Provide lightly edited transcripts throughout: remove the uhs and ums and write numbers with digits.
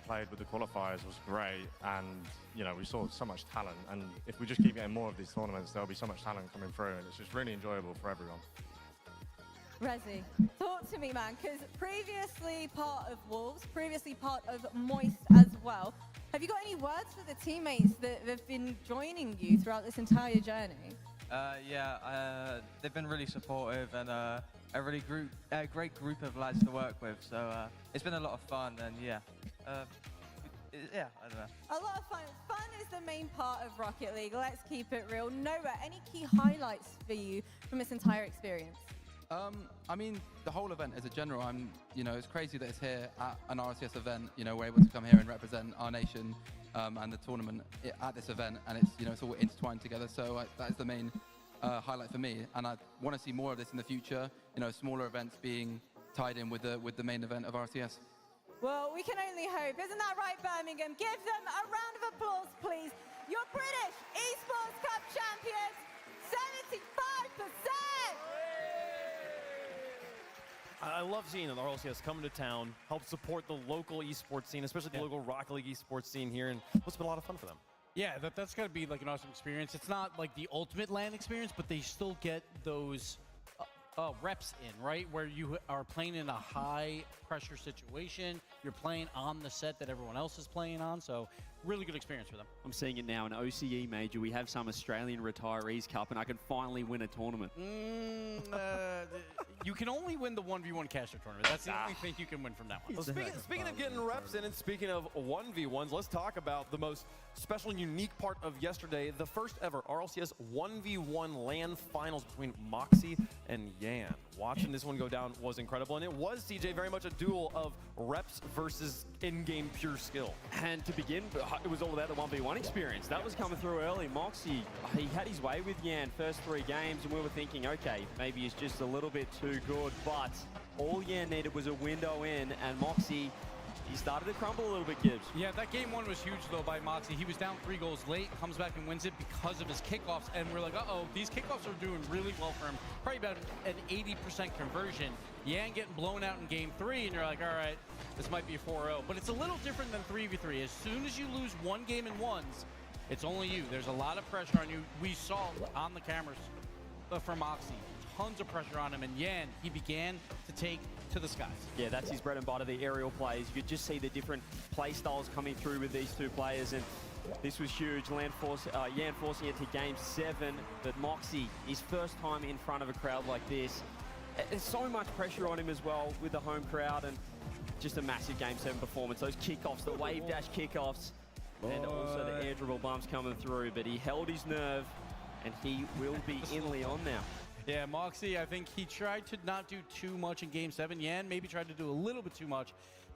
played with the qualifiers was great, and you know, we saw so much talent, and if we just keep getting more of these tournaments, there'll be so much talent coming through, and it's just really enjoyable for everyone. Rezi, talk to me, man, because previously part of Wolves, previously part of Moist as well. Have you got any words for the teammates that have been joining you throughout this entire journey? Yeah, they've been really supportive and a really great group of lads to work with. So it's been a lot of fun, and yeah, yeah, I don't know. A lot of fun. Fun is the main part of Rocket League. Let's keep it real. Noah, any key highlights for you from this entire experience? I mean, the whole event as a general, you know, it's crazy that it's here at an RLCS event. You know, we're able to come here and represent our nation and the tournament at this event, and it's, you know, it's all intertwined together. So that is the main highlight for me, and I want to see more of this in the future. You know, smaller events being tied in with the main event of RLCS. Well, we can only hope. Isn't that right, Birmingham? Give them a round of applause, please. Your British Esports Cup champions, 75%. I love seeing the RLCS come to town, help support the local esports scene, especially the local Rocket League esports scene here, and it's been a lot of fun for them. Yeah, that's got to be like an awesome experience. It's not like the ultimate LAN experience, but they still get those reps in, right? Where you are playing in a high pressure situation. You're playing on the set that everyone else is playing on. So really good experience for them. I'm seeing it now in OCE Major. We have some Australian Retirees Cup, and I can finally win a tournament. You can only win the 1v1 caster tournament. That's the only thing you can win from that one. Well, speaking of getting reps in and speaking of 1v1s, let's talk about the most special and unique part of yesterday, the first ever RLCS 1v1 LAN finals between Moxie and Yan. Watching this one go down was incredible, and it was, CJ, very much a duel of reps versus in-game pure skill. And to begin, it was all about the 1v1 experience. That was coming through early. Moxie, he had his way with Yan first 3 games, and we were thinking, okay, maybe he's just a little bit too good, but all Yan needed was a window in, and Moxie, he started to crumble a little bit, Gibbs. Yeah, that game 1 was huge, though, by Moxie. He was down 3 goals late, comes back and wins it because of his kickoffs, and we're like, uh-oh, these kickoffs are doing really well for him. Probably about an 80% conversion. Yan getting blown out in game 3, and you're like, all right, this might be a 4-0. But it's a little different than 3v3. As soon as you lose 1 game in ones, it's only you. There's a lot of pressure on you. We saw on the cameras from Moxie. Tons of pressure on him, and Yan, he began to take to the skies. Yeah, that's his bread and butter, the aerial plays. You could just see the different play styles coming through with these 2 players, and this was huge. Yan forcing it to game 7, but Moxie, his first time in front of a crowd like this, there's so much pressure on him as well with the home crowd, and just a massive game 7 performance. Those kickoffs, the wave dash kickoffs, and also the air dribble bumps coming through, but he held his nerve, and he will be in Leon now. Yeah, Moxie, I think he tried to not do too much in game 7. Yan maybe tried to do a little bit too much.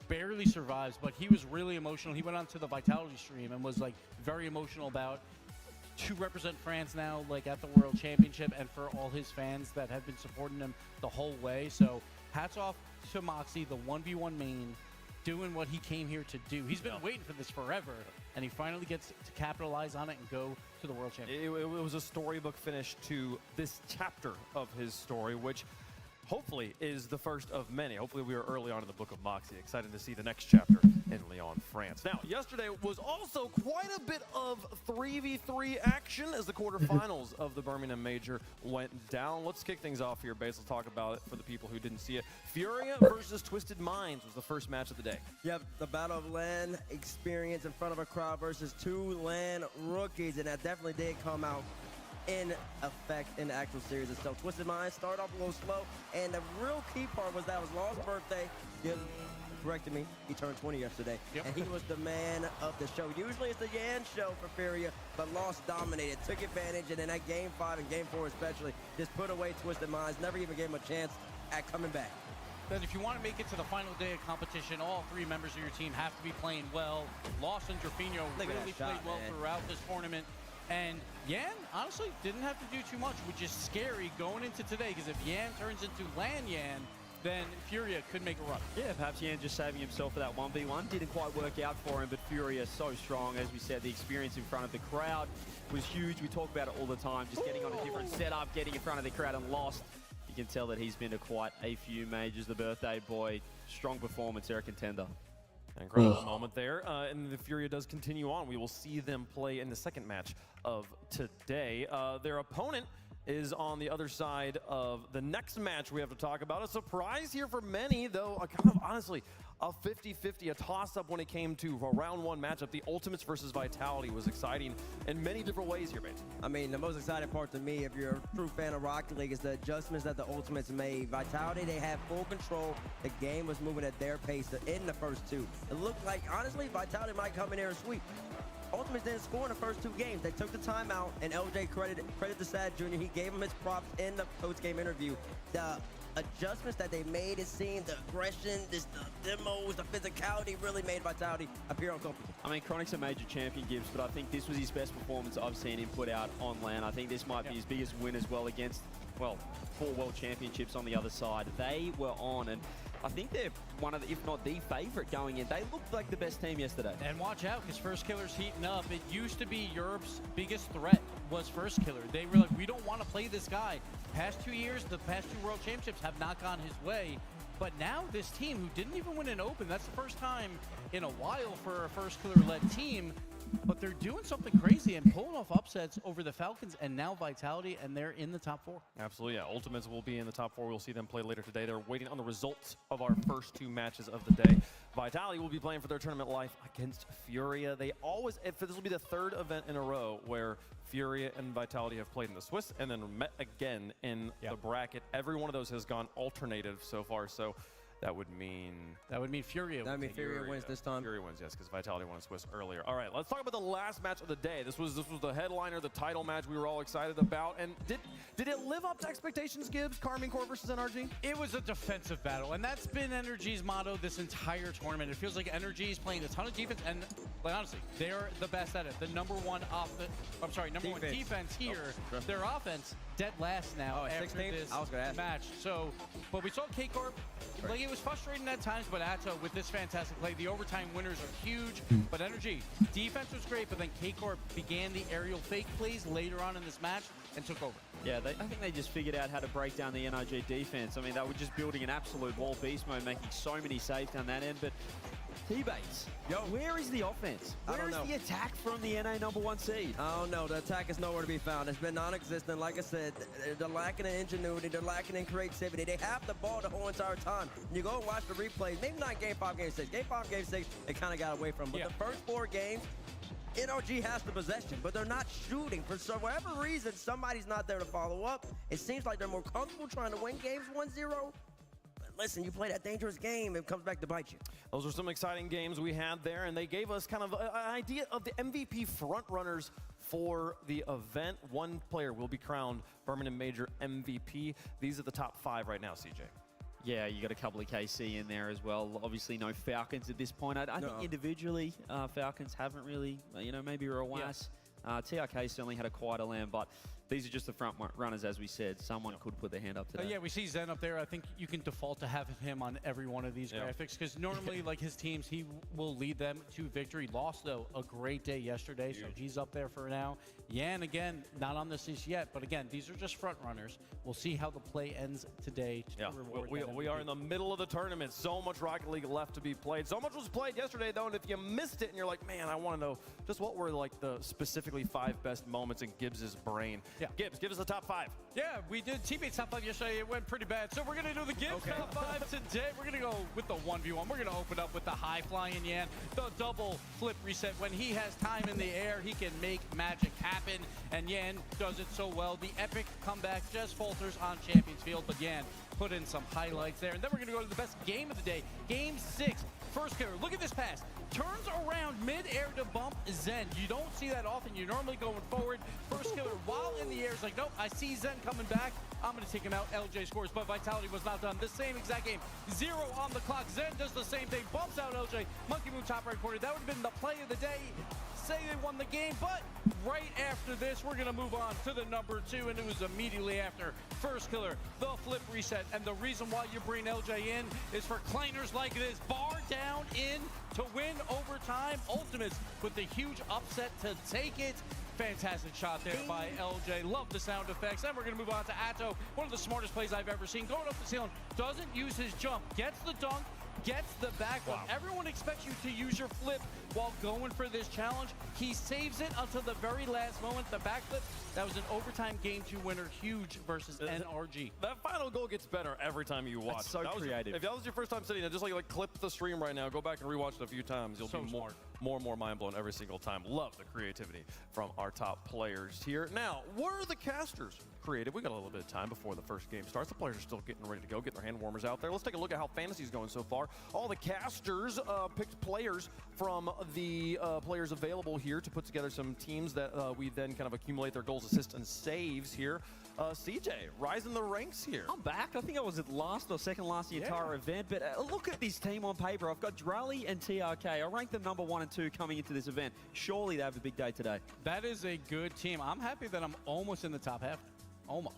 Barely survives, but he was really emotional. He went on to the Vitality stream and was like very emotional about to represent France now, like at the World Championship, and for all his fans that have been supporting him the whole way. So hats off to Moxie, the 1v1 main, doing what he came here to do. He's been waiting for this forever, and he finally gets to capitalize on it and go to the World Championship. It was a storybook finish to this chapter of his story, which hopefully is the first of many. Hopefully we are early on in the book of Moxie. Excited to see the next chapter in Lyon, France. Now, yesterday was also quite a bit of 3v3 action as the quarterfinals of the Birmingham Major went down. Let's kick things off here, Base. Let's talk about it for the people who didn't see it. Furia versus Twisted Minds was the first match of the day. Yep, the Battle of LAN experience in front of a crowd versus 2 LAN rookies, and that definitely did come out in effect in the actual series itself. Twisted Minds started off a little slow, and the real key part was that it was Law's birthday. He corrected me, he turned 20 yesterday, and he was the man of the show. Usually it's the Yan show for Furia, but Lost dominated, took advantage, and in that game 5 and game 4 especially, just put away Twisted Minds, never even gave him a chance at coming back. Then if you want to make it to the final day of competition, all 3 members of your team have to be playing well. Lost and Drafinho really played well throughout this tournament. And Yan, honestly, didn't have to do too much, which is scary going into today, because if Yan turns into LAN Yan, then Furia could make a run. Yeah, perhaps Yan just saving himself for that 1v1. Didn't quite work out for him, but Furia so strong. As we said, the experience in front of the crowd was huge. We talk about it all the time, just getting on a different setup, getting in front of the crowd, and Lost. You can tell that he's been to quite a few majors. The birthday boy, strong performance, they're a contender. Incredible moment there. And the Furia does continue on. We will see them play in the second match of today. Their opponent is on the other side of the next match we have to talk about. A surprise here for many, though, kind of honestly, a 50-50, a toss-up when it came to a round one matchup. The Ultimates versus Vitality was exciting in many different ways here, Bates. I mean, the most exciting part to me, if you're a true fan of Rocket League, is the adjustments that the Ultimates made. Vitality, they had full control. The game was moving at their pace in the first two. It looked like, honestly, Vitality might come in there and sweep. Ultimates didn't score in the first two games. They took the timeout, and LJ credit the Sad Jr. He gave him his props in the post-game interview. The adjustments that they made, it seemed, the aggression, the demos, the physicality really made Vitality appear uncomfortable. I mean, Chronic's a major champion, Gibbs, but I think this was his best performance I've seen him put out on LAN. I think this might be his biggest win as well against, well, 4 World Championships on the other side. They were on, and I think they're one of the, if not the favorite going in. They looked like the best team yesterday. And watch out, because First Killer's heating up. It used to be Europe's biggest threat was First Killer. They were like, we don't want to play this guy. Past 2 years, the past 2 World Championships have not gone his way. But now this team, who didn't even win an Open, that's the first time in a while for a First Killer-led team, but they're doing something crazy and pulling off upsets over the Falcons and now Vitality, and they're in the top 4. Absolutely, yeah. Ultimates will be in the top 4. We'll see them play later today. They're waiting on the results of our first 2 matches of the day. Vitality will be playing for their tournament life against Furia. They always, this will be the 3rd event in a row where Furia and Vitality have played in the Swiss and then met again in the bracket. Every one of those has gone alternative so far, so that would mean Furia. That would mean Furia wins this time. Furia wins, yes, because Vitality won Swiss earlier. All right, let's talk about the last match of the day. This was the headliner, the title match we were all excited about. And did it live up to expectations, Gibbs? Karmine Corp versus NRG? It was a defensive battle, and that's been NRG's motto this entire tournament. It feels like NRG is playing a ton of defense, and like, honestly, they're the best at it. The number one one defense here. Their offense dead last now after this match. So, but we saw K-Corp. Like, it was frustrating at times, but Atto with this fantastic play. The overtime winners are huge, but NRG defense was great, but then K-Corp began the aerial fake plays later on in this match and took over. Yeah, I think they just figured out how to break down the NRG defense. I mean, they were just building an absolute wall beast mode, making so many saves down that end, but T-Bates, where is the offense? Where is the attack from the NA #1 seed? I don't know. The attack is nowhere to be found. It's been non-existent. Like I said, they're lacking in ingenuity. They're lacking in creativity. They have the ball the whole entire time. You go and watch the replays. Maybe not Game 5, Game 6. Game 5, Game 6, they kind of got away from them. But the first 4 games, NRG has the possession, but they're not shooting. For whatever reason, somebody's not there to follow up. It seems like they're more comfortable trying to win games 1-0. Listen, you play that dangerous game, it comes back to bite you. Those were some exciting games we had there, and they gave us kind of an idea of the MVP frontrunners for the event. One player will be crowned Birmingham Major MVP. These are the top 5 right now, CJ. Yeah, you got a couple of KC in there as well. Obviously, no Falcons at this point. I think individually, Falcons haven't really, maybe Rawas. TRK certainly had a quieter LAN, but these are just the front runners, as we said. Someone could put their hand up today. Yeah, we see Zen up there. I think you can default to having him on every one of these graphics, because normally, like his teams, he will lead them to victory. Lost, though, a great day yesterday, so he's up there for now. Yan, again, not on this list yet, but again, these are just front runners. We'll see how the play ends today. We are in the middle of the tournament. So much Rocket League left to be played. So much was played yesterday, though, and if you missed it and you're like, man, I want to know just what were like the specifically 5 best moments in Gibbs's brain. Yeah. Gibbs, give us the top 5. Yeah, we did teammates top 5 yesterday. It went pretty bad. So we're going to do the Gibbs top 5 today. We're going to go with the 1v1. We're going to open up with the high-flying Yan, the double flip reset. When he has time in the air, he can make magic happen, and Yan does it so well. The epic comeback just falters on Champions Field, but Yan put in some highlights there. And then we're going to go to the best game of the day, Game 6. First Killer, look at this pass. Turns around mid-air to bump Zen. You don't see that often. You're normally going forward. First Killer, while in the air, is like, nope, I see Zen coming back. I'm going to take him out. LJ scores, but Vitality was not done. The same exact game. 0 on the clock. Zen does the same thing. Bumps out LJ. Monkey Moon top right corner. That would have been the play of the day. Say they won the game, but right after this, we're going to move on to the number 2, and it was immediately after First Killer, the flip reset. And the reason why you bring LJ in is for claimers like this. Bar down in to win overtime. Ultimates with the huge upset to take it. Fantastic shot there by LJ. Love the sound effects. Then we're going to move on to Atto. One of the smartest plays I've ever seen. Going up the ceiling. Doesn't use his jump. Gets the dunk. gets the backflip. Wow. Everyone expects you to use your flip while going for this challenge. He saves it until the very last moment. The backflip, that was an overtime game 2 winner, huge versus NRG. That final goal gets better every time you watch. It's so That was creative. if that was your first time sitting there, just like clip the stream right now, go back and rewatch it a few times. You'll So be smart. more and more mind blown every single time. Love the creativity from our top players here. Now, were the casters creative? We got a little bit of time before the first game starts. The players are still getting ready to go, getting their hand warmers out there. Let's take a look at how Fantasy's going so far. All the casters picked players from the players available here to put together some teams that we then kind of accumulate their goals, assists, and saves here. CJ, rising the ranks here. I'm back. I think I was at last or second last the entire event. But look at this team on paper. I've got Drally and TRK. I ranked them number 1 and 2 coming into this event. Surely they have a big day today. That is a good team. I'm happy that I'm almost in the top half. Almost.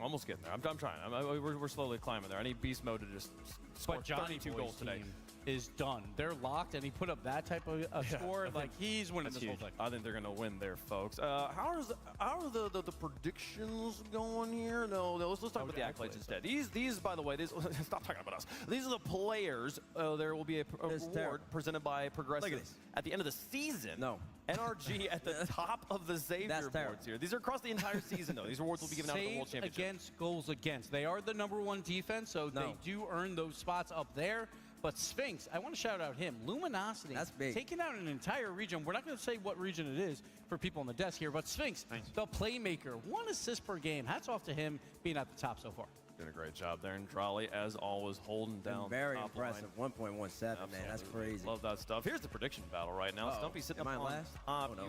Almost getting there. I'm trying. We're slowly climbing there. I need beast mode to just score But Johnny 32 Boy's goals today. team is done. They're locked, and he put up that type of score. Like, he's winning this whole thing. I think they're going to win there, folks. How are the predictions going here? No, let's talk about the accolades instead. These, by the way, stop talking about us. These are the players. There will be a award presented by Progressive at the end of the season. No. NRG at the top of the Xavier boards here. These are across the entire season, though. These awards will be given out at the World Saves Championship. against, goals against. They are the #1 defense, so they do earn those spots up there. But Sphinx, I want to shout out him. Luminosity. That's big. Taking out an entire region. We're not going to say what region it is for people on the desk here, but Sphinx, the playmaker, 1 assist per game. Hats off to him being at the top so far. Doing a great job there. And Trolley, as always, holding down Very the top impressive. line. 1.17, man. That's crazy. Love that stuff. Here's the prediction battle right now. Stumpy sitting Am I up on last? top. Oh, no.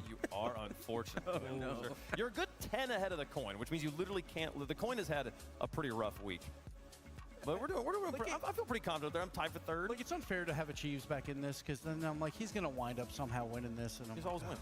You are unfortunate. Loser. You're a good 10 ahead of the coin, which means you literally can't. The coin has had a pretty rough week. But we're doing I feel pretty confident there. I'm tied for third. Like, it's unfair to have Achieves back in this, because then I'm like, he's going to wind up somehow winning this. And He's always winning.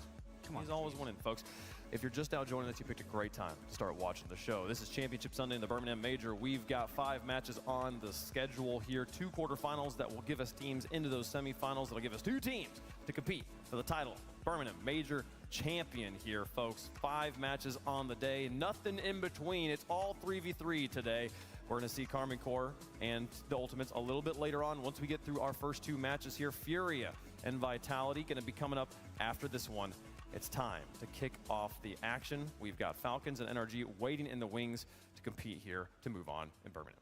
Come on, He's always winning, folks. If you're just now joining us, you picked a great time to start watching the show. This is Championship Sunday in the Birmingham Major. We've got 5 matches on the schedule here, 2 quarterfinals that will give us teams into those semifinals. That'll give us 2 teams to compete for the title. Birmingham Major champion here, folks. 5 matches on the day, nothing in between. It's all 3v3 today. We're going to see Carmen Core and the Ultimates a little bit later on once we get through our first 2 matches here. Furia and Vitality going to be coming up after this one. It's time to kick off the action. We've got Falcons and NRG waiting in the wings to compete here to move on in Birmingham.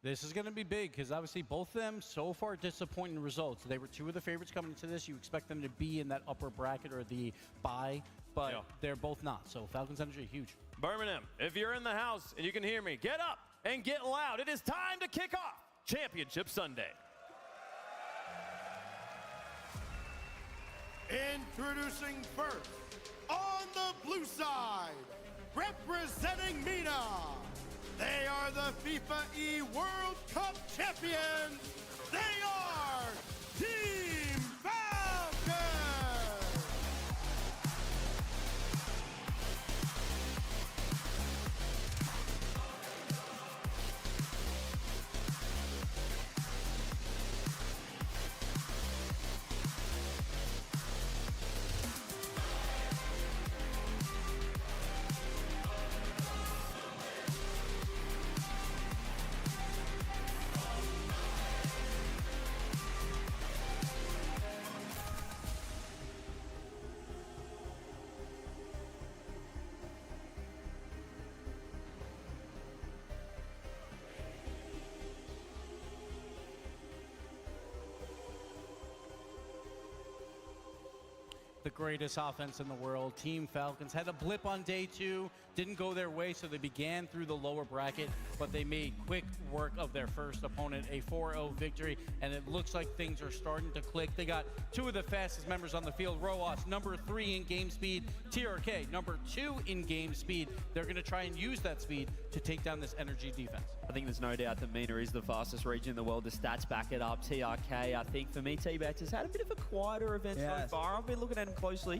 This is going to be big, because obviously both of them so far disappointing results. They were 2 of the favorites coming into this. You expect them to be in that upper bracket or the bye, but they're both not. So Falcons Energy, huge. Birmingham, if you're in the house and you can hear me, get up and get loud. It is time to kick off Championship Sunday. Introducing first, on the blue side, representing MENA, they are the FIFA E World Cup champions. They are Team Falcons. The greatest offense in the world. Team Falcons had a blip on day 2, didn't go their way, so they began through the lower bracket, but they made quick work of their first opponent, a 4-0 victory, and it looks like things are starting to click. They got 2 of the fastest members on the field. Roas, number 3 in game speed. TRK, number 2 in game speed. They're going to try and use that speed to take down this energy defense. I think there's no doubt that MENA is the fastest region in the world. The stats back it up. TRK, I think for me, T-Bax has had a bit of a quieter event so far. I've been looking at him closely.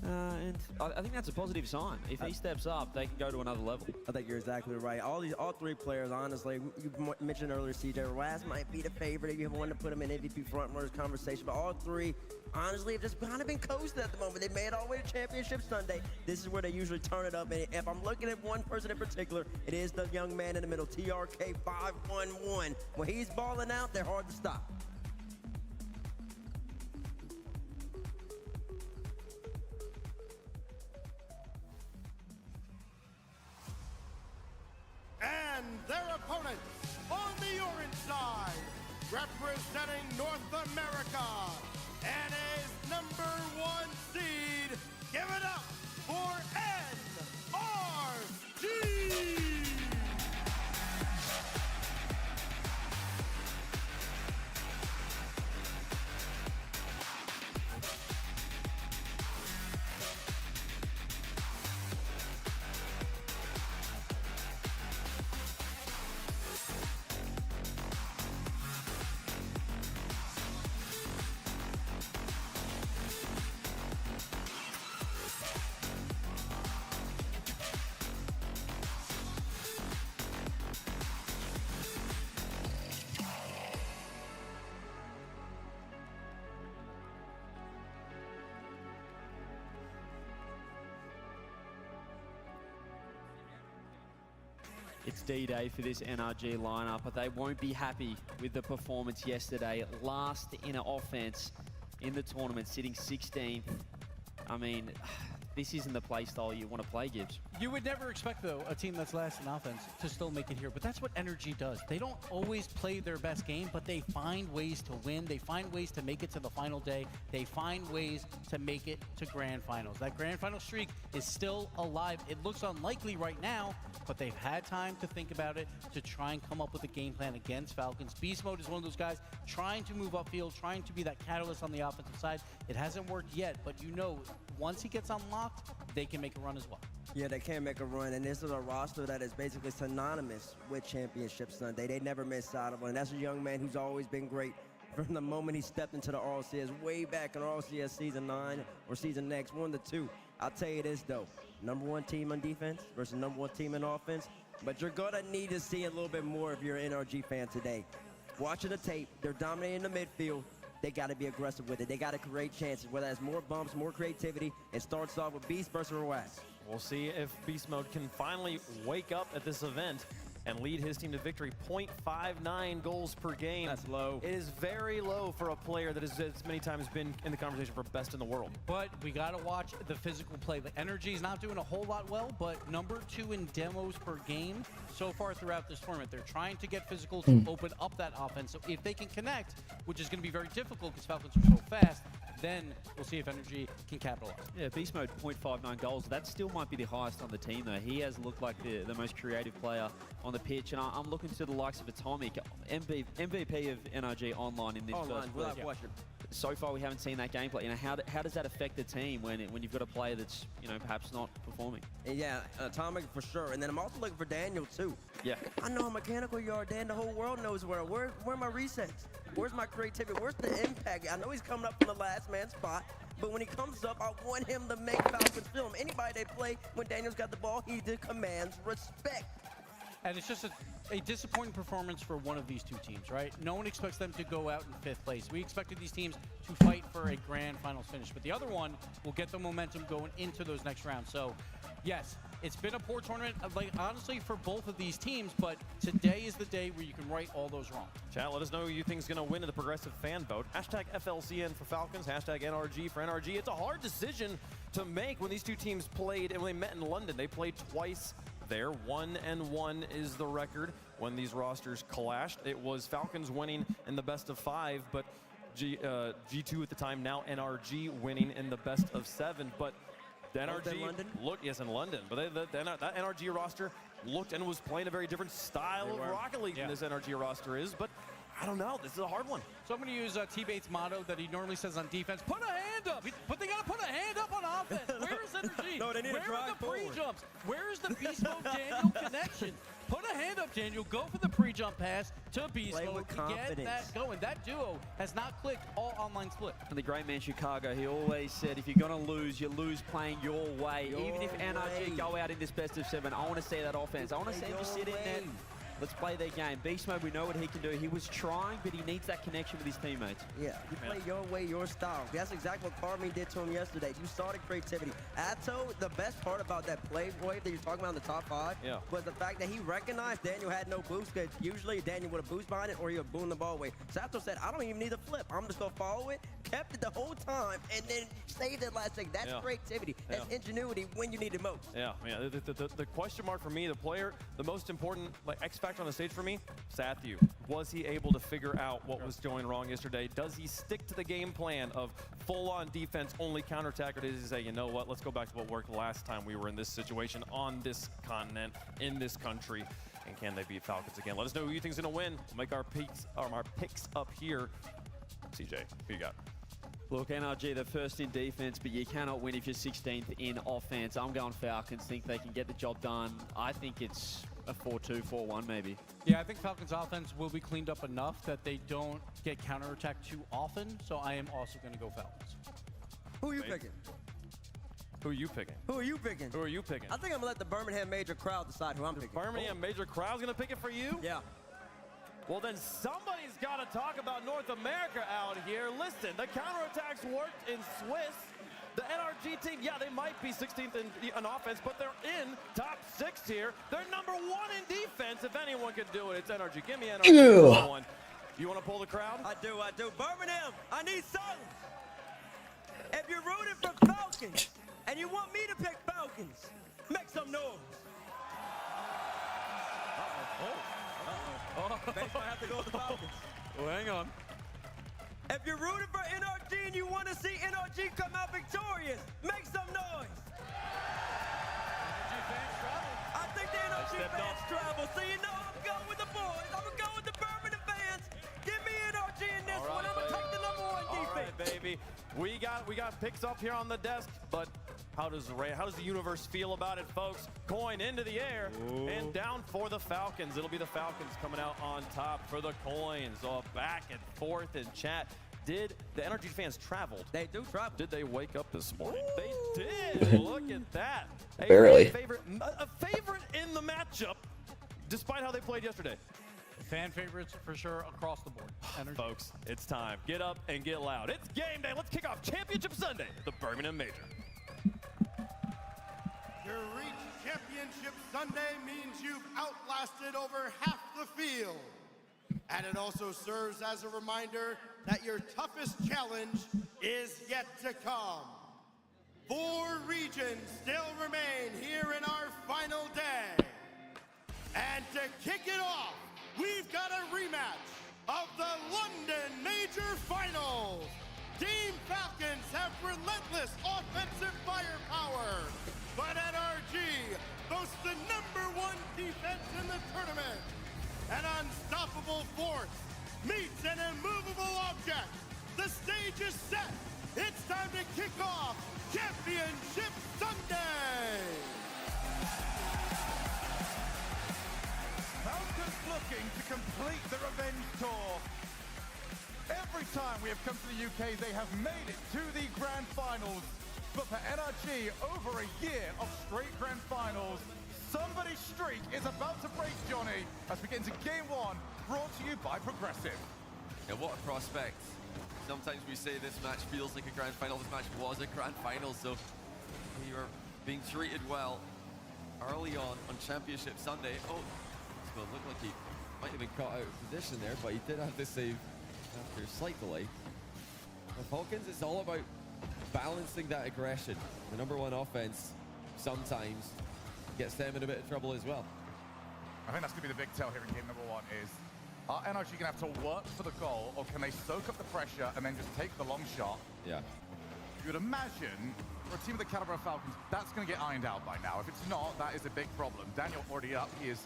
And I think that's a positive sign. If he steps up, they can go to another level. I think you're exactly right. All three players, honestly, you mentioned earlier, CJ Raz might be the favorite if you want to put him in MVP frontrunners conversation, but all three, honestly, have just kind of been coasting at the moment. They made it all the way to Championship Sunday. This is where they usually turn it up, and if I'm looking at one person in particular, it is the young man in the middle, TRK 511. When he's balling out, they're hard to stop. And their opponents on the orange side, representing North America, NA's #1 seed, give it up for NRG! It's D-Day for this NRG lineup, but they won't be happy with the performance yesterday. Last in offense in the tournament, sitting 16th. I mean, this isn't the play style you want to play, Gibbs. You would never expect, though, a team that's last in offense to still make it here, but that's what NRG does. They don't always play their best game, but they find ways to win. They find ways to make it to the final day. They find ways to make it to grand finals. That grand final streak is still alive. It looks unlikely right now, but they've had time to think about it, to try and come up with a game plan against Falcons. Beast Mode is one of those guys trying to move upfield, trying to be that catalyst on the offensive side. It hasn't worked yet, but you know, once he gets unlocked, they can make a run as well. Yeah, they can make a run, and this is a roster that is basically synonymous with Championship Sunday. They never miss out of one, and that's a young man who's always been great from the moment he stepped into the RLCS way back in RLCS Season 9 or Season Next, 1 to 2. I'll tell you this, though. #1 team on defense versus #1 team in offense, but you're going to need to see a little bit more if you're an NRG fan today. Watching the tape, they're dominating the midfield. They got to be aggressive with it. They got to create chances, whether that's more bumps, more creativity. It starts off with Beast versus Rawaz. We'll see if Beast Mode can finally wake up at this event and lead his team to victory. 0.59 goals per game. That's low. It is very low for a player that has many times been in the conversation for best in the world. But we got to watch the physical play. The NRG is not doing a whole lot well, but #2 in demos per game so far throughout this tournament. They're trying to get physical to open up that offense. So if they can connect, which is going to be very difficult because Falcons are so fast, then we'll see if NRG can capitalize. Yeah, Beast Mode 0.59 goals. That still might be the highest on the team, though. He has looked like the most creative player on the pitch, and I'm looking to the likes of Atomic, MVP of NRG online in this first without question. So far, we haven't seen that gameplay. You know, how does that affect the team when you've got a player that's, you know, perhaps not performing? Yeah, Atomic for sure. And then I'm also looking for Daniel, too. Yeah. I know how mechanical you are, Dan. The whole world knows where are my resets? Where's my creativity? Where's the impact? I know he's coming up from the last man spot, but when he comes up, I want him to make Falcons film. Anybody they play, when Daniel's got the ball, he commands respect. And it's just a disappointing performance for one of these two teams, right? No one expects them to go out in 5th place. We expected these teams to fight for a grand finals finish, but the other one will get the momentum going into those next rounds. So, yes, it's been a poor tournament, like honestly, for both of these teams, but today is the day where you can right all those wrong. Chat, let us know who you think is going to win in the progressive fan vote. Hashtag FLCN for Falcons, hashtag NRG for NRG. It's a hard decision to make when these two teams played and when they met in London. They played twice there. 1-1 is the record when these rosters clashed. It was Falcons winning in the best of 5, but G2 at the time, now NRG winning in the best of 7. But the NRG looked, yes, in London, but that NRG roster looked and was playing a very different style of Rocket League than this NRG roster is. But I don't know. This is a hard one. So I'm going to use T-Bait's motto that he normally says on defense. Put a hand up. But they got to put a hand up on offense. Where is energy? No, they need to Where drive are the forward. pre-jumps? Where is the Beast Mode Daniel connection? Put a hand up, Daniel. Go for the pre-jump pass to Beast Play Mode. with Get confidence. that going. That duo has not clicked all online split. And the great man Chicago, he always said, if you're going to lose, you lose playing your way. Even if NRG way. go out in this best of 7, I want to see that offense. I want to see him just sit in net. Let's play their game. Beast Mode, we know what he can do. He was trying, but he needs that connection with his teammates. Yeah, you play your way, your style. That's exactly what Carmine did to him yesterday. You saw the creativity. Atto, the best part about that play wave that you're talking about in the top 5 was the fact that he recognized Daniel had no boost, because usually Daniel would have boost behind it or he would boom the ball away. So Atto said, I don't even need a flip. I'm just going to follow it, kept it the whole time, and then saved it last second. That's creativity. That's ingenuity when you need it most. Yeah, the question mark for me, the player, the most important X factor on the stage for me, Sathu. Was he able to figure out what was going wrong yesterday? Does he stick to the game plan of full-on defense, only counterattack, or does he say, you know what, let's go back to what worked last time we were in this situation on this continent, in this country, and can they beat Falcons again? Let us know who you think's gonna win. We'll make our picks up here. CJ, who you got? Look, NRG, they're first in defense, but you cannot win if you're 16th in offense. I'm going Falcons. Think they can get the job done. I think it's a 4-2, 4-1 maybe. Yeah, I think Falcons offense will be cleaned up enough that they don't get counterattacked too often, so I am also going to go Falcons. Who are you picking? Who are you picking? Who are you picking? Who are you picking? I think I'm going to let the Birmingham Major crowd decide who I'm picking. Birmingham Major crowd's gonna pick it for you? Yeah. Well, then somebody's got to talk about North America out here. Listen, the counterattacks worked in Swiss. The NRG team, yeah, they might be 16th in offense, but they're in top 6 here. They're number 1 in defense. If anyone can do it, it's NRG. Give me NRG. Ew. You want to pull the crowd? I do. Birmingham, I need something. If you're rooting for Falcons and you want me to pick Falcons, make some noise. Base might have to go with the Falcons. Well, hang on. If you're rooting for NRG and you want to see NRG come out victorious, make some noise. NRG fans travel. I think the NRG fans travel, so you know I'm going with the boys. I'm going to go with the Birmingham fans. Give me NRG in this one. I'm going to take the number 1 defense. All right, baby. We got picks up here on the desk, but how does the universe feel about it, folks? Coin into the air and down for the Falcons. It'll be the Falcons coming out on top for the coins. So back and forth in chat. Did the NRG fans travel? They do travel. Did they wake up this morning? They did. Look at that. Barely. A favorite in the matchup, despite how they played yesterday. Fan favorites for sure across the board. NRG. Folks, it's time. Get up and get loud. It's game day. Let's kick off Championship Sunday, the Birmingham Major. To reach Championship Sunday means you've outlasted over half the field. And it also serves as a reminder that your toughest challenge is yet to come. 4 regions still remain here in our final day. And to kick it off, we've got a rematch of the London Major Finals. Team Falcons have relentless offensive firepower, but NRG boasts the number 1 defense in the tournament. An unstoppable force meets an immovable object. The stage is set. It's time to kick off Championship Sunday. Falcons looking to complete the revenge tour. Every time we have come to the UK, they have made it to the grand finals. But for NRG, over a year of straight grand finals, somebody's streak is about to break, Johnny, as we get into game 1, brought to you by Progressive. Yeah, what a prospect. Sometimes we say this match feels like a grand final. This match was a grand final, so we are being treated well early on Championship Sunday. Oh, it's going to look like he might have been caught out of position there, but he did have to save after a slight delay. The Falcons, it's all about balancing that aggression. The number 1 offense sometimes gets them in a bit of trouble as well. I think that's going to be the big tell here in game number 1 is, are NRG going to have to work for the goal, or can they soak up the pressure and then just take the long shot? Yeah. You would imagine, for a team of the caliber of Falcons, that's going to get ironed out by now. If it's not, that is a big problem. Daniel already up. He is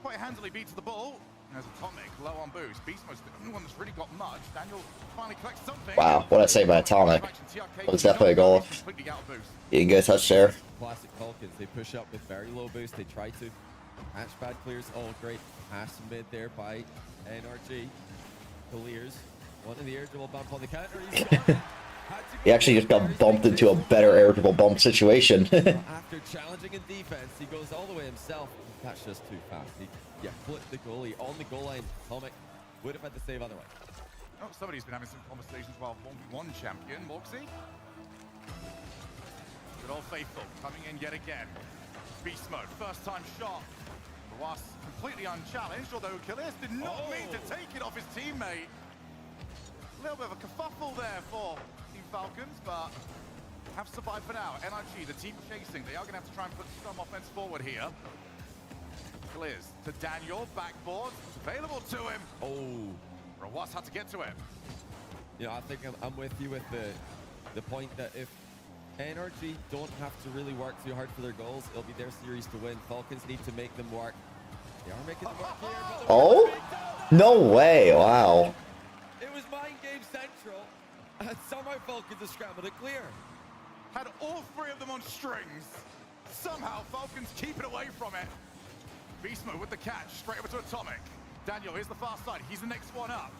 quite handily beats the ball. There's Atomic, low on boost. Beast Mode's the only one that's really got much. Daniel finally collects something. Wow, what I say by Atomic. That was definitely a goal. Completely out of boost. You can get a touch there. Classic Falcons, they push up with very low boost. They try to Hatchpad clears. Oh, great pass mid there by NRG. Clears. One in the air dribble bump on the counter. He's got it. He actually just got bumped into a better air dribble bump situation. After challenging in defense, he goes all the way himself. That's just too fast. He flipped the goalie on the goal line. Atomic would have had to save otherwise. Oh, somebody's been having some conversations while 1v1 champion, Moxie. Good old Faithful coming in yet again. Beast mode, first time shot. Was completely unchallenged, although Kalias did not mean to take it off his teammate. A little bit of a kerfuffle there for Team Falcons, but have survived for now. NRG, the team chasing, they are going to have to try and put some offense forward here. Clears to Daniel, backboard, it's available to him. Oh. Rawas had to get to him. You know, I think I'm with you with the point that if NRG don't have to really work too hard for their goals, it'll be their series to win. Falcons need to make them work. They are making them work here. Oh? No way. Wow. It was mind game central. And somehow Falcons have scrambled it clear. Had all three of them on strings. Somehow Falcons keep it away from it. Beast mode with the catch, straight over to Atomic. Daniel, here's the far side. He's the next one up.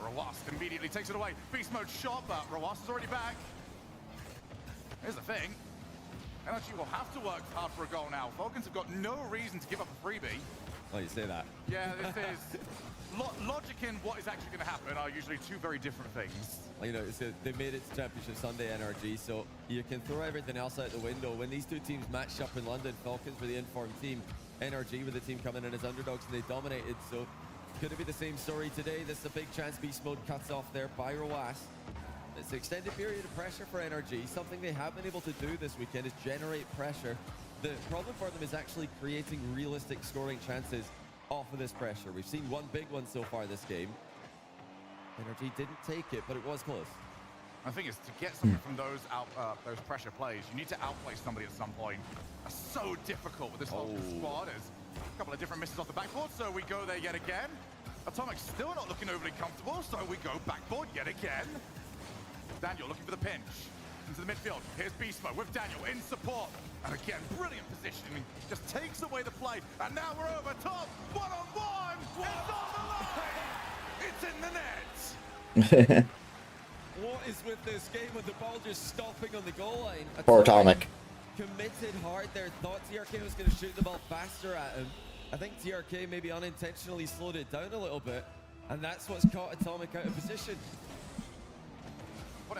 Rawas immediately takes it away. Beast mode shot, but Rawas is already back. Here's the thing. NRG will have to work hard for a goal now. Falcons have got no reason to give up a freebie. Oh, you say that. Yeah, this is... logic and what is actually going to happen are usually two very different things. You know, they made it to Championship Sunday, NRG, so you can throw everything else out the window. When these two teams matched up in London, Falcons were the informed team, NRG were the team coming in as underdogs, and they dominated. So could it be the same story today? This is a big chance. Beast mode cuts off there by Rawas. It's an extended period of pressure for NRG. Something they have been able to do this weekend is generate pressure. The problem for them is actually creating realistic scoring chances off of this pressure. We've seen one big one so far this game. NRG didn't take it, but it was close. The thing is, to get something from those those pressure plays, you need to outplay somebody at some point. That's so difficult with this whole squad. There's a couple of different misses off the backboard, so we go there yet again. Atomic's still not looking overly comfortable, so we go backboard yet again. Daniel looking for the pinch. Into the midfield. Here's Beast mode with Daniel in support. And again, brilliant positioning. Just takes away the play. And now we're over top. One-on-one. It's on the line. It's in the net. What is with this game with the ball just stopping on the goal line? Poor Atomic. Committed hard there. Thought TRK was going to shoot the ball faster at him. I think TRK maybe unintentionally slowed it down a little bit. And that's what's caught Atomic out of position.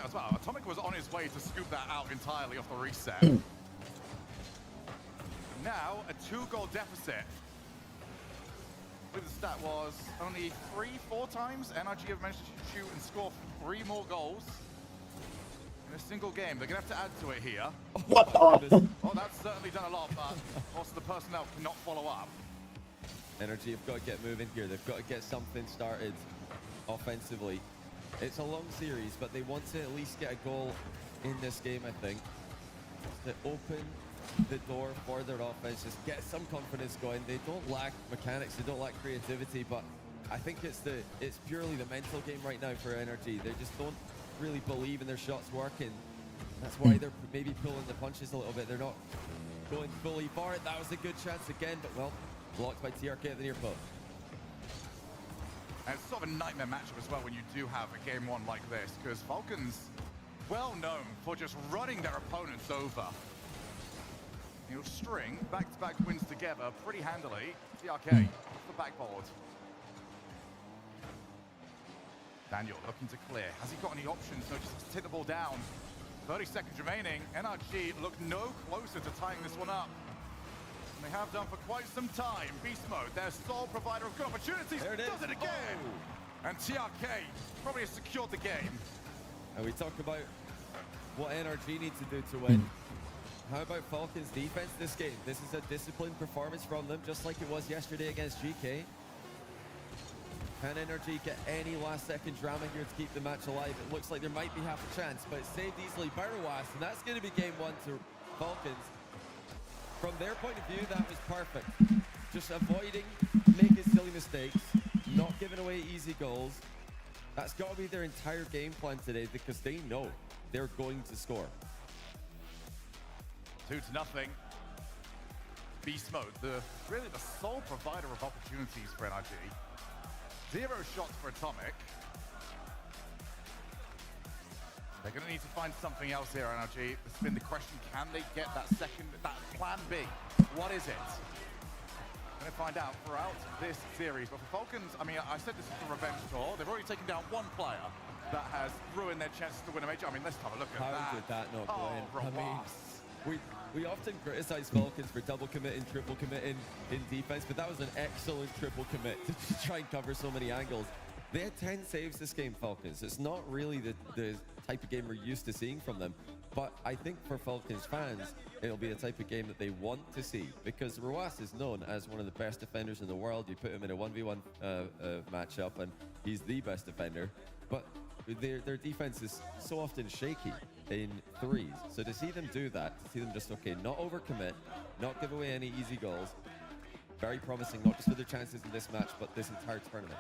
As well. Atomic was on his way to scoop that out entirely off the reset. Now, a 2-goal deficit. I believe the stat was only 3-4 times NRG have managed to shoot and score 3 more goals in a single game. They're going to have to add to it here. What the? Well, that's certainly done a lot, but also the personnel cannot follow up. NRG have got to get moving here. They've got to get something started offensively. It's a long series, but they want to at least get a goal in this game, I think. To open the door for their offense, just get some confidence going. They don't lack mechanics, they don't lack creativity, but I think it's purely the mental game right now for NRG. They just don't really believe in their shots working. That's why they're maybe pulling the punches a little bit. They're not going fully for it. That was a good chance again, but well, blocked by TRK at the near post. And it's sort of a nightmare matchup as well when you do have a game one like this, because Falcons, well known for just running their opponents over. You'll string back-to-back wins together pretty handily. TRK off the backboard. Daniel looking to clear. Has he got any options? No, just has to take the ball down. 30 seconds remaining. NRG look no closer to tying this one up. And they have done for quite some time. Beast mode, their sole provider of good opportunities, does it again! Oh. And TRK probably has secured the game. And we talk about what NRG needs to do to win. How about Falcons defense this game? This is a disciplined performance from them, just like it was yesterday against GK. Can NRG get any last-second drama here to keep the match alive? It looks like there might be half a chance, but it's saved easily by Rawas, and that's going to be game one to Falcons. From their point of view, that was perfect. Just avoiding making silly mistakes, not giving away easy goals. That's got to be their entire game plan today because they know they're going to score. 2-0. beast mode, really the sole provider of opportunities for NRG. 0 shots for Atomic. They're going to need to find something else here, NRG. It's been the question, can they get that plan B? What is it? Going to find out throughout this series. But for Falcons, I mean, I said this is the revenge tour. They've already taken down one player that has ruined their chances to win a major. I mean, let's have a look at that. How did that not go in? I mean, we often criticize Falcons for double committing, triple committing in defense, but that was an excellent triple commit to just try and cover so many angles. They had 10 saves this game, Falcons. It's not really the type of game we're used to seeing from them, but I think for Falcons fans, it'll be the type of game that they want to see, because Roas is known as one of the best defenders in the world. You put him in a 1v1 matchup and he's the best defender, but their defense is so often shaky in threes. So to see them do that, to see them just, okay, not overcommit, not give away any easy goals, very promising, not just for their chances in this match, but this entire tournament.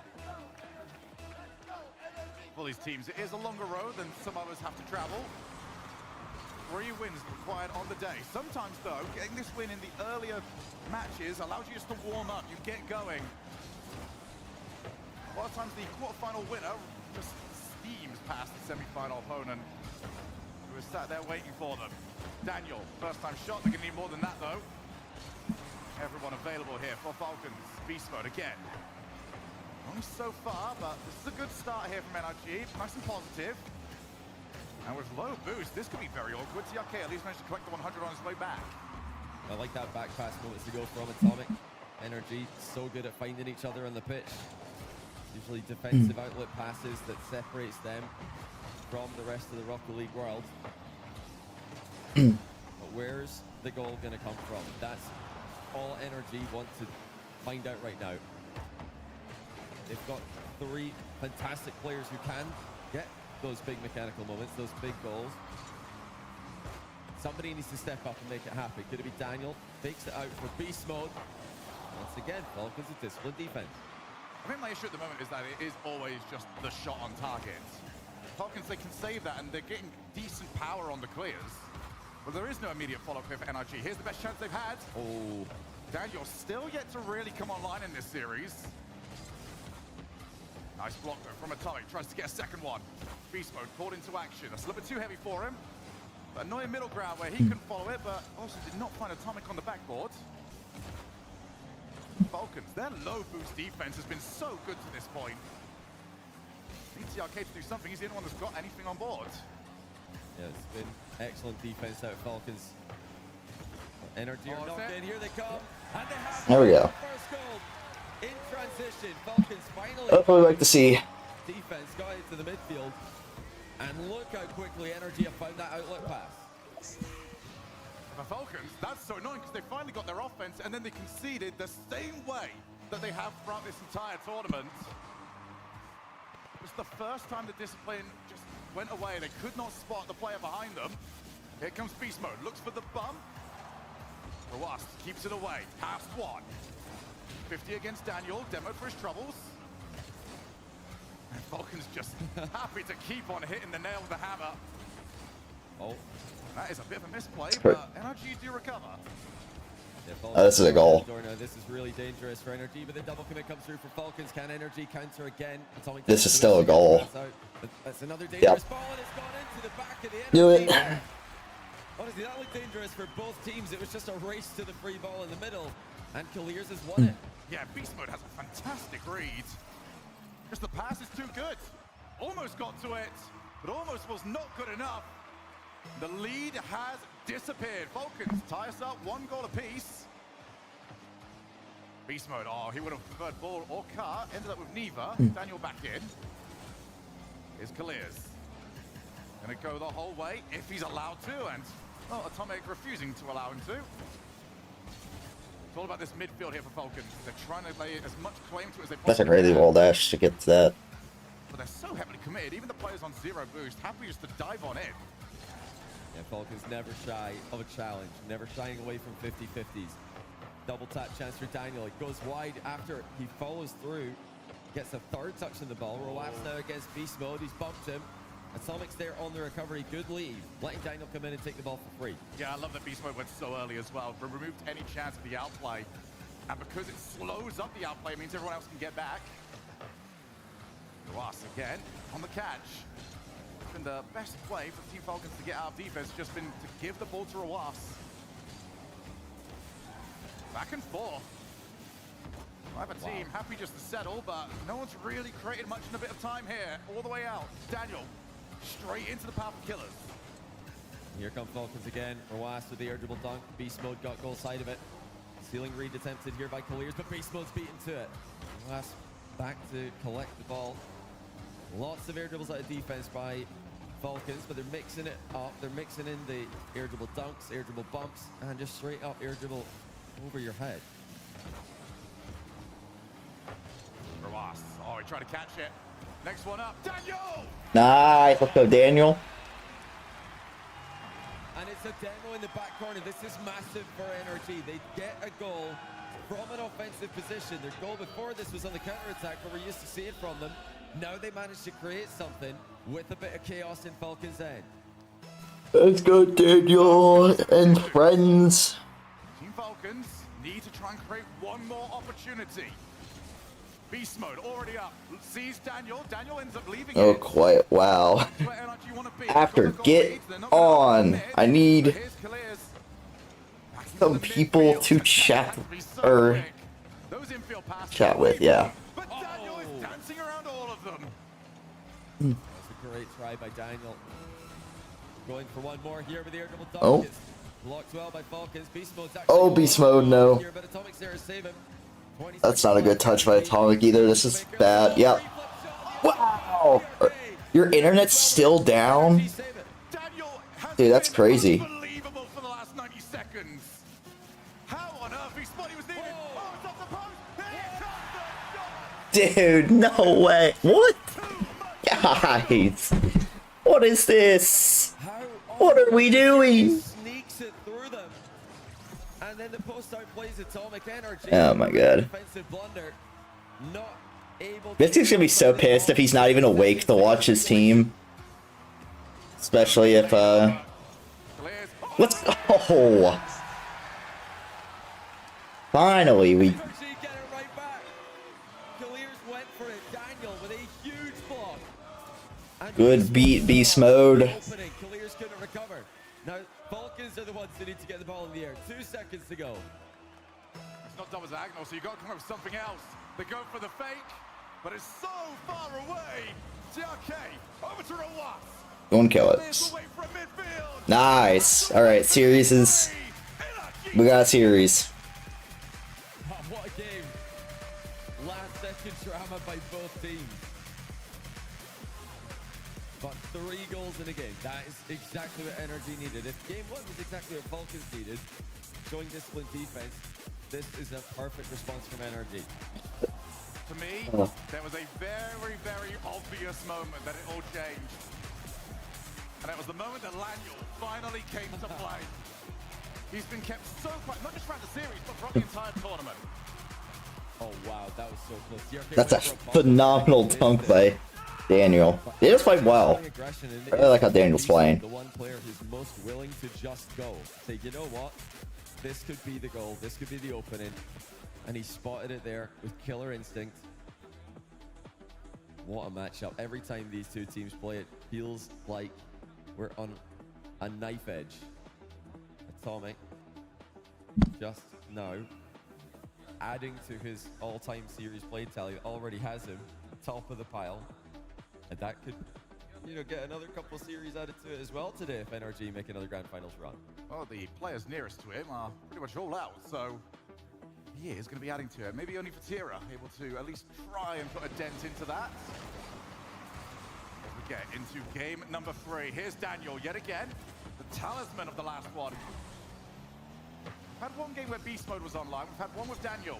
For these teams, it is a longer road than some others have to travel. 3 wins required on the day. Sometimes, though, getting this win in the earlier matches allows you just to warm up, you get going. A lot of times, the quarterfinal winner just steams past the semi-final opponent who is sat there waiting for them. Daniel, first-time shot. They're going to need more than that, though. Everyone available here for Falcons. Beast mode again. Only so far, but this is a good start here from NRG. Nice and positive. And with low boost, this could be very awkward. TRK at least managed to collect the 100 on his way back. I like that back pass moments ago from Atomic. NRG so good at finding each other on the pitch. Usually defensive outlet passes that separates them from the rest of the Rocket League world. But where's the goal going to come from? That's all NRG want to find out right now. They've got 3 fantastic players who can get those big mechanical moments, those big goals. Somebody needs to step up and make it happen. Could it be Daniel? Takes it out for beast mode. Once again, Falcons a disciplined defense. I think my issue at the moment is that it is always just the shot on target. Falcons, they can save that, and they're getting decent power on the clears. But there is no immediate follow-up here for NRG. Here's the best chance they've had. Oh. Daniel still yet to really come online in this series. Nice block though from Atomic, tries to get a second one. Beast mode called into action. That's a little bit too heavy for him. But annoying middle ground where he couldn't follow it, but also did not find Atomic on the backboard. Falcons, their low boost defense has been so good to this point. Needs the arcade to do something. He's the only one that's got anything on board. Yeah, it's been excellent defense out of Falcons. Energy are knocked in. Here they come. And they have there we go. First goal. In transition, Falcons finally. That's what we like to see. Defense got into the midfield, and look how quickly Energy have found that outlet pass. For Falcons, that's so annoying because they finally got their offense and then they conceded the same way that they have throughout this entire tournament. It was the first time the discipline just went away. They could not spot the player behind them. Here comes Beast Mode, looks for the bump. Roas keeps it away, past 1. 50 against Daniel, demoed for his troubles. And Falcon's just happy to keep on hitting the nail with the hammer. Oh. That is a bit of a misplay, but NRG do recover. Yeah, this is a goal. Now, this is really dangerous for Energy, but the double commit comes through for Falcons. Can Energy counter again? This is still a goal. That's another dangerous ball, and it's gone into the back of the Energy. Do it. Honestly, that looked dangerous for both teams. It was just a race to the free ball in the middle, and Clears has won it. Yeah, Beast Mode has a fantastic read. Just the pass is too good. Almost got to it, but almost was not good enough. The lead has disappeared. Falcons tie us up 1 goal apiece. Beast Mode, oh, he would have preferred ball or cut. Ended up with neither. Daniel back in. Here's Clears. Gonna go the whole way if he's allowed to, and well, Atomic refusing to allow him to. It's all about this midfield here for Falcons. They're trying to lay as much claim to it as they possibly That's a crazy wall dash to get to that. But they're so heavily committed. Even the players on 0 boost, happy just to dive on in. Yeah, Falcons never shy of a challenge, never shying away from 50-50s. Double tap chance for Daniel. It goes wide after he follows through, gets a 3rd touch in the ball. Roas now against Beast Mode. He's bumped him. Atomic's there on the recovery. Good lead. Letting Daniel come in and take the ball for free. Yeah, I love that Beast Mode went so early as well. Removed any chance of the outplay. And because it slows up the outplay, it means everyone else can get back. Ross again on the catch. And the best play for Team Falcons to get out of defense has just been to give the ball to Ross. Back and forth. I have a team happy just to settle, but no one's really created much in a bit of time here. All the way out. Daniel, straight into the powerful killers. Here come Falcons again. Roas with the air dribble dunk. Beast Mode got goal side of it. Stealing read attempted here by Colliers, but Beast Mode's beaten to it. Roas back to collect the ball. Lots of air dribbles out of defense by Falcons, but they're mixing it up. They're mixing in the air dribble dunks, air dribble bumps, and just straight up air dribble over your head. Roas. Oh, he tried to catch it. Next one up. Daniel! Nice. Let's go, Daniel. And it's a demo in the back corner. This is massive for NRG. They get a goal from an offensive position. Their goal before this was on the counter-attack, where we're used to seeing from them. Now they managed to create something with a bit of chaos in Falcons' end. Let's go, Daniel and friends. Team Falcons need to try and create one more opportunity. Beast Mode already up. Sees Daniel. Daniel ends up leaving. Oh, quiet. Wow. After get on. I need some people to chat or chat with. Yeah. But Daniel is dancing around all of them. That's a great try by Daniel. Going for one more here with the air dribble dunk. Oh. It's blocked well by Falcons. Beast Mode's Oh, Beast Mode, no. here, but Atomic's there to save him. That's not a good touch by Atomic either. This is bad. Yep. Wow. Your internet's still down? Dude, that's crazy. Unbelievable for the last 90 seconds. How on earth he spot he was needed? Oh, it's off the post. Here comes the shot. Dude, no way. What? Guys. What is this? What are we doing? Sneaks it through them. And then the post out plays Atomic Energy. Oh my god. Defensive blunder. Not able to Mystic's gonna be so pissed if he's not even awake to watch his team. Especially if, let's go! Finally, we... Energy get it right back. Colliers went for it. Daniel with a huge block. And Good beat, Beast Mode. opening. Colliers couldn't recover. Now, Falcons are the ones who need to get the ball in the air. 2 seconds to go. It's not double diagonal, so you got to come up with something else. They go for the fake, but it's so far away. TRK over to Roas. Go and kill it. Nice. Alright, series is... We got a series. Oh, what a game. Last second drama by both teams. But 3 goals in a game. That is exactly what NRG needed. If game 1 was exactly what Falcons needed, showing disciplined defense, this is a perfect response from NRG. To me, there was a very, very obvious moment that it all changed. And it was the moment that Laniel finally came to play. He's been kept so quiet, not just throughout the series, but throughout the entire tournament. Oh, wow, that was so close. DRK That's a went for bump. phenomenal dunk by Daniel. He just played well. I really like how Daniel's playing. The one player who's most willing to just go. Say, you know what? This could be the goal. This could be the opening. And he spotted it there with killer instinct. What a matchup. Every time these two teams play, it feels like we're on a knife edge. Atomic just now adding to his all-time series play tally. Already has him top of the pile. And that could, you know, get another couple series added to it as well today if NRG make another Grand Finals run. Well, the players nearest to him are pretty much all out, so he is going to be adding to it. Maybe only for Tira, able to at least try and put a dent into that. As we get into game number 3, here's Daniel yet again, the talisman of the last one. We've had one game where Beast Mode was online, we've had one with Daniel.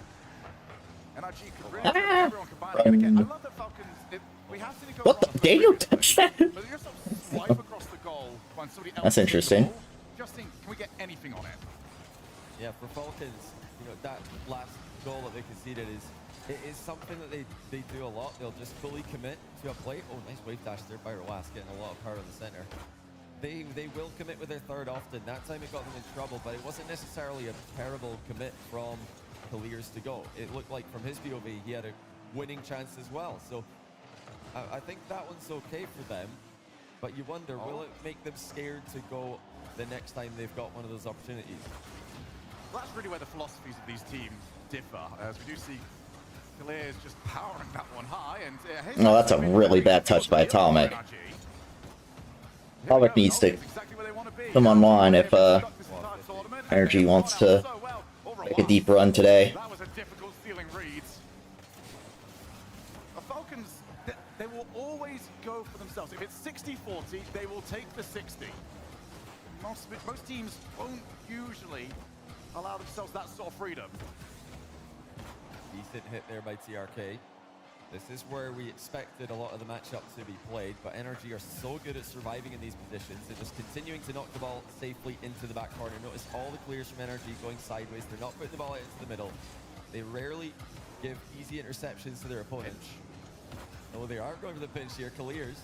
NRG could really put everyone combining. And again, I love that Falcons, we have seen it go What the? Daniel touched that? but they just swipe across the goal when somebody else That's interesting. hits the ball. Just think, can we get anything on it? Yeah, for Falcons, you know, that last goal that they conceded is It is something that they do a lot. They'll just fully commit to a play. Oh, nice wave dash there by Roas, getting a lot of power in the center. They will commit with their third often. That time it got them in trouble, but it wasn't necessarily a terrible commit from Clears to go. It looked like from his POV, he had a winning chance as well. So I think that one's okay for them, but you wonder, will it make them scared to go the next time they've got one of those opportunities? Well, that's really where the philosophies of these teams differ, as we do see Clears just powering that one high. And No, that's a really bad touch by Atomic. Atomic needs to come online if Energy wants to make a deep run today. That was a difficult stealing read. The Falcons, they will always go for themselves. If it's 60-40, they will take the 60. Most teams won't usually allow themselves that sort of freedom. Decent hit there by TRK. This is where we expected a lot of the matchup to be played, but Energy are so good at surviving in these positions. They're just continuing to knock the ball safely into the back corner. Notice all the clears from Energy going sideways. They're not putting the ball out into the middle. They rarely give easy interceptions to their opponents. Oh, they are going for the pinch here. Clears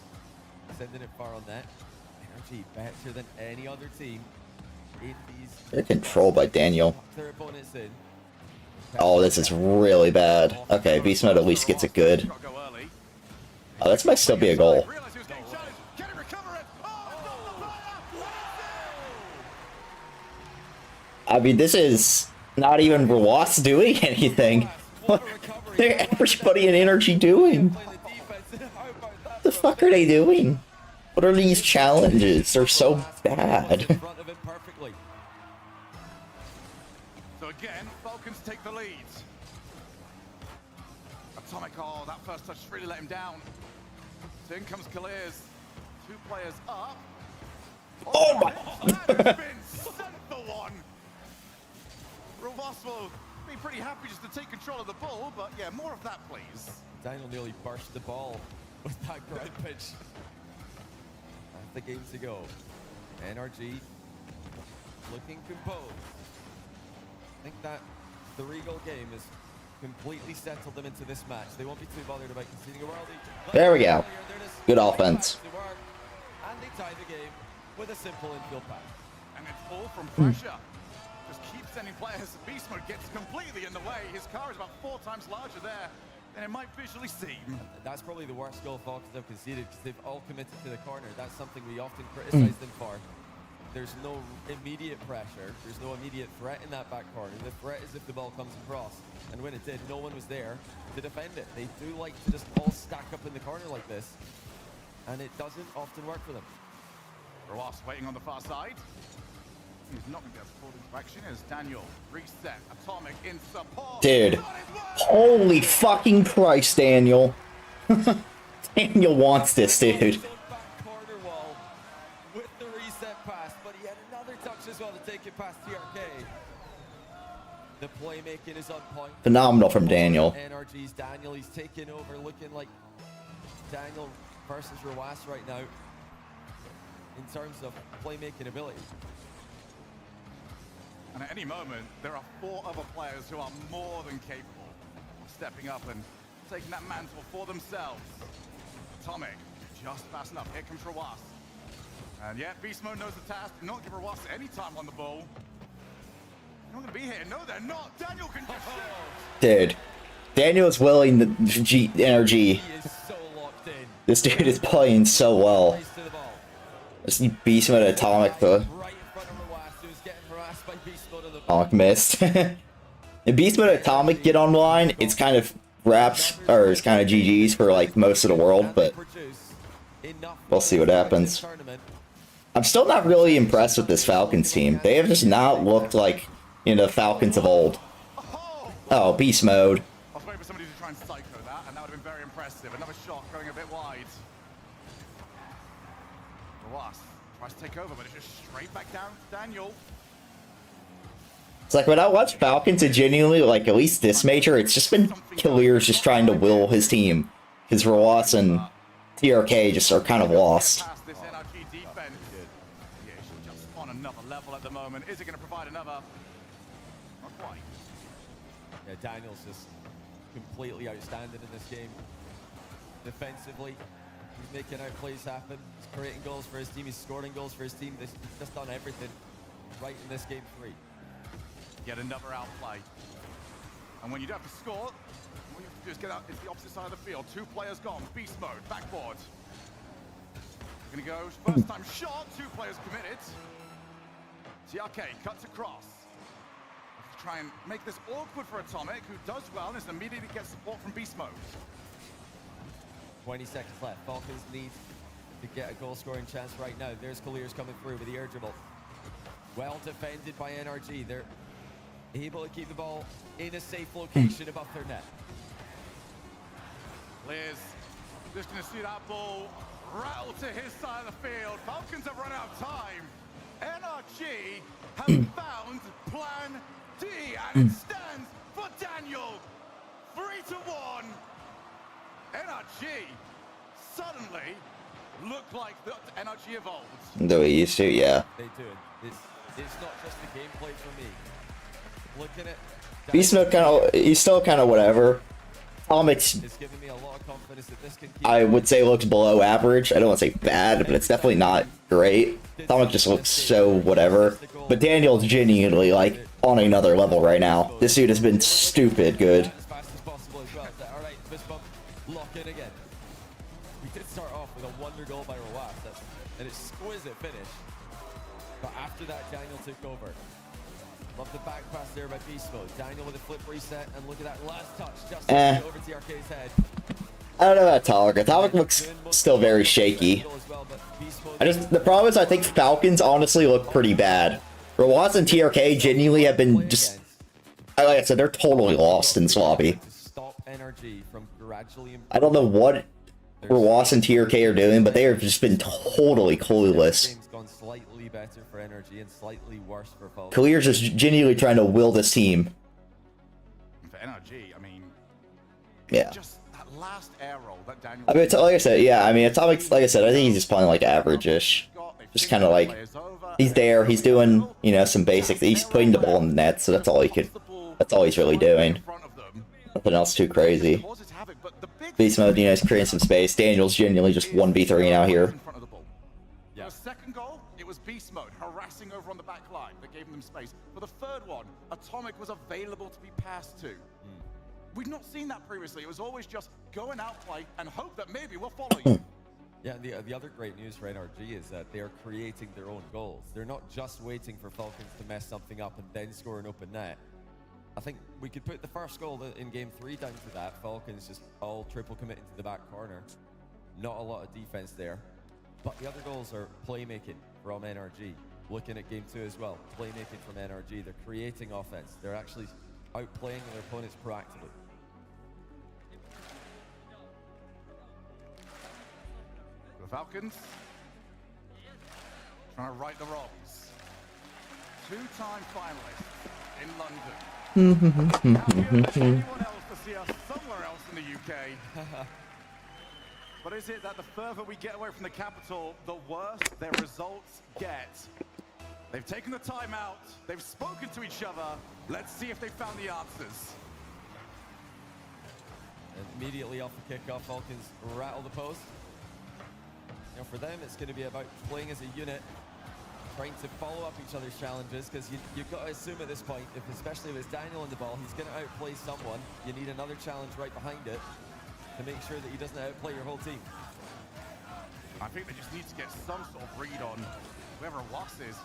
sending it far on net. Energy better than any other team in these. They're controlled by Daniel. Their opponents in. Oh, this is really bad. Okay, Beast Mode at least gets it good. Oh, this might still be a goal. I mean, this is not even Roas doing anything. What are everybody in Energy doing? What the fuck are they doing? What are these challenges? They're so bad. So again, Falcons take the lead. Atomic, oh, that first touch really let him down. So in comes Clears. 2 players up. Oh my! That has been sent for one. Roas will be pretty happy just to take control of the ball, but yeah, more of that, please. Daniel nearly burst the ball with that ground pitch. The game to go. NRG looking composed. I think that the Regal game has completely settled them into this match. They won't be too bothered about conceding a worldie. There we go. Good offense. And they tie the game with a simple infield pass. And it's all from pressure. Just keep sending players. Beast Mode gets completely in the way. His car is about 4 times larger there than it might visually seem. That's probably the worst goal Falcons have conceded because they've all committed to the corner. That's something we often criticize them for. There's no immediate pressure. There's no immediate threat in that back corner. The threat is if the ball comes across. And when it did, no one was there to defend it. They do like to just all stack up in the corner like this. And it doesn't often work for them. Roas waiting on the far side. He's not going to get pulled into action as Daniel reset. Atomic in support. Dude. Holy fucking Christ, Daniel. Daniel wants this, dude. With the reset pass, but he had another touch as well to take it past TRK. The playmaking is on point. Phenomenal from Daniel. NRG's Daniel, he's taking over, looking like Daniel versus Roas right now in terms of playmaking ability. And at any moment, there are 4 other players who are more than capable of stepping up and taking that mantle for themselves. Atomic, just fast enough. Here comes Roas. And yeah, Beast Mode knows the task. Not give Roas any time on the ball. They're not going to be here. No, they're not. Daniel can just shoot. Dude. Daniel is willing the energy. He is so locked in. This dude is playing so well. Just need Beast Mode Atomic though. Atomic missed. If Beast Mode Atomic get online, it's kind of wraps, or it's kind of GG's for like most of the world, but we'll see what happens. I'm still not really impressed with this Falcons team. They have just not looked like, you know, the Falcons of old. Oh, Beast Mode. I was waiting for somebody to try and psycho that, and that would have been very impressive. Another shot going a bit wide. Roas tries to take over, but it's just straight back down to Daniel. It's like when I watch Falcons, and genuinely, like at least this major, it's just been Clears just trying to will his team. Because Roas and TRK just are kind of lost. This NRG defense. Yeah, she's just on another level at the moment. Is it going to provide another? Not quite. Yeah, Daniel's just completely outstanding in this game. Defensively, he's making out plays happen. He's creating goals for his team. He's scoring goals for his team. He's just done everything right in this game 3. Yet another outplay. And when you don't have to score, all you have to do is get out into the opposite side of the field. 2 players gone. Beast mode. Backboard. Gonna go. First time shot. 2 players committed. TRK cuts across. Let's try and make this awkward for Atomic, who does well and is immediately gets support from Beast mode. 20 seconds left. Falcons need to get a goal-scoring chance right now. There's Colliers coming through with the air dribble. Well defended by NRG. They're able to keep the ball in a safe location above their net. Liz just going to see that ball rattle to his side of the field. Falcons have run out of time. NRG have found plan D, and it stands for Daniel. 3-1. NRG suddenly look like the NRG evolved. The way you used to, yeah. They do. It's not just the gameplay for me. Looking at Beast mode kind of, he's still kind of whatever. Atomic's, it's giving me a lot of confidence that this can keep I would say, looks below average. I don't want to say bad, but it's definitely not great. Atomic just looks so whatever. But Daniel's genuinely like on another level right now. This dude has been stupid good. as fast as possible as well. All right, fist bump, lock in again. We did start off with a wonder goal by Rawas. That's an exquisite finish. But after that, Daniel took over. Love the back pass there by Beast Mode. Daniel with a flip reset, and look at that last touch just over TRK's head. I don't know about Atomic. Atomic looks still very shaky. The problem is I think Falcons honestly look pretty bad. Rawas and TRK genuinely have been just, like I said, they're totally lost in this lobby. I don't know what Rawas and TRK are doing, but they have just been totally clueless. Slightly better for NRG and slightly worse for Falcons. Clear's just genuinely trying to will this team. For NRG, I mean, yeah. Just that last air roll that Daniel. I mean, like I said, yeah. I mean, Atomic, like I said, I think he's just playing like average-ish. Just kind of like he's there. He's doing, you know, some basics. He's putting the ball in the net, so that's all he could. That's all he's really doing. Nothing else too crazy. Beast mode, you know, he's creating some space. Daniel's genuinely just 1v3 now here. The second goal, it was Beast Mode harassing over on the back line that gave them space. For the third one, Atomic was available to be passed to. We've not seen that previously. It was always just go and outplay and hope that maybe we'll follow you. Yeah, the other great news for NRG is that they are creating their own goals. They're not just waiting for Falcons to mess something up and then score an open net. I think we could put the first goal in Game 3 down to that. Falcons just all triple committing to the back corner. Not a lot of defense there. But the other goals are playmaking from NRG. Looking at Game 2 as well, playmaking from NRG. They're creating offense. They're actually outplaying their opponents proactively. The Falcons trying to right the wrongs. 2-time finalists in London. Anyone else to see us somewhere else in the UK? But is it that the further we get away from the capital, the worse their results get? They've taken the time out. They've spoken to each other. Let's see if they found the answers. And immediately off the kickoff, Falcons rattle the post. You know, for them, it's going to be about playing as a unit, trying to follow up each other's challenges, because you've got to assume at this point, especially if it's Daniel on the ball, he's going to outplay someone. You need another challenge right behind it to make sure that he doesn't outplay your whole team. I think they just need to get some sort of read on whoever Ross is.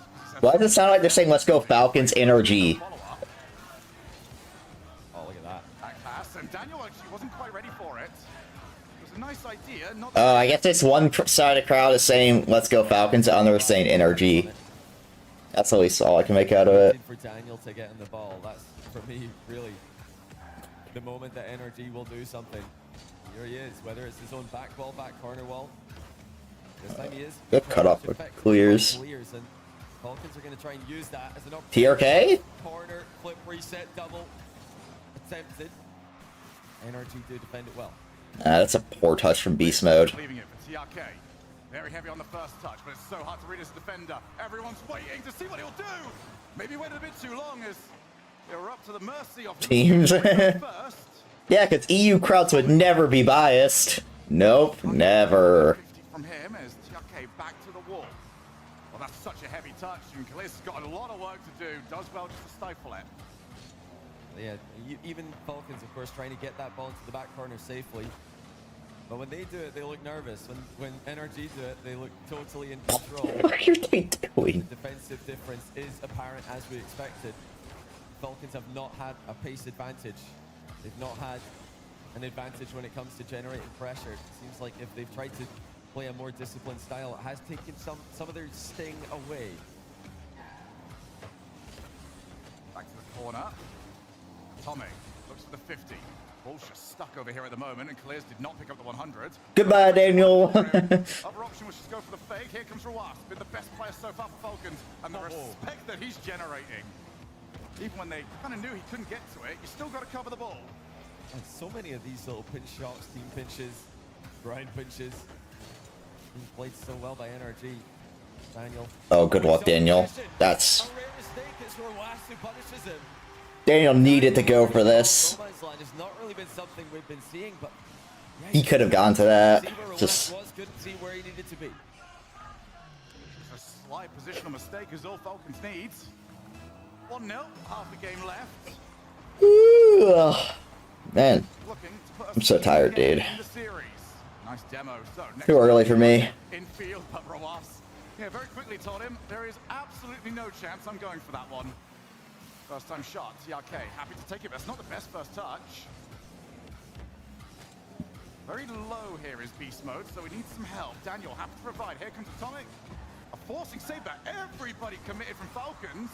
Why does it sound like they're saying, let's go Falcons NRG? Oh, look at that. That pass, and Daniel actually wasn't quite ready for it. It was a nice idea. Not I guess this one side of the crowd is saying, let's go Falcons, the other is saying NRG. That's at least all I can make out of it. For Daniel to get in the ball, that's, for me, really the moment that NRG will do something. Here he is, whether it's his own back wall, back corner wall. This time he is. Good cut off with Clears. And Falcons are going to try and use that as an TRK? Corner, flip, reset, double. Attempted. NRG do defend it well. That's a poor touch from Beast Mode. Leaving it for TRK. Very heavy on the first touch, but it's so hard to read as a defender. Everyone's waiting to see what he'll do. Maybe waited a bit too long as they were up to the mercy of teams. first. Yeah, because EU crowds would never be biased. Nope, never. From him as TRK back to the wall. Well, that's such a heavy touch, and Kali's got a lot of work to do. Does well just to stifle it. Yeah, even Falcons, of course, trying to get that ball into the back corner safely. But when they do it, they look nervous. When NRG do it, they look totally in control. What are they doing? The defensive difference is apparent as we expected. Falcons have not had a pace advantage. They've not had an advantage when it comes to generating pressure. It seems like if they've tried to play a more disciplined style, it has taken some of their sting away. Back to the corner. Tommy looks for the 50. Ball's just stuck over here at the moment, and Clears did not pick up the 100. Goodbye, Daniel. Other option was just go for the fake. Here comes Ruas, been the best player so far for Falcons, and the respect that he's generating. Even when they kind of knew he couldn't get to it, you still got to cover the ball. And so many of these little pinch shots, team pinches, grind pinches. He's played so well by NRG. Daniel. Oh, good luck, Daniel. That's... A rare mistake is Ruas who punishes him. Daniel needed to go for this. It's not really been something we've been seeing, but He could have gone to that. Just... couldn't see where he needed to be. A slight positional mistake is all Falcons needs. 1-0, half the game left. Ooh, man, Looking to put I'm so tired, dude. in the series. Nice demo. So Too early for me. In field, but Ruas, yeah, very quickly told him there is absolutely no chance I'm going for that one. First time shot, TRK happy to take it, but it's not the best first touch. Very low here is beast mode, so we need some help. Daniel happy to provide. Here comes Atomic. A forcing save that everybody committed from Falcons.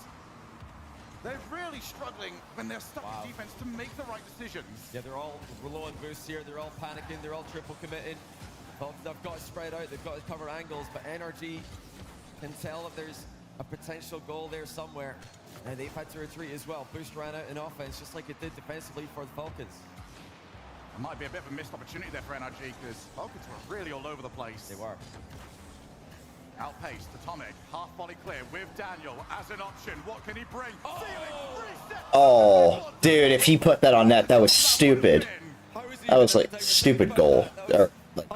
They're really struggling when they're stuck in defense to make the right decisions. Yeah, they're all low on boosts here. They're all panicking. They're all triple committing. Falcons have got to spread out. They've got to cover angles, but NRG can tell that there's a potential goal there somewhere. And they've had to retreat as well. Boost ran out in offense, just like it did defensively for the Falcons. It might be a bit of a missed opportunity there for NRG because Falcons were really all over the place. They were. Outpaced, Atomic, half volley clear with Daniel as an option. What can he bring? Oh, dude, if he put that on net, that was stupid. That was like stupid goal. Or, like,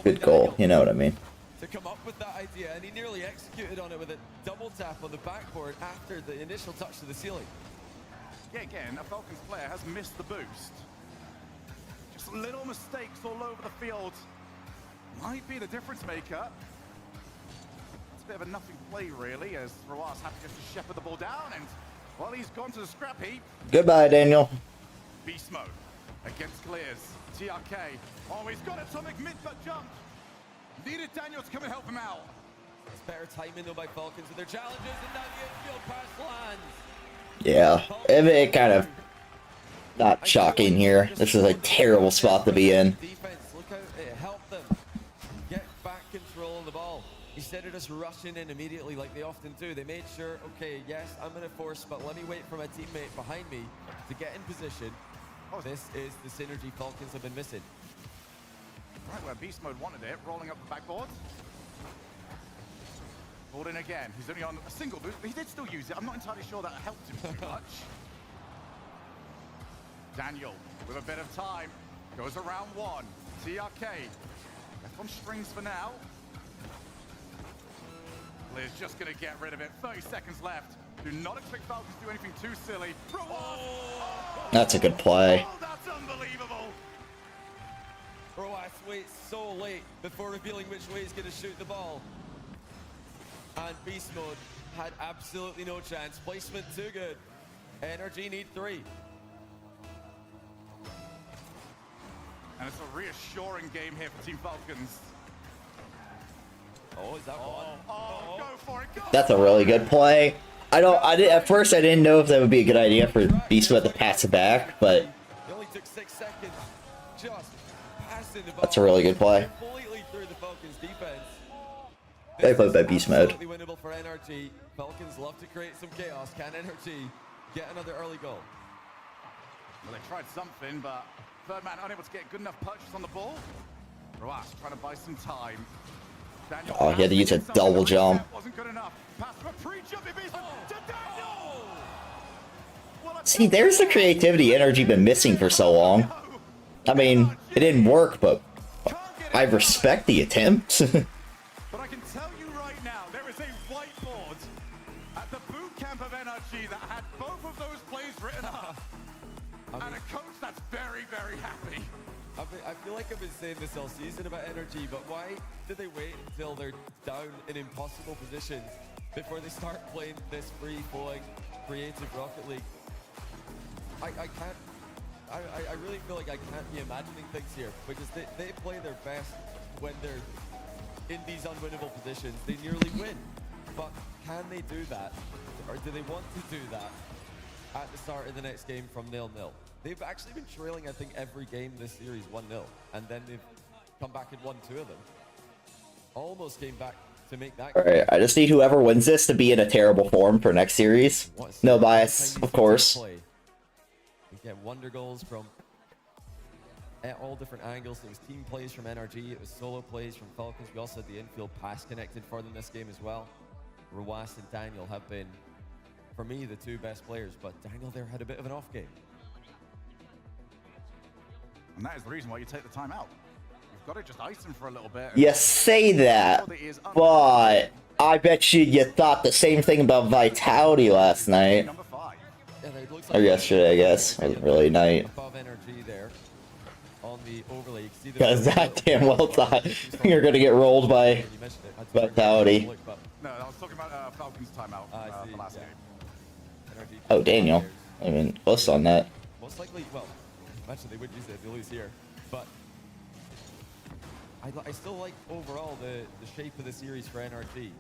good goal, you know what I mean. To come up with that idea, and he nearly executed on it with a double tap on the backboard after the initial touch to the ceiling. Yeah, again, a Falcons player has missed the boost. Just little mistakes all over the field. Might be the difference maker. It's a bit of a nothing play, really, as Ruas happy just to shepherd the ball down, and, well, he's gone to the scrap heap. Goodbye, Daniel. Beast mode against Clears. TRK. Oh, he's got Atomic mid-butt jump. Needed Daniel to come and help him out. It's better timing though by Falcons with their challenges, and now the infield pass lands. Yeah, it kind of not shocking here. This is a terrible spot to be in. Defense, look how it helped them get back control of the ball. Instead of just rushing in immediately like they often do, they made sure, okay, yes, I'm going to force, but let me wait for my teammate behind me to get in position. This is the synergy Falcons have been missing. Right where Beast Mode wanted it, rolling up the backboard. Balled in again. He's only on a single boost, but he did still use it. I'm not entirely sure that helped him too much. Daniel, with a bit of time, goes around one. TRK, left on strings for now. Liz just going to get rid of it. 30 seconds left. Do not expect Falcons to do anything too silly. That's a good play. Oh, that's unbelievable. Ruas waits so late before revealing which way he's going to shoot the ball. And Beast Mode had absolutely no chance. Placement too good. NRG need 3. And it's a reassuring game here for Team Falcons. Oh, is that one? Oh, go for it, go! That's a really good play. At first I didn't know if that would be a good idea for Beast Mode to pass it back, but It only took 6 seconds. Just passing the ball. that's a really good play. Completely through the Falcons defense. They played by Beast Mode. Absolutely winnable for NRG. Falcons love to create some chaos. Can NRG get another early goal? Well, they tried something, but third man unable to get good enough purchase on the ball. Ruas trying to buy some time. Daniel Oh, he had to use a double jump. wasn't good enough. Pass for a pre-jumping beast to Daniel. See, there's the creativity NRG been missing for so long. I mean, it didn't work, but I respect the attempt. But I can tell you right now, there is a whiteboard at the boot camp of NRG that had both of those plays written up. And a coach that's very, very happy. I feel like I've been saying this all season about energy, but why did they wait until they're down in impossible positions before they start playing this free-flowing, creative Rocket League? I really feel like I can't be imagining things here, because they play their best when they're in these unwinnable positions. They nearly win, but can they do that, or do they want to do that at the start of the next game from 0-0? They've actually been trailing, I think, every game this series 1-0, and then they've come back and won 2 of them. Almost came back to make that. Alright, I just need whoever wins this to be in a terrible form for next series. No bias, of course. We get wonder goals from at all different angles. It was team plays from NRG, it was solo plays from Falcons. We also had the infield pass connected for them this game as well. Rawas and Daniel have been, for me, the 2 best players, but Daniel there had a bit of an off game. And that is the reason why you take the time out. You've got to just ice him for a little bit. You say that, but I bet you thought the same thing about Vitality last night. Or yesterday, I guess. It wasn't really night. Above energy there on the overlay. Because that damn well thought you're going to get rolled by Vitality. No, I was talking about Falcons timeout the last game. Oh, Daniel. I mean, close on that. Most likely, well, actually they would use it if they lose here, but I still like overall the shape of the series for NRG.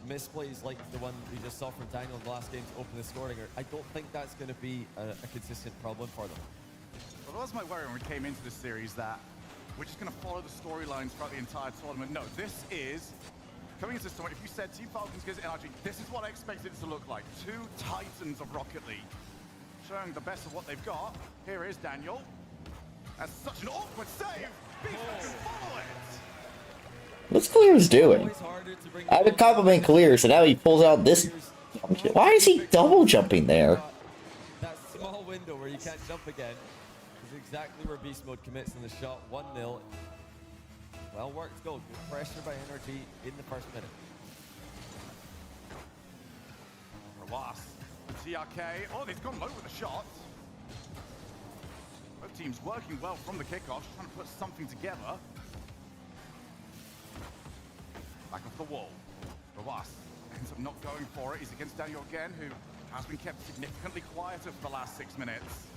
Misplays like the one we just saw from Daniel in the last game to open the scoring, I don't think that's going to be a consistent problem for them. Well, that was my worry when we came into this series, that we're just going to follow the storylines throughout the entire tournament. No, this is, coming into this tournament, if you said Team Falcons against NRG, this is what I expected it to look like. 2 titans of Rocket League, showing the best of what they've got. Here is Daniel. That's such an awkward save. Beastman can follow it. What's Clears doing? I've been complimenting Clears, and now he pulls out this. Why is he double jumping there? That small window where you can't jump again is exactly where Beast Mode commits in the shot. 1-0. Well worked goal. Good pressure by NRG in the first minute. Rawas, TRK. Oh, they've gone low with the shot. Both teams working well from the kickoff, trying to put something together. Back off the wall. Rawas ends up not going for it. He's against Daniel again, who has been kept significantly quieter for the last 6 minutes.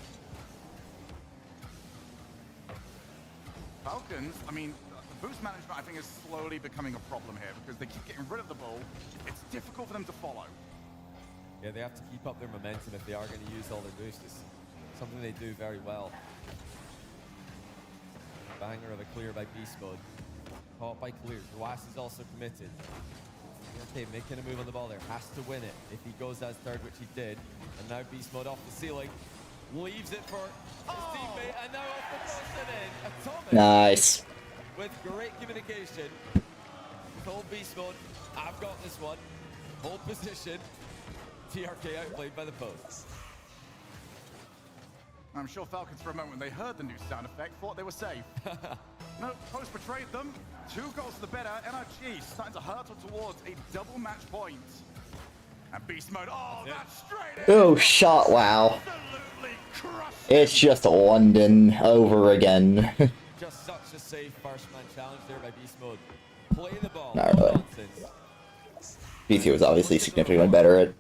Falcons, I mean, the boost management, I think, is slowly becoming a problem here because they keep getting rid of the ball. It's difficult for them to follow. Yeah, they have to keep up their momentum if they are going to use all their boosts. It's something they do very well. Banger of a clear by Beast Mode. Caught by Clears. Rawas is also committed. Okay, making a move on the ball there. Has to win it if he goes as third, which he did. And now Beast Mode off the ceiling. Leaves it for his teammate, and now off the post and in. Atomic. Nice. With great communication. Told Beast Mode, I've got this one. Hold position. TRK outplayed by the post. I'm sure Falcons, for a moment, when they heard the new sound effect, thought they were safe. No, post betrayed them. 2 goals to the better. NRG starting to hurtle towards a double match point. And Beast Mode, oh, that's straight in. Oh, shot, wow. It's just London over again. Just such a safe first man challenge there by Beast Mode. Play the ball. Not really. BT was obviously significantly better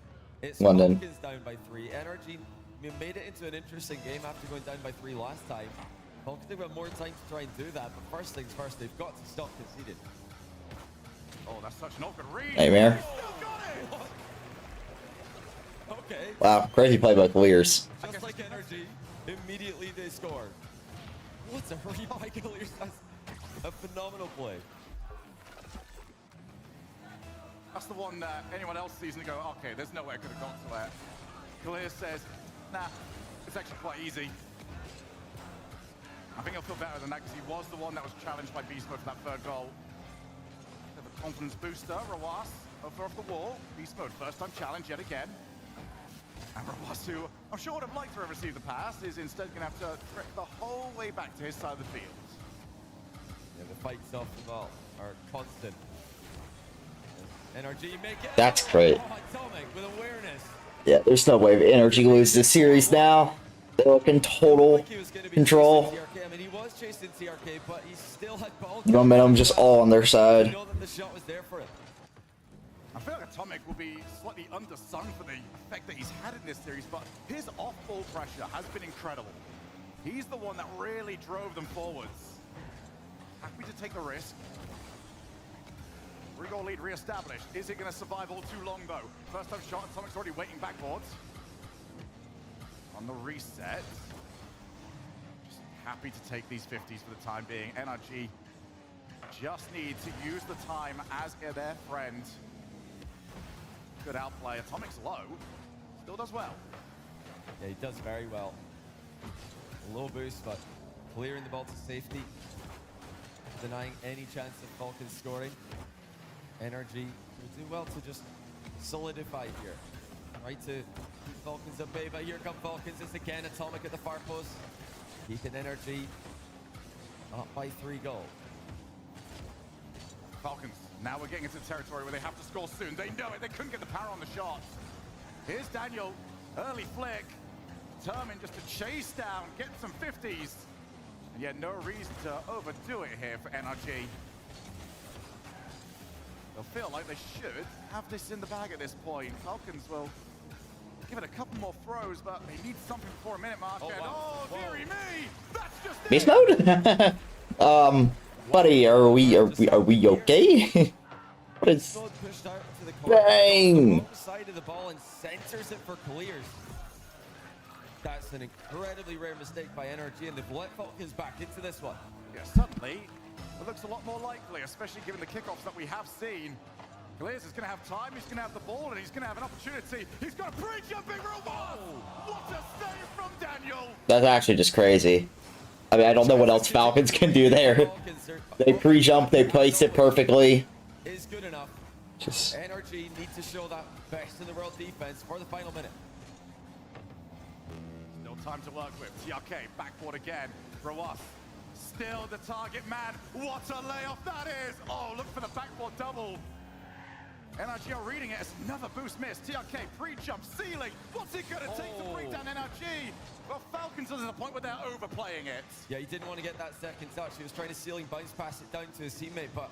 at London. Falcons down by 3. NRG made it into an interesting game after going down by 3 last time. Falcons have got more time to try and do that, but first things first, they've got to stop conceding. Oh, that's such an awkward read. Nightmare. Okay. Wow, crazy play by Clears. Just like NRG, immediately they score. What a read by Clears. That's a phenomenal play. That's the one that anyone else sees and go, okay, there's no way I could have got to that. Clears says, nah, it's actually quite easy. I think he'll feel better than that because he was the one that was challenged by Beast Mode for that 3rd goal. The confidence booster, Rawas, over off the wall. Beast Mode, first time challenge yet again. And Rawasu, I'm sure would have liked to have received the pass, is instead going to have to trek the whole way back to his side of the field. Yeah, the fights off the ball are constant. NRG make it. That's great. Oh, Atomic with awareness. Yeah, there's no way Energy loses this series now. They're like in total control. I mean, he was chasing TRK, but he still had ball. Momentum just all on their side. You know that the shot was there for him. I feel like Atomic will be slightly undersung for the effect that he's had in this series, but his off-ball pressure has been incredible. He's the one that really drove them forwards. Happy to take the risk. Three-goal lead re-established. Is it going to survive all too long, though? First time shot, Atomic's already waiting backboards. On the reset. Just happy to take these 50s for the time being. NRG just need to use the time as their friend. Good outplay. Atomic's low. Still does well. Yeah, he does very well. Low boost, but clearing the ball to safety. Denying any chance of Falcons scoring. Energy will do well to just solidify here. Right to keep Falcons at bay, but here come Falcons. It's again Atomic at the far post. Keeping Energy up by 3 goals. Falcons, now we're getting into territory where they have to score soon. They know it, they couldn't get the power on the shot. Here's Daniel, early flick. Determined just to chase down, get some 50s. And yet no reason to overdo it here for NRG. They'll feel like they should have this in the bag at this point. Falcons will give it a couple more throws, but they need something before a minute mark. Oh, dearie me! That's just Beast mode? Buddy, are we okay? What is... Bang! Side of the ball and centers it for clears. That's an incredibly rare mistake by NRG, and they've let Falcons back into this one. Yeah, suddenly, it looks a lot more likely, especially given the kickoffs that we have seen. Clears is going to have time, he's going to have the ball, and he's going to have an opportunity. He's got a pre-jumping robot! What a save from Daniel! That's actually just crazy. I mean, I don't know what else Falcons can do there. They pre-jump, they place it perfectly. Is good enough. Just... NRG need to show that best in the world defense for the final minute. Still time to work with. TRK, backboard again. Rawas, still the target man. What a layoff that is! Oh, look for the backboard double. NRG are reading it as another boost miss. TRK, pre-jump, ceiling. What's it going to take to bring down NRG? Well, Falcons are to the point where they're overplaying it. Yeah, he didn't want to get that second touch. He was trying to ceiling bounce pass it down to his teammate, but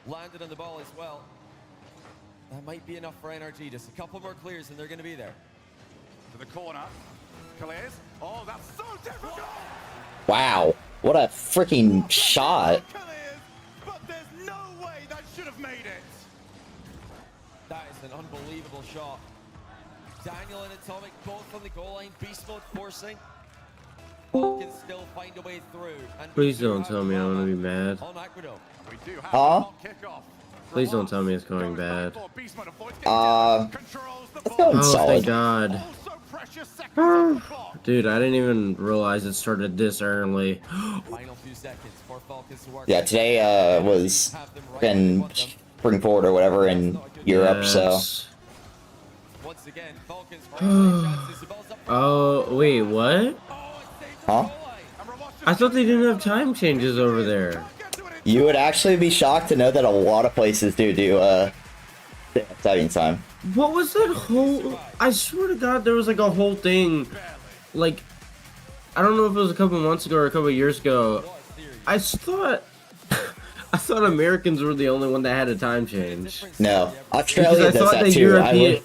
landed on the ball as well. That might be enough for NRG. Just a couple more clears and they're going to be there. To the corner. Clears. Oh, that's so difficult! Wow. What a freaking shot. But there's no way that should have made it. That is an unbelievable shot. Daniel and Atomic both on the goal line. Beast mode forcing. Falcons still find a way through. And please don't tell me I'm gonna be mad. Huh? Please don't tell me it's going bad. It's going solid. Thank God. Dude, I didn't even realize it started this early. Final few seconds for Falcons to work. Yeah, today was in spring forward or whatever in Europe, so. Once again, Falcons oh, wait, what? Huh? I thought they didn't have time changes over there. You would actually be shocked to know that a lot of places do studying time. What was that whole... I swear to God, there was like a whole thing, like, I don't know if it was a couple months ago or a couple years ago. I thought Americans were the only one that had a time change. No, Australia does that too.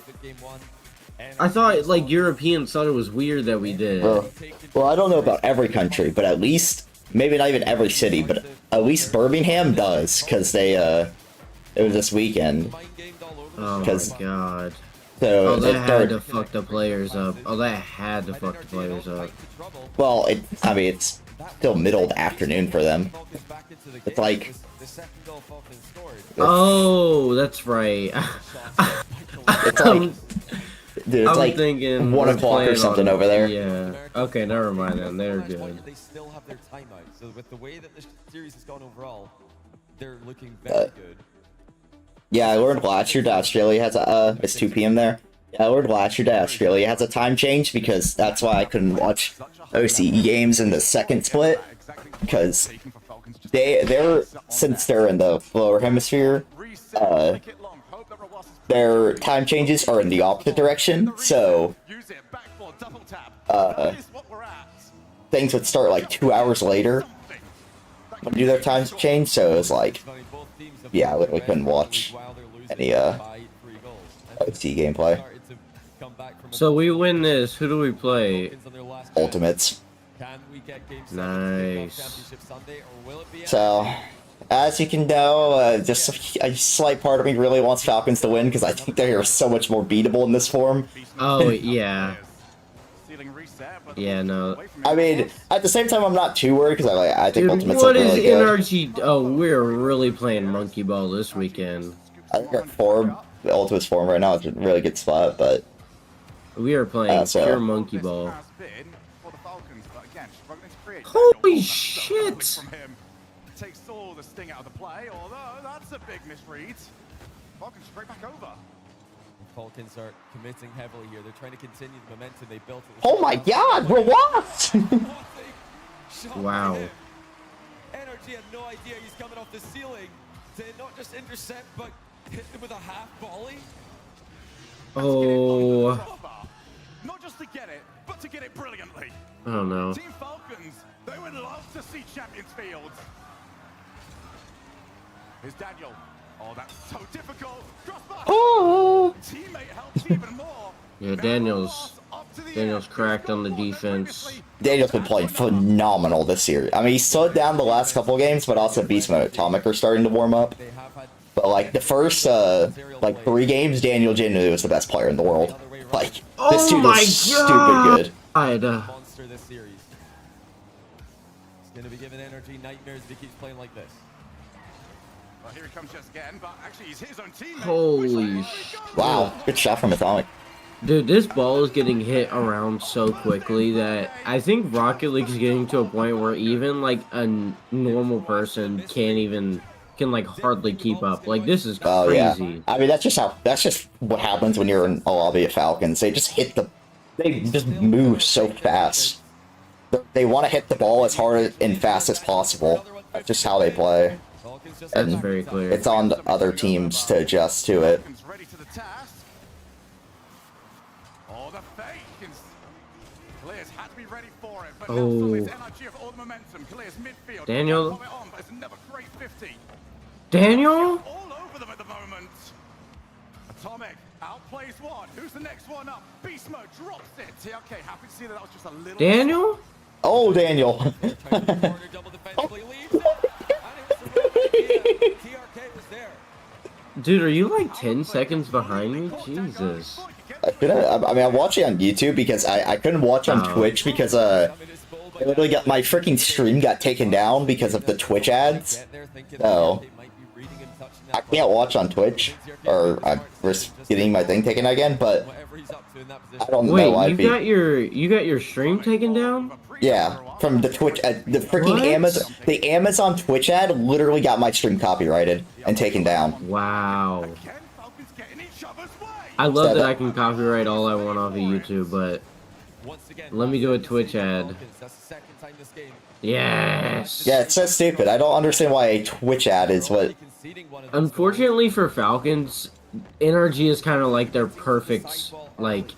I thought like Europeans thought it was weird that we did. Well, I don't know about every country, but at least, maybe not even every city, but at least Birmingham does, because they, it was this weekend. Oh my God. So that had to fuck the players up. Oh, that had to fuck the players up. Well, I mean, it's still middle of the afternoon for them. It's like... Oh, that's right. It's like... Dude, it's like thinking 1 o'clock or something over there. Yeah. Okay, never mind then. They're good. They still have their timeout. So with the way that the series has gone overall, they're looking very good. Yeah, I learned last year that Australia has it's 2 p.m. there. Yeah, Lord last year to Australia has a time change because that's why I couldn't watch OCE games in the second split, because they're since they're in the lower hemisphere, their time changes are in the opposite direction, so things would start like 2 hours later when do their times change, so it was like, yeah, I literally couldn't watch any OC gameplay. So we win this. Who do we play? Ultimates. Nice. So, as you can know, just a slight part of me really wants Falcons to win because I think they are so much more beatable in this form. Oh, yeah. Yeah, no. I mean, at the same time, I'm not too worried because I think Dude, Ultimates what are is really good. NRG? Oh, we're really playing monkey ball this weekend. I think our form, the Ultimates form right now is a really good spot, but we are playing pure monkey ball. Holy shit! Takes all the sting out of the play, although that's a big misread. Falcons straight back over. Falcons are committing heavily here. They're trying to continue the momentum they built. Oh my god, we're what? Wow. Energy had no idea he's coming off the ceiling to not just intercept, but hit them with a half volley. Oh. Not just to get it, but to get it brilliantly. I don't know. Team Falcons, they would love to see Champions Fields. Here's Daniel. Oh, that's so difficult. Crossbar. Oh. Teammate helps even more. Yeah, Daniel's cracked on the defense. Daniel's been playing phenomenal this year. I mean, he slowed down the last couple games, but also Beast Mode and Atomic are starting to warm up. But like the first like 3 games, Daniel genuinely was the best player in the world. Like this dude is stupid good. Monster this series. He's going to be giving Energy nightmares if he keeps playing like this. Well, here he comes just again, but actually he's his own teammate. Holy shit. Wow, good shot from Atomic. Dude, this ball is getting hit around so quickly that I think Rocket League is getting to a point where even like a normal person can like hardly keep up. Like this is crazy. Oh yeah. I mean that's just what happens when you're in a lobby of Falcons. They just they just move so fast. They want to hit the ball as hard and fast as possible. That's just how they play. That's very clear. It's on the other teams to adjust to it. Ready to the task. Oh, the fake. Players had to be ready for it, but oh. energy of all the momentum. Clears midfield. Daniel. It's another great 50. Daniel? All over them at the moment. Atomic outplays one. Who's the next one up? Beast Mode drops it. Okay, happy to see that was just a little. Daniel? Oh, Daniel. Dude, are you like 10 seconds behind me? Jesus. I mean, I'm watching on YouTube because I couldn't watch on Twitch because I literally got my freaking stream got taken down because of the Twitch ads. So I can't watch on Twitch, or I'm risk getting my thing taken again. But I don't know. Wait, you got your stream taken down? Yeah, from the Twitch, the freaking Amazon Twitch ad literally got my stream copyrighted and taken down. Wow. I love that I can copyright all I want off of YouTube, but let me do a Twitch ad. Yes. Yeah, it's so stupid. I don't understand why a Twitch ad is what. Unfortunately for Falcons, NRG is kind of like their perfect, like,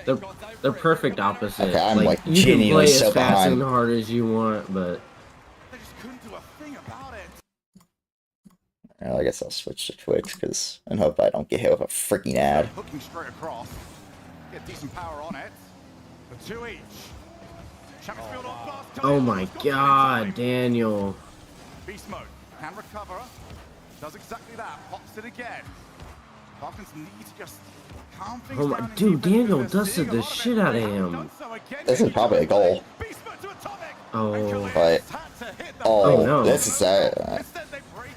they're perfect opposite. Okay, I'm like you can play as so fast behind. and hard as you want, but. Well, I guess I'll switch to Twitch and hope I don't get hit with a freaking ad. Hooking straight across. Get decent power on it. The 2 each. Oh my god, Daniel. Beast Mode can recover. Does exactly that. Pops it again. Falcons need to just calm things Oh my, down. dude, Daniel dusted the shit out of him. This is probably a goal. Oh. But, Oh, no. This is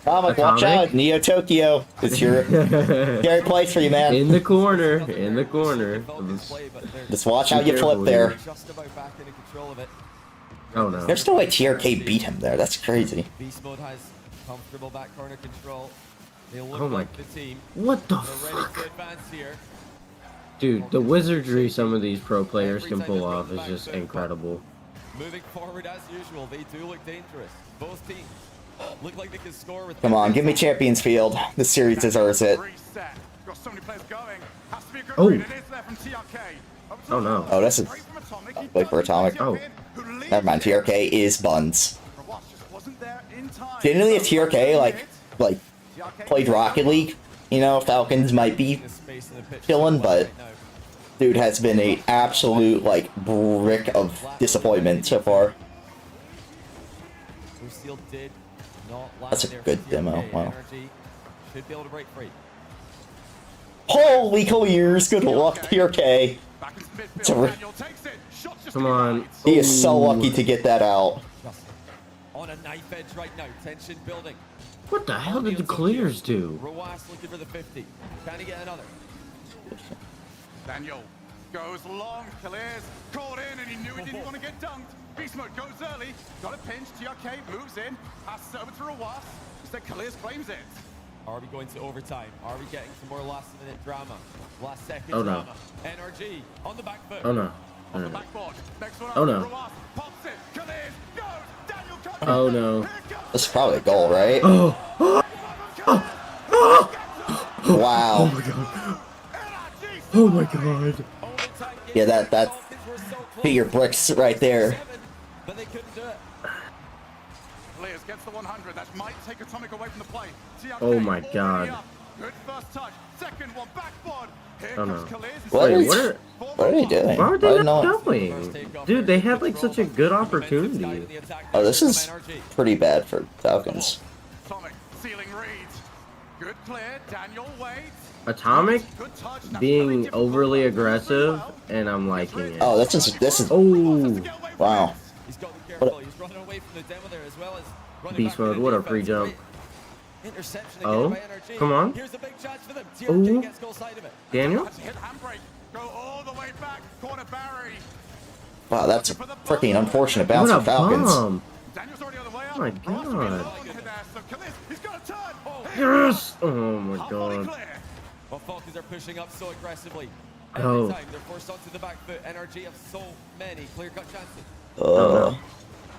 Atomic, watch out, Neo Tokyo. It's your scary place for you, man. In the corner, in the corner. Just watch how you flip there. Oh no. There's no way TRK beat him there. That's crazy. Beast Mode has comfortable back corner control. They look Oh my. like the team. What the They're ready fuck? to advance here. Dude, the wizardry some of these pro players can pull off is just incredible. Moving forward as usual, they do look dangerous. Both teams look like they can score with. Come on, give me Champions Field. This series deserves it. Oh. Oh no. Oh, this is. Wait for Atomic. Oh. Never mind. TRK is buns. Generally, if TRK like played Rocket League, you know, Falcons might be chilling, but dude has been a absolute like brick of disappointment so far. That's a good demo. Wow. Should be able to break free. Holy clears! Good luck, TRK. Come on. He is so lucky to get that out. On a knife edge right now, tension building. What the hell did the clears do? Rawas looking for the 50. Trying to get another. Daniel goes long, clears, caught in, and he knew he didn't want to get dunked. Beast mode goes early, got a pinch, TRK moves in, passes it over to Rawas, instead clears, claims it. Are we going to overtime? Are we getting some more last minute drama? Last second Oh, no. drama. NRG on the back foot. Oh no. On the backboard, next one Oh, up, no. Rawas pops it, clears, goes, Daniel cuts it. Oh no. This is probably a goal, right? Oh. Wow. Oh my god. Oh my god. Yeah, that figure bricks right there. But they couldn't do it. Clears, gets the 100, that might take Atomic away from the play. TRK Oh my all god. the way up. Good first touch, second one, backboard. Here Oh comes no. Clears. What are they doing? Why are I they don't not know. going? Dude, they had like such a good opportunity. Oh, this is pretty bad for Falcons. Atomic, ceiling reads. Good clear, Daniel waits. Atomic being overly aggressive, and I'm liking it. Oh, this is. Oh. Wow. He's got to be careful. He's running away from the demo there as well as running Beast back mode, into what a defense. free jump. Interception Oh, again by NRG. come on. Here's a big chance for them. Ooh. TRK gets goal side of it. Daniel? Hit handbrake, go all the way back, corner Barry. Wow, that's a freaking unfortunate What bounce a for Falcons. bomb. Daniel's already on the way up. Oh my Ross will be god. long here there, so Khalid, he's got a turn. Yes! Oh my Half-volley god. clear. Well, Falcons are pushing up so aggressively. Oh. Every time they're forced onto the back foot. NRG have so many clear-cut chances.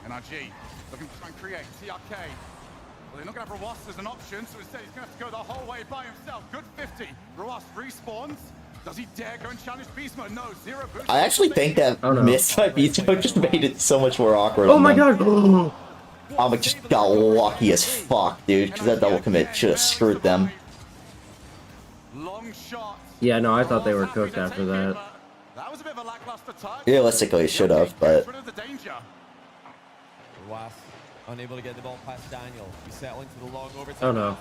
NRG looking to try and create. TRK. Well, they're not going to have Rawas as an option, so instead he's going to have to go the whole way by himself. Good 50. Rawas respawns. Does he dare go and challenge Beast Mode? No, zero boost. I actually think that miss by Beast Mode just made it so much more awkward. Oh my god. Oh. Atomic just got lucky as fuck, dude, because that double commit should have screwed them. Long shot. Yeah, no, I thought they were cooked after that. That was a bit of a lackluster touch. Realistically, it should have, but. Rid of the danger. Rawas unable to get the ball past Daniel. He's settling to the long overtime. Oh no.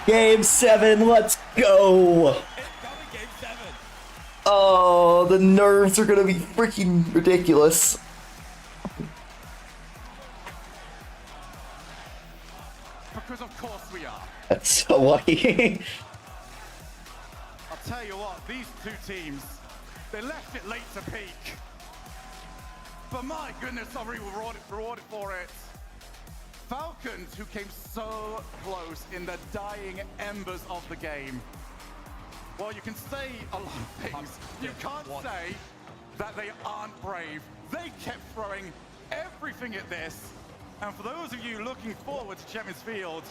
Game 7, let's go! Game 7. Oh, the nerves are gonna be freaking ridiculous. Because of course we are. That's so lucky. I'll tell you what, these two teams, they left it late to peak. But my goodness, I'm rewarded for it. Falcons, who came so close in the dying embers of the game. Well, you can say a lot of things. You can't say that they aren't brave. They kept throwing everything at this. And for those of you looking forward to Champions Field,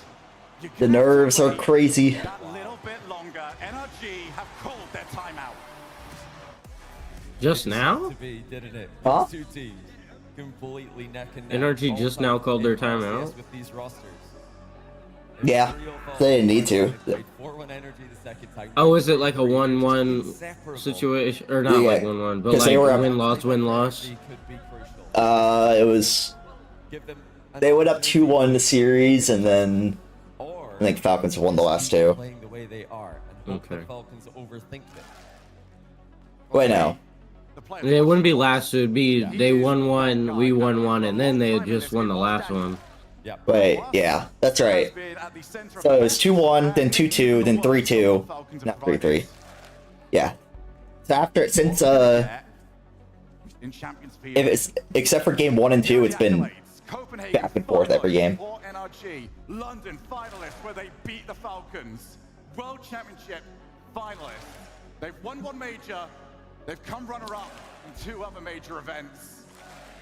The nerves are crazy. that little bit longer. NRG have called their timeout. Just now? To be, didn't it? Huh? These two teams completely neck and neck. NRG just now called their timeout? With these rosters. Yeah, they didn't need to. 4-1 energy the second time. Oh, is it like a 1-1 situation? Or not Yeah, like 1-1, but 'cause like they were up- win-loss, win-loss? It was. They went up 2-1 the series, and then I think Falcons won the last two. Playing the way they are and hope the Falcons overthink it. Wait, no. It wouldn't be last, it would be they won one, we won one, and then they had just won the last one. Wait, yeah, that's right. So it was 2-1, then 2-2, then 3-2, not 3-3. Yeah. So after, since if it's except for game 1 and 2, it's been back and forth every game. NRG, London finalists where they beat the Falcons. World Championship finalists. They've won one major. They've come runner-up in 2 other major events.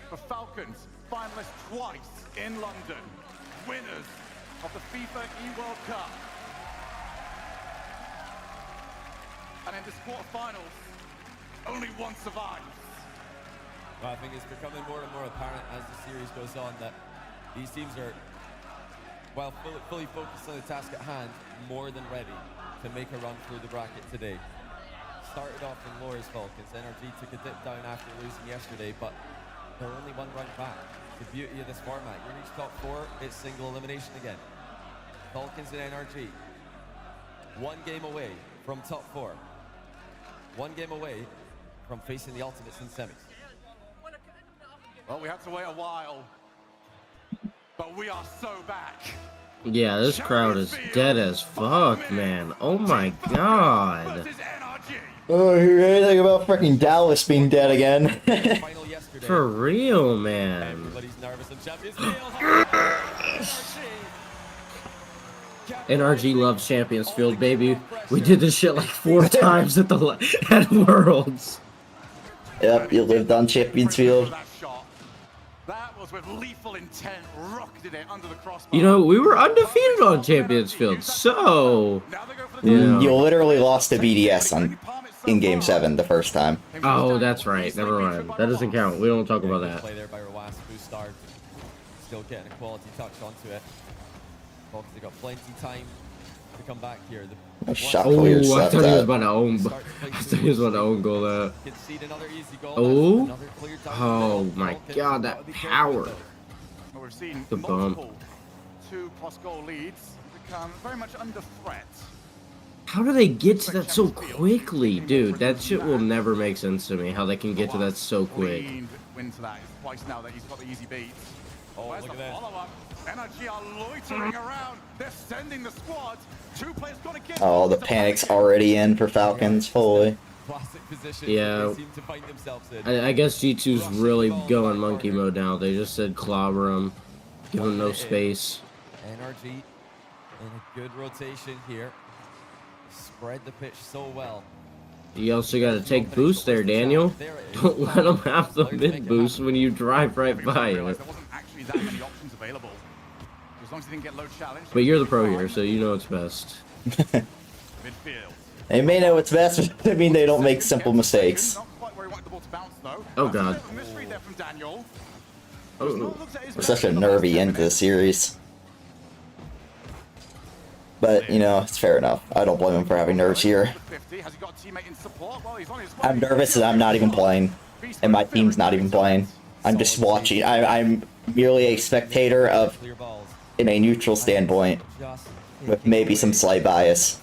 The Falcons, finalists twice in London. Winners of the FIFA E-World Cup. And in this quarterfinals, only one survives. Well, I think it's becoming more and more apparent as the series goes on that these teams are, while fully focused on the task at hand, more than ready to make a run through the bracket today. Started off in Laura's Falcons. NRG took a dip down after losing yesterday, but they're only 1 run back. The beauty of this format, you reach top 4, it's single elimination again. Falcons and NRG, 1 game away from top 4. 1 game away from facing the Ultimates in semis. Well, we had to wait a while, but we are so back. Yeah, this crowd is dead as fuck, man. Oh my god. Oh, you hear anything about freaking Dallas being dead again? For real, man. Everybody's nervous and Champions NRG loves Champions Field, baby. We did this shit like 4 times at Worlds. Yep, you lived on Champions Field. That was with lethal intent, rocketed it under the crossbar. You know, we were undefeated on Champions Field, so... Yeah. You literally lost to BDS in Game 7 the first time. Oh, that's right. Never mind. That doesn't count. We don't talk about that. Play there by Rawas, who starved. Still getting a quality touch onto it. Folks, they got plenty time to come back here. Oh, shot I thought he clears was about to own. I thought he was about to own goal that. Oh, oh my god, that power. Well, we've seen The bump. multiple 2+ goal leads become very much under threat. How do they get to that so quickly, dude? That shit will never make sense to me. How they can get to that so quick. Win to that. It's twice now that he's got the easy beat. Oh, Where's look the at this. follow-up? NRG are loitering around. They're sending the squad. 2 players gonna get. Oh, the panic's already in for Falcons, holy. Classic position Yeah. they seem to find themselves in. I guess G2's really going monkey mode now. They just said clobber him, give him no space. NRG in a good rotation here. Spread the pitch so well. You also got to take boost there, Daniel. Don't let them have the mid boost when you drive right by it. There wasn't actually that many options available. As long as he didn't get low challenge. But you're the pro here, so you know it's best. Midfield. They may know what's best, but it doesn't mean they don't make simple mistakes. Not quite where he wanted the ball to bounce though. Oh god. Mystery there from Daniel. Oh. We're such a nervy end to the series. But, you know, it's fair enough. I don't blame him for having nerves here. Has he got a teammate in support? Well, he's on his way. I'm nervous and I'm not even playing. And my team's not even playing. I'm just watching. I'm merely a spectator of, in a neutral standpoint, with maybe some slight bias.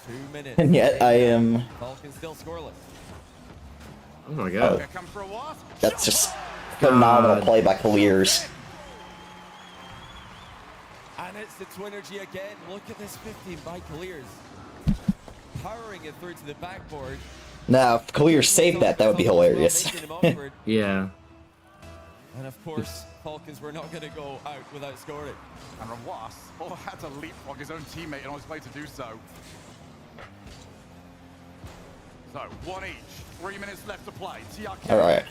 And yet I am... Oh my god. That's just phenomenal play by Clears. And it's the Twinergy again. Look at this 15 by Clears. Powering it through to the backboard. Now, if Clears saved that, that would be hilarious. Yeah. And of course, Falcons were not going to go out without scoring. And Rawas had to leapfrog his own teammate on his way to do so. So, 1 each. 3 minutes left to play. TRK. Alright.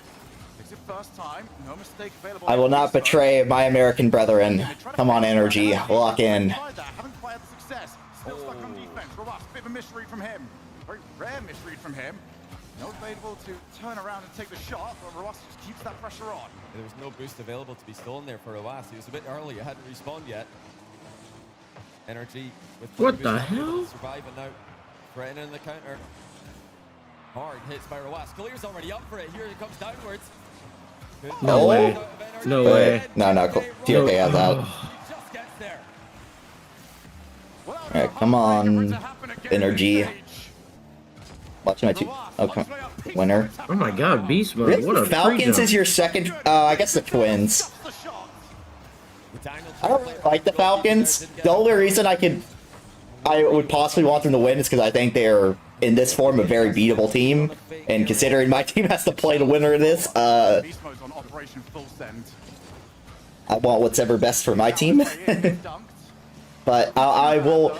It's the first time. No mistake available. I will not betray my American brethren. Come on, energy. Lock in. Haven't quite had the success. Still stuck on defense. Rawas, bit of a misread from him. Very rare misread from him. Not available to turn around and take the shot, but Rawas just keeps that pressure on. There was no boost available to be stolen there for Rawas. He was a bit early. It hadn't respawned yet. Energy with What the hell? Surviving now. Threatening the counter. Hard hits by Rawas. Clear's already up for it. Here it comes downwards. No way. No way. No, no. TRK has out. Alright, come on, energy. Watch my two. Okay, winner. Oh my god, beast mode. What Really? a Falcons free is your second. I guess the Twins. I don't really like the Falcons. The only reason I would possibly want them to win is because I think they're in this form a very beatable team. And considering my team has to play the winner of this, I want what's ever best for my team. But I will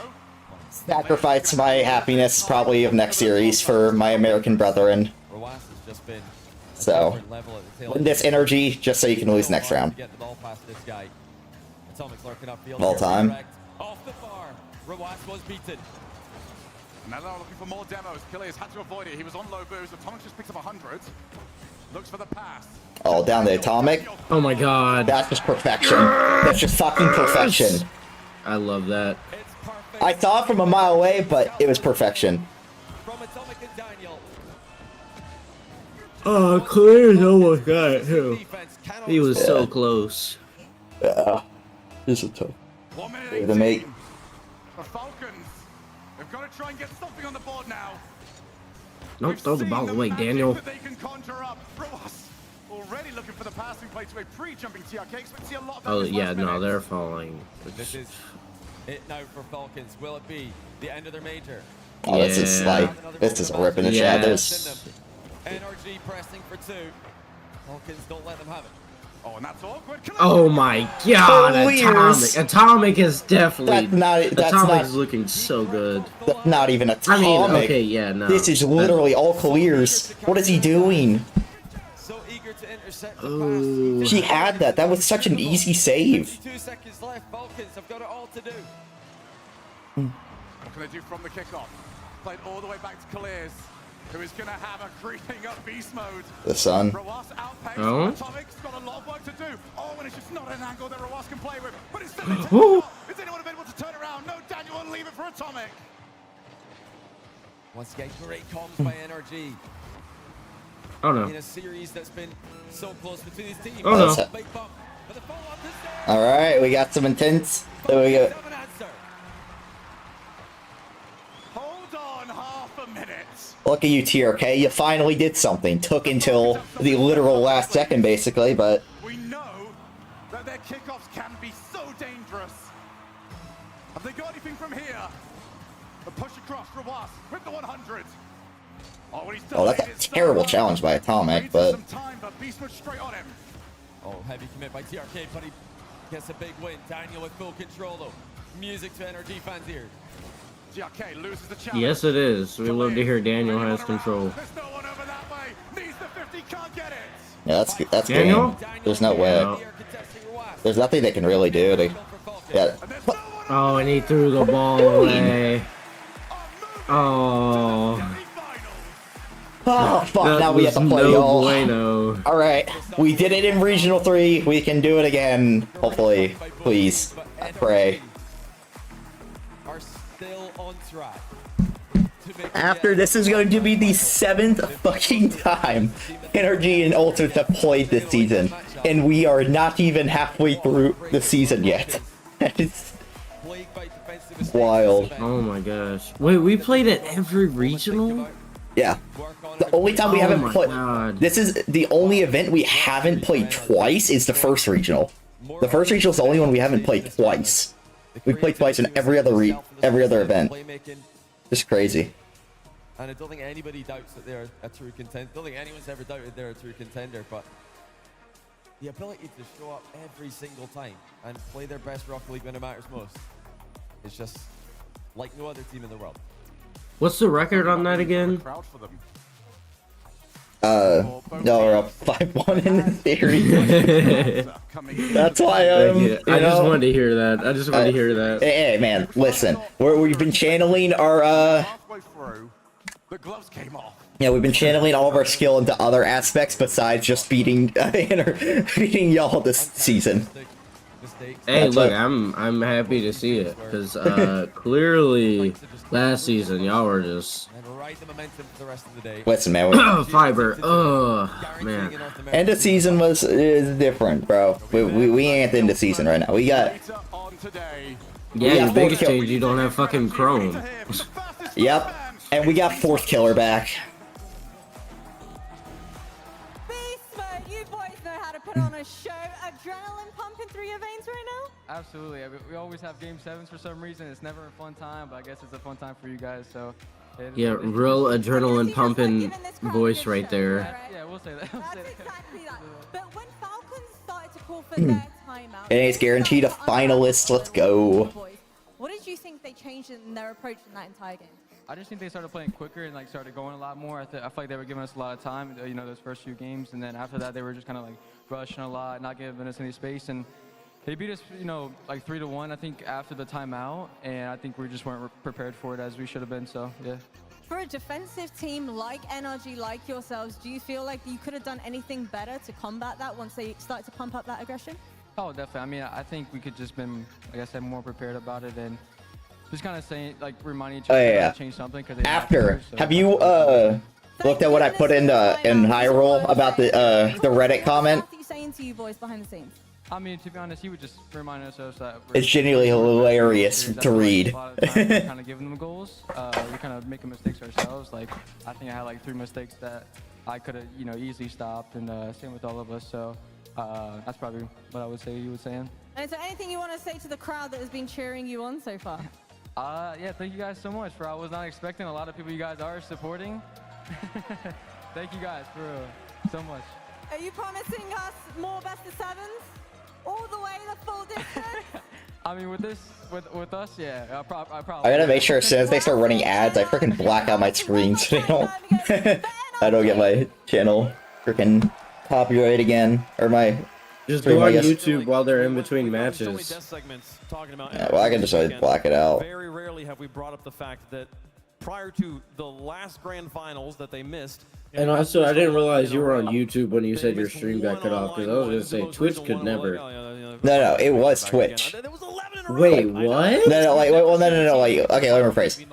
sacrifice my happiness probably of next series for my American brethren. Roas has just been So, different level at the tail win this energy just so you can lose next round. Get the ball past this guy. Atomic's lurking upfield. All time. Direct. Off the bar. Roas was beaten. Now they're looking for more demos. Killias had to avoid it. He was on low boost. Atomic just picks up 100. Looks for the pass. Oh, down the Atomic. Oh my god. That's just perfection. That's just fucking perfection. I love that. I saw it from a mile away, but it was perfection. From Atomic and Daniel. Oh, Clears almost got it too. He was so close. Yeah. This is tough. 1 minute The 18. mate. The Falcons. They've got to try and get something on the board now. Don't throw the ball away, Daniel. That they can conjure up. Roas already looking for the passing play to a pre-jumping TRK. Expect to see a lot of that Oh in this yeah, last no, minute. they're falling. This is it now for Falcons. Will it be the end of their major? Oh, this is like, this is a rip in the shadows. NRG pressing for 2. Falcons don't let them have it. Oh, and that's awkward. Oh my god, Clears. Atomic is definitely. That's Atomic not- is looking so good. That's not even Atomic. I mean, okay, yeah, no. This is literally all clears. What is he doing? So eager to intercept Ooh. He had that. That was such an easy save. 2 seconds left. Falcons have got it all to do. What can they do from the kickoff? Played all the way back to Clears, who is going to have a creeping up beast mode. The sun. Roas outpaced. Oh. Atomic's got a lot of work to do. Oh, and it's just not an angle that Roas can play with. But it's still taking it off. Is anyone able to turn around? No, Daniel will leave it for Atomic. Once again, great comms by NRG. Oh no. In a series that's been so close between these teams. Oh no. Big bump. For the follow-up to stay. All right, we got some intense. There we go. 7 answer. Hold on half a minute. Look at you, TRK. You finally did something. Took until the literal last second, basically, but We know that their kickoffs can be so dangerous. Have they got anything from here? The push across Roas with the 100. Oh, and he's oh, that's delayed a it so terrible well. challenge by Atomic. Wasted But some time, but Beast went straight on him. Oh, heavy commit by TRK, but he gets a big win. Daniel with full control, though. Music to NRG fans here. TRK loses the challenge. Yes, it is. We love to hear Daniel has control. There's no one over that way. Needs the 50, can't get it. yeah, that's Daniel? game. There's no way. No. There's nothing they can really do. They, yeah. Oh, and he threw the ball away. Oh. Oh, fuck. That Now we have was to play no all. bueno. All right, we did it in Regional 3. We can do it again. Hopefully, please. I pray. Are still on track. After this is going to be the 7th fucking time Energy and Ultimate have played this season, and we are not even halfway through the season yet. It's wild. Oh my gosh. Wait, we played at every regional? Yeah. The only time we Oh haven't my played. God. This is the only event we haven't played twice. Is the first regional. The first regional is the only one we haven't played twice. We played twice in every other event. Just crazy. And I don't think anybody doubts that they're a true contender. I don't think anyone's ever doubted they're a true contender, but the ability to show up every single time and play their best Rocket League when it matters most is just like no other team in the world. What's the record on that again? Crowd for them. No, we're up 5-1 in the series. That's why I just wanted to hear that. I just wanted to hear that. Hey, man, listen. We've been channeling our Halfway through, the gloves came off. yeah, we've been channeling all of our skill into other aspects besides just beating beating y'all this season. Hey, That's look, what- I'm happy to see it because clearly last season y'all were just And ride the momentum for the rest of the day. Listen, man. fiber. Man. End of season is different, bro. We ain't in the season right now. We got On today. Yeah, got your biggest fourth kill. change, you don't have fucking Chrome. yep, and we got 4th killer back. Beast mode, you boys know how to put on a show. Adrenaline pumping through your veins right now? Absolutely. I mean, we always have game 7s for some reason. It's never a fun time, but I guess it's a fun time for you guys. So, Yeah, real adrenaline pumping voice right there. Yeah, we'll say that. We'll That's say that. exactly that. But when Falcons started to call for their timeout, And it's guaranteed a finalist. Let's go. what did you think they changed in their approach in that entire game? I just think they started playing quicker and like started going a lot more. I feel like they were giving us a lot of time, you know, those first few games, and then after that they were just kind of like rushing a lot, not giving us any space, and they beat us, you know, like 3-1, I think, after the timeout, and I think we just weren't prepared for it as we should have been. So yeah. For a defensive team like NRG, like yourselves, do you feel like you could have done anything better to combat that once they started to pump up that aggression? Oh, definitely. I mean, I think we could just been, like I said, more prepared about it and just kind of saying, like, reminding each other to change something. Cause After, have you looked at what I put in high roll about the Reddit comment? What are you saying to you boys behind the scenes? I mean, to be honest, he would just remind us that it's genuinely hilarious to read. A lot of times kind of giving them goals. We kind of making mistakes ourselves. Like, I think I had like 3 mistakes that I could have, you know, easily stopped, and same with all of us. So that's probably what I would say you were saying. And is there anything you want to say to the crowd that has been cheering you on so far? Yeah, thank you guys so much. I was not expecting a lot of people you guys are supporting. Thank you guys for so much. Are you promising us more best of sevens? All the way the full distance? I mean, with us, yeah, I probably. I gotta make sure as soon as they start running ads, I freaking black out my screen so they don't. I don't get my channel freaking copyright again, or my. Just go on YouTube while they're in between matches. Yeah, well, I can just always black it out. Very rarely have we brought up the fact that prior to the last grand finals that they missed. And also, I didn't realize you were on YouTube when you said your stream got cut off, because I was going to say Twitch could never. No, it was Twitch. Wait, what? No, like, well, no, like, okay, let me rephrase.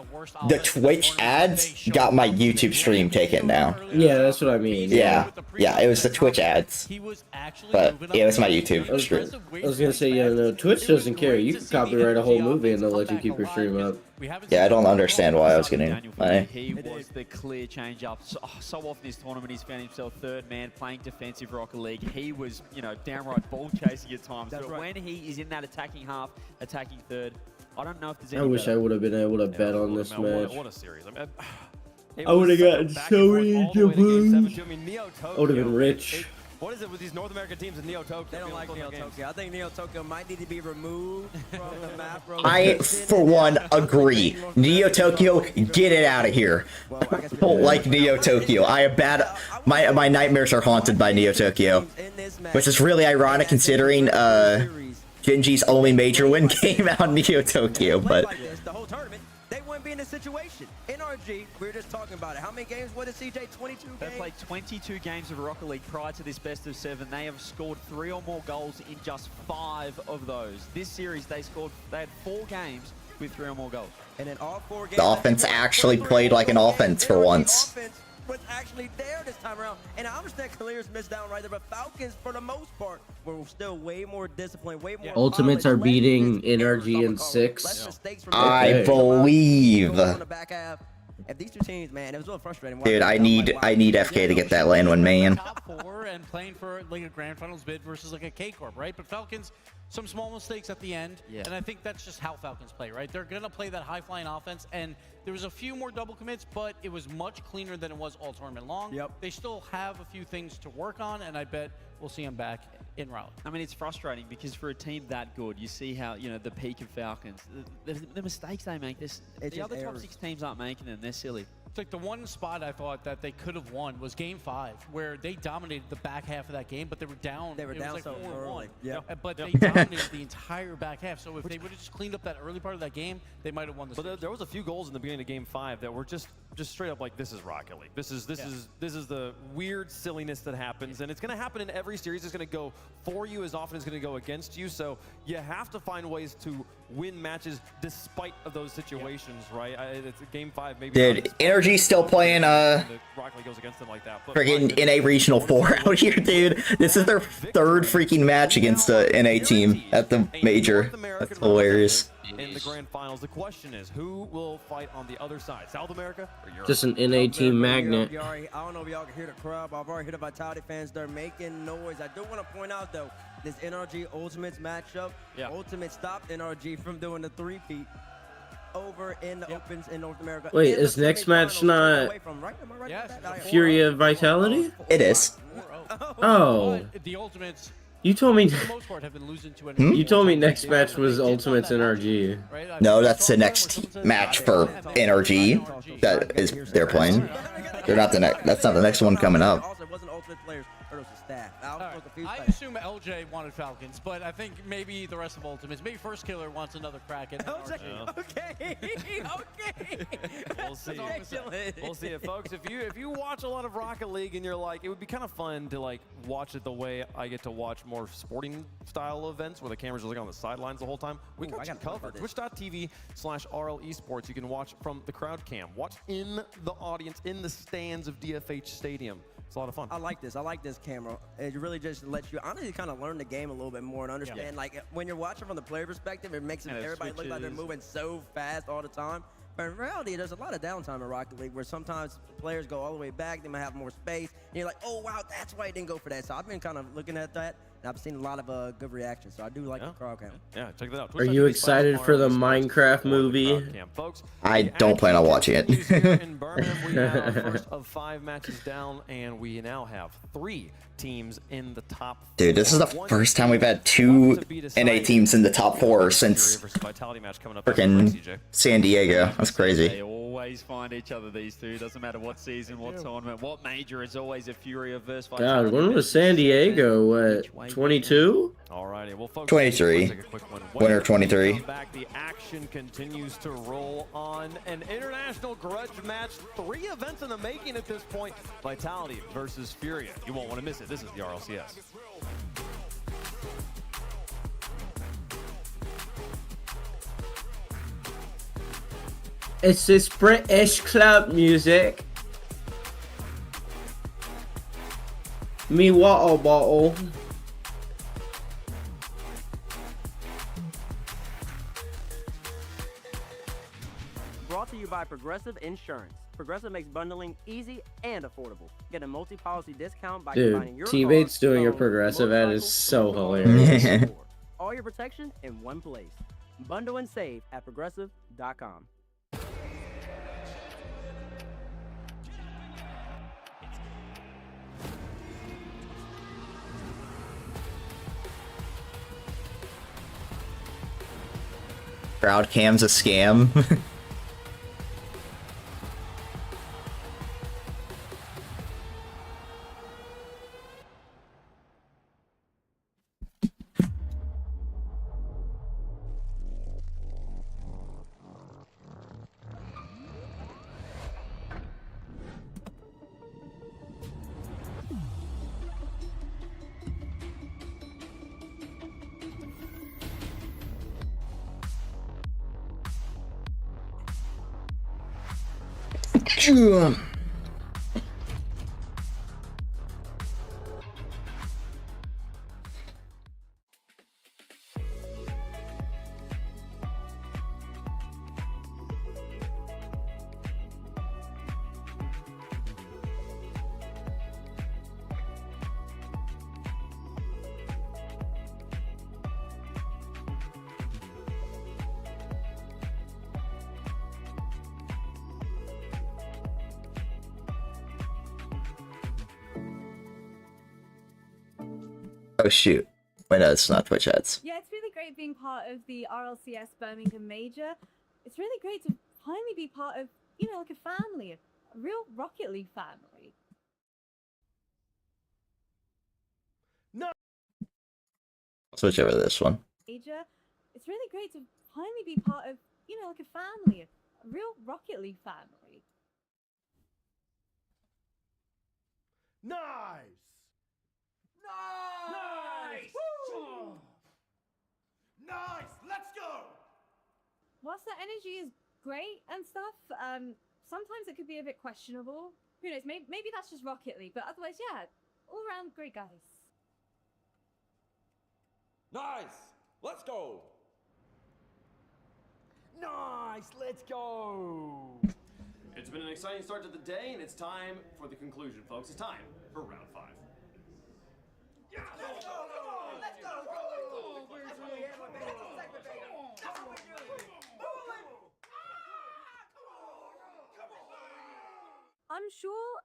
The Twitch ads got my YouTube stream taken now. Yeah, that's what I mean. Yeah, it was the Twitch ads. But, yeah, it was my YouTube stream. I was going to say, yeah, no, Twitch doesn't care. You can copyright a whole movie and they'll let you keep your stream up. Yeah, I don't understand why I was getting money. He was the clear change up. So often this tournament he's found himself third man playing defensive Rocket League. He was, you know, downright ball chasing at times. But when he is in that attacking half, attacking third, I don't know if there's any I wish better. I would have been able to bet on this match. What a series. I would have gotten so many jumps. I would have been rich. What is it with these North American teams in Neo Tokyo? They don't like Neo Tokyo. I think Neo Tokyo might need to be removed from the map. I, for one, agree. Neo Tokyo, get it out of here. I don't like Neo Tokyo. I have bad. My nightmares are haunted by Neo Tokyo, which is really ironic considering Genji's only major win came out in Neo Tokyo. But the whole tournament, they wouldn't be in this situation. NRG, we were just talking about it. How many games? What is CJ? 22 games? They played 22 games of Rocket League prior to this best of 7. They have scored 3 or more goals in just 5 of those. This series, they had 4 games with 3 or more goals. And then all 4 games. the offense actually played like an offense for once. Was actually there this time around, and I understand Clear's missed down right there, but Falcons, for the most part, were still way more disciplined, way more. Ultimates are beating NRG in 6. I believe. If these two teams, man, it was a little frustrating. Dude, I need FK to get that land one, man. Top 4 and playing for like a grand finals bid versus like a K Corp, right? But Falcons, some small mistakes at the end, and I think that's just how Falcons play, right? They're gonna play that high flying offense, and there was a few more double commits, but it was much cleaner than it was all tournament long. They still have a few things to work on, and I bet we'll see them back in Raleigh. I mean, it's frustrating because for a team that good, you see how, you know, the peak of Falcons, the mistakes they make, the other top 6 teams aren't making them. They're silly. It's like the one spot I thought that they could have won was Game 5, where they dominated the back half of that game, but they were down. They were down like so early. But they dominated the entire back half. So if they would have just cleaned up that early part of that game, they might have won the series. But there was a few goals in the beginning of Game 5 that were just straight up like, this is Rocket League. This is the weird silliness that happens, and it's going to happen in every series. It's going to go for you as often as it's going to go against you. So you have to find ways to win matches despite of those situations, right? It's Game 5, maybe. Dude, Energy's still playing Rocket League goes against them like that. freaking NA Regional 4 out here, dude. This is their 3rd freaking match against the NA team at the major. That's hilarious. In the grand finals, the question is, who will fight on the other side, South America or Europe? Just an NA team magnet. I don't know if y'all can hear the crowd, but I've already heard the Vitality fans. They're making noise. I do want to point out, though, this NRG Ultimates matchup. Ultimate stopped NRG from doing the 3-peat over in the Opens in North America. Wait, is next match not Fury of Vitality? It is. Oh. The Ultimates You told me. For the most part, have been losing to You told me NRG. next match was Ultimates NRG. Right? No, that's the next match for NRG. That is they're playing. They're not the next. That's not the next one coming up. Also, it wasn't Ultimate players, it was the staff. I was so confused I by that. assume LJ wanted Falcons, but I think maybe the rest of Ultimates, maybe First Killer wants another crack at NRG. Okay, okay. We'll see. We'll see it, folks. If you watch a lot of Rocket League and you're like, it would be kind of fun to like watch it the way I get to watch more sporting style events where the cameras are like on the sidelines the whole time. We got you covered. Twitch.tv/RL Esports. You can watch from the crowd cam. Watch in the audience, in the stands of DFH Stadium. It's a lot of fun. I like this. I like this camera. It really just lets you honestly kind of learn the game a little bit more and understand. Like when you're watching from the player perspective, it makes everybody look like they're moving so fast all the time. But in reality, there's a lot of downtime in Rocket League where sometimes players go all the way back. They might have more space. And you're like, oh, wow, that's why he didn't go for that. So I've been kind of looking at that. And I've seen a lot of good reactions. So I do like the crowd cam. Yeah, check that out. Are you excited for the Minecraft movie? I don't plan on watching it. In Birmingham, we have our first of 5 matches down, and we now have 3 teams in the top 4. Dude, this is the first time we've had 2 NA teams in the top 4 since freaking San Diego. That's crazy. They always find each other, these two. Doesn't matter what season, what tournament, what major, is always a Furia versus Vitality. God, when was San Diego? What, 22? Alrighty, well, folks, 23. Winter 23. Back, the action continues to roll on. An international grudge match. 3 events in the making at this point. Vitality versus Furia. You won't want to miss it. This is the RLCS. It's this British club music. Me water bottle. Brought to you by Progressive Insurance. Progressive makes bundling easy and affordable. Get a multi-policy discount by combining Dude, your teammates car, doing your phone, progressive ad is so motorcycle, hilarious. all your protection in one place. Bundle and save at progressive.com. Crowd cam's a scam. Oh shoot. Wait, no, it's not Twitch ads. Yeah, it's really great being part of the RLCS Birmingham Major. It's really great to finally be part of, you know, like a family, a real Rocket League family. No. Switch over to this one. Major. It's really great to finally be part of, you know, like a family, a real Rocket League family. Nice! Nice! Woo! Nice! Let's go! Whilst the energy is great and stuff, sometimes it could be a bit questionable. Who knows? Maybe that's just Rocket League, but otherwise, yeah, all around great guys. Nice! Let's go! Nice! Let's go! It's been an exciting start to the day, and it's time for the conclusion, folks. It's time for round 5. Yeah, let's go! Let's go! I'm sure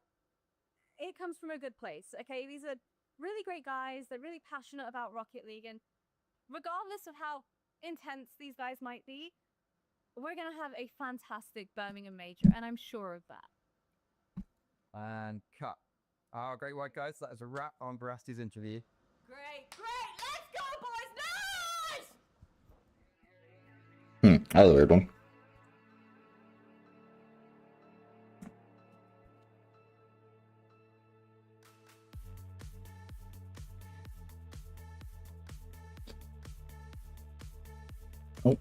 it comes from a good place, okay? These are really great guys. They're really passionate about Rocket League, and regardless of how intense these guys might be, we're gonna have a fantastic Birmingham major, and I'm sure of that. And cut. Oh, great work, guys. That is a wrap on Barasti's interview. Great, let's go, boys! Nice! That was a weird one. Oh.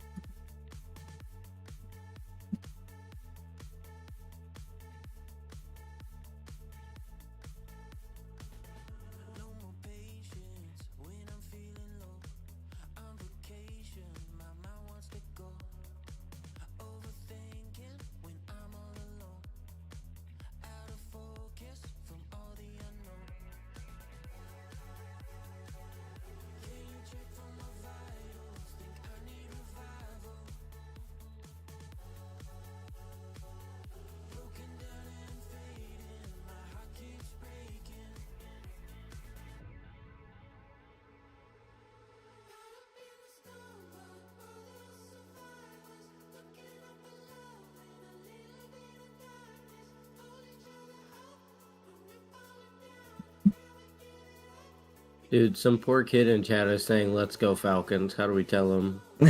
Dude, some poor kid in chat is saying, "Let's go Falcons." How do we tell him? Go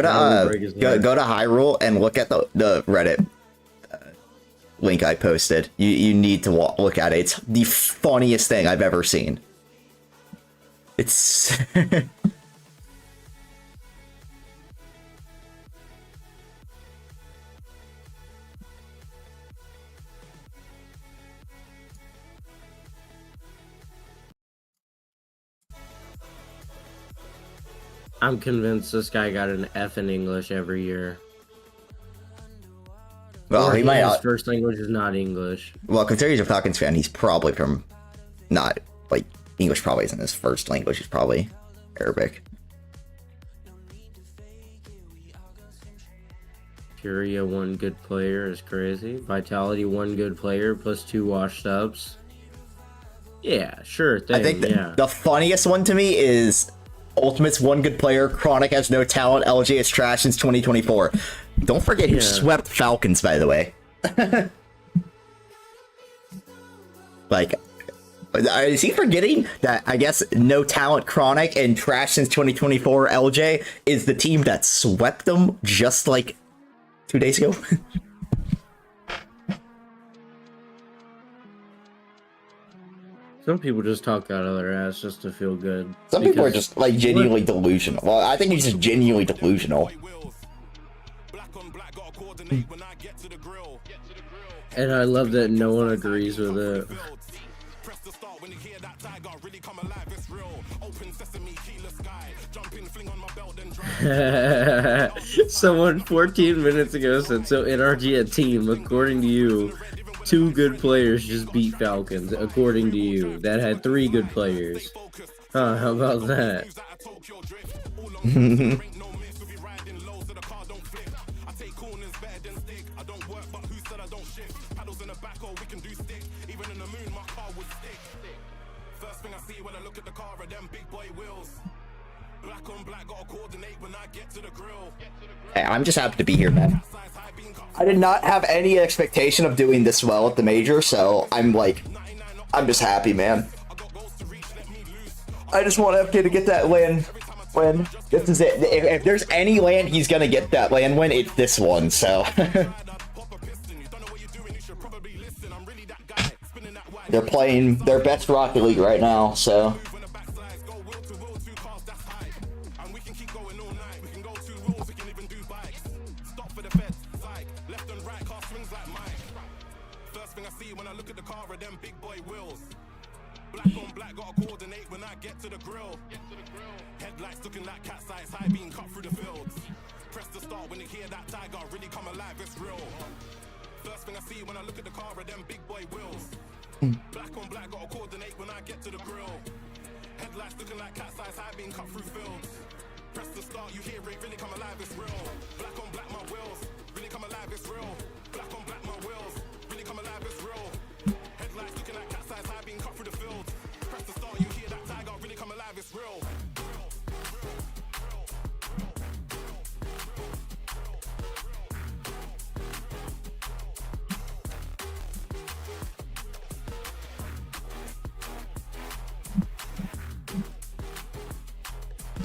to go to Hyrule and look at the Reddit link I posted. You need to look at it. It's the funniest thing I've ever seen. It's I'm convinced this guy got an F in English every year. well, he might his not. first language is not English. Well, considering he's a Falcons fan, he's probably from not like English. Probably isn't his first language. He's probably Arabic. Furia, one good player is crazy. Vitality, one good player plus 2 washed ups. Yeah, sure thing. I think yeah. the funniest one to me is Ultimate's one good player. Chronic has no talent. LJ is trash since 2024. Don't forget who swept Falcons, by the way. Like, is he forgetting that, I guess, no talent Chronic and trash since 2024 LJ is the team that swept them just like 2 days ago? Some people just talk out of their ass just to feel good. Some people are just like genuinely delusional. Well, I think he's just genuinely delusional. And I love that no one agrees with it. Someone 14 minutes ago said, so NRG a team, according to you, 2 good players just beat Falcons, according to you. That had 3 good players. Huh, how about that? Hey, I'm just happy to be here, man. I did not have any expectation of doing this well at the major, so I'm just happy, man. I just want FK to get that win. This is it. If there's any land he's gonna get that land win, it's this one, so. They're playing their best Rocket League right now, so.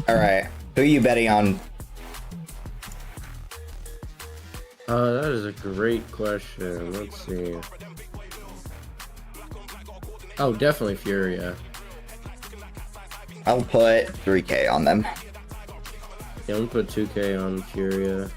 All right, who are you betting on? That is a great question. Let's see. Oh, definitely Furia. I'll put 3K on them. Yeah, I'm gonna put 2K on Furia.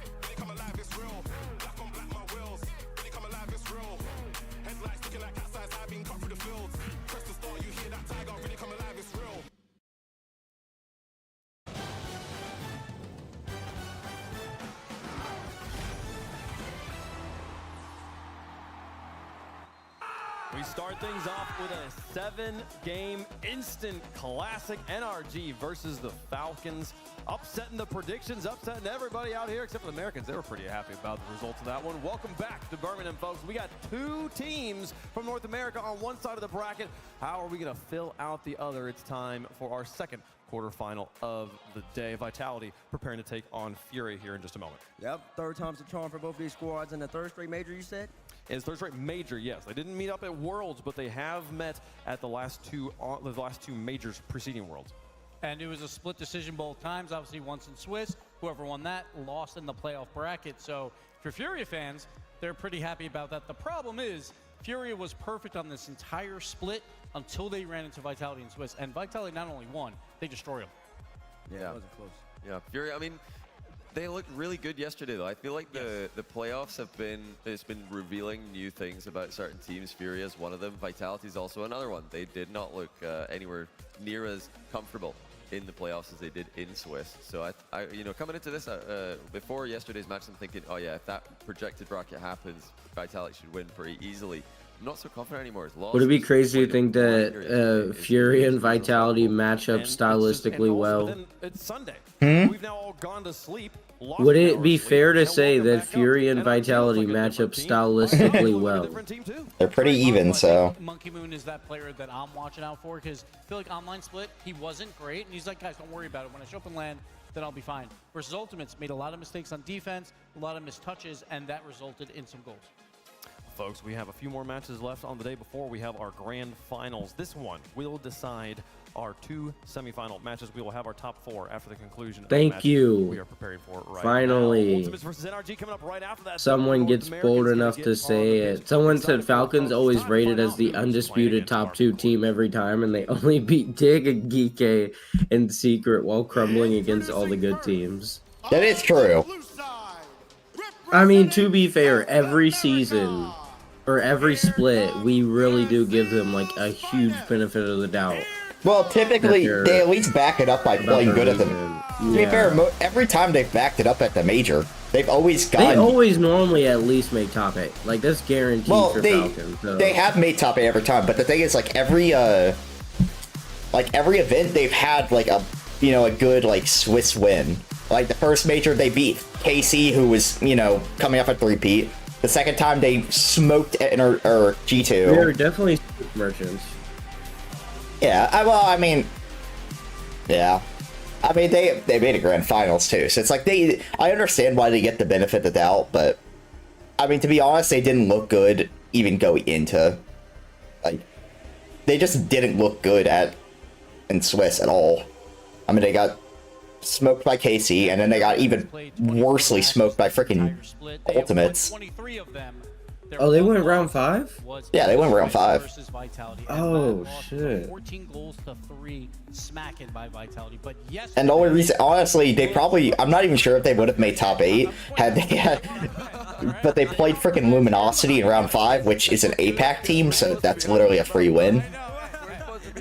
We start things off with a 7-game instant classic. NRG versus the Falcons. Upsetting the predictions, upsetting everybody out here except for the Americans. They were pretty happy about the results of that one. Welcome back to Birmingham, folks. We got 2 teams from North America on one side of the bracket. How are we going to fill out the other? It's time for our second quarterfinal of the day. Vitality preparing to take on Fury here in just a moment. Yep, third time's the charm for both these squads in the third straight major, you said? It's third straight major, yes. They didn't meet up at Worlds, but they have met at the last two majors preceding Worlds. And it was a split decision both times. Obviously, once in Swiss. Whoever won that lost in the playoff bracket. So for Furia fans, they're pretty happy about that. The problem is, Furia was perfect on this entire split until they ran into Vitality in Swiss. And Vitality not only won, they destroyed them. Yeah, it wasn't close. Yeah, Furia, I mean, they looked really good yesterday, though. I feel like the playoffs have been, it's been revealing new things about certain teams. Furia is one of them. Vitality is also another one. They did not look anywhere near as comfortable in the playoffs as they did in Swiss. So I you know, coming into this before yesterday's match, I'm thinking, oh yeah, if that projected bracket happens, Vitality should win pretty easily. I'm not so confident anymore. Would it be crazy to think that Fury and Vitality match up stylistically well? It's Sunday. Hmm? We've now all gone to sleep. Would it be fair to say that Fury and Vitality match up stylistically well? They're pretty even, so. Monkey Moon is that player that I'm watching out for because I feel like online split, he wasn't great. And he's like, guys, don't worry about it. When I show up in LAN, then I'll be fine. Versus Ultimates made a lot of mistakes on defense, a lot of missed touches, and that resulted in some goals. Folks, we have a few more matches left on the day before we have our grand finals. This one will decide our 2 semifinal matches. We will have our top 4 after the conclusion of the match we are preparing for right Finally. now. Ultimates versus NRG coming up right after that. Someone gets bold enough to say it. Someone said Falcons always rated as the undisputed top 2 team every time, and they only beat Dig and Geeke in secret while crumbling against all the good teams. That is true. I mean, to be fair, every season or every split, we really do give them like a huge benefit of the doubt. Well, typically, they at least back it up by playing good at the... To be fair, every time they've backed it up at the major, they've always gotten... They always normally at least make top 8. Like, that's guaranteed for Falcons. So. They have made top 8 every time, but the thing is, like, every event, they've had, like, a good, like, Swiss win. Like, the first major, they beat KC, who was, coming off a 3-peat. The second time, they smoked G2. They're definitely merchants. Yeah, I mean, they made a grand finals too, so it's like I understand why they get the benefit of the doubt, but I mean, to be honest, they didn't look good even going into, like, they just didn't look good in Swiss at all. I mean, they got smoked by KC, and then they got even worsely smoked by freaking Ultimates. Oh, they went round 5? Yeah, they went round 5. Oh, shit. 14 goals to 3 smacking by Vitality. But yes, And the only reason, honestly, they probably, I'm not even sure if they would have made top 8 had they had, but they played freaking Luminosity in round 5, which is an APAC team, so that's literally a free win.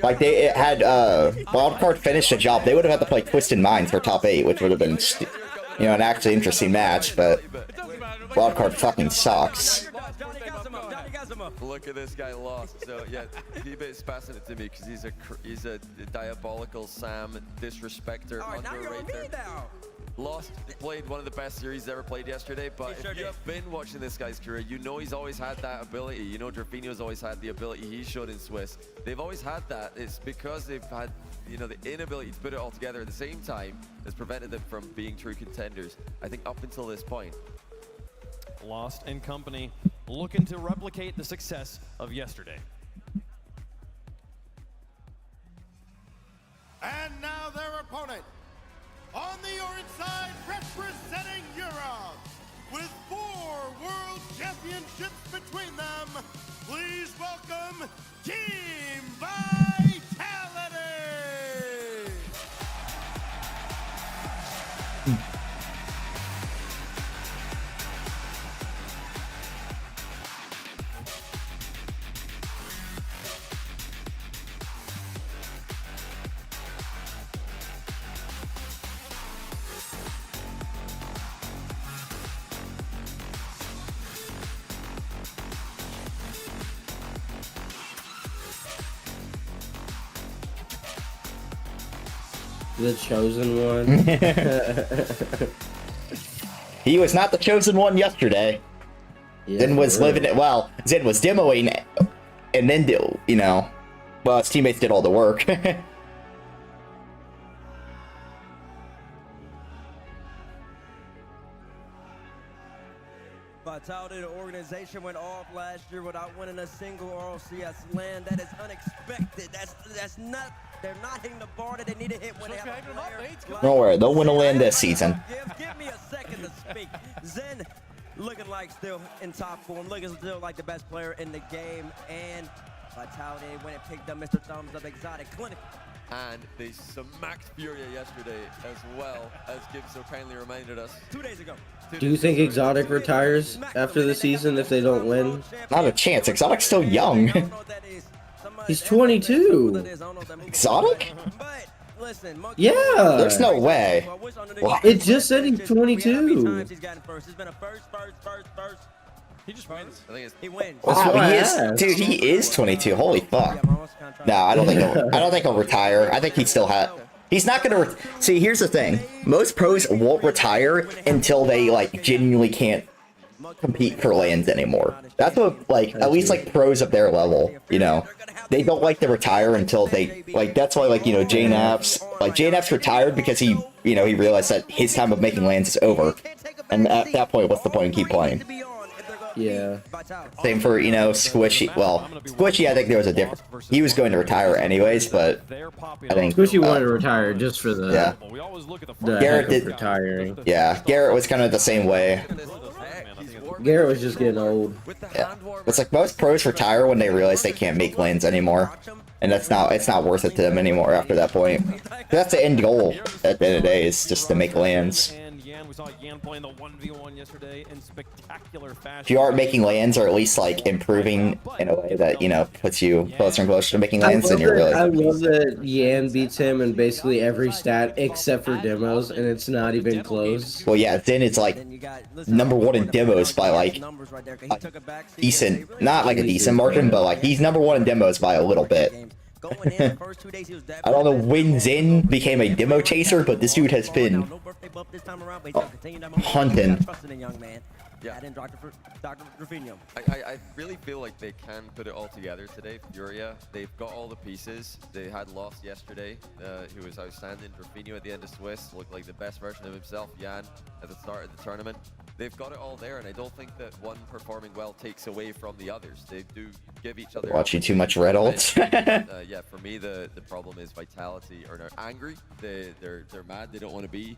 Like, they had Wildcard finish the job, they would have had to play Twisted Minds for top 8, which would have been, an actually interesting match, but Wildcard fucking sucks. Look at this guy lost. So yeah, P-Bit's passing it to me because he's a diabolical Sam disrespecter, underrater. Lost, played one of the best series ever played yesterday, but if you have been watching this guy's career, you know he's always had that ability. You know Drafinho's always had the ability he showed in Swiss. They've always had that. It's because they've had, the inability to put it all together at the same time has prevented them from being true contenders, I think, up until this point. Lost and company looking to replicate the success of yesterday. And now their opponent, On the orange side, representing Europe, with 4 world championships between them, please welcome Team Vitality! The chosen one. He was not the chosen one yesterday. Zin was living it well. Zin was demoing, and then well, his teammates did all the work. Vitality, the organization, went off last year without winning a single RLCS land. That is unexpected. That's not. They're not hitting the bar that they need to hit when they have a player. Don't worry, they'll win a land this season. Give me a second to speak. Zen looking like still in top form, looking still like the best player in the game, and Vitality when it picked up Mr. Thumbs Up Exotic Clinic. And they smacked Furia yesterday as well, as Gibbs so kindly reminded us. 2 days ago. Do you think Exotic retires after the season if they don't win? Not a chance. Exotic's still young. He's 22. Exotic? Yeah. There's no way. What? It just said he's 22. He just wins. I think he wins. Wow, dude, he is 22. Holy fuck. No, I don't think he'll retire. I think he still he's not gonna see. Here's the thing: most pros won't retire until they like genuinely can't compete for lands anymore. That's what at least pros of their level, they don't like to retire until they That's why J Naps retired because he realized that his time of making lands is over, and at that point, what's the point in keep playing? Yeah. Same for, Squishy. Well, Squishy, I think there was a difference. He was going to retire anyways, but I think Squishy wanted to retire just for the Garrett did retiring. Yeah, Garrett was kind of the same way. Garrett was just getting old. Yeah. It's like most pros retire when they realize they can't make lands anymore, and it's not worth it to them anymore after that point. That's the end goal at the end of the day, is just to make lands. We saw Yan playing the 1v1 yesterday in spectacular fashion. If you aren't making lands, or at least improving in a way that puts you closer and closer to making lands, then you're really. I love that Yan beats him in basically every stat except for demos, and it's not even close. Well, yeah, then it's #1 in demos by a decent, not a decent margin, but he's #1 in demos by a little bit. I don't know when Zin became a demo chaser, but this dude has been hunting. Yeah. I really feel like they can put it all together today. Furia, they've got all the pieces. They had lost yesterday, who was outstanding. Rafinha at the end of Swiss looked like the best version of himself. Yan at the start of the tournament. They've got it all there, and I don't think that one performing well takes away from the others. They do give each other. Watching too much red ults. Yeah, for me the problem is Vitality are angry. They're mad. They don't want to be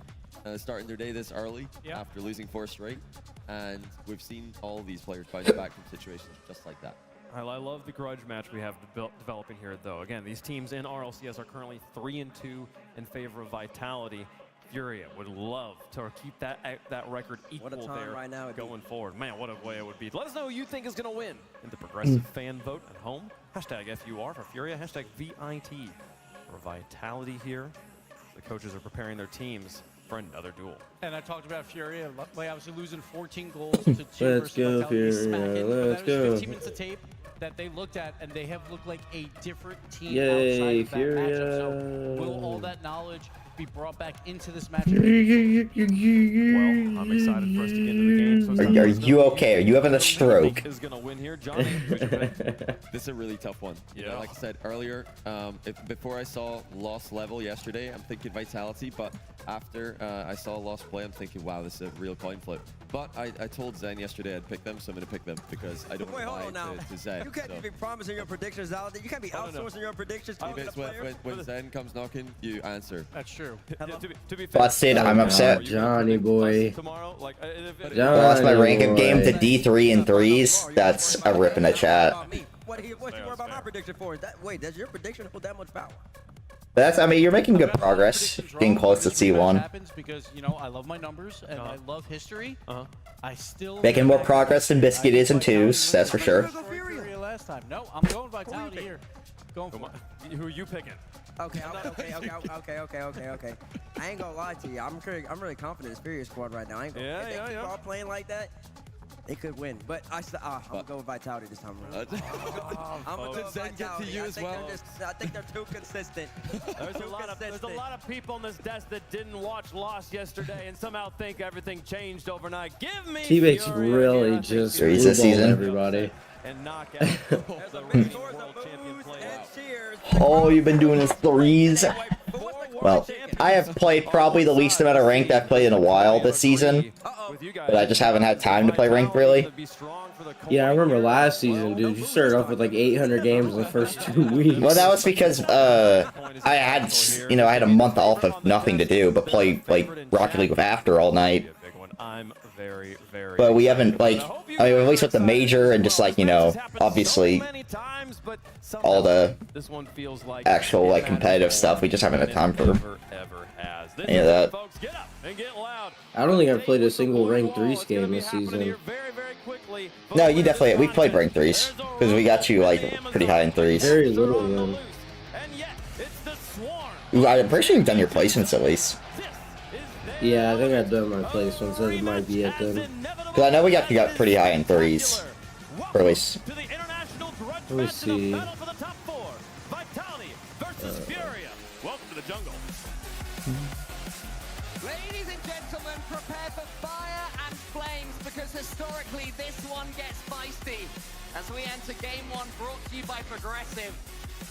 starting their day this early after losing 4 straight. And we've seen all these players bounce back from situations just like that. I love the grudge match we have developing here, though. Again, these teams in RLCS are currently 3-2 in favor of Vitality. Furia would love to keep that record equal there right now going forward. Man, what a way it would be. Let us know who you think is going to win in the progressive fan vote at home. #FUR for Furia, #VIT for Vitality here. The coaches are preparing their teams for another duel. And I talked about Furia, obviously losing 14 goals to 2 Let's go, Furia, let's go. 15 minutes of tape that they looked at, and they have looked like a different team Yay, outside of that Furia. matchup. So will all that knowledge be brought back into this matchup? Well, I'm excited for us to get into the game. Are you okay? Are you having a stroke? Is gonna win here, Johnny? This is a really tough one. Yeah. Like I said earlier, before I saw Lost level yesterday, I'm thinking Vitality, but after I saw Lost play, I'm thinking, wow, this is a real coin flip. But I told Zen yesterday I'd pick them, so I'm going to pick them because I don't Wait, hold want on to now. lie to Zen. You can't so. be promising your predictions out there. You can't be outsourcing your predictions to If the it's player. when Zen comes knocking, you answer. That's true. To be Busted, I'm upset. Johnny boy. tomorrow, like Lost my rank of game to D3 and 3s. That's a rip in the chat. What you worry about my prediction for? Wait, does your prediction hold that much power? That's, I mean, you're making good progress. Getting close to C1. Happens because, you know, I love my numbers and I love history. I still Making more progress than Biscuit is in 2s, that's for sure. Last time. No, I'm going Vitality here. Going for it. Who are you picking? Okay. I ain't gonna lie to you. I'm really confident in this Furious squad right now. I ain't gonna, if they keep all playing like that, they could win. But I'm gonna go with Vitality this time around. I'm gonna go with Vitality. I think they're too consistent. There's a lot of people on this desk that didn't watch Lost yesterday and somehow think everything changed overnight. Give me Teammates Fury really again. just Threes this season. everybody. And knock out the reigning world champion player. Oh, you've been doing this 3s. Well, I have played probably the least amount of ranked I've played in a while this season. But I just haven't had time to play ranked, really. Yeah, I remember last season, dude. You started off with like 800 games in the first 2 weeks. Well, that was because I had, you know, I had a month off of nothing to do but play like Rocket League with After all night. I'm very But we haven't, like, I mean, at least with the major and just, like, you know, obviously all the actual, like, competitive stuff, we just haven't had time for any of that. I don't think I've played a single ranked 3s game this season. No, you definitely, we played ranked 3s, because we got you, like, pretty high in 3s. Very little, though. I'm pretty sure you've done your placements, at least. Yeah, I think I've done my placements. That might be it then. Because I know we got pretty high in 3s. Or at least. Let me see. Welcome to the jungle. Ladies and gentlemen, prepare for fire and flames because historically this one gets feisty. As we enter game 1 brought to you by Progressive,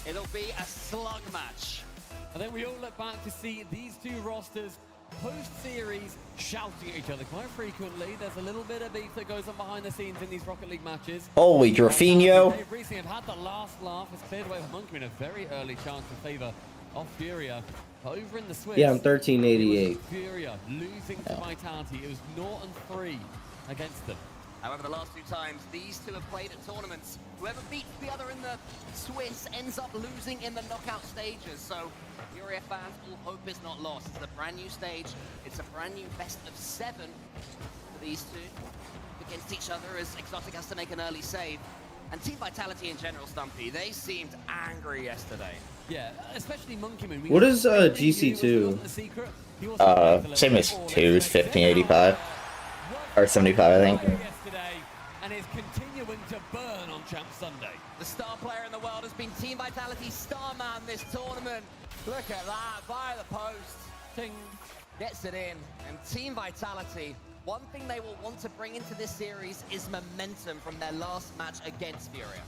it'll be a slug match. I think we all look back to see these two rosters post-series shouting at each other quite frequently. There's a little bit of beef that goes on behind the scenes in these Rocket League matches. Holy Drafinho. They've recently had the last laugh. It's cleared away with Monkey in a very early chance in favor of Furia. Over in the Swiss. Yeah, I'm 1388. Furia losing to Vitality. It was 0-3 against them. However, the last 2 times these two have played at tournaments, whoever beats the other in the Swiss ends up losing in the knockout stages. So Furia fans, all hope is not lost. It's a brand new stage. It's a brand new best of 7 for these two against each other as Exotic has to make an early save. And Team Vitality in general, Stumpy, they seemed angry yesterday. Yeah, especially Monkey Moon. What is GC2? Same as 2's 1585. Or 75, I think. And is continuing to burn on Champ Sunday. The star player in the world has been Team Vitality's star man this tournament. Look at that, via the post. Ting gets it in. And Team Vitality, one thing they will want to bring into this series is momentum from their last match against Furia.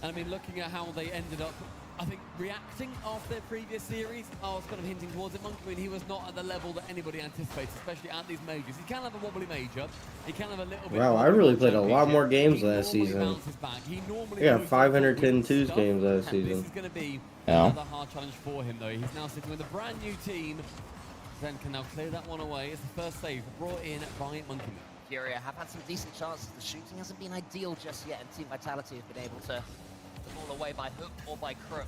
And I mean, looking at how they ended up, I think, reacting off their previous series, I was kind of hinting towards it. Monkey Moon, he was not at the level that anybody anticipates, especially at these majors. He can have a wobbly major. He can have a little bit. Wow, I really played a lot more games last season. I got 510 2s games last season. This is going to be another hard challenge for him, though. He's now sitting with a brand new team. Zen can now clear that one away. It's the first save brought in by Monkey Moon. Furia have had some decent chances. The shooting hasn't been ideal just yet, and Team Vitality have been able to ball away by hook or by crook.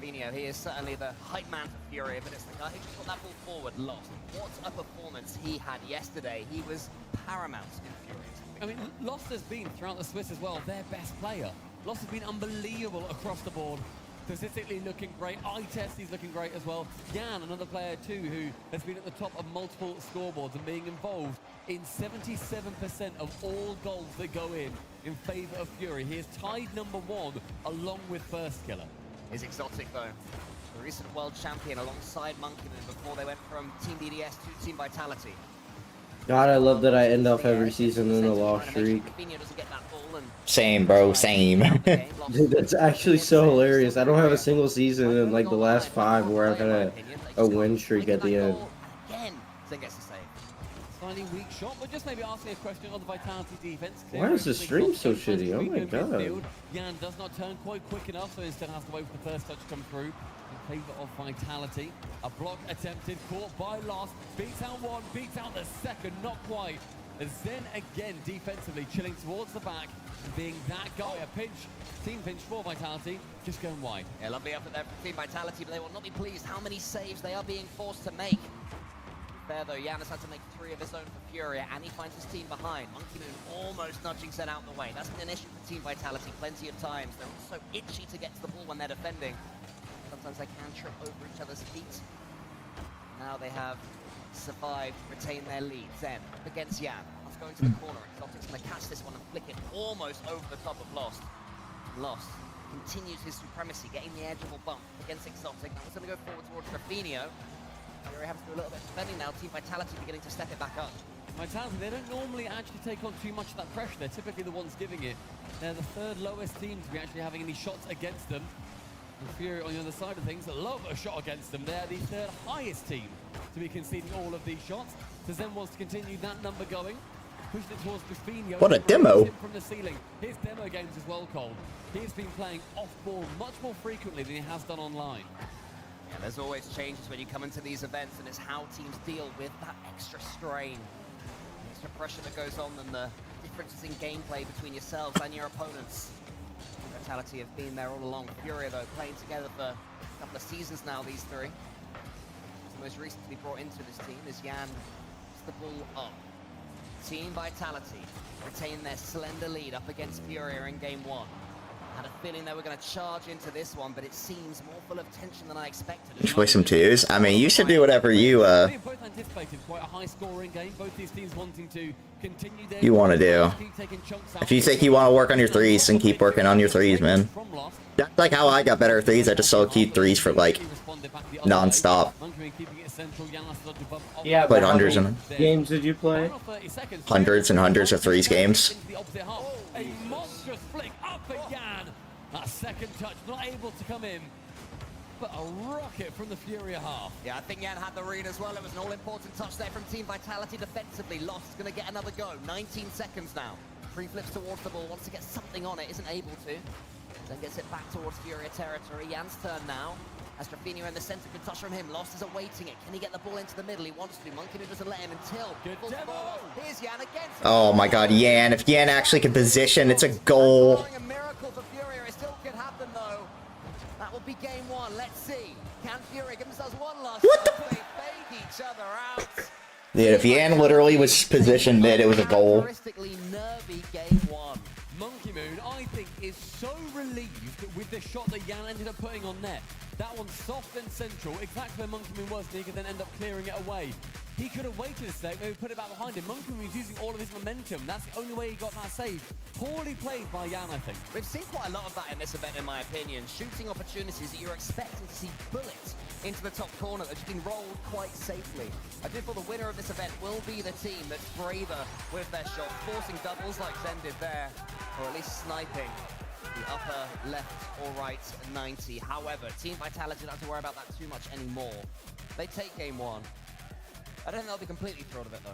Drafinho, he is certainly the hype man for Furia, but it's the guy who just put that ball forward lost. What a performance he had yesterday. He was paramount in Furia. I mean, Lost has been, throughout the Swiss as well, their best player. Lost has been unbelievable across the board. Statistically looking great. Eye test, he's looking great as well. Jan, another player too, who has been at the top of multiple scoreboards and being involved in 77% of all goals that go in favor of Fury. He is tied #1 along with First Killer. Is Exotic though, the recent world champion alongside Monkey Moon before they went from Team DDS to Team Vitality. God, I love that I end off every season in a loss streak. Same, bro, same. Dude, that's actually so hilarious. I don't have a single season in like the last 5 where I've had a win streak at the end. Again, Zen gets the save. slightly weak shot, but just maybe asking a question on the Vitality defense. Why is the stream so shitty? Oh my god. Midfield. Yan does not turn quite quick enough, so instead has to wait for the first touch to come through in favor of Vitality. A block attempted, caught by Lost. Beats out one, beats out the second, not quite. Zen again defensively chilling towards the back and being that guy. A pinch, team pinch for Vitality, just going wide. Yeah, lovely effort there for Team Vitality, but they will not be pleased how many saves they are being forced to make. There though, Jan has had to make 3 of his own for Furia, and he finds his team behind. Monkey Moon almost nudging Zen out the way. That's been an issue for Team Vitality plenty of times. They're also itchy to get to the ball when they're defending. Sometimes they can trip over each other's feet. Now they have survived, retain their lead. Zen up against Yan. That's going to the corner. Exotic's going to catch this one and flick it almost over the top of Lost. Lost continues his supremacy, getting the edge of a bump against Exotic. Now it's going to go forward towards Rafinho. Fury has to do a little bit of defending now. Team Vitality beginning to step it back up. Vitality, they don't normally actually take on too much of that pressure. They're typically the ones giving it. They're the 3rd lowest team to be actually having any shots against them. And Fury on the other side of things love a shot against them. They're the 3rd highest team to be conceding all of these shots. So Zen wants to continue that number going. Pushing it towards Rafinho. What a demo. From the ceiling. His demo games as well, Cole. He's been playing off ball much more frequently than he has done online. Yeah, there's always changes when you come into these events, and it's how teams deal with that extra strain. Extra pressure that goes on, and the differences in gameplay between yourselves and your opponents. Vitality have been there all along. Furia, though, playing together for a couple of seasons now, these 3. The most recent to be brought into this team is Yan. It's the ball up. Team Vitality retain their slender lead up against Furia in game 1. Had a feeling they were going to charge into this one, but it seems more full of tension than I expected. Just play some 2s. I mean, you should do whatever you Both anticipated quite a high scoring game. Both these teams wanting to continue their want to do. If you think you want to work on your 3s, then keep working on your 3s, man. That's like how I got better at 3s. I just sold keep 3s for like non-stop. Yeah, played hundreds and games did you play? hundreds and hundreds of 3s games. A monstrous flick up for Yan. That second touch not able to come in, but a rocket from the Furia half. Yeah, I think Yan had the read as well. It was an all-important touch there from Team Vitality defensively. Lost is going to get another go. 19 seconds now. 3 flips towards the ball, wants to get something on it, isn't able to. Then gets it back towards Furia territory. Yan's turn now. As Rafinho in the center, good touch from him. Lost is awaiting it. Can he get the ball into the middle? He wants to. Monkey doesn't let him until. Good demo. Here's Yan again. Oh my god, Yan. If Yan actually can position, it's a goal. A miracle for Furia. It still could happen though. That will be game 1. Let's see. Can Furia give themselves one last shot? They fake each other out. Dude, if Yan literally was positioned mid, it was a goal. Characteristically nervy game 1. Monkey Moon, I think, is so relieved with the shot that Yan ended up putting on net. That one's soft and central, exactly where Monkey Moon was, and he could then end up clearing it away. He could have waited a sec, maybe put it back behind him. Monkey Moon was using all of his momentum. That's the only way he got that save. Poorly played by Yan, I think. We've seen quite a lot of that in this event, in my opinion. Shooting opportunities that you're expecting to see bullets into the top corner that's been rolled quite safely. I do feel the winner of this event will be the team that's braver with their shot, forcing doubles like Zen did there, or at least sniping the upper left or right 90. However, Team Vitality don't have to worry about that too much anymore. They take game 1. I don't think they'll be completely thrilled of it though.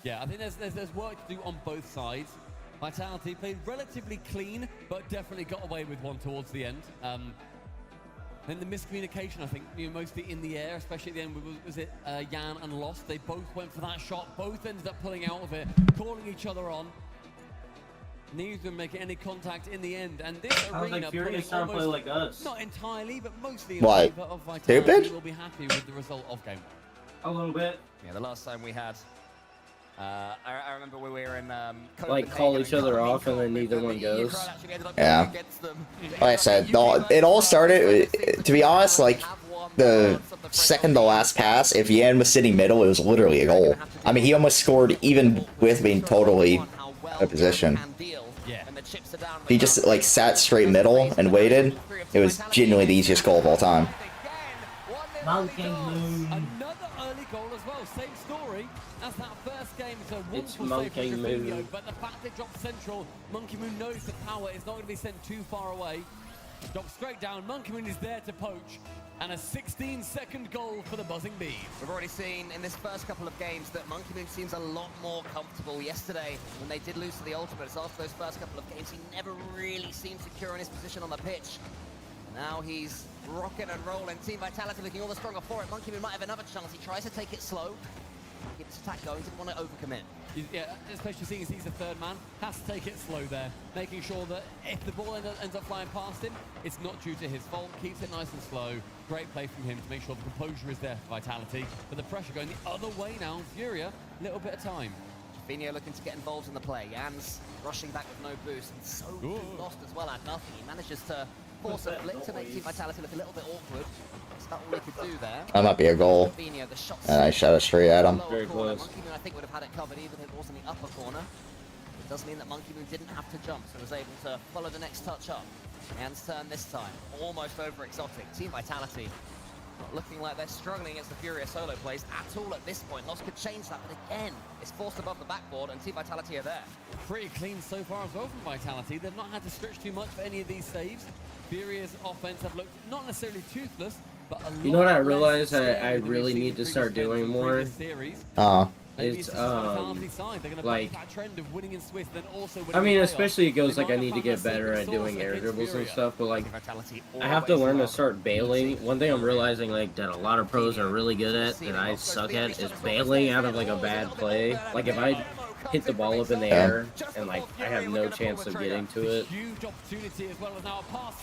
Yeah, I think there's work to do on both sides. Vitality played relatively clean, but definitely got away with one towards the end. Then the miscommunication, I think, mostly in the air, especially at the end, was it Yan and Lost? They both went for that shot, both ended up pulling out of it, calling each other on. Neither of them making any contact in the end, and this arena Fury is trying to play like us. Not entirely, but mostly in What? favor of Vitality. Stupid? Will be happy with the result of game. A little bit. Yeah, the last time we had, I remember we were in Like call each other off and then neither one goes. Yeah. Like I said, it all started, to be honest, like, the second to last pass, if Yan was sitting middle, it was literally a goal. I mean, he almost scored even with being totally out of position. If he just, like, sat straight middle and waited, it was genuinely the easiest goal of all time. Monkey Moon. Another early goal as well, same story as that first game. It's a wonderful Monkey save from Rafinho, Moon. but the fact they dropped central, Monkey Moon knows the power is not going to be sent too far away. Drops straight down. Monkey Moon is there to poach. And a 16-second goal for the Buzzing Bees. We've already seen in this first couple of games that Monkey Moon seems a lot more comfortable. Yesterday, when they did lose to the Ultimates, after those first couple of games, he never really seemed secure in his position on the pitch. Now he's rocking and rolling. Team Vitality looking all the stronger for it. Monkey Moon might have another chance. He tries to take it slow. Keep his attack going. Didn't want to overcommit. Yeah, especially seeing as he's the third man, has to take it slow there, making sure that if the ball ends up flying past him, it's not due to his fault. Keeps it nice and slow. Great play from him to make sure the composure is there for Vitality. But the pressure going the other way now. Furia, a little bit of time. Finio looking to get involved in the play. Jan's rushing back with no boost. And so lost as well at nothing. He manages to force a flick to make Team Vitality look a little bit awkward. That's about all he could do there. That might be a goal. Finio, the shot And I shot it straight at him. Very close. Monkey Moon, I think, would have had it covered even if it wasn't the upper corner. It does mean that Monkey Moon didn't have to jump, so was able to follow the next touch up. Jan's turn this time. Almost over Exotic. Team Vitality not looking like they're struggling against the Furia solo plays at all at this point. Lost could change that, but again, it's forced above the backboard, and Team Vitality are there. Pretty clean so far as well from Vitality. They've not had to stretch too much for any of these saves. Furia's offense have looked not necessarily toothless, but a lot. You know what I realized I really need to start doing more? It's like, I mean, especially it goes like I need to get better at doing air dribbles and stuff, but like I have to learn to start bailing. One thing I'm realizing like that a lot of pros are really good at and I suck at is bailing out of like a bad play. Like if I hit the ball up in the air and like I have no chance of getting to it.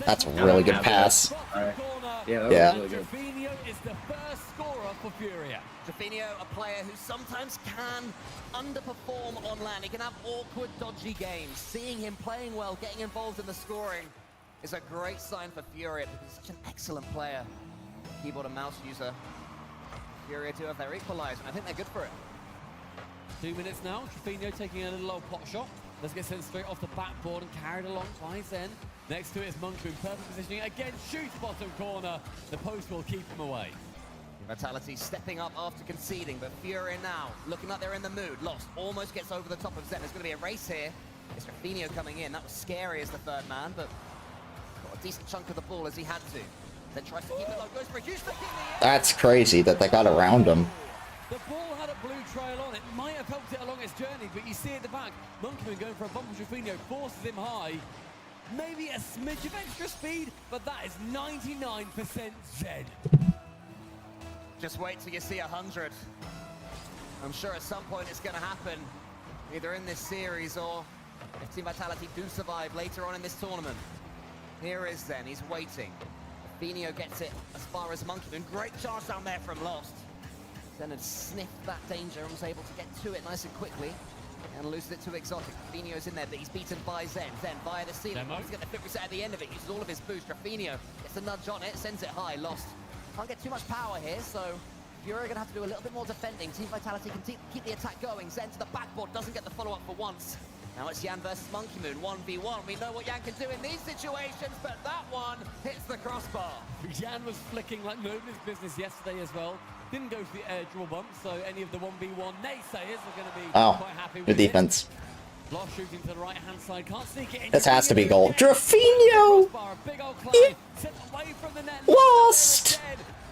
That's a really good pass. Yeah, that was really good. Drafinio is the first scorer for Furia. Drafinio, a player who sometimes can underperform on land. He can have awkward, dodgy games. Seeing him playing well, getting involved in the scoring is a great sign for Furia because he's such an excellent player. Keyboard and mouse user. Furia do have their equalizer, and I think they're good for it. 2 minutes now. Drafinio taking a little old pot shot. Let's get sent straight off the backboard and carried along by Zen. Next to it is Monkey Moon, perfect positioning. Again, shoots bottom corner. The post will keep him away. Vitality stepping up after conceding, but Furia now looking like they're in the mood. Lost, almost gets over the top of Zen. There's going to be a race here. It's Drafinio coming in. That was scary as the third man, but got a decent chunk of the ball as he had to. Then tries to keep it low, goes for a huge flick in the air. That's crazy that they got around him. The ball had a blue trail on it. Might have helped it along its journey, but you see at the back, Monkey Moon going for a bump with Drafinio, forces him high. Maybe a smidge of extra speed, but that is 99% Zen. Just wait till you see 100. I'm sure at some point it's going to happen, either in this series or if Team Vitality do survive later on in this tournament. Here is Zen, he's waiting. Finio gets it as far as Monkey Moon. Great charge down there from Lost. Zen had sniffed that danger and was able to get to it nice and quickly. And loses it to Exotic. Drafinio's in there, but he's beaten by Zen. Zen via the ceiling. He's got the flip reset at the end of it. Uses all of his boost. Drafinio gets a nudge on it, sends it high. Lost. Can't get too much power here, so Furia are going to have to do a little bit more defending. Team Vitality can keep the attack going. Zen to the backboard, doesn't get the follow-up for once. Now it's Jan versus Monkey Moon, 1v1. We know what Jan can do in these situations, but that one hits the crossbar. Jan was flicking like nobody's business yesterday as well. Didn't go for the air dribble bump, so any of the 1v1 naysayers are going to be quite happy with good defense. Lost shooting to the right-hand side, can't sneak it in. This has to be goal. Drafinio! Lost!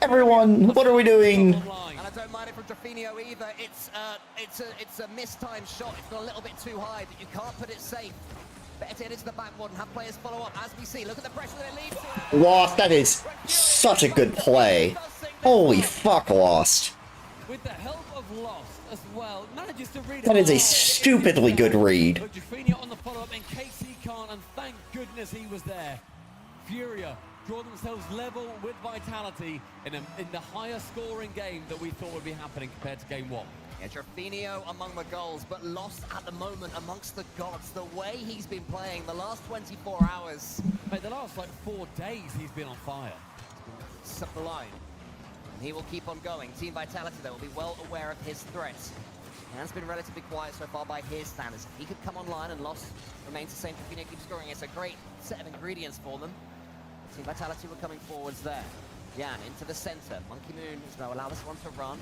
Everyone, what are we doing? And I don't mind it from Drafinio either. It's a mistimed shot. It's gone a little bit too high, but you can't put it safe. Better to hit into the backboard and have players follow up as we see. Look at the pressure that it leads to. Lost, that is such a good play. Holy fuck, Lost. With the help of Lost as well, manages to read That is a stupidly good read. But Drafinio on the follow-up in case he can't, and thank goodness he was there. Furia draw themselves level with Vitality in the higher scoring game that we thought would be happening compared to game one. Yeah, Drafinio among the goals, but Lost at the moment amongst the gods. The way he's been playing the last 24 hours. Mate, the last like 4 days he's been on fire. Sublime. And he will keep on going. Team Vitality, though, will be well aware of his threats. Jan's been relatively quiet so far by his standards. If he could come online and Lost remains the same, Drafinio keeps scoring. It's a great set of ingredients for them. Team Vitality were coming forwards there. Jan into the center. Monkey Moon is going to allow this one to run.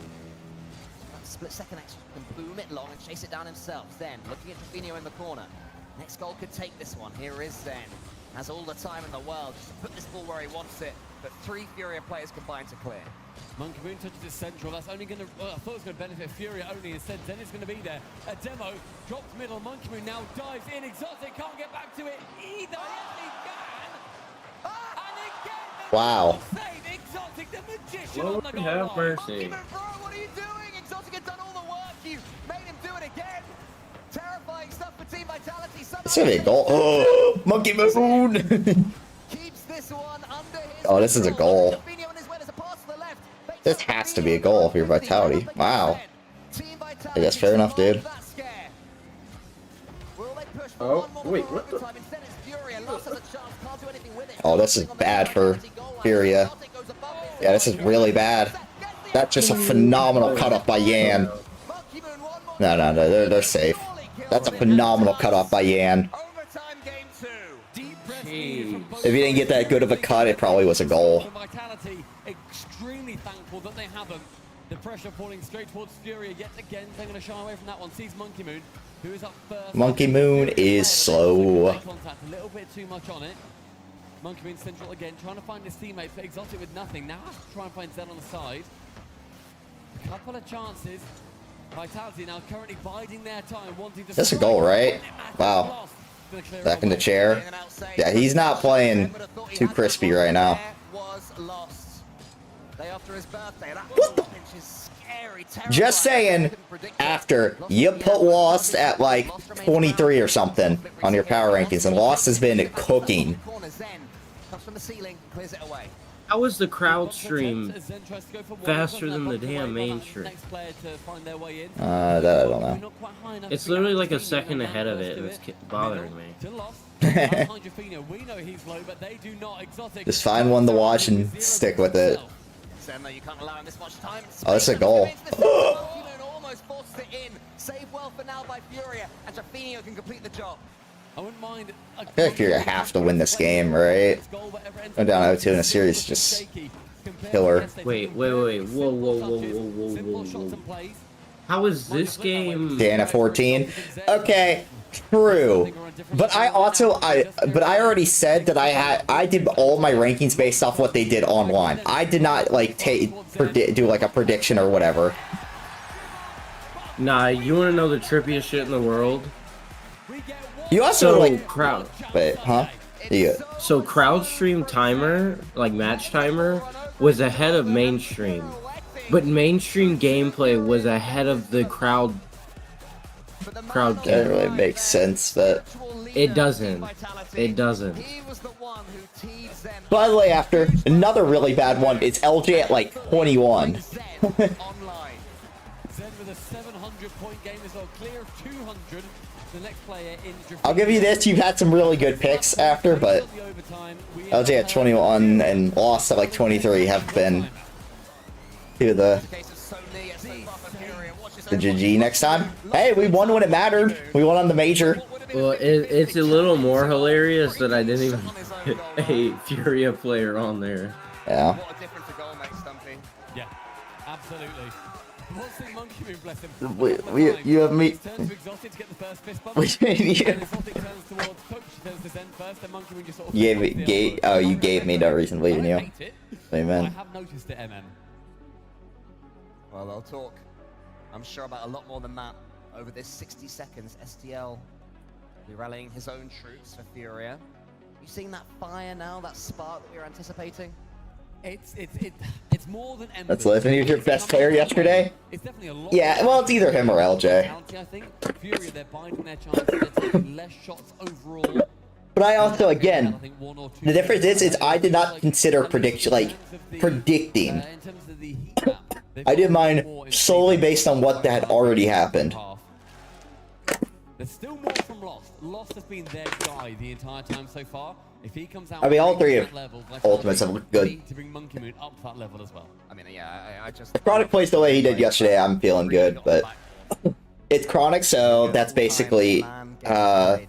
Split second action, can boom it long and chase it down himself. Zen looking at Drafinio in the corner. Next goal could take this one. Here is Zen. has all the time in the world just to put this ball where he wants it, but 3 Furia players combined to clear. Monkey Moon touches it central. That's only going to, I thought it was going to benefit Furia only. Instead, Zen is going to be there. A demo, dropped middle. Monkey Moon now dives in. Exotic can't get back to it either. Yes, he can. And again, Wow. save. Exotic, the magician Lord on the goal have line. mercy. Bro, what are you doing? Exotic had done all the work. You made him do it again. Terrifying stuff for Team Vitality. It's gonna be a goal. Oh, Monkey Moon. Keeps this one under his Oh, this is a goal. Fabinho on his way, there's a pass to the left. This has to be a goal for your Vitality. Wow. I guess fair enough, dude. Oh, wait, what the? Oh, this is bad for Furia. Yeah, this is really bad. That's just a phenomenal cutoff by Yan. No, they're safe. That's a phenomenal cutoff by Yan. If you didn't get that good of a cut, it probably was a goal. Vitality extremely thankful that they have him. The pressure falling straight towards Furia yet again. They're going to shy away from that one. Sees Monkey Moon, who is up first. Monkey Moon is slow. Contact a little bit too much on it. Monkey Moon central again, trying to find his teammates, but Exotic with nothing. Now has to try and find Zen on the side. A couple of chances. Vitality now currently biding their time, wanting to. That's a goal, right? Wow. Back in the chair. Yeah, he's not playing too crispy right now. Just saying, after you put Lost at like 23 or something on your power rankings, and Lost has been cooking. How is the crowd stream faster than the damn main stream? That I don't know. It's literally like a second ahead of it, and it's bothering me. Just find one to watch and stick with it. Oh, that's a goal. Almost forces it in. Save well for now by Furia, and Trafino can complete the job. I wouldn't mind. I feel like Furia have to win this game, right? Go down 0-2 in a series, just killer. Wait, whoa. How is this game? Dan at 14. Okay, true. But I already said that I did all my rankings based off what they did online. I did not like do like a prediction or whatever. Nah, you want to know the trippiest shit in the world? You also like crowd. Wait, huh? Yeah. So crowd stream timer, like match timer, was ahead of mainstream, but mainstream gameplay was ahead of the crowd. Crowd game. That really makes sense, but it doesn't. It doesn't. By the way, after another really bad one, it's LJ at like 21. Zen with a 700-point game as well, clear of 200. The next player in I'll give you this, you've had some really good picks after, but LJ at 21 and Lost at like 23 have been to the GG next time. Hey, we won when it mattered. We won on the major. Well, it's a little more hilarious that I didn't even put a Furia player on there. Yeah. Yeah, absolutely. You have me. You gave me no reason leaving you. Amen. I have noticed it, MM. Well, they'll talk, I'm sure, about a lot more than that over this 60 seconds. STL will be rallying his own troops for Furia. You seeing that fire now, that spark that we were anticipating? It's more than embers. That's Liv. And he was your best player yesterday? It's definitely a lot. Yeah, well, it's either him or LJ. I think Furia, they're biding their chances. They're taking less shots overall. But I also, again, the difference is I did not consider predicting. I did mine solely based on what had already happened. There's still more from Lost. Lost has been their guy the entire time so far. If he comes out, I mean, all three of level, Ultimates have looked good. to bring Monkey Moon up that level as well. I mean, yeah, I just... If Chronic plays the way he did yesterday, I'm feeling good, but it's Chronic, so that's basically a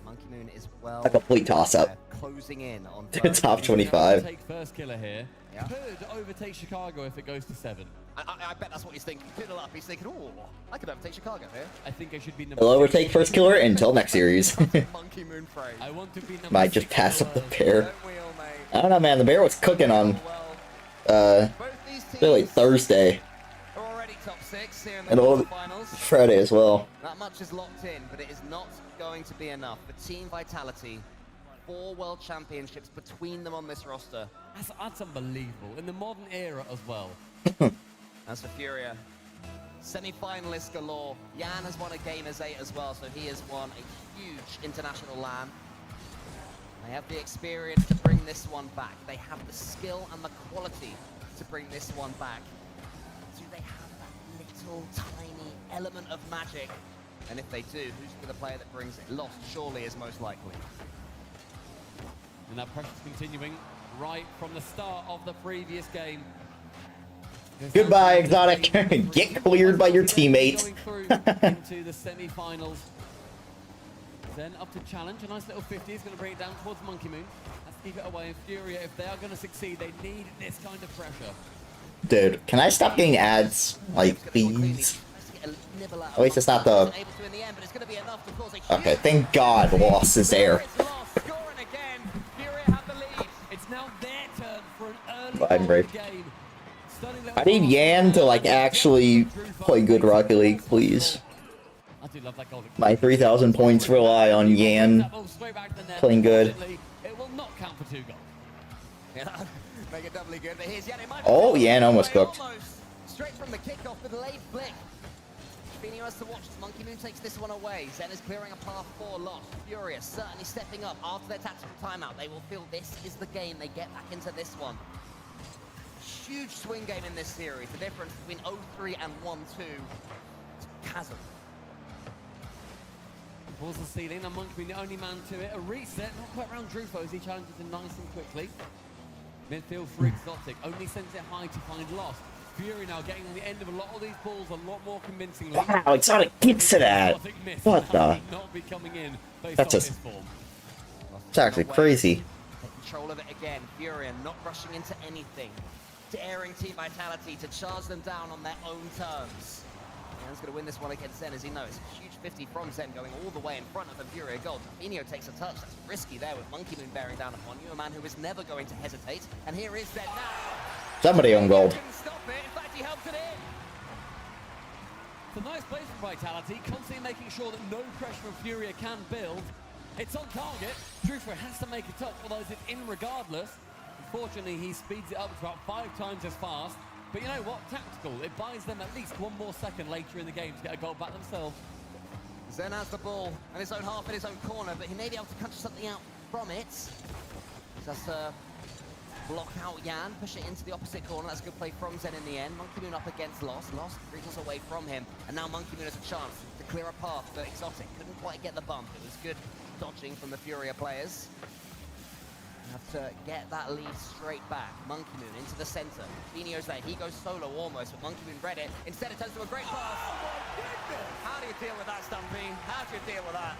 complete toss-up. Closing in on Top 25. Take first killer here. could overtake Chicago if it goes to 7. I bet that's what he's thinking. Fiddle up. He's thinking, oh, I could overtake Chicago here. I think I should be number He'll overtake first killer until next series. Monkey Moon phrase. I want to be number Might just 6 pass up the overall. bear. I don't know, man. The bear was cooking on really Thursday. Are already top 6 here in the And all finals. Friday as well. That much is locked in, but it is not going to be enough. For Team Vitality, 4 world championships between them on this roster. That's unbelievable. In the modern era as well. As for Furia, semi-finalist galore. Jan has won a Gamers 8 as well, so he has won a huge international LAN. They have the experience to bring this one back. They have the skill and the quality to bring this one back. Do they have that little tiny element of magic? And if they do, who's the player that brings it? Lost surely is most likely. And that pressure's continuing right from the start of the previous game. Goodbye, Exotic. Get cleared by your teammates. Going through into the semi-finals. Then up to challenge. A nice little 50 is going to bring it down towards Monkey Moon. Let's keep it away. And Furia, if they are going to succeed, they need this kind of pressure. Dude, can I stop getting ads? Like, please. At least it's not the... Okay, thank God Lost is there. It's now their turn for an I'm brave. I need Yan to, like, actually play good Rocket League, please. I do love that goal. My 3,000 points rely on Yan playing good. It will not count for 2 goals. Yeah, make it doubly good, but here's Jan. Oh, Yan almost cooked. Straight from the kickoff with a late flick. Fino has to watch as Monkey Moon takes this one away. Zen is clearing a path for Lost. Furious certainly stepping up after their tactical timeout. They will feel this is the game. They get back into this one. Huge swing game in this series. The difference between 0-3 and 1-2. Chasm. Pulls the ceiling, and Monkey Moon the only man to it. A reset, not quite around Drufo as he challenges him nice and quickly. Midfield for Exotic, only sends it high to find Lost. Fury now getting on the end of a lot of these balls a lot more convincingly. Wow, Exotic gets to that. What the? Not be coming in based That's on just... his form. It's actually crazy. Control of it again. Furion not rushing into anything. Daring Team Vitality to charge them down on their own terms. Jan's going to win this one against Zen, as he knows. Huge 50 from Zen going all the way in front of the Furia goal. Fino takes a touch. That's risky there with Monkey Moon bearing down upon you. A man who is never going to hesitate. And here is Zen now. Somebody on gold. Stop it. In fact, he helped it in. It's a nice place for Vitality, constantly making sure that no pressure from Furia can build. It's on target. Drufo has to make a touch, although it's in regardless. Unfortunately, he speeds it up to about 5 times as fast. But you know what? Tactical. It buys them at least 1 more second later in the game to get a goal back themselves. Zen has the ball in his own half, in his own corner, but he may be able to punch something out from it. Just block out Jan, push it into the opposite corner. That's a good play from Zen in the end. Monkey Moon up against Lost. Lost wriggles away from him. And now Monkey Moon has a chance to clear a path for Exotic. Couldn't quite get the bump. It was good dodging from the Furia players. Have to get that lead straight back. Monkey Moon into the center. Finio's there. He goes solo almost, but Monkey Moon read it. Instead, it turns to a great pass. How do you deal with that, Stumpy? How do you deal with that?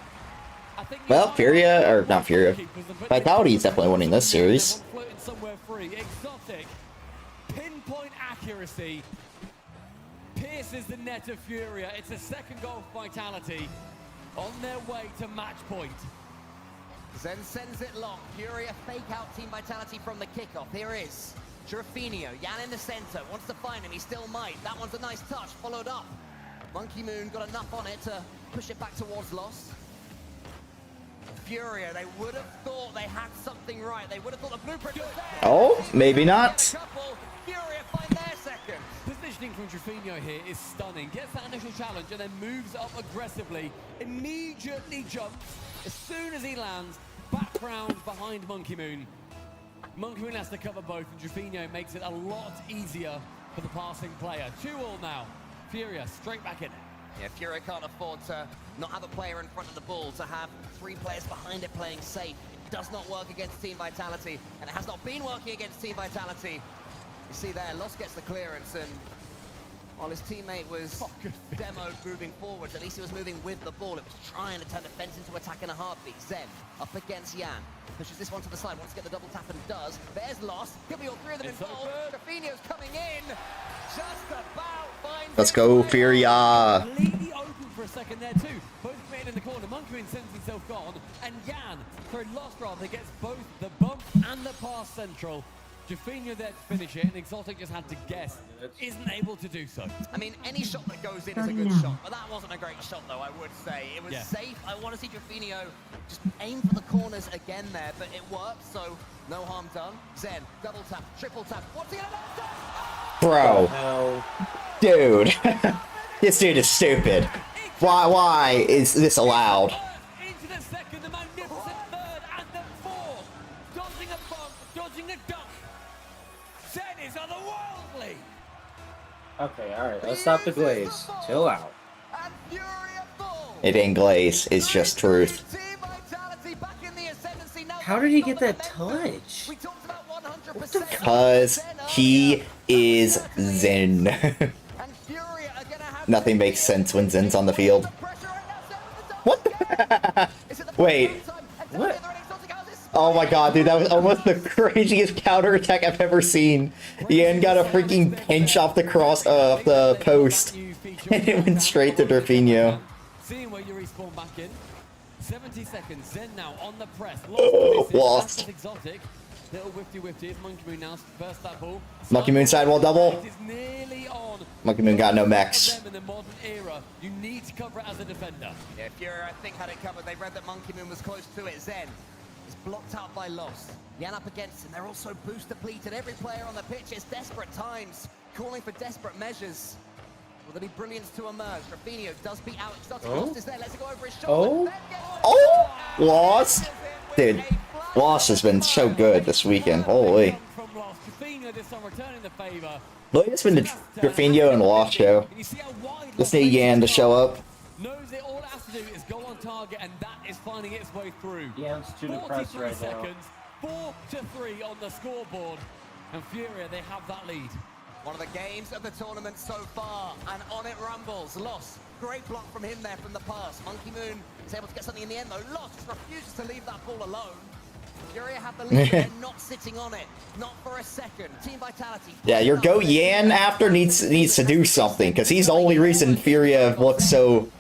Well, Furia, or not Furia, Vitality is definitely winning this series. Floating somewhere free. Exotic. Pinpoint accuracy. Pierces the net of Furia. It's a second goal for Vitality. On their way to match point. Zen sends it long. Furia fake out Team Vitality from the kickoff. Here is Jurafinio. Jan in the center. Wants to find him. He still might. That one's a nice touch. Followed up. Monkey Moon got enough on it to push it back towards Lost. Furia, they would have thought they had something right. They would have thought the blueprint was there. Oh, maybe not. Furia find their second. Positioning from Jurafinio here is stunning. Gets that initial challenge and then moves up aggressively. Immediately jumps. As soon as he lands, background behind Monkey Moon. Monkey Moon has to cover both, and Jurafinio makes it a lot easier for the passing player. 2-2 now. Furia straight back in it. Yeah, Furia can't afford to not have a player in front of the ball, to have 3 players behind it playing safe. It does not work against Team Vitality, and it has not been working against Team Vitality. You see there, Lost gets the clearance, and while his teammate was demoed moving forwards. At least he was moving with the ball. It was trying to turn defense into attack in a heartbeat. Zen up against Jan. Pushes this one to the side, wants to get the double tap and does. There's Lost. He'll be all three of them involved. Rafinha's coming in. Just about finds Let's go, Furia. Completely open for a second there too. Both made in the corner. Monkey sends himself gone, and Jan, for Lost rather, gets both the bump and the pass central. Jaffinha there to finish it, and Exotic just had to guess. Isn't able to do so. I mean, any shot that goes in is a good shot, but that wasn't a great shot, though, I would say. It was safe. I want to see Jaffinha just aim for the corners again there, but it worked, so no harm done. Zen, double tap, triple tap. What's he gonna do? Bro. Dude. This dude is stupid. Why is this allowed? Into the second, the magnificent third, and the fourth. Dodging a bump, dodging a dunk. Zen is otherworldly. Okay, alright, let's stop the glaze. Chill out. It ain't glaze, it's just truth. How did he get that touch? Because he is Zen. Nothing makes sense when Zen's on the field. What? Wait. What? Oh my god, dude, that was almost the craziest counterattack I've ever seen. Ian got a freaking pinch off the cross of the post, and it went straight to Rafinha. Seeing where you respawn back in. 70 seconds. Zen now on the press. Lost. Exotic. Little whifty. It's Monkey Moon now. First that ball. Monkey Moon sidewall double. It is nearly on. Monkey Moon got no mechs. In the modern era, you need to cover it as a defender. Yeah, Fury, I think, had it covered. They read that Monkey Moon was close to it. Zen is blocked out by Lost. Yan up against him. They're also boost depleted. Every player on the pitch is desperate times, calling for desperate measures. Will there be brilliance to emerge? Rafinha does beat out. Exotic. Lost is there. Let's go over his shoulder. Oh! Lost? Dude, Lost has been so good this weekend. Holy. Look, it's been the Rafinha and Lost show. Just need Yan to show up. Knows it all it has to do is go on target, and that is finding its way through. Yeah, it's too depressed right seconds, 4-3 on the scoreboard. And Furia, they have that lead. One of the games of the tournament so far, and on it rumbles. Lost. Great block from him there from the pass. Monkey Moon is able to get something in the end, though. Lost just refuses to leave that ball alone. Furia have the lead, but they're not sitting on it. Not for a second. Team Vitality. Yeah, your Go Yan after needs to do something, because he's the only reason Furia looks so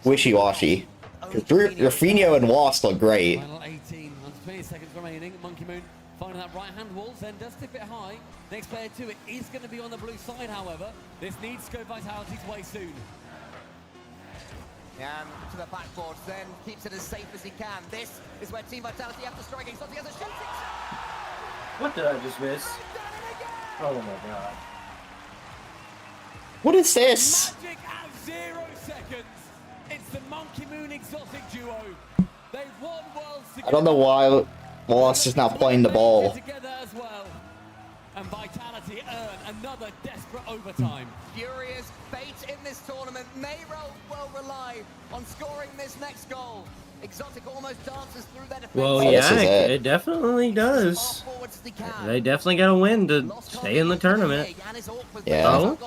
wishy-washy. Rafinha and Lost look great. Final 18, under 20 seconds remaining. Monkey Moon finding that right-hand wall, then does tip it high. Next player to it is going to be on the blue side, however. This needs to go Vitality's way soon. And to the backboard, then keeps it as safe as he can. This is where Team Vitality have to strike. Exotic has a shooting. What did I just miss? Oh my god. What is this? Magic at 0 seconds. It's the Monkey Moon Exotic duo. They've won worlds together. I don't know why Lost is not playing the ball. Together as well. And Vitality earn another desperate overtime. Furious fate in this tournament may well rely on scoring this next goal. Exotic almost dances through their defense. Well, yeah, it definitely does. They definitely got to win to stay in the tournament. Yeah. Oh?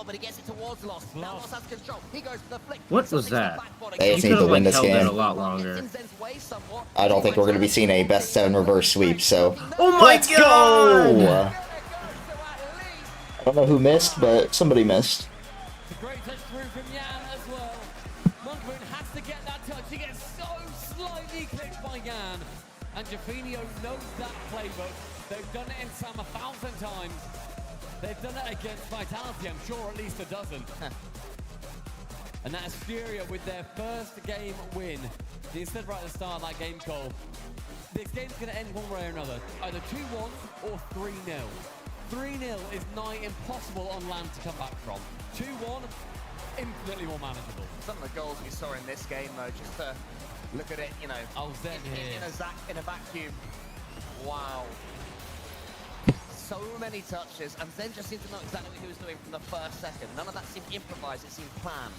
What was that? They just need to win this held it game. a lot longer. I don't think we're going to be seeing a best 7 reverse sweep, so Oh my let's god! go! I don't know who missed, but somebody missed. Great touch through from Yan as well. Monkey Moon has to get that touch. He gets so slightly clipped by Yan. And Jaffinha knows that playbook. They've done it in Sam 1,000 times. They've done it against Vitality, I'm sure at least a dozen. And that is Furia with their first game win. You said right at the start of that game, Cole, this game's going to end one way or another. Either 2-1 or 3-0. 3-0 is nigh impossible on land to come back from. 2-1, infinitely more manageable. Some of the goals we saw in this game, though, just to look at it, you know, Zen here. in a vacuum. Wow. So many touches, and Zen just seemed to know exactly what he was doing from the first second. None of that seemed improvised, it seemed planned.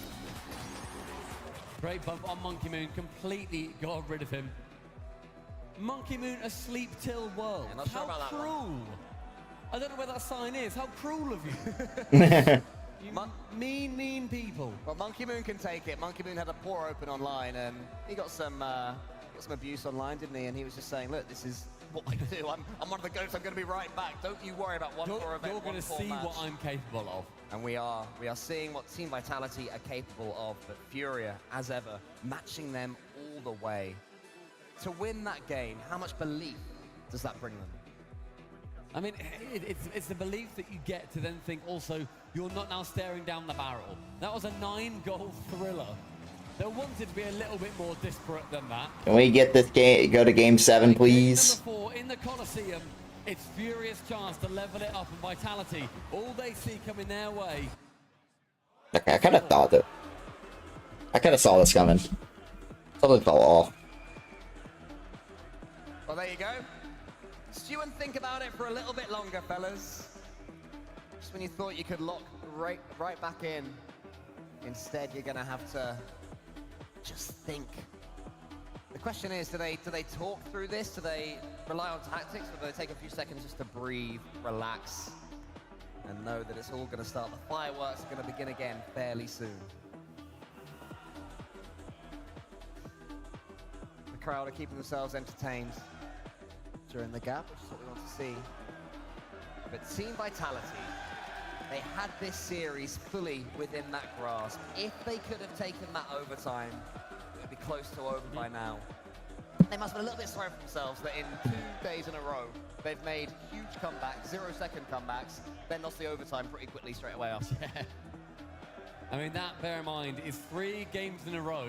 Great bump on Monkey Moon, completely got rid of him. Monkey Moon asleep till world. Yeah, not sure How about that cruel. I don't know where that sign is. How cruel of you. Mean people. Well, Monkey Moon can take it. Monkey Moon had a poor open online, and he got some abuse online, didn't he? And he was just saying, look, this is what I do. I'm one of the goats. I'm going to be right back. Don't you worry about one poor event. You're going to see what I'm capable of. And we are seeing what Team Vitality are capable of, but Furia, as ever, matching them all the way. To win that game, how much belief does that bring them? I mean, it's the belief that you get to then think also you're not now staring down the barrel. That was a 9-goal thriller. They wanted to be a little bit more disparate than that. Can we get this game, go to game 7, please? Number 4 in the Coliseum. It's Furious chance to level it up, and Vitality, all they see coming their way. Okay, I kind of thought that. I kind of saw this coming. Something fell off. Well, there you go. Stew and think about it for a little bit longer, fellas. Just when you thought you could lock right back in, instead you're gonna have to just think. The question is, do they talk through this? Do they rely on tactics, or do they take a few seconds just to breathe, relax, and know that it's all gonna start? The fireworks are gonna begin again fairly soon. The crowd are keeping themselves entertained during the gap, which is what we want to see. But Team Vitality, they had this series fully within that grasp. If they could have taken that overtime, it would be close to over by now. They must have been a little bit sorry for themselves that in 2 days in a row, they've made huge comebacks, 0-second comebacks, then lost the overtime pretty quickly straight away after. Yeah. I mean, that, bear in mind, is 3 games in a row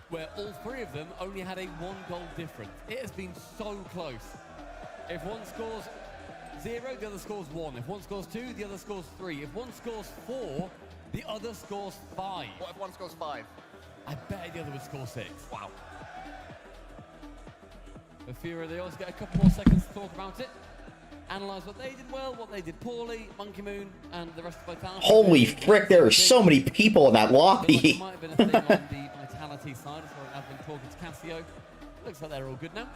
where all 3 of them only had a 1-goal difference. It has been so close. If one scores 0, the other scores 1. If one scores 2, the other scores 3. If one scores 4, the other scores 5. What if one scores 5? I bet the other would score 6. Wow. But Furia, they always get a couple more seconds to talk about it. Analyze what they did well, what they did poorly. Monkey Moon and the rest of Vitality. Holy frick, there are so many people in that lobby. There might have been a thing on the Vitality side, as I've been talking to Cassio. Looks like they're all good now.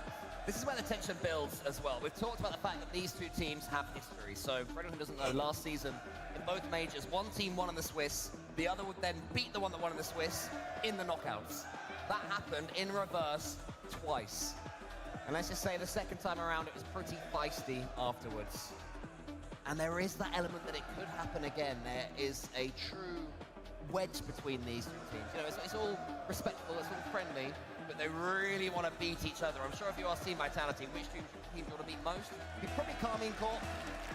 This is where the tension builds as well. We've talked about the fact that these 2 teams have history. So for anyone who doesn't know, last season in both majors, one team won in the Swiss, the other would then beat the one that won in the Swiss in the knockouts. That happened in reverse twice. And let's just say the second time around it was pretty feisty afterwards. And there is that element that it could happen again. There is a true wedge between these 2 teams. You know, it's all respectful, it's all friendly, but they really want to beat each other. I'm sure if you ask Team Vitality which team you want to beat most, you'd probably Carmine Corp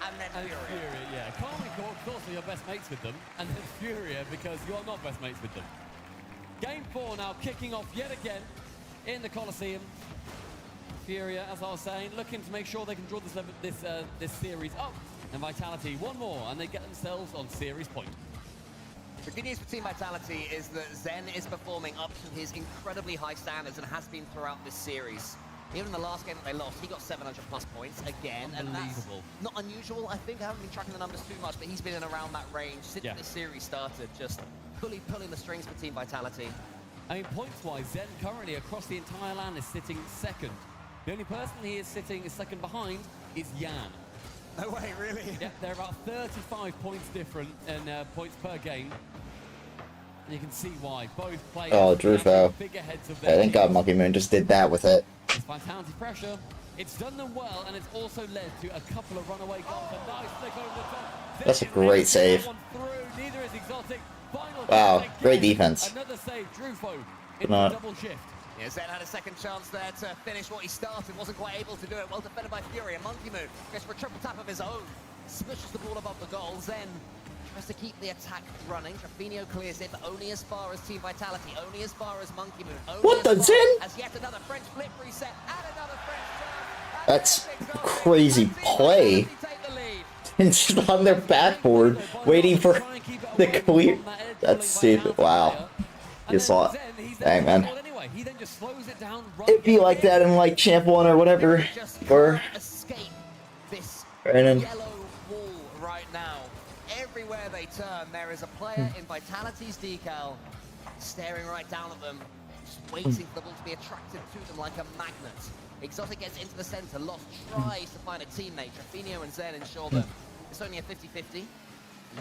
and then Furia. Yeah. Carmine Corp, of course, you're best mates with them, and then Furia because you're not best mates with them. Game 4 now kicking off yet again in the Coliseum. Furia, as I was saying, looking to make sure they can draw this series up. And Vitality, one more, and they get themselves on series point. The good news for Team Vitality is that Zen is performing up to his incredibly high standards and has been throughout this series. Even in the last game that they lost, he got 700+ points again. And that's not unusual, I think. I haven't been tracking the numbers too much, but he's been in around that range since this series started, just fully pulling the strings for Team Vitality. I mean, points-wise, Zen currently across the entire land is sitting 2nd. The only person he is sitting second behind is Jan. No way, really? Yeah, they're about 35 points different in points per game. And you can see why. Both players Drufo. figureheads of I their think Monkey Moon just did that with it. It's Vitality pressure. It's done them well, and it's also led to a couple of runaway goals. A nice flick over the top. That's a great save. Neither is exotic. Wow, great defense. Another save, Drufo in the double shift. Yeah, Zen had a second chance there to finish what he started. Wasn't quite able to do it. Well defended by Fury. Monkey Moon goes for a triple tap of his own. Smushes the ball above the goal. Zen tries to keep the attack running. Trafino clears it, but only as far as Team Vitality. Only as far as Monkey Moon. Only what the Zen? As yet another French flip reset. And another French turn. That's crazy play. And just on their backboard, waiting for the clear. That's stupid. Wow. You saw it. Dang, man. He then just slows it down. It'd be like that in like Champ 1 or whatever. Or escape this yellow wall right now. Everywhere they turn, there is a player in Vitality's decal staring right down at them, just waiting for the ball to be attracted to them like a magnet. Exotic gets into the center. Lost tries to find a teammate. Trafino and Zen ensure them. It's only a 50-50.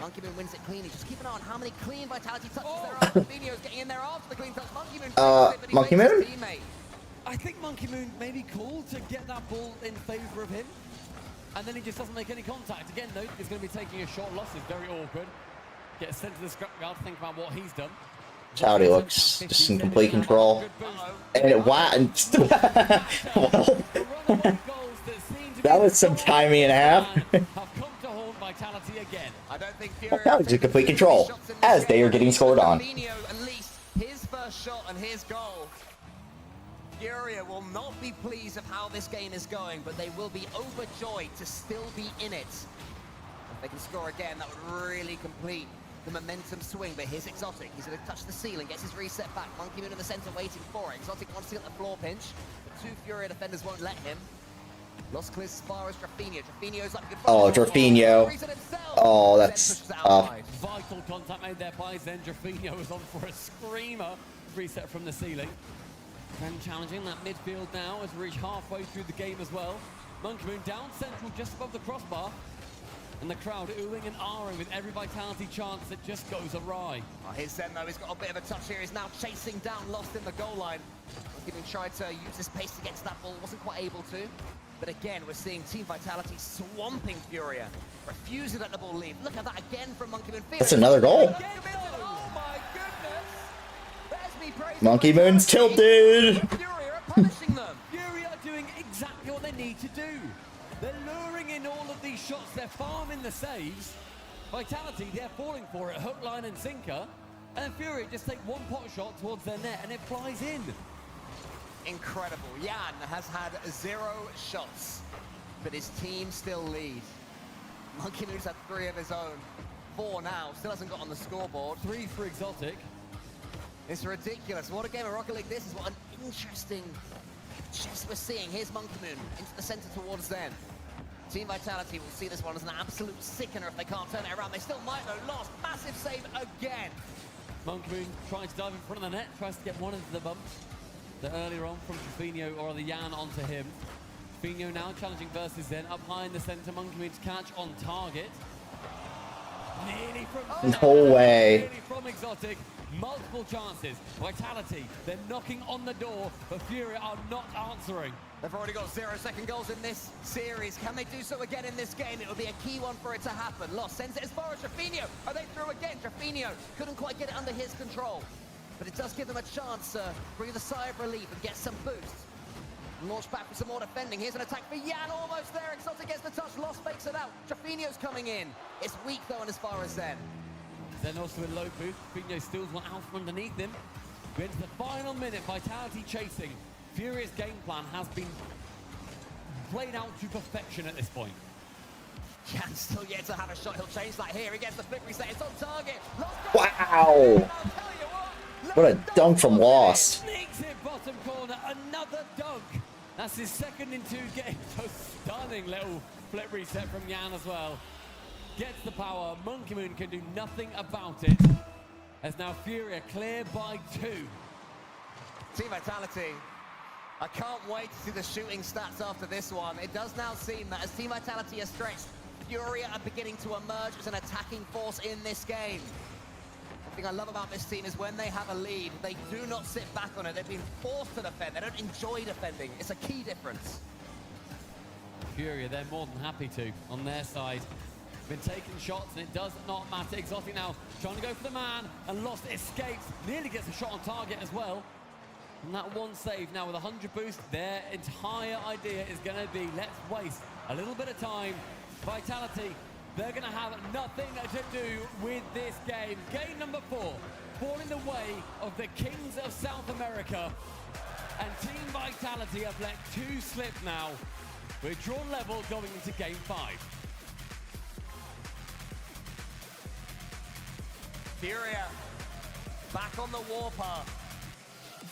Monkey Moon wins it cleanly. Just keep an eye on how many clean Vitality touches there are. Trevino's getting in there after the clean touch. Monkey Moon fakes it, but he Monkey fakes his Moon? teammate. I think Monkey Moon may be cool to get that ball in favor of him. And then he just doesn't make any contact. Again, though, he's going to be taking a short loss. It's very awkward. Gets sent to the scrapyard, think about what he's done. Chowdy looks just in complete control. And it wow. Well, that was some timing and a half. Vitality again. I don't think Now he's in complete control as they are getting scored on. At least his first shot and his goal. Furia will not be pleased of how this game is going, but they will be overjoyed to still be in it. If they can score again, that would really complete the momentum swing. But here's Exotic. He's going to touch the ceiling, gets his reset back. Monkey Moon in the center waiting for it. Exotic wants to get the floor pinch, but two Furia defenders won't let him. Lost clears as far as Trevino. Trevino's like good. Oh, Trevino. Oh, that's tough. Vital contact made there by Zen. Trevino was on for a screamer. Reset from the ceiling. And challenging that midfield now as we reach halfway through the game as well. Monkey Moon down central just above the crossbar. And the crowd oohing and ahhing with every Vitality chance that just goes awry. Oh, here's Zen though, he's got a bit of a touch here. He's now chasing down Lost in the goal line. Monkey Moon tried to use his pace to get to that ball, wasn't quite able to. But again, we're seeing Team Vitality swamping Furia, refusing to let the ball leave. Look at that again from Monkey Moon. That's another goal. Oh my goodness! There's me praising Monkey Moon's tilted. Furia are punishing them. Furia are doing exactly what they need to do. They're luring in all of these shots. They're farming the saves. Vitality, they're falling for it, hook, line, and sinker. And Furia just take one pot shot towards their net, and it flies in. Incredible. Jan has had 0 shots, but his team still lead. Monkey Moon's had 3 of his own. 4 now, still hasn't got on the scoreboard. 3 for Exotic. It's ridiculous. What a game of Rocket League this is. What an interesting chess we're seeing. Here's Monkey Moon into the center towards Zen. Team Vitality will see this one as an absolute sickener if they can't turn it around. They still might though. Lost. Massive save again. Monkey Moon tries to dive in front of the net, tries to get one into the bumps. The earlier on from Trevino or the Jan onto him. Trevino now challenging versus Zen. Up high in the center, Monkey Moon to catch on target. Nearly from No way. Nearly from Exotic. Multiple chances. Vitality, they're knocking on the door, but Furia are not answering. They've already got 0-second goals in this series. Can they do so again in this game? It will be a key one for it to happen. Lost sends it as far as Trevino. Are they through again? Trevino couldn't quite get it under his control. But it does give them a chance to breathe a sigh of relief and get some boost. Launch back for some more defending. Here's an attack for Jan, almost there. Exotic gets the touch, Lost fakes it out. Trevino's coming in. It's weak though, and as far as Zen. Zen also in low boost. Trevino steals one out from underneath him. We're into the final minute, Vitality chasing. Furious game plan has been played out to perfection at this point. Jan still yet to have a shot. He'll change that here. He gets the flip reset. It's on target. Wow. What a dunk from Lost. Sneaks it bottom corner, another dunk. That's his second in 2 games. A stunning little flip reset from Jan as well. Gets the power. Monkey Moon can do nothing about it. As now Furia clear by 2. Team Vitality. I can't wait to see the shooting stats after this one. It does now seem that as Team Vitality are stretched, Furia are beginning to emerge as an attacking force in this game. The thing I love about this team is when they have a lead, they do not sit back on it. They've been forced to defend. They don't enjoy defending. It's a key difference. Furia, they're more than happy to on their side. Been taking shots and it does not matter. Exotic now trying to go for the man and Lost escapes. Nearly gets a shot on target as well. And that one save now with 100 boost, their entire idea is going to be let's waste a little bit of time. Vitality, they're going to have nothing to do with this game. Game number 4, falling the way of the Kings of South America. And Team Vitality have let 2 slip now. We're drawn level going into game 5. Furia back on the warpath.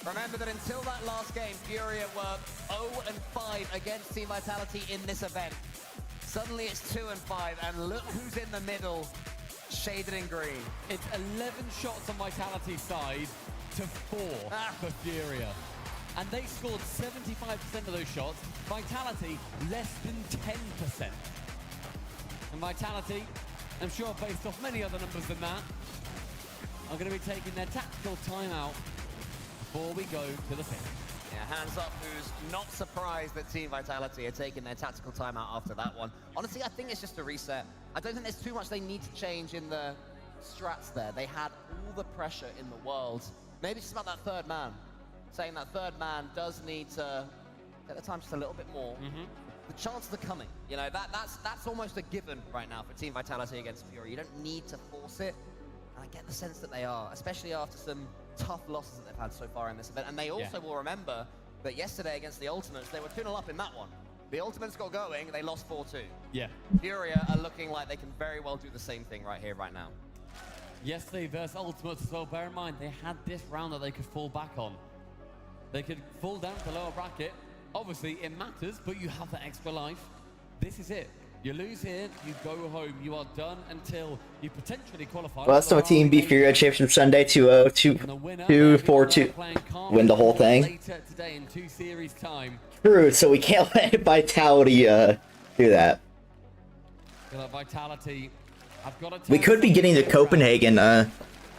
Remember that until that last game, Furia were 0-5 against Team Vitality in this event. Suddenly it's 2-5, and look who's in the middle, shaded in green. It's 11 shots on Vitality's side to 4 for Furia. And they scored 75% of those shots. Vitality, less than 10%. And Vitality, I'm sure based off many other numbers than that, are going to be taking their tactical timeout before we go to the fifth. Yeah, Hands Up, who's not surprised that Team Vitality are taking their tactical timeout after that one. Honestly, I think it's just a reset. I don't think there's too much they need to change in the strats there. They had all the pressure in the world. Maybe it's just about that third man. Saying that third man does need to get the time just a little bit more. The chances are coming. You know, that's almost a given right now for Team Vitality against Fury. You don't need to force it. And I get the sense that they are, especially after some tough losses that they've had so far in this event. And they also will remember that yesterday against the Ultimates, they were 2-0 up in that one. The Ultimates got going, they lost 4-2. Yeah. Furia are looking like they can very well do the same thing right here, right now. Yesterday versus Ultimates as well. Bear in mind, they had this round that they could fall back on. They could fall down to the lower bracket. Obviously, it matters, but you have that extra life. This is it. You lose here, you go home. You are done until you potentially qualify. Well, that's no team beat Fury Championship Sunday 2-0, 2-4-2. Win the whole thing. Later today in 2 series time. True, so we can't let Vitality do that. Vitality, I've got to We could be getting the Copenhagen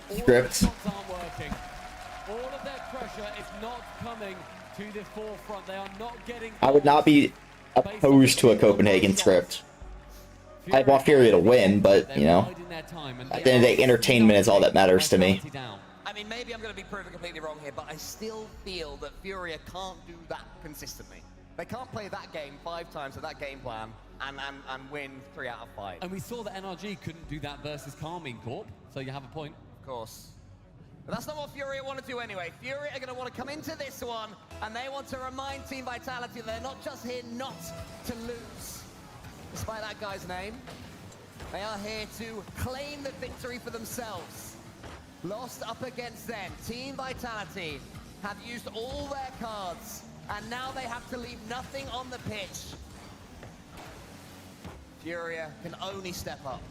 script. All of their pressure is not coming to the forefront. They are not getting. I would not be opposed to a Copenhagen script. I want Fury to win, but, you know, at the end of the day, entertainment is all that matters to me. I mean, maybe I'm going to be proven completely wrong here, but I still feel that Furia can't do that consistently. They can't play that game 5 times with that game plan and win 3 out of 5. And we saw that NRG couldn't do that versus Carmine Corp, so you have a point. Of course. But that's not what Furia want to do anyway. Furia are going to want to come into this one, and they want to remind Team Vitality that they're not just here not to lose. Despite that guy's name, they are here to claim the victory for themselves. Lost up against them. Team Vitality have used all their cards, and now they have to leave nothing on the pitch. Furia can only step up.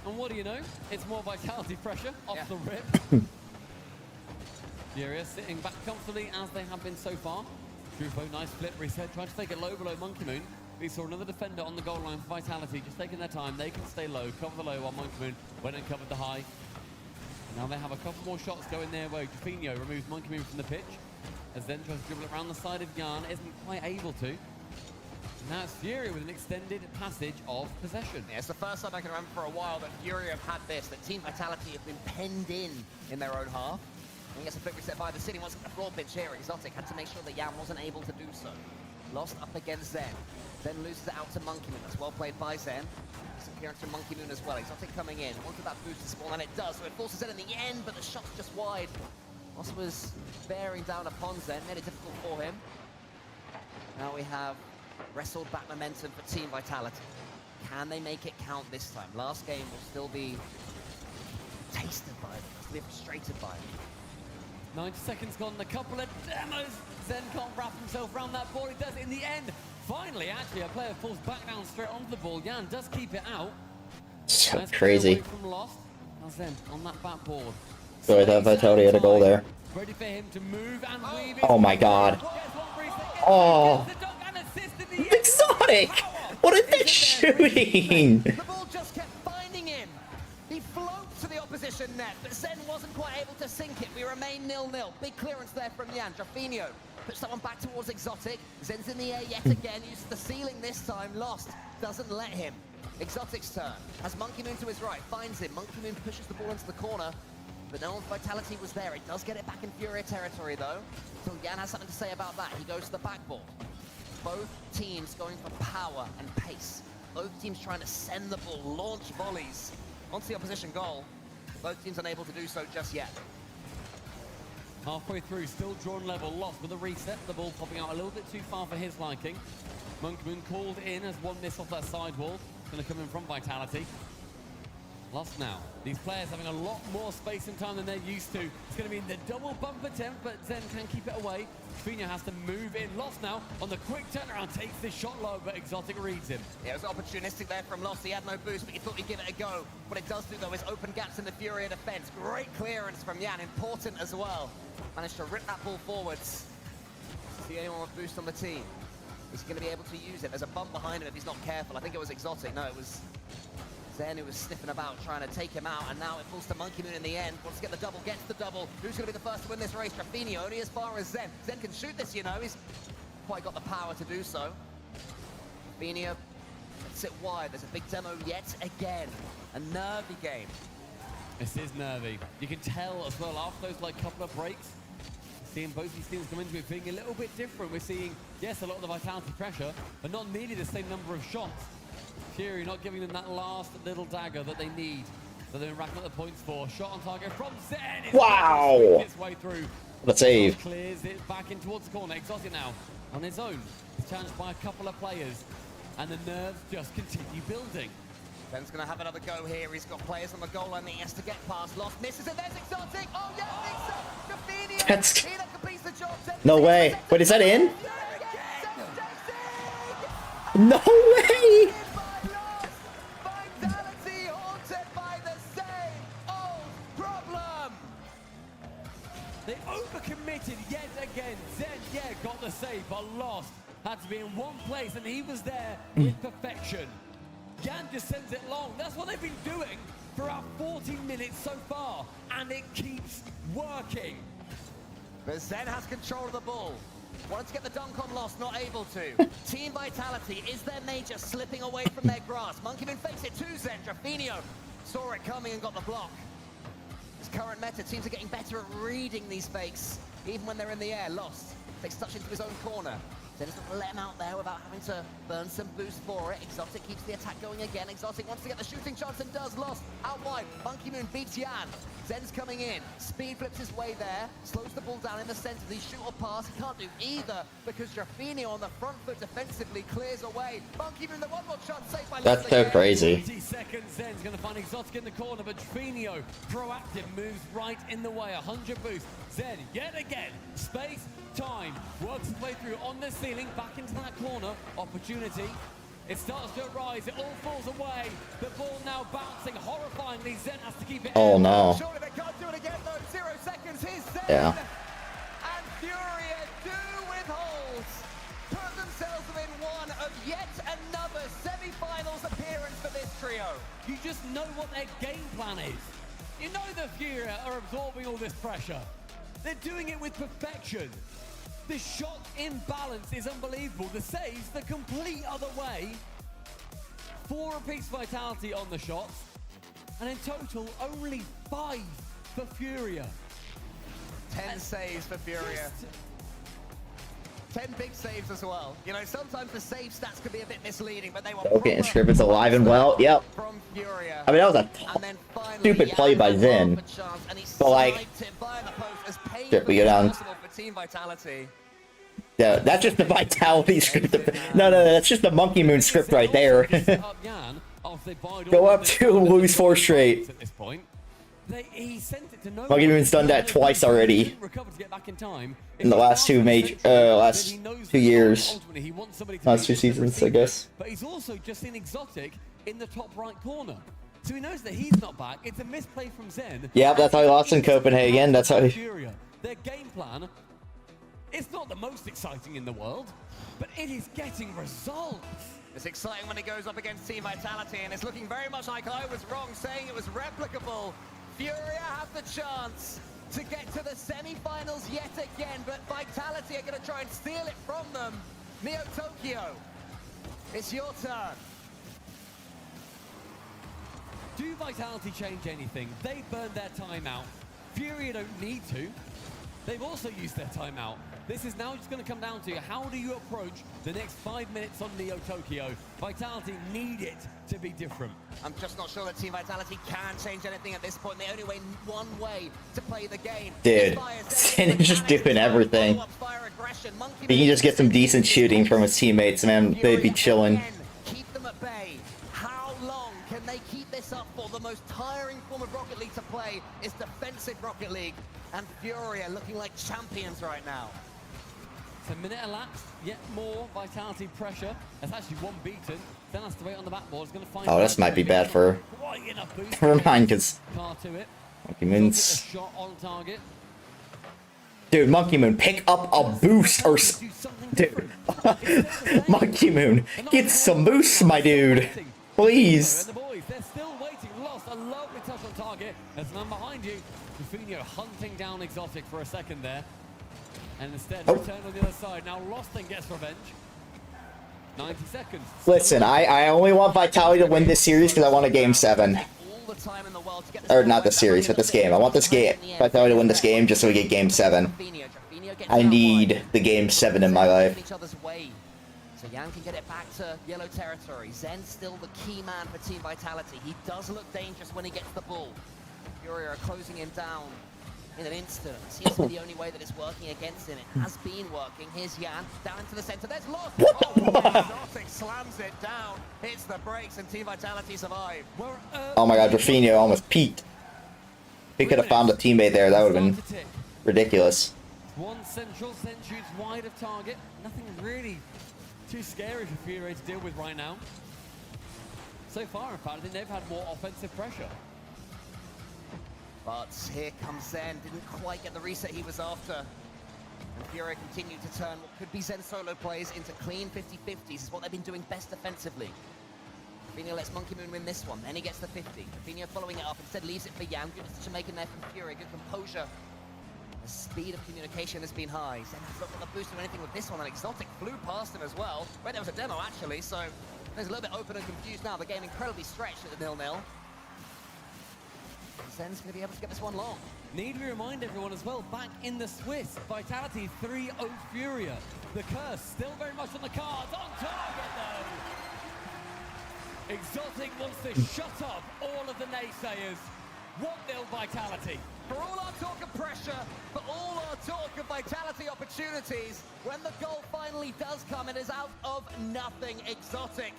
And what do you know? It's more Vitality pressure off the rip. Furia sitting back comfortably as they have been so far. Drufo, nice flip reset, trying to take it low below Monkey Moon. We saw another defender on the goal line for Vitality, just taking their time. They can stay low, cover the low while Monkey Moon went and covered the high. Now they have a couple more shots going their way. Jaffinho removes Monkey Moon from the pitch, as then tries to dribble it around the side of Jan, isn't quite able to. Now it's Furia with an extended passage of possession. Yeah, it's the first time I can remember for a while that Furia have had this, that Team Vitality have been penned in their own half. And he gets a quick reset by the City. Once at the floor pitch here, Exotic had to make sure that Jan wasn't able to do so. Lost up against Zen. Then loses it out to Monkey Moon. That's well played by Zen. Some clearance from Monkey Moon as well. Exotic coming in. Wanted that boost to spawn, and it does. So it forces it in the end, but the shot's just wide. Moss was bearing down upon Zen. Made it difficult for him. Now we have wrestled back momentum for Team Vitality. Can they make it count this time? Last game will still be tasted by them. Still be frustrated by them. 90 seconds gone, a couple of demos. Zen can't wrap himself around that ball. He does it in the end. Finally, actually, a player falls back down straight onto the ball. Jan does keep it out. So crazy. From Lost. Now Zen on that backboard. So I thought Vitality had a goal there. Ready for him to move and weave. Oh my god. Oh. Exotic! What is that shooting? The ball just kept finding him. He floats to the opposition net, but Zen wasn't quite able to sink it. We remain 0-0. Big clearance there from Jan. Jaffinho puts that one back towards Exotic. Zen's in the air yet again. Uses the ceiling this time. Lost. Doesn't let him. Exotic's turn. Has Monkey Moon to his right. Finds him. Monkey Moon pushes the ball into the corner. But no Vitality was there. It does get it back in Furia territory, though. So Jan has something to say about that. He goes to the backboard. Both teams going for power and pace. Both teams trying to send the ball, launch volleys onto the opposition goal. Both teams unable to do so just yet. Halfway through, still drawn level, Lost with a reset. The ball popping out a little bit too far for his liking. Monkey Moon called in as one miss off that sidewall. Going to come in from Vitality. Lost now. These players having a lot more space and time than they're used to. It's going to be in the double bump attempt, but Zen can keep it away. Fino has to move in. Lost now on the quick turnaround, takes the shot low, but Exotic reads him. Yeah, it was opportunistic there from Lost. He had no boost, but he thought he'd give it a go. What it does do, though, is open gaps in the Furia defense. Great clearance from Jan, important as well. Managed to rip that ball forwards. See anyone with boost on the team? Is he going to be able to use it? There's a bump behind him if he's not careful. I think it was Exotic. No, it was Zen, who was sniffing about trying to take him out, and now it falls to Monkey Moon in the end. Wants to get the double, gets the double. Who's going to be the first to win this race? Rafinha, only as far as Zen. Zen can shoot this, you know. He's quite got the power to do so. Rafinha gets it wide. There's a big demo yet again. A nervy game. This is nervy. You can tell as well after those like couple of breaks, seeing both these teams come into it being a little bit different. We're seeing, yes, a lot of the Vitality pressure, but not nearly the same number of shots. Fury not giving them that last little dagger that they need, that they're racking up the points for. Shot on target from Zen. Wow! Its way through. What a save. Clears it back in towards the corner. Exotic now on his own. He's challenged by a couple of players, and the nerves just continue building. Ben's going to have another go here. He's got players on the goal line that he has to get past. Lost, misses it. There's Exotic. Oh, yeah, Rafinha. That's... He that completes the job. No way. Wait, is that in? No way! Vitality haunted by the same old problem. They overcommitted yet again. Zen, yeah, got the save, but lost. Had to be in one place, and he was there with perfection. Yan just sends it long. That's what they've been doing for about 14 minutes so far, and it keeps working. But Zen has control of the ball. Wanted to get the dunk on Lost, not able to. Team Vitality, is their major slipping away from their grasp? Monkey Moon fakes it to Zen. Rafinha saw it coming and got the block. His current meta, teams are getting better at reading these fakes, even when they're in the air. Lost takes touch into his own corner. Zen doesn't let him out there without having to burn some boost for it. Exotic keeps the attack going again. Exotic wants to get the shooting chance and does. Lost out wide. Monkey Moon beats Yan. Zen's coming in. Speed flips his way there. Slows the ball down in the center. The shoot or pass, he can't do either because Rafinha on the front foot defensively clears away. Monkey Moon, the one more shot saved by That's so crazy. 20 seconds, Zen's going to find Exotic in the corner, but Rafinha, proactive, moves right in the way. 100 boost. Zen, yet again, space, time, works his way through on the ceiling, back into that corner, opportunity. It starts to rise, it all falls away. The ball now bouncing horrifyingly. Zen has to keep it. Oh no. Surely they can't do it again though. 0 seconds, here's Zen. Yeah. And Furia do withhold. Put themselves within one of yet another semi-finals appearance for this trio. You just know what their game plan is. You know the Furia are absorbing all this pressure. They're doing it with perfection. The shot imbalance is unbelievable. The saves the complete other way. 4 apiece Vitality on the shots. And in total, only 5 for Furia. 10 saves for Furia. 10 big saves as well. You know, sometimes the save stats could be a bit misleading, but they were Okay, and Scribbins alive and well. Yep. from Furia. I mean, that was a stupid play by Zen. But like, shit, we go down. For Team Vitality. Yeah, that's just the Vitality script. No, that's just the Monkey Moon script right there. Go up 2, lose 4 straight. At this point, he sent it to no Monkey Moon's done that twice already. In the last 2 years. Last 2 seasons, I guess. But he's also just seen Exotic in the top right corner. So he knows that he's not back. It's a misplay from Zen. Yeah, that's how he lost in Copenhagen. That's how he... Their game plan, it's not the most exciting in the world, but it is getting results. It's exciting when it goes up against Team Vitality, and it's looking very much like I was wrong saying it was replicable. Furia have the chance to get to the semi-finals yet again, but Vitality are going to try and steal it from them. Neo Tokyo, it's your turn. Do Vitality change anything? They burned their timeout. Furia don't need to. They've also used their timeout. This is now just going to come down to how do you approach the next 5 minutes on Neo Tokyo. Vitality need it to be different. I'm just not sure that Team Vitality can change anything at this point. The only way, one way to play the game. Dude, Zen is just doing everything. If he can just get some decent shooting from his teammates, man, they'd be chilling. Keep them at bay. How long can they keep this up for? The most tiring form of Rocket League to play is defensive Rocket League. And Furia looking like champions right now. It's a minute elapsed, yet more Vitality pressure. That's actually 1 beaten. Then has to wait on the backboard. It's going to find. Oh, this might be bad for. Never mind, because Monkey Moon's. Shot on target. Dude, Monkey Moon, pick up a boost or. Dude, Monkey Moon, get some boosts, my dude, please. They're still target. There's none behind you. Rufinho hunting down Exotic for a second there. And instead, return on the other side. Now Loston gets revenge. 90 seconds. Listen, I only want Vitality to win this series because I want a Game 7. Or not this series, but this game. I want this game, Vitality to win this game just so we get Game 7. I need the Game 7 in my life. So Yan can get it back to yellow territory. Zen's still the key man for Team Vitality. He does look dangerous when he gets the ball. Fury are closing him down in an instant. Seems to be the only way that it's working against him. It has been working. Here's Yan, down into the center. There's Lost. Exotic slams it down, hits the brakes, and Team Vitality survive. Oh my god, Rufinho almost peaked. If he could have found a teammate there, that would have been ridiculous. One central, Zen shoots wide of target. Nothing really too scary for Fury to deal with right now. So far, in fact, I think they've had more offensive pressure. But here comes Zen, didn't quite get the reset he was after. And Fury continued to turn what could be Zen solo plays into clean 50-50s, is what they've been doing best defensively. Rufinho lets Monkey Moon win this one, then he gets the 50. Rufinho following it up, instead leaves it for Yan. Good decision making there from Fury, good composure. The speed of communication has been high. Zen has not got the boost or anything with this one, and Exotic flew past him as well. Wait, there was a demo actually, so there's a little bit open and confused now. The game incredibly stretched at the 0-0. Zen's going to be able to get this one long. Need we remind everyone as well, back in the Swiss, Vitality 3-0 Furia. The curse still very much on the cards, on target though. Exotic wants to shut up all of the naysayers. 1-0 Vitality. For all our talk of pressure, for all our talk of Vitality opportunities, when the goal finally does come, it is out of nothing. Exotic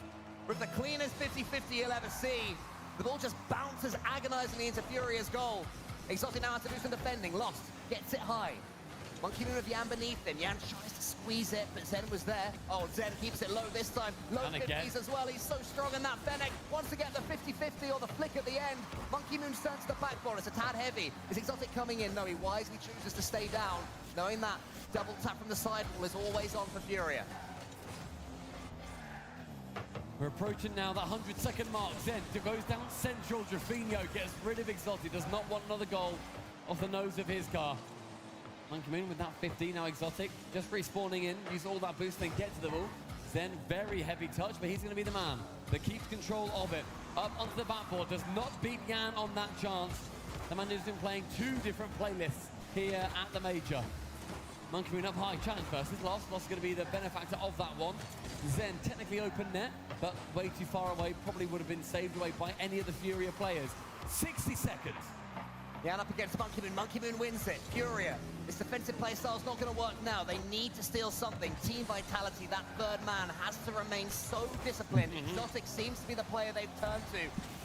with the cleanest 50-50 you'll ever see. The ball just bounces agonizingly into Furia's goal. Exotic now has to do some defending. Lost, gets it high. Monkey Moon with Yan beneath him. Yan tries to squeeze it, but Zen was there. Oh, Zen keeps it low this time. Low 50s as well. He's so strong in that Fennec. Wants to get the 50-50 or the flick at the end. Monkey Moon turns to the backboard. It's a tad heavy. Is Exotic coming in? No, he wisely chooses to stay down, knowing that double tap from the sidewall is always on for Furia. We're approaching now the 100-second mark. Zen goes down central. Rufinho gets rid of Exotic. Does not want another goal off the nose of his car. Monkey Moon with that 50. Now Exotic just respawning in. Use all that boost and get to the ball. Zen very heavy touch, but he's going to be the man that keeps control of it. Up onto the backboard. Does not beat Yan on that chance. The man who's been playing 2 different playlists here at the major. Monkey Moon up high, challenge versus Lost. Lost is going to be the benefactor of that one. Zen technically open net, but way too far away. Probably would have been saved away by any of the Furia players. 60 seconds. Yan up against Monkey Moon. Monkey Moon wins it. Furia. This defensive play style's not going to work now. They need to steal something. Team Vitality, that third man, has to remain so disciplined. Exotic seems to be the player they've turned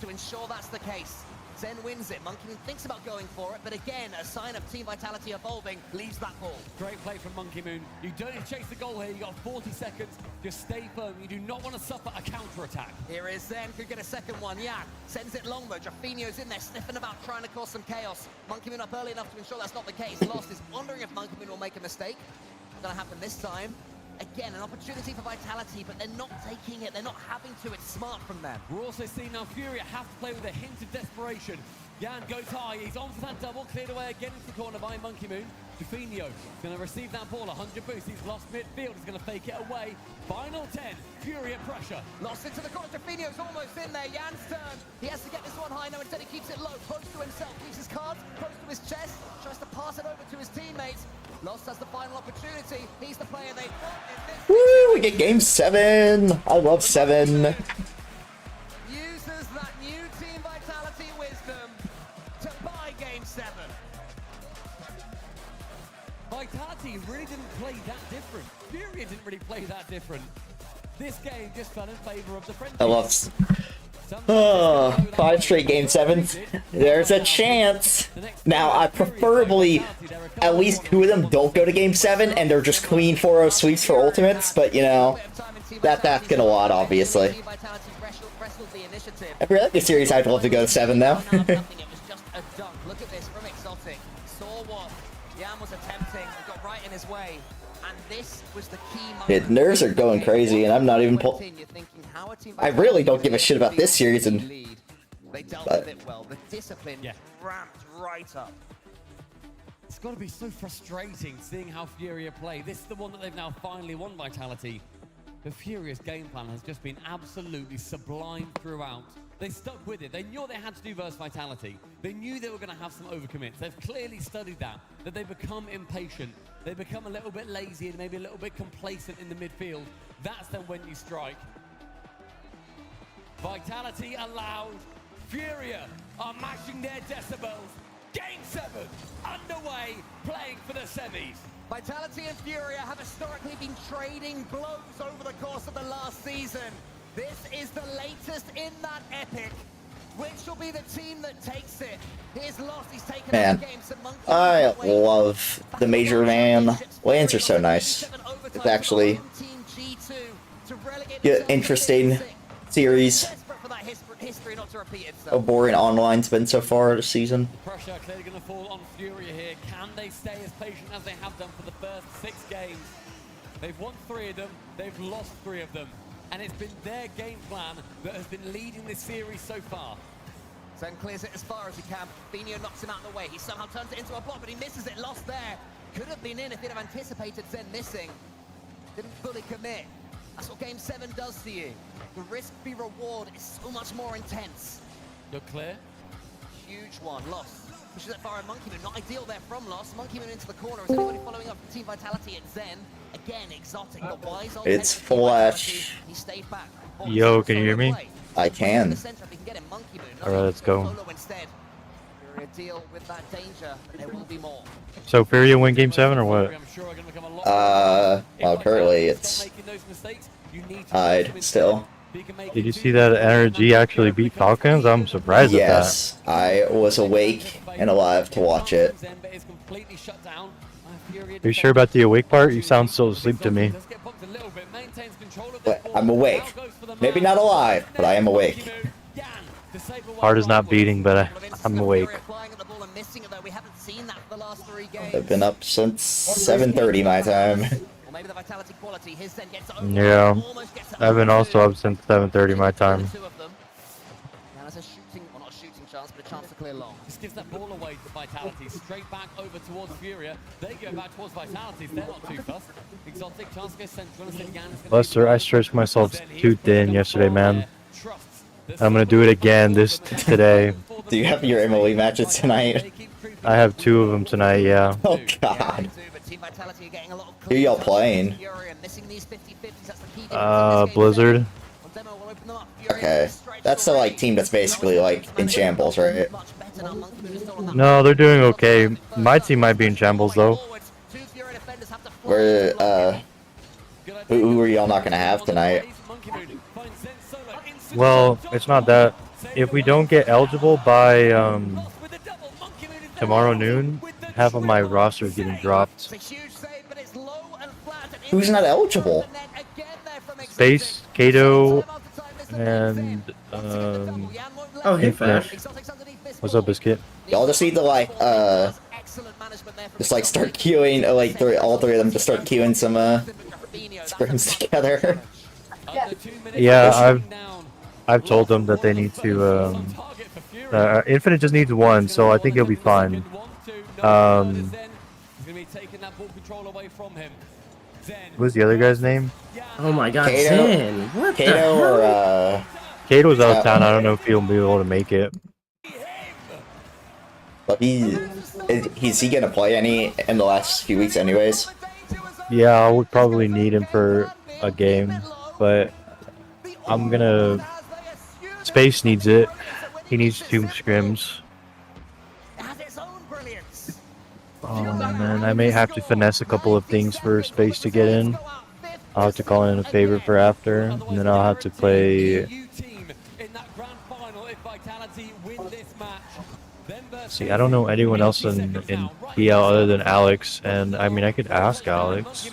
to ensure that's the case. Zen wins it. Monkey Moon thinks about going for it, but again, a sign of Team Vitality evolving, leaves that ball. Great play from Monkey Moon. You don't need to chase the goal here. You got 40 seconds. Just stay firm. You do not want to suffer a counter-attack. Here is Zen. Could get a second one. Yan sends it long though. Rufinho's in there sniffing about, trying to cause some chaos. Monkey Moon up early enough to ensure that's not the case. Lost is wondering if Monkey Moon will make a mistake. Not going to happen this time. Again, an opportunity for Vitality, but they're not taking it. They're not having to. It's smart from them. We're also seeing now Furia have to play with a hint of desperation. Yan goes high. He's on for that double. Cleared away again into the corner by Monkey Moon. Rufinho going to receive that ball. 100 boost. He's lost midfield. He's going to fake it away. Final 10. Furia pressure. Lost into the corner. Rufinho's almost in there. Yan's turn. He has to get this one high. No, instead he keeps it low. Close to himself. Keeps his cards close to his chest. Tries to pass it over to his teammates. Lost has the final opportunity. He's the player they want in this. Woo! We get Game 7. I love 7. Uses that new Team Vitality wisdom to buy Game 7. Vitality really didn't play that different. Furia didn't really play that different. This game just fell in favor of the French. I love 5 straight Game 7s. There's a chance. Now, I preferably at least 2 of them don't go to Game 7 and they're just clean 4-0 sweeps for ultimates, but you know, that's gonna lot, obviously. Every other series I'd love to go to 7 though. It was just a dunk. Look at this from Exotic. Saw what Yan was attempting and got right in his way. And this was the key moment. Nerves are going crazy and I'm not even I really don't give a shit about this series and They dealt But- with it well. The discipline ramped right up. It's got to be so frustrating seeing how Furia play. This is the one that they've now finally won Vitality. The Furious game plan has just been absolutely sublime throughout. They stuck with it. They knew what they had to do versus Vitality. They knew they were going to have some overcommits. They've clearly studied that they become impatient. They become a little bit lazy and maybe a little bit complacent in the midfield. That's then when you strike. Vitality allowed. Furia are matching their decibels. Game 7 underway, playing for the semis. Vitality and Furia have historically been trading blows over the course of the last season. This is the latest in that epic. Which will be the team that takes it? He's lost, he's taken Man, out the game. So Monkey I love the Major Van. Lands are so nice. It's actually an interesting series. history not to repeat itself. How boring online's been so far this season. Pressure clearly going to fall on Furia here. Can they stay as patient as they have done for the first 6 games? They've won 3 of them, they've lost 3 of them. And it's been their game plan that has been leading this series so far. Zen clears it as far as he can. Fino knocks him out of the way. He somehow turns it into a block, but he misses it. Lost there. Could have been in if he'd have anticipated Zen missing. Didn't fully commit. That's what Game 7 does to you. The risk-be-reward is so much more intense. You're clear? Huge one. Lost. Pushes it far in Monkey Moon. Not ideal there from Lost. Monkey Moon into the corner. Is anybody following up from Team Vitality at Zen? Again, exotic. The wise old It's Flash. He stayed back. Yo, can you hear me? I can. Alright, let's go. Deal with that danger. There will be more. So Furia win game 7 or what? Well, currently it's tied still. Did you see that NRG actually beat Falcons? I'm surprised at that. Yes, I was awake and alive to watch it. Are you sure about the awake part? You sound still asleep to me. But I'm awake. Maybe not alive, but I am awake. Heart is not beating, but I'm awake. I've been up since 7:30 my time. Yeah, I've been also up since 7:30 my time. Just gives that ball away to Vitality, straight back over towards Furia. They go back towards Vitality, they're not too fussed. Exotic, chance to go central, and Lester, I stretched myself too thin yesterday, man. I'm gonna do it again today. Do you have your MLE matches tonight? I have 2 of them tonight, yeah. Oh god. Who y'all playing? Blizzard. Okay. That's the like team that's basically like in shambles, right? No, they're doing okay. My team might be in shambles though. Where who are y'all not gonna have tonight? Well, it's not that. If we don't get eligible by tomorrow noon, half of my roster is getting dropped. Who's not eligible? Space, Kato, and Oh, hey, Infinite. Flash. What's up, Biscuit? Y'all just need to like just like start queuing like all 3 of them just start queuing some scrims together. Yeah, I've told them that they need to. Infinite just needs 1, so I think he'll be fine. What's the other guy's name? Oh my god, Kato? Zen. What the Kato hell? or Kato's out of town. I don't know if he'll be able to make it. but is he gonna play any in the last few weeks anyways? Yeah, I would probably need him for a game, but I'm gonna. Space needs it. He needs 2 scrims. Oh man, I may have to finesse a couple of things for Space to get in. I'll have to call in a favor for after, and then I'll have to play. See, I don't know anyone else in PL other than Alex, and I mean I could ask Alex.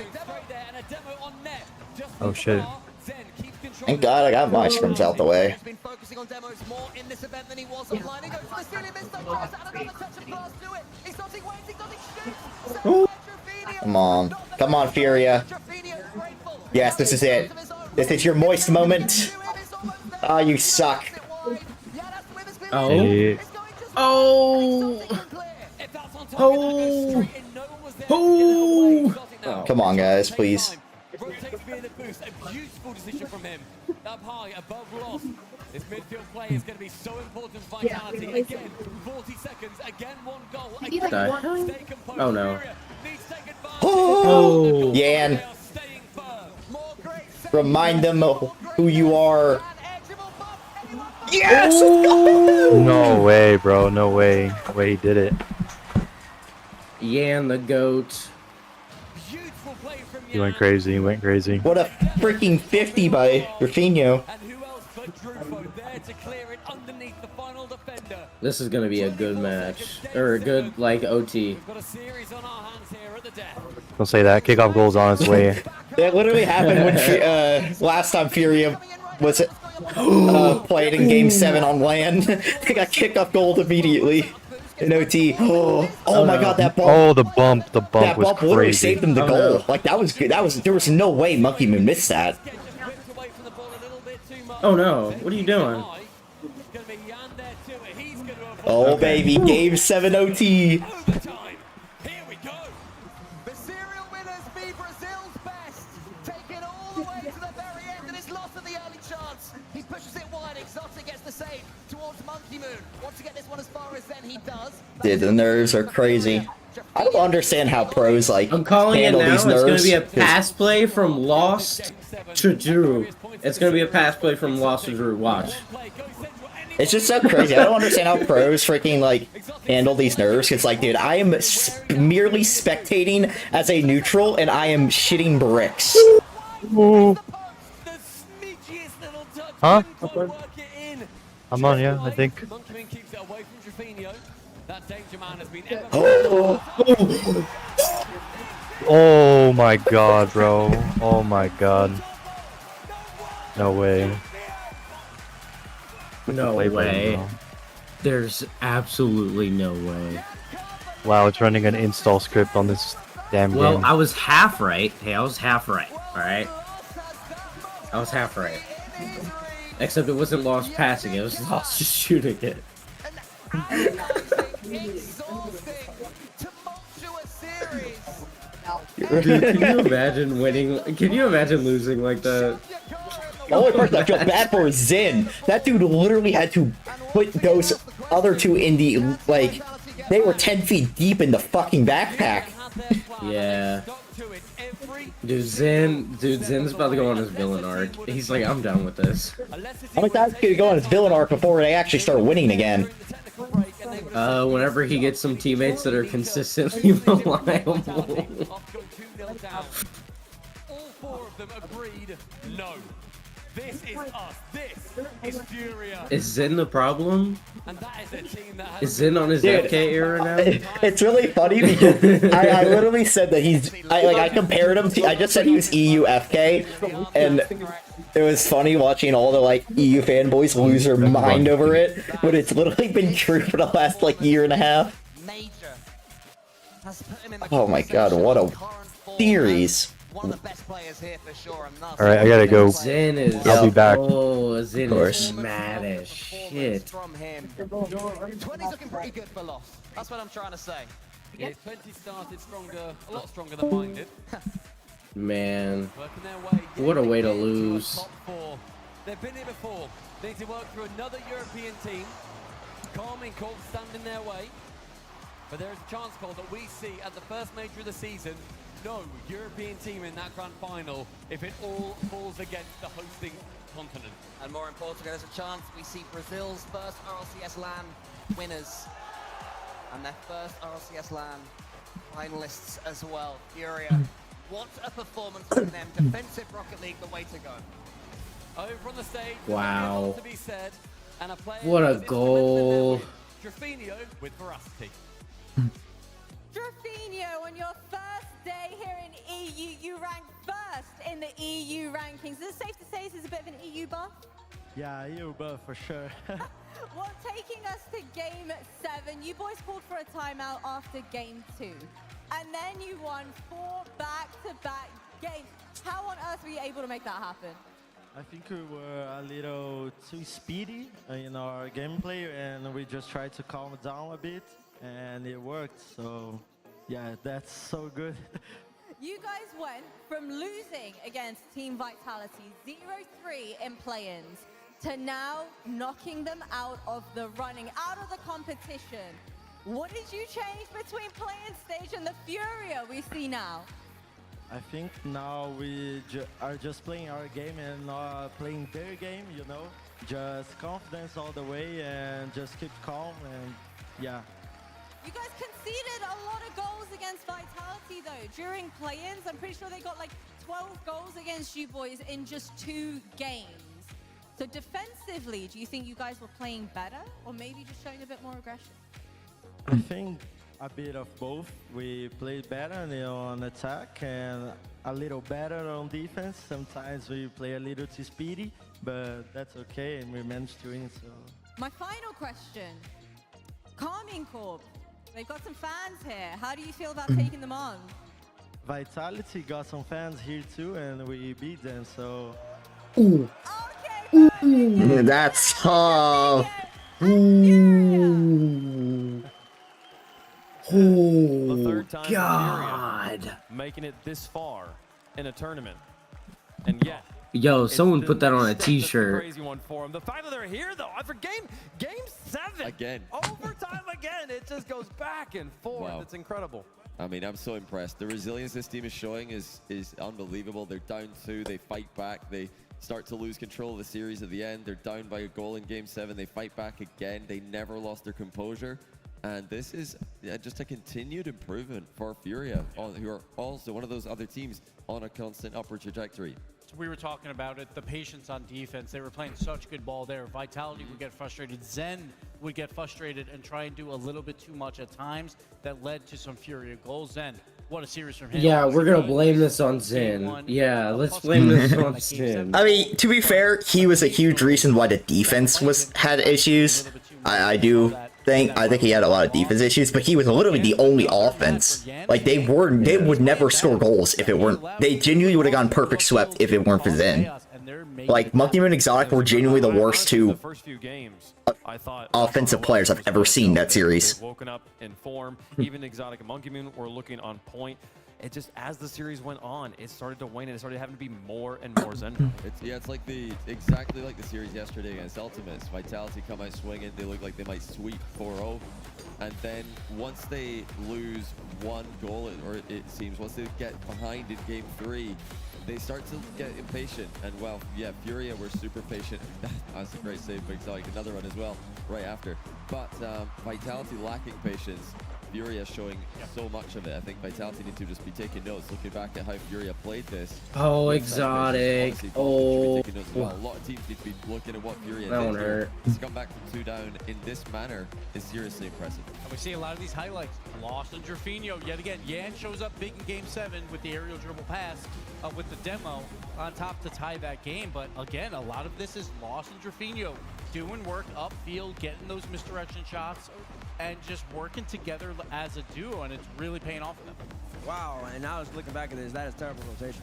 Oh shit. Thank god I got my scrims out the way. Come on. Come on, Furia. Yes, this is it. This is your moist moment. Ah, you suck. Oh. Hey. Oh. Oh. Oh. Come on, guys, please. Rotates via the boost. A beautiful decision from him. Up high, above Lost. This midfield play is going to be so important for Vitality. Again, 40 seconds. Again, 1 goal. Again, The hell? stay composed. Oh no. Oh, Yan. Remind them of who you are. Yes! No way, bro. No way. The way he did it. Yan the goat. He went crazy. He went crazy. What a freaking 50 by Rafinha. This is gonna be a good match, or a good like OT. Don't say that. Kickoff goal's on its way. That literally happened when last time Fury was played in Game 7 on LAN. They got kickoff goal immediately in OT. Oh my God, that bump! Oh, the bump! The bump That was bump literally crazy. saved them the goal. No. Like that was good. There was no way Monkey Moon missed that. Oh no! What are you doing? Oh baby, Game 7 OT. The serial winners be Brazil's best, taking all the way to the very end, and it's lost at the early chance. He pushes it wide, Exotic gets the save towards Monkey Moon. Wants to get this one as far as then he does. Dude, the nerves are crazy. I don't understand how pros like I'm calling it handle now. these It's nerves. gonna be a 'cause- pass play from Lost to Drew. It's gonna be a pass play from Lost to Drew. Watch. It's just so crazy. I don't understand how pros freaking like handle these nerves. It's like, dude, I am merely spectating as a neutral, and I am shitting bricks. Huh? I'm on, yeah, I think. Oh my God, bro. Oh my God. No way. No Play way. button, bro. There's absolutely no way. Wow, it's running an install script on this damn Well, game. I was half right. Hey, I was half right. Alright? I was half right. Except it wasn't Lost passing, it was Lost just shooting it. Dude, can you imagine winning? Can you imagine losing like that? The only person I feel bad for is Zin. That dude literally had to put those other two in the, like, they were 10 feet deep in the fucking backpack. Yeah. Dude, Zin's about to go on his villain arc. He's like, I'm done with this. I'm like, that's gonna go on his villain arc before they actually start winning again. Whenever he gets some teammates that are consistently reliable. All 4 of them agreed, no. This is us. This is Furia. Is Zin the problem? And that is a team that has Is Zin on his Dude, FK era now? It's really funny because I literally said that I compared him to, I just said he was EU FK, and it was funny watching all the like EU fanboys lose their mind over it, but it's literally been true for the last like year and a half. Oh my God, what a series. Alright, I gotta go. Zin is. I'll be back. Oh, Zin Of course. is mad as shit. From him. 20's looking pretty good for Lost. That's what I'm trying to say. Yeah, 20 started stronger, a lot stronger than mine did. Man, Working their way. what a way to getting into lose. top 4. They've been here before. They need to work through another European team. Carmine called stand in their way. But there is a chance call that we see at the first major of the season. No European team in that grand final if it all falls against the hosting continent. And more importantly, there's a chance we see Brazil's first RLCS LAN winners. And their first RLCS LAN finalists as well. Furia. What a performance from them. Defensive Rocket League, the way to go. Over on the stage, Wow. to be said, and a player What a who's goal. Drafinho with veracity. Drafinho, on your first day here in EU, you rank first in the EU rankings. Is it safe to say this is a bit of an EU buff? Yeah, EU buff for sure. Well, taking us to game 7, you boys called for a timeout after game 2. And then you won 4 back-to-back games. How on earth were you able to make that happen? I think we were a little too speedy in our gameplay, and we just tried to calm it down a bit, and it worked. So, yeah, that's so good. You guys went from losing against Team Vitality 0-3 in play-ins to now knocking them out of the running, out of the competition. What did you change between play-in stage and the Furia we see now? I think now we are just playing our game and not playing their game, you know? Just confidence all the way and just keep calm and yeah. You guys conceded a lot of goals against Vitality though during play-ins. I'm pretty sure they got like 12 goals against you boys in just 2 games. So defensively, do you think you guys were playing better or maybe just showing a bit more aggression? I think a bit of both. We played better on attack and a little better on defense. Sometimes we play a little too speedy, but that's okay and we managed to win. So my final question, Carmine Corp. They've got some fans here. How do you feel about taking them on? Vitality got some fans here too, and we beat them. So. Ooh. Ooh, that's tough. Ooh. The third time God. making it this far in a tournament, and yet. Yo, someone put that on a t-shirt. Crazy one for them. The fact that they're here though, for game 7 again, overtime again, it just goes back and forth. Wow. It's incredible. I mean, I'm so impressed. The resilience this team is showing is unbelievable. They're down 2, they fight back, they start to lose control of the series at the end. They're down by a goal in game 7, they fight back again. They never lost their composure. And this is just a continued improvement for Furia, who are also one of those other teams on a constant upward trajectory. So we were talking about it, the patience on defense. They were playing such good ball there. Vitality would get frustrated. Zen would get frustrated and try and do a little bit too much at times. That led to some Furia goals. Zen, what a series from him. Yeah, we're gonna blame this on Zen. Yeah, let's blame this on Zen. I mean, to be fair, he was a huge reason why the defense had issues. I think he had a lot of defense issues, but he was literally the only offense. Like they would never score goals if it weren't. They genuinely would have gotten perfect swept if it weren't for Zen. Like Monkey Moon and Exotic were genuinely the worst 2 offensive players I've ever seen that series. Woken up in form. Even Exotic and Monkey Moon were looking on point. It just, as the series went on, it started to wane and it started having to be more and more Zen. It's like exactly like the series yesterday against Ultimates. Vitality come out swinging, they look like they might sweep 4-0. And then once they lose 1 goal, or it seems, once they get behind in game 3, they start to get impatient. And well, yeah, Furia were super patient. That's a great save by Exotic, another one as well right after. But Vitality lacking patience. Furia showing so much of it. I think Vitality need to just be taking notes, looking back at how Furia played this. Oh, Exotic. Oh. A lot of teams need to be looking at what Furia that did one hurt. To come back from 2 down in this manner is seriously impressive. And we see a lot of these highlights. Lost on Jorfinho yet again. Yan shows up big in game 7 with the aerial dribble pass with the demo on top to tie that game. But again, a lot of this is Lost and Jorfinho doing work upfield, getting those misdirection shots, and just working together as a duo, and it's really paying off for them. Wow, and I was looking back at this, that is terrible rotation.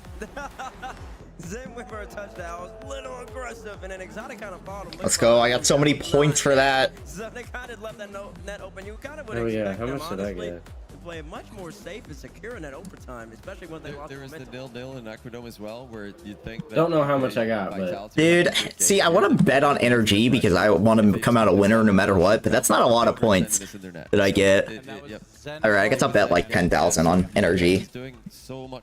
Zen went for a touchdown, was a little aggressive, and then Exotic kind of followed him. Let's go, I got so many points for that. So they kind of left that net open. You kind of would how expect them, much did I honestly, get? to play much more safe and secure in that overtime, especially when they lost There is the momentum. 0-0 in Aquadome as well, where you think that Don't know how much I got, but Dude, see, I want to bet on Energy because I want to come out a winner no matter what, but that's not a lot of points that I get. Alright, I guess I'll bet like 10,000 on Energy.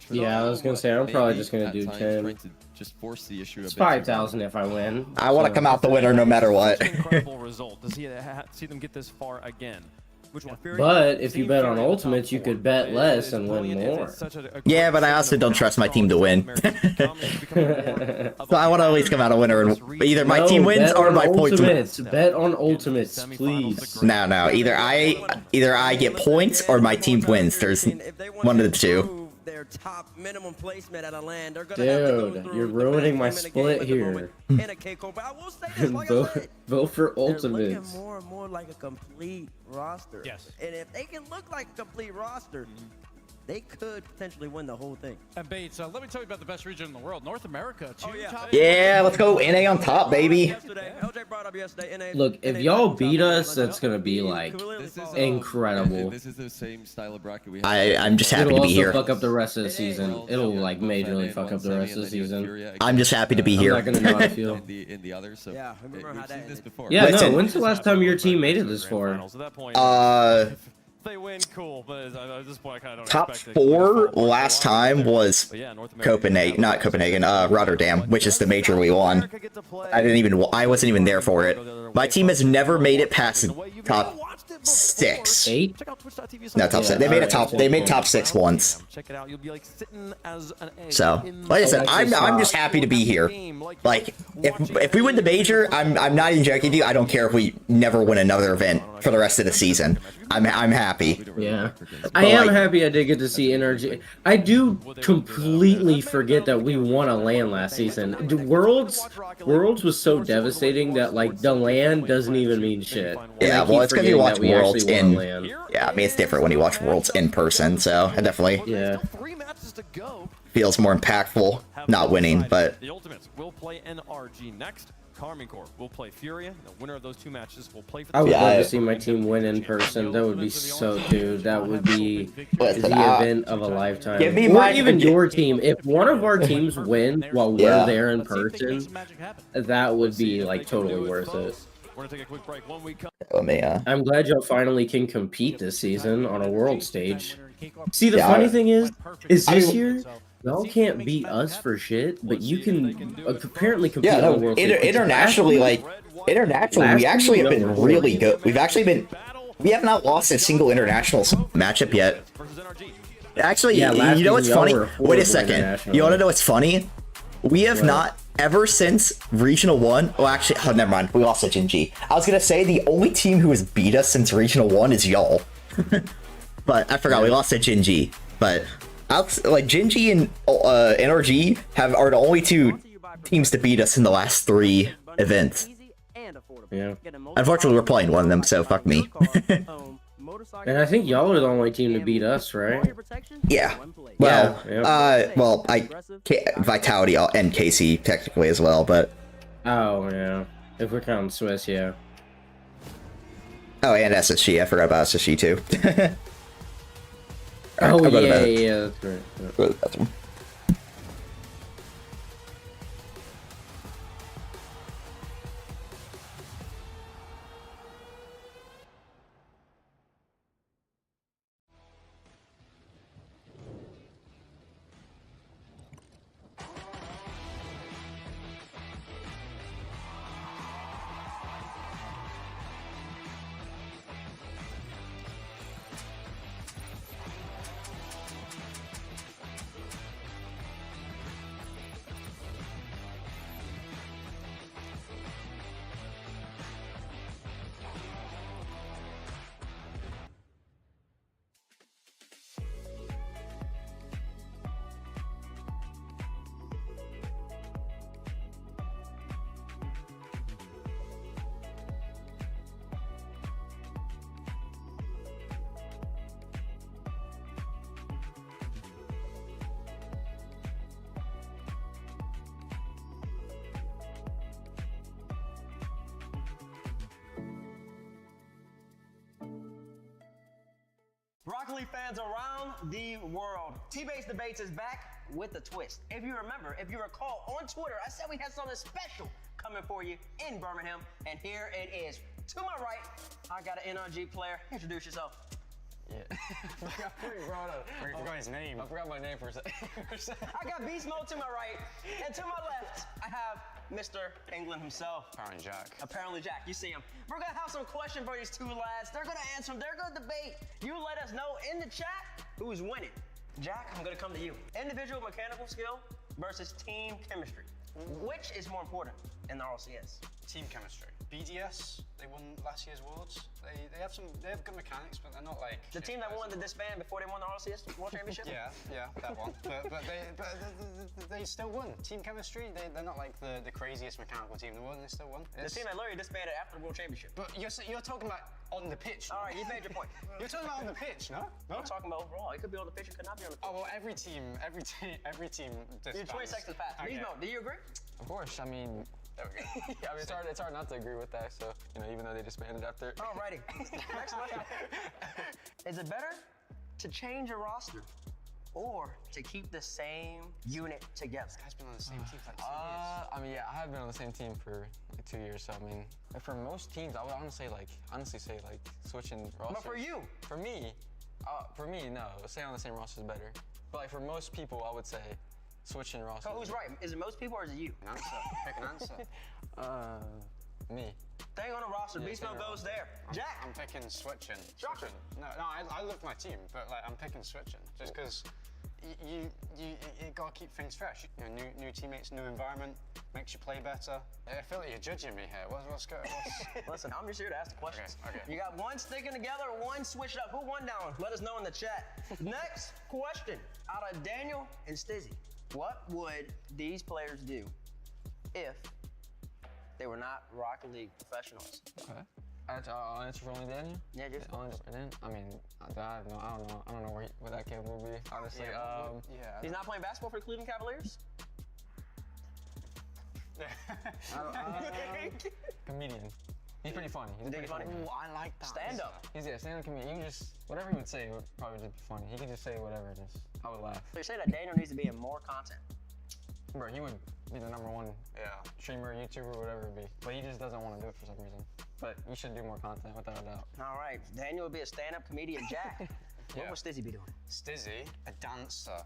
yeah, I was gonna say I'm probably just gonna do 10. Just force the issue. It's 5,000 if I win. I want to come out the winner no matter what. Incredible result to see them get this far again. But if you bet on Ultimates, you could bet less and win more. Yeah, but I also don't trust my team to win. So I want to at least come out a winner, and either my team wins or my points win. Bet on Ultimates, please. No. Either I get points or my team wins. There's one of the 2. Their top minimum placement at a LAN, they're gonna have to go Dude, through you're ruining my split here. in a Keiko, but I will say this, like I said, Vote for they're Ultimates. looking more and more like a complete roster. Yes. And if they can look like a complete roster, they could potentially win the whole thing. And Bates, let me tell you about the best region in the world, North America. Yeah, let's go NA on top, baby. LJ brought up yesterday. NA, Look, if y'all beat us, that's gonna be like incredible. This is the same style of bracket we have. I'm just happy to be here. It'll also fuck up the rest of the season. It'll like majorly fuck up the rest of the season. I'm just happy to be here. I'm not gonna know how to feel. In the others, so yeah, remember how that this before. Yeah, Listen. no. When's the last time your team made it this far? They win, cool, but at this point I kind of don't Top expect it. 4 last time was Copenhagen, not Copenhagen, Rotterdam, which is the major we won. I wasn't even there for it. My team has never made it past top 6. 8? No, top 6. They made top 6 once. Check it out. You'll be like sitting as an egg. So, like I said, I'm just happy to be here. Like, if we win the major, I'm not even joking with you. I don't care if we never win another event for the rest of the season. I'm happy. Yeah, I am happy I did get to see NRG. I do completely forget that we won a LAN last season. Worlds was so devastating that like the LAN doesn't even mean shit. Yeah, well, it's because you watch Worlds in. Yeah, I mean it's different when you watch Worlds in person. So it definitely feels more impactful not winning, but. The Ultimates will play NRG next. Karmine Corp will play Furia. The winner of those 2 matches will play for I would love to see my team win in person. That would be so, dude. That would be the event of a lifetime. Give me or even your team. If one of our teams win while we're there in person, that would be like totally worth it. We're gonna take a quick break. When we come. I'm glad y'all finally can compete this season on a world stage. See, the funny thing is this year. Y'all can't beat us for shit, but you can apparently compete on the world stage. Internationally, we actually have been really good. We have not lost a single international matchup yet. Actually, you know what's funny? Wait a second. You want to know what's funny? We have not, ever since Regional 1, well actually, oh, never mind, we lost to Jinji. I was going to say the only team who has beat us since Regional 1 is y'all. But I forgot, we lost to Jinji. But like Jinji and NRG are the only 2 teams to beat us in the last 3 events. Yeah. Unfortunately, we're playing one of them, so fuck me. And I think y'all are the only team to beat us, right? Yeah. Well, Vitality and KC technically as well, but. Oh yeah. If we're counting Swiss, yeah. Oh, and SSG. I forgot about SSG too. Oh yeah, that's right. Rocket League fans around the world, T-Base Debates is back with a twist. If you recall, on Twitter, I said we had something special coming for you in Birmingham, and here it is. To my right, I got an NRG player. Introduce yourself. Yeah. I forgot his name. I forgot my name for a second. I got Beast Mode to my right, and to my left, I have Mr. England himself. Apparently Jack. You see him. We're gonna have some questions for these 2 lads. They're gonna answer them. They're gonna debate. You let us know in the chat who's winning. Jack, I'm gonna come to you. Individual mechanical skill versus team chemistry. Which is more important in the RLCS? Team chemistry. BDS, they won last year's Worlds. They have good mechanics, but they're not like the team that won the disband before they won the RLCS World Championship. Yeah, that one. but they still won. Team chemistry, they're not like the craziest mechanical team in the world. They still won. The team that literally disbanded after the World Championship. But you're talking about On the pitch. All right, you made your point. You're talking about on the pitch, no? I'm talking about overall. It could be on the pitch, it could not be on the pitch. Oh well, every team. You're 20 seconds past. Okay. Beast Mode, do you agree? Of course. I mean, there we go. yeah, I mean, it's hard not to agree with that. So, you know, even though they disbanded after. Alrighty. Next question. Is it better to change a roster or to keep the same unit together? This guy's been on the same team for like 2 years. I mean, yeah, I have been on the same team for like 2 years. So, I mean, like, for most teams, I would honestly say switching rosters. But for you? For me, no. Staying on the same roster is better. But like for most people, I would say switching rosters. So who's right? Is it most people or is it you? An answer. Pick an answer. Me. Staying on a roster, Yeah, Beast Mode goes there. Jack! I'm picking switching. Shocking. No, I love my team, but like I'm picking switching just because you gotta keep things fresh. You know, new teammates, new environment makes you play better. I feel like you're judging me here. What's good? Listen, I'm just here to ask the questions. Okay. You got one sticking together, one switched up. Who won that one? Let us know in the chat. Next question, out of Daniel and Stizzy. What would these players do if they were not Rocket League professionals? Okay. I'll answer for only Daniel? Yeah, just I mean, I don't know where that kid will be, honestly. He's not playing basketball for the Cleveland Cavaliers? Comedian. He's pretty funny. He's pretty funny. Ooh, I like that. Stand up. He's a stand-up comedian. You can just, whatever he would say would probably just be funny. He could just say whatever, I would laugh. So you say that Daniel needs to be in more content? Bro, he would be the #1 streamer, YouTuber, whatever it would be. But he just doesn't want to do it for some reason. But you should do more content, without a doubt. All right, Daniel would be a stand-up comedian. Jack, what would Stizzy be doing? Stizzy, a dancer.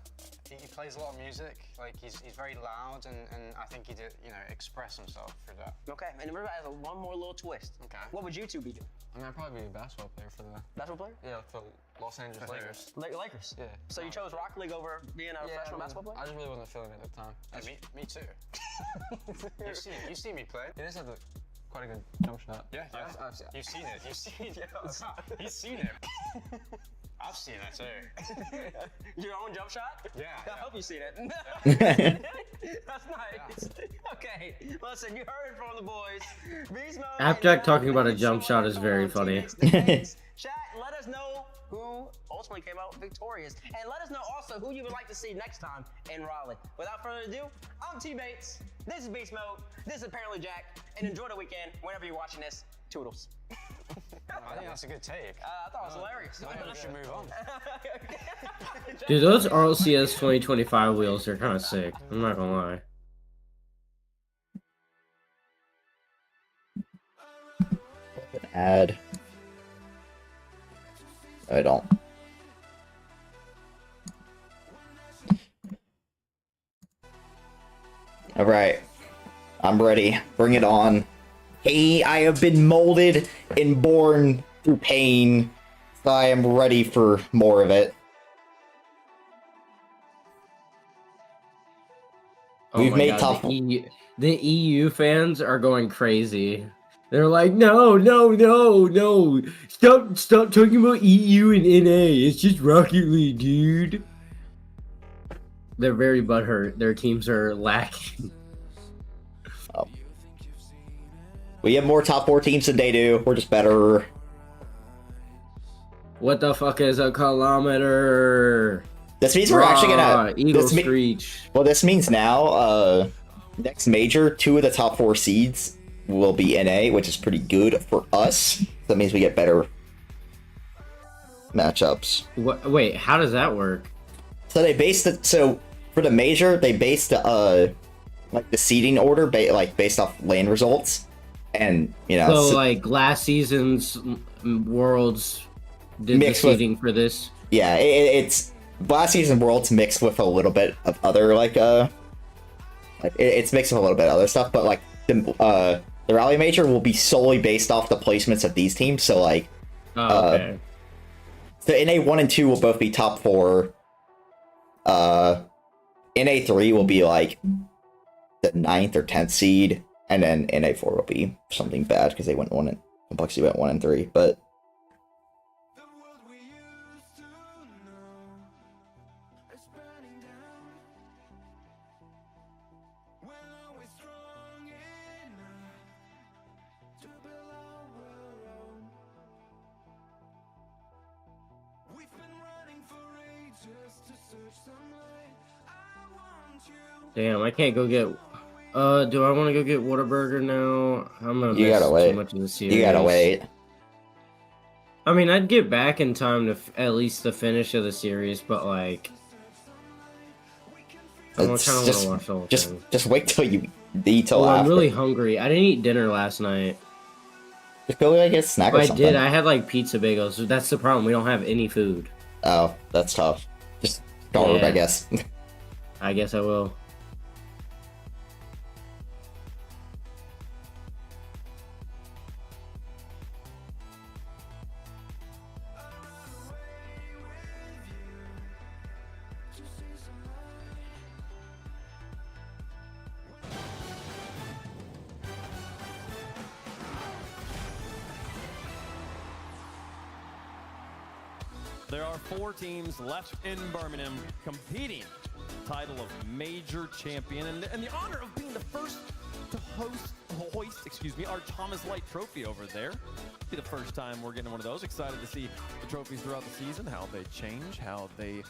He plays a lot of music. Like he's very loud, and I think he'd express himself through that. Okay, and remember, I have one more little twist. Okay. What would you two be doing? I mean, I'd probably be a basketball player for the... Basketball player? Yeah, for Los Angeles Lakers. Lakers? Yeah. So you chose Rocket League over being a professional basketball player? I just really wasn't feeling it at the time. Me too. you see me play? He does have quite a good jump shot. Yeah. You've seen it. You've seen it. I've seen it too. Your own jump shot? Yeah. I hope you've seen it. That's nice. Okay, listen, you heard it from the boys. Beast Mode. Appjack talking about a jump shot is very funny. Chat, let us know who ultimately came out victorious. And let us know also who you would like to see next time in Raleigh. Without further ado, I'm Teammates. This is Beast Mode. This is Apparently Jack. And enjoy the weekend whenever you're watching this. Toodles. I think that's a good take. I thought it was hilarious. I think we should move on. Dude, those RLCS 2025 wheels are kind of sick. I'm not gonna lie. Add. I don't. All right, I'm ready. Bring it on. Hey, I have been molded and born through pain, so I am ready for more of it. Oh We've my made God, top. the EU fans are going crazy. They're like, no, no, no, no. Stop talking about EU and NA. It's just Rocket League, dude. They're very butthurt. Their teams are lacking. We have more top 4 teams than they do. We're just better. What the fuck is a kilometer? This means we're actually gonna Eagle Screech. Well, this means now, next major, 2 of the top 4 seeds will be NA, which is pretty good for us. That means we get better matchups. Wait, how does that work? So they based it. So for the major, they based like the seeding order, based off lane results, and So like last season's Worlds did the seeding for this. Yeah, it's last season Worlds mixed with a little bit of other it's mixed with a little bit of other stuff, but like the Rally Major will be solely based off the placements of these teams. So like, okay. So NA 1 and 2 will both be top 4. NA 3 will be like the 9th or 10th seed, and then NA 4 will be something bad because they went 1 and Complexity went 1 and 3, but. Damn, I can't go get. Do I want to go get Whataburger now? I'm gonna You miss gotta wait. too much of the series. You gotta wait. I mean, I'd get back in time to at least the finish of the series, but like, I kind of want to watch the whole thing. Just wait till you eat till I'm after. really hungry. I didn't eat dinner last night. Just go like get a snack or I something. did. I had like pizza bagels. That's the problem. We don't have any food. Oh, that's tough. Just starve, I guess. I guess I will. There are 4 teams left in Birmingham competing for the title of Major Champion and the honor of being the first to hoist our Thomas Light Trophy over there. It'll be the first time we're getting one of those. Excited to see the trophies throughout the season, how they change, how they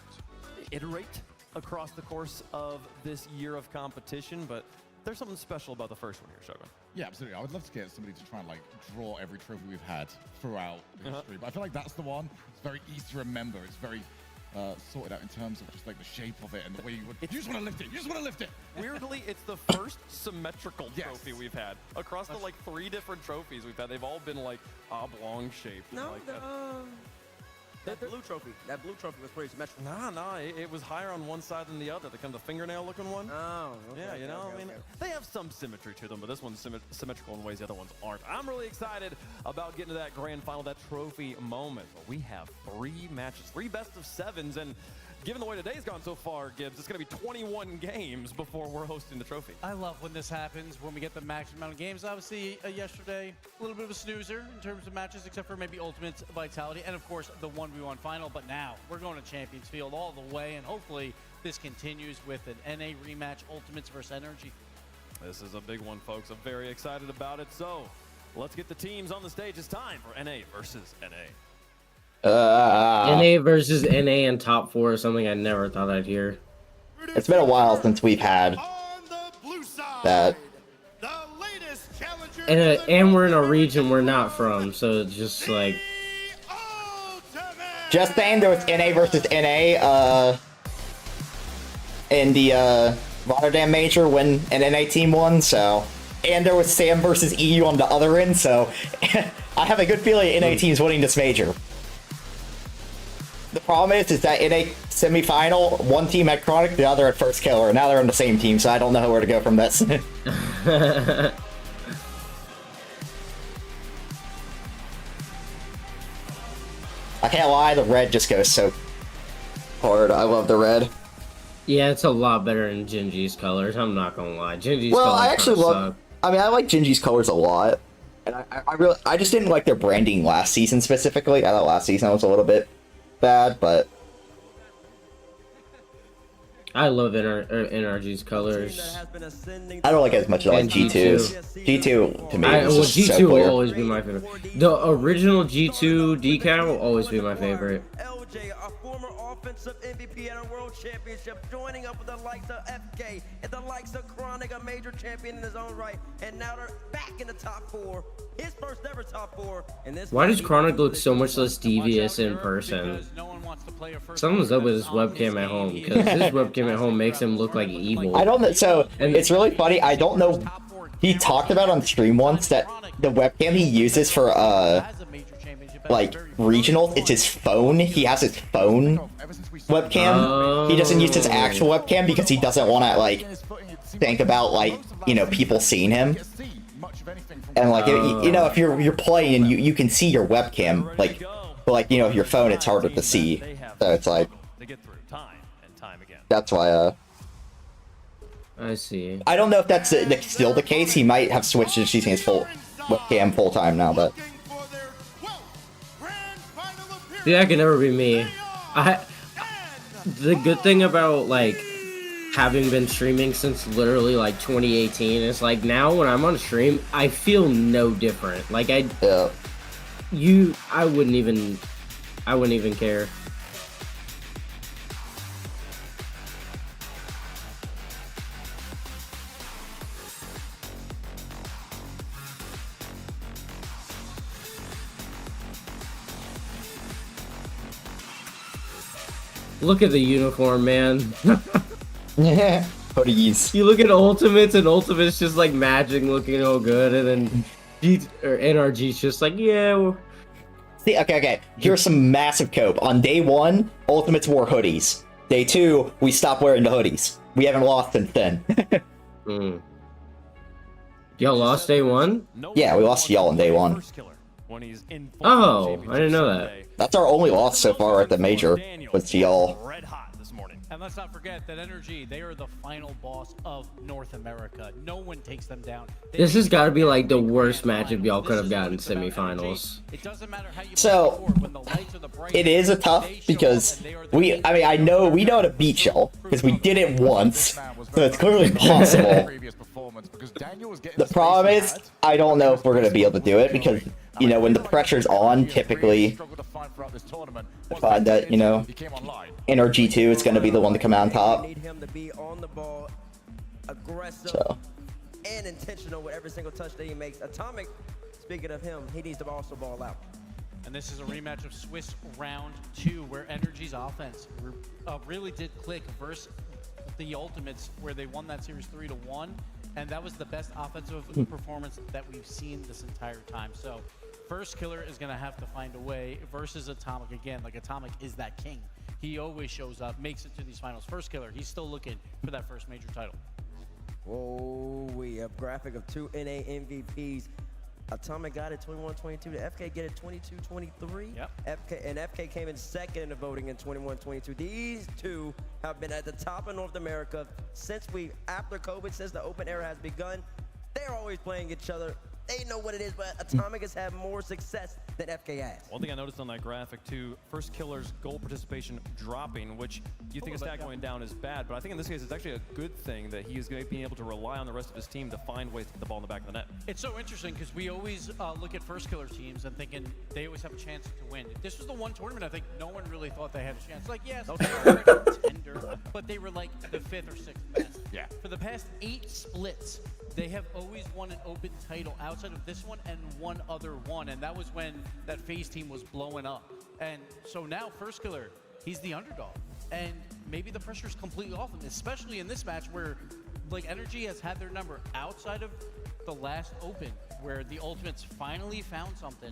iterate across the course of this year of competition. But there's something special about the first one here, Shogun. Yeah, absolutely. I would love to get somebody to try and like draw every trophy we've had throughout the history. But I feel like that's the one. It's very easy to remember. It's very sorted out in terms of just like the shape of it and the way you would. You just want to lift it. You just want to lift it. Weirdly, it's the first symmetrical trophy we've had across the like 3 different trophies we've had. They've all been like oblong shaped. No, like that blue trophy. That blue trophy was pretty symmetrical. Nah, it was higher on one side than the other. The kind of fingernail-looking one. Oh, okay, yeah, you know, okay, I mean, they have some symmetry to them, but this one's symmetrical in ways the other ones aren't. I'm really excited about getting to that grand final, that trophy moment. But we have 3 matches, 3 best of 7s, and given the way today's gone so far, Gibbs, it's going to be 21 games before we're hosting the trophy. I love when this happens, when we get the max amount of games. Obviously, yesterday, a little bit of a snoozer in terms of matches, except for maybe Ultimate Vitality, and of course, the 1v1 final. But now, we're going to Champions Field all the way, and hopefully, this continues with an NA rematch, Ultimates versus Energy. This is a big one, folks. I'm very excited about it. So, let's get the teams on the stage. It's time for NA versus NA. NA versus NA in top 4 is something I never thought I'd hear. It's been a while since we've had that. And we're in a region we're not from, so it's just like. Just saying, there was NA versus NA in the Rotterdam Major when an NA team won, so. And there was Sam versus EU on the other end, so I have a good feeling NA team's winning this major. The problem is that in a semifinal, one team had Chronic, the other had First Killer. Now they're on the same team, so I don't know where to go from this. I can't lie, the red just goes so hard. I love the red. Yeah, it's a lot better than Genji's colors. I'm not gonna lie. Genji's well, colors I actually love. I mean, I like Genji's colors a lot, and I just didn't like their branding last season specifically. I thought last season was a little bit bad, but I love NRG's colors. I don't like it as much as I like G2's. G2 to me is just G2 so clear. will always be my favorite. The original G2 decal will always be my favorite. LJ, a former offensive MVP at a world championship, joining up with the likes of FK and the likes of Chronic, a major champion in his own right, and now they're back in the top 4. His first ever top 4. And this Why does Chronic look so much less devious in person? Something's up with his webcam at home, because his webcam at home makes him look like evil. I don't know. So it's really funny. I don't know. He talked about on stream once that the webcam he uses for like regionals, it's his phone. He has his phone webcam. He doesn't use his actual webcam because he doesn't want to like think about like, you know, people seeing him. And like you know, if you're playing and you can see your webcam, like, but like, you know, your phone, it's harder to see. So it's like that's why. I see. I don't know if that's still the case. He might have switched to using his full webcam full time now, but. See, that can never be me. The good thing about like having been streaming since literally like 2018 is like now when I'm on stream, I feel no different. Like I wouldn't even care. Look at the uniform, man. Yeah, hoodies. You look at Ultimates, and Ultimates just like Magic looking all good, and then NRG's just like, yeah. See, okay. Here's some massive cope. On day 1, Ultimates wore hoodies. Day 2, we stopped wearing the hoodies. We haven't lost since then. Y'all lost day 1? Yeah, we lost to y'all on day 1. Oh, I didn't know that. That's our only loss so far at the major, was to y'all. And let's not forget that Energy, they are the final boss of North America. No one takes them down. This has got to be like the worst matchup y'all could have gotten semifinals. It doesn't matter how you So, it is a tough because I know we know how to beat y'all because we did it once, so it's clearly possible. The problem is, I don't know if we're going to be able to do it because, you know, when the pressure's on, typically, I find that, you know, NRG2 is going to be the one to come out on top. Need him to be on the ball, aggressive, and intentional with every single touch that he makes. Atomic, speaking of him, he needs to also ball out. And this is a rematch of Swiss Round 2, where Energy's offense really did click versus the Ultimates, where they won that series 3-1, and that was the best offensive performance that we've seen this entire time. So First Killer is going to have to find a way versus Atomic again. Like, Atomic is that king. He always shows up, makes it to these finals. First Killer, he's still looking for that first major title. Oh, we have graphic of 2 NA MVPs. Atomic got it 21-22. The FK get it 22-23. Yep. FK came in second in the voting in 21-22. These two have been at the top of North America after COVID, since the open era has begun. They're always playing each other. They know what it is, but Atomic has had more success than FK has. One thing I noticed on that graphic too, First Killer's goal participation dropping, which you think a stat going down is bad, but I think in this case it's actually a good thing that he is going to be able to rely on the rest of his team to find ways to get the ball in the back of the net. It's so interesting because we always look at First Killer teams and thinking they always have a chance to win. This was the one tournament I think no one really thought they had a chance. Like, yes, they were a contender, but they were like the 5th or 6th best. Yeah. For the past 8 splits, they have always won an open title outside of this one and one other one, and that was when that FaZe team was blowing up. And so now First Killer, he's the underdog, and maybe the pressure's completely off him, especially in this match where like Energy has had their number outside of the last open, where the Ultimates finally found something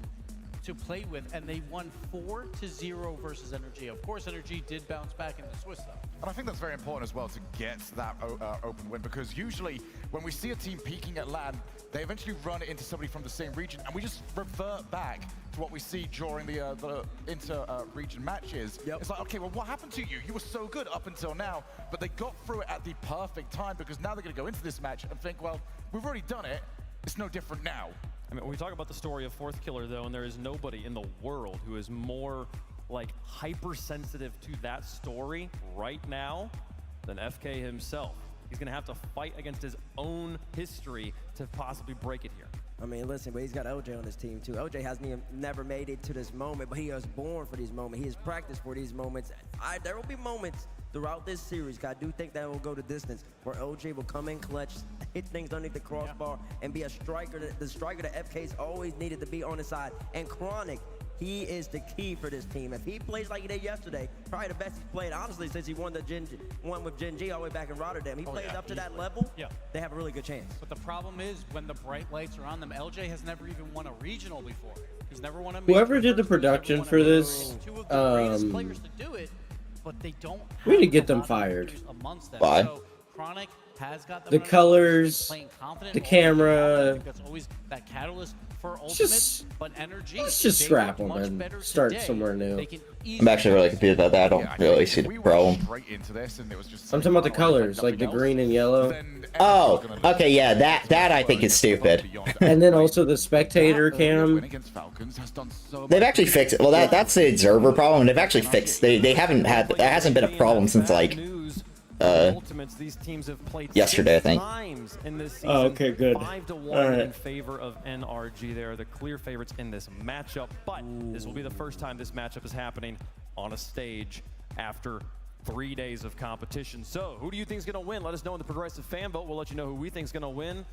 to play with, and they won 4-0 versus Energy. Of course, Energy did bounce back in the Swiss though. And I think that's very important as well to get that open win, because usually when we see a team peaking at LAN, they eventually run into somebody from the same region, and we just revert back to what we see during the inter-region matches. It's like, okay, well, what happened to you? You were so good up until now, but they got through it at the perfect time, because now they're going to go into this match and think, well, we've already done it. It's no different now. I mean, when we talk about the story of Fourth Killer, though, and there is nobody in the world who is more, like, hypersensitive to that story right now than FK himself. He's going to have to fight against his own history to possibly break it here. I mean, listen, but he's got LJ on his team, too. LJ has never made it to this moment, but he was born for these moments. He has practiced for these moments. There will be moments throughout this series, I do think that will go the distance, where LJ will come in clutch, hit things underneath the crossbar, and be a striker, the striker that FK's always needed to be on his side. And Chronic, he is the key for this team. If he plays like he did yesterday, probably the best he's played, honestly, since he won with Gen G all the way back in Rotterdam. He plays up to that level, they have a really good chance. But the problem is, when the bright lights are on them, LJ has never even won a regional before. He's never won a major. Whoever did the production for this, two of the greatest players to do it, but they don't we need to get them fired. Why? So Chronic has got the colors, the camera. I think that's always that catalyst for Ultimate, but Energy. Let's just scrap them and start somewhere new. I'm actually really confused about that. I don't really see the problem. I'm talking about the colors, like the green and yellow. Oh, okay, yeah, that I think is stupid. And then also the spectator cam. They've actually fixed it. Well, that's the observer problem. They've actually fixed. They haven't had. That hasn't been a problem since like. Yesterday, I think. Oh, okay, good. 5-1 in favor of NRG. They are the clear favorites in this matchup, but this will be the first time this matchup is happening on a stage after 3 days of competition. So, who do you think is going to win? Let us know in the progressive fan vote. We'll let you know who we think is going to win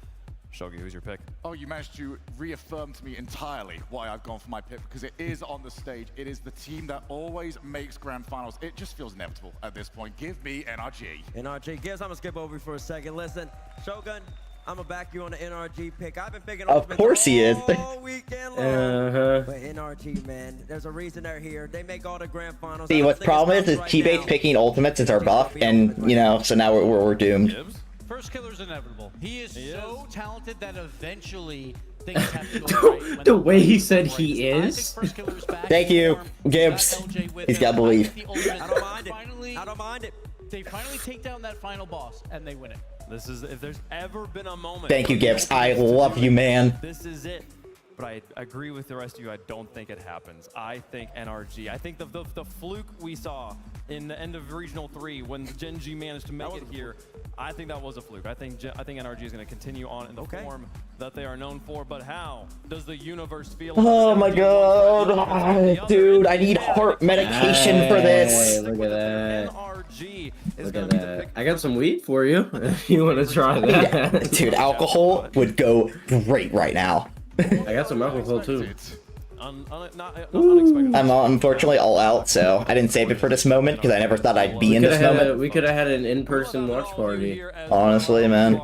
Shogi, who's your pick? Oh, you managed to reaffirm to me entirely why I've gone for my pick, because it is on the stage. It is the team that always makes grand finals. It just feels inevitable at this point. Give me NRG. NRG. Gibbs, I'm going to skip over for a second. Listen, Shogun, I'm going to back you on the NRG pick. I've been picking Of course he is. all weekend long. But NRG, man, there's a reason they're here. They make all the grand finals. See, what the problem is T-Bait's picking ultimates as our buff, and, you know, so now we're doomed. First killer's inevitable. He is so talented that eventually things have to go right. when The way he said he is. Thank you, Gibbs. He's got belief. I don't mind it. I don't mind it. They finally take down that final boss, and they win it. This is, if there's ever been a moment. Thank you, Gibbs. I love you, man. This is it. But I agree with the rest of you. I don't think it happens. I think NRG. I think the fluke we saw in the end of Regional 3 when Gen G managed to make it here, I think that was a fluke. I think NRG is going to continue on in the form that they are known for. But how does the universe feel? Oh my god, dude! I need heart medication for this. Look at that. Look at that. I got some weed for you if you want to try that. Dude, alcohol would go great right now. I got some alcohol too. I'm unfortunately all out, so I didn't save it for this moment because I never thought I'd be in this moment. We could have had an in-person watch party. Honestly, man.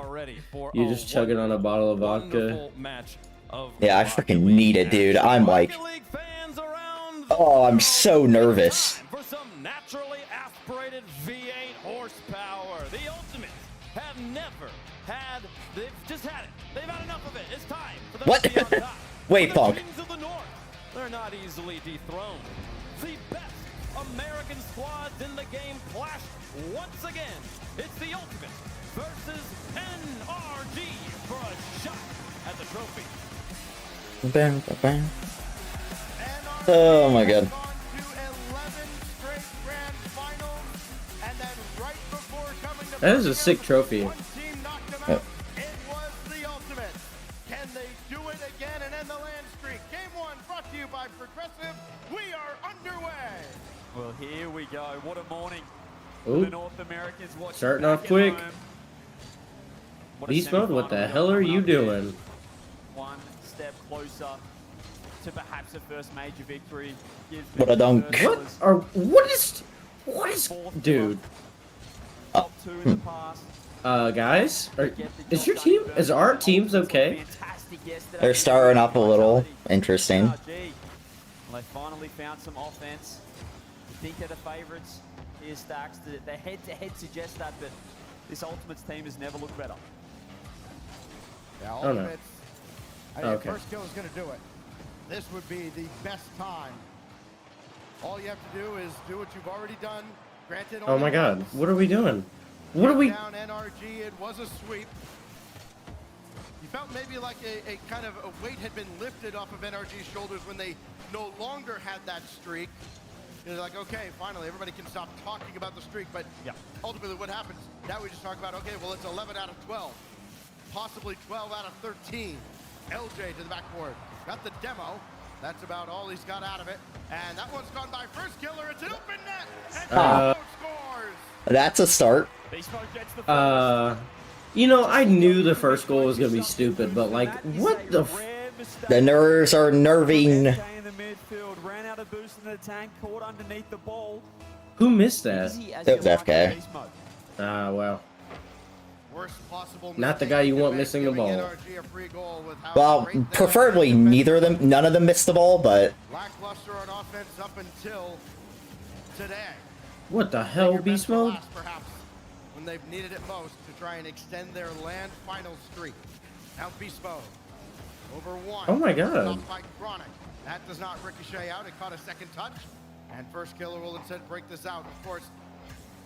You just chugging on a bottle of vodka. Yeah, I freaking need it, dude. I'm like, oh, I'm so nervous. For some naturally aspirated V8 horsepower, the Ultimates have never had. They've just had it. They've had enough of it. It's time for them What? to be on top. Wait, Punk. Kings of the North. They're not easily dethroned. The best American squads in the game clash once again. It's the Ultimate versus NRG for a shot at the trophy. Bam, bam. Oh my god. That is a sick trophy. Well, here we go. What a morning. Ooh. The North Americans watching Starting off back at quick. home. Beast mode, what the hell are you doing? One step closer to perhaps a first major victory. What a dunk. What is, dude? Guys, is your team, is our teams okay? They're starting off a little interesting. Well, they finally found some offense. I think they're the favorites here, Stacks. The head-to-head suggests that, but this Ultimates team has never looked better. Yeah, Oh, no. Ultimates. I think first kill is going to do it. This would be the best time. All you have to do is do what you've already done. Granted, Oh my god, what are we doing? What are we? Down NRG, it was a sweep. You felt maybe like a kind of a weight had been lifted off of NRG's shoulders when they no longer had that streak. You're like, okay, finally, everybody can stop talking about the streak. But ultimately, what happens? Now we just talk about, okay, well, it's 11 out of 12. Possibly 12 out of 13. LJ to the backboard. Got the demo. That's about all he's got out of it. And that one's gone by first killer. It's an open net. And scores. That's a start. You know, I knew the first goal was gonna be stupid, but like, what the? The nerves are nerving. In the midfield, ran out of boost in the tank, caught underneath the ball. Who missed that? That was FK. Ah, well. Worst possible Not the guy you want missing the ball. Well, preferably neither of them, none of them missed the ball, but Lackluster on offense up until today. What the hell, beast mode? Perhaps when they've needed it most to try and extend their land final streak. Now beast mode. Over one. Oh my god. Not by Chronic. That does not ricochet out. It caught a second touch. And first killer will instead break this out. Of course,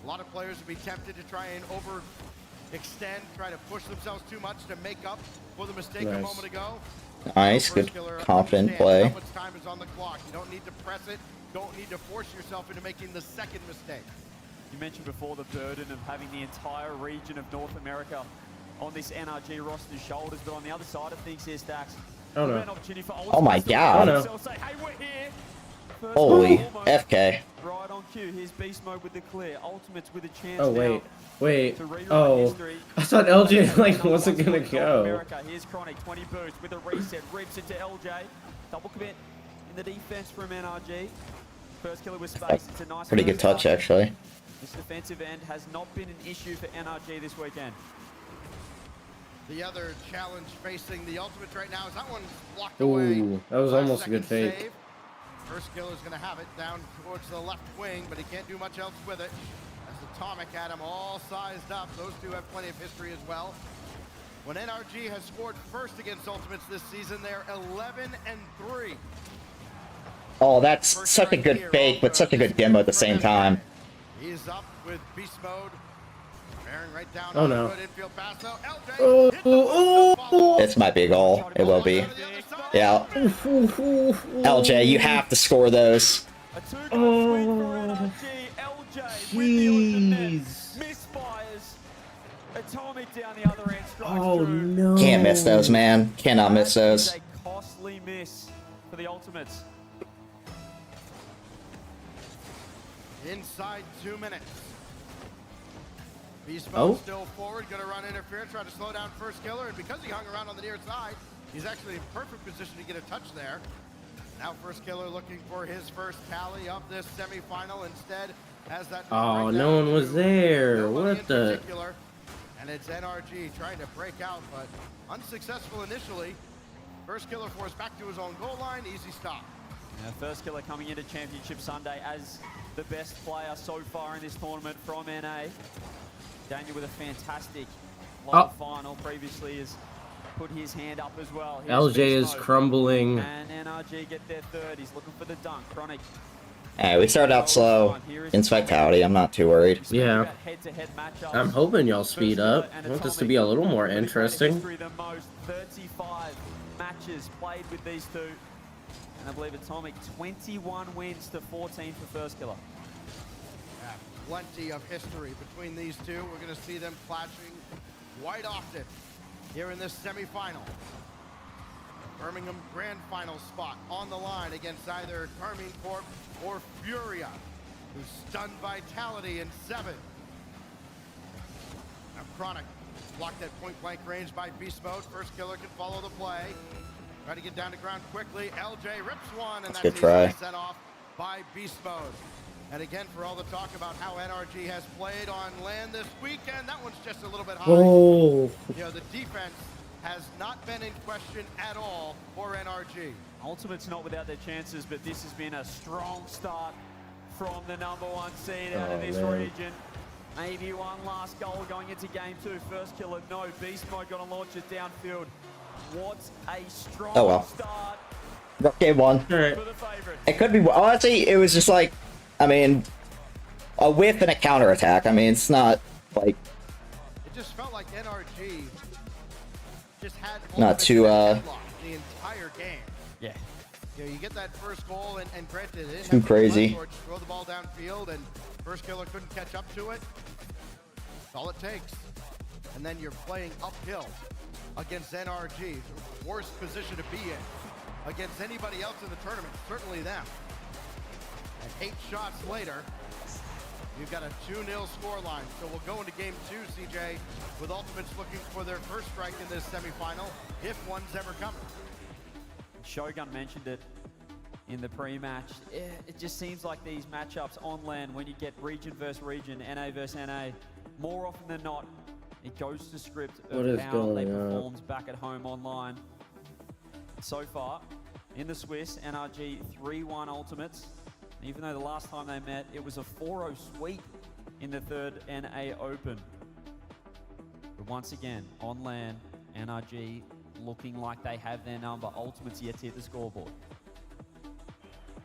a lot of players would be tempted to try and overextend, try to push themselves too much to make up for the mistake a moment ago. nice, good, confident play. How much time is on the clock? You don't need to press it. Don't need to force yourself into making the second mistake. You mentioned before the burden of having the entire region of North America on this NRG roster's shoulders, but on the other side of things here, Stacks. Oh no. Oh my god. Oh no. Holy FK. Right on HQ. Here's Beast Mode with the clear. Ultimates with a chance Oh, now wait. to rewrite Oh, history. I thought LJ, like, wasn't gonna go. America. Here's Chronic, 20 boost with a reset. Rips into LJ. Double commit in the defense from NRG. First killer with space. It's a nice Pretty good touch, actually. This defensive end has not been an issue for NRG this weekend. The other challenge facing the Ultimates right now is that one's blocked away. Ooh, that was almost a good Second fake. save. First killer's going to have it down towards the left wing, but he can't do much else with it. As Atomic had him all sized up. Those two have plenty of history as well. When NRG has scored first against Ultimates this season, they're 11-3. Oh, that's such a good fake, but such a good demo at the same time. He's up with beast mode. Bearing right down Oh, on no. the good infield pass now. LJ This might be a goal. It will be. Yeah. LJ, you have to score those. Oh, jeez. Misfires. Atomic down the other end. Oh, no. Can't miss those, man. Cannot miss those. A costly miss for the Ultimates. Inside 2 minutes. Beast mode Oh. still forward, gonna run interference, try to slow down first killer, and because he hung around on the near side, he's actually in perfect position to get a touch there. Now first killer looking for his first tally of this semifinal, instead has that. Oh, no one was there. What the? And it's NRG trying to break out, but unsuccessful initially. First killer forced back to his own goal line, easy stop. Now, first killer coming into Championship Sunday as the best player so far in this tournament from NA. Daniel with a fantastic live final previously has put his hand up as well. Here's LJ is Beast Mode. crumbling. And NRG get their third. He's looking for the dunk. Chronic. Hey, we started out slow in Spectality. I'm not too worried. Yeah. Head-to-head matchups. I'm hoping y'all speed up. I want this to be a little more interesting. The most 35 matches played with these two. And I believe Atomic 21 wins to 14 for first killer. Yeah, plenty of history between these two. We're going to see them clashing quite often here in this semifinal. Birmingham Grand Final spot on the line against either Carmine Corp or Furia, who stunned Vitality in 7. Now Chronic blocked at point-blank range by Beast Mode. First killer can follow the play. Try to get down to ground quickly. LJ rips one, and that's good try. easily sent off by Beast Mode. And again, for all the talk about how NRG has played on land this weekend, that one's just a little bit high. Oh. You know, the defense has not been in question at all for NRG. Ultimate's not without their chances, but this has been a strong start from the #1 seed out of this region. Maybe one last goal going into game 2. First killer, no. Beast Mode gonna launch it downfield. What a strong start Game 1. for the favorite. It could be. Honestly, it was just like, I mean, a whiff and a counterattack. I mean, it's not like. It just felt like NRG just had Not too, the entire game. Yeah. You know, you get that first goal, and granted, it didn't Too have to crazy. run or throw the ball downfield, and first killer couldn't catch up to it. That's all it takes. And then you're playing uphill against NRG, the worst position to be in against anybody else in the tournament, certainly them. And 8 shots later, you've got a 2-0 scoreline. So we'll go into game 2, CJ, with Ultimates looking for their first strike in this semifinal, if one's ever coming. Shogun mentioned it in the pre-match. It just seems like these matchups on land, when you get region versus region, NA versus NA, more often than not, it goes to script What of is how they going on? performs back at home online. So far, in the Swiss, NRG 3-1 Ultimates. Even though the last time they met, it was a 4-0 sweep in the third NA Open. But once again, on land, NRG looking like they have their number. Ultimates yet to hit the scoreboard.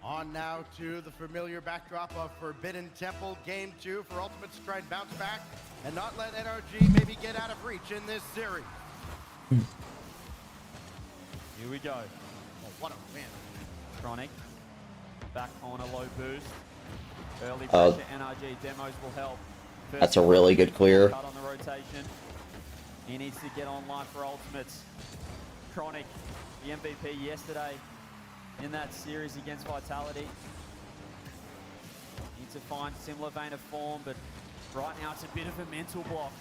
On now to the familiar backdrop of Forbidden Temple, game 2 for Ultimates to try and bounce back and not let NRG maybe get out of reach in this series. Here we go. Oh, what a win. Chronic, back on a low boost. Early Oh. pressure, NRG demos will help. First That's a really good clear. cut on the rotation. He needs to get online for Ultimates. Chronic, the MVP yesterday in that series against Vitality. He to find similar vein of form, but right now it's a bit of a mental block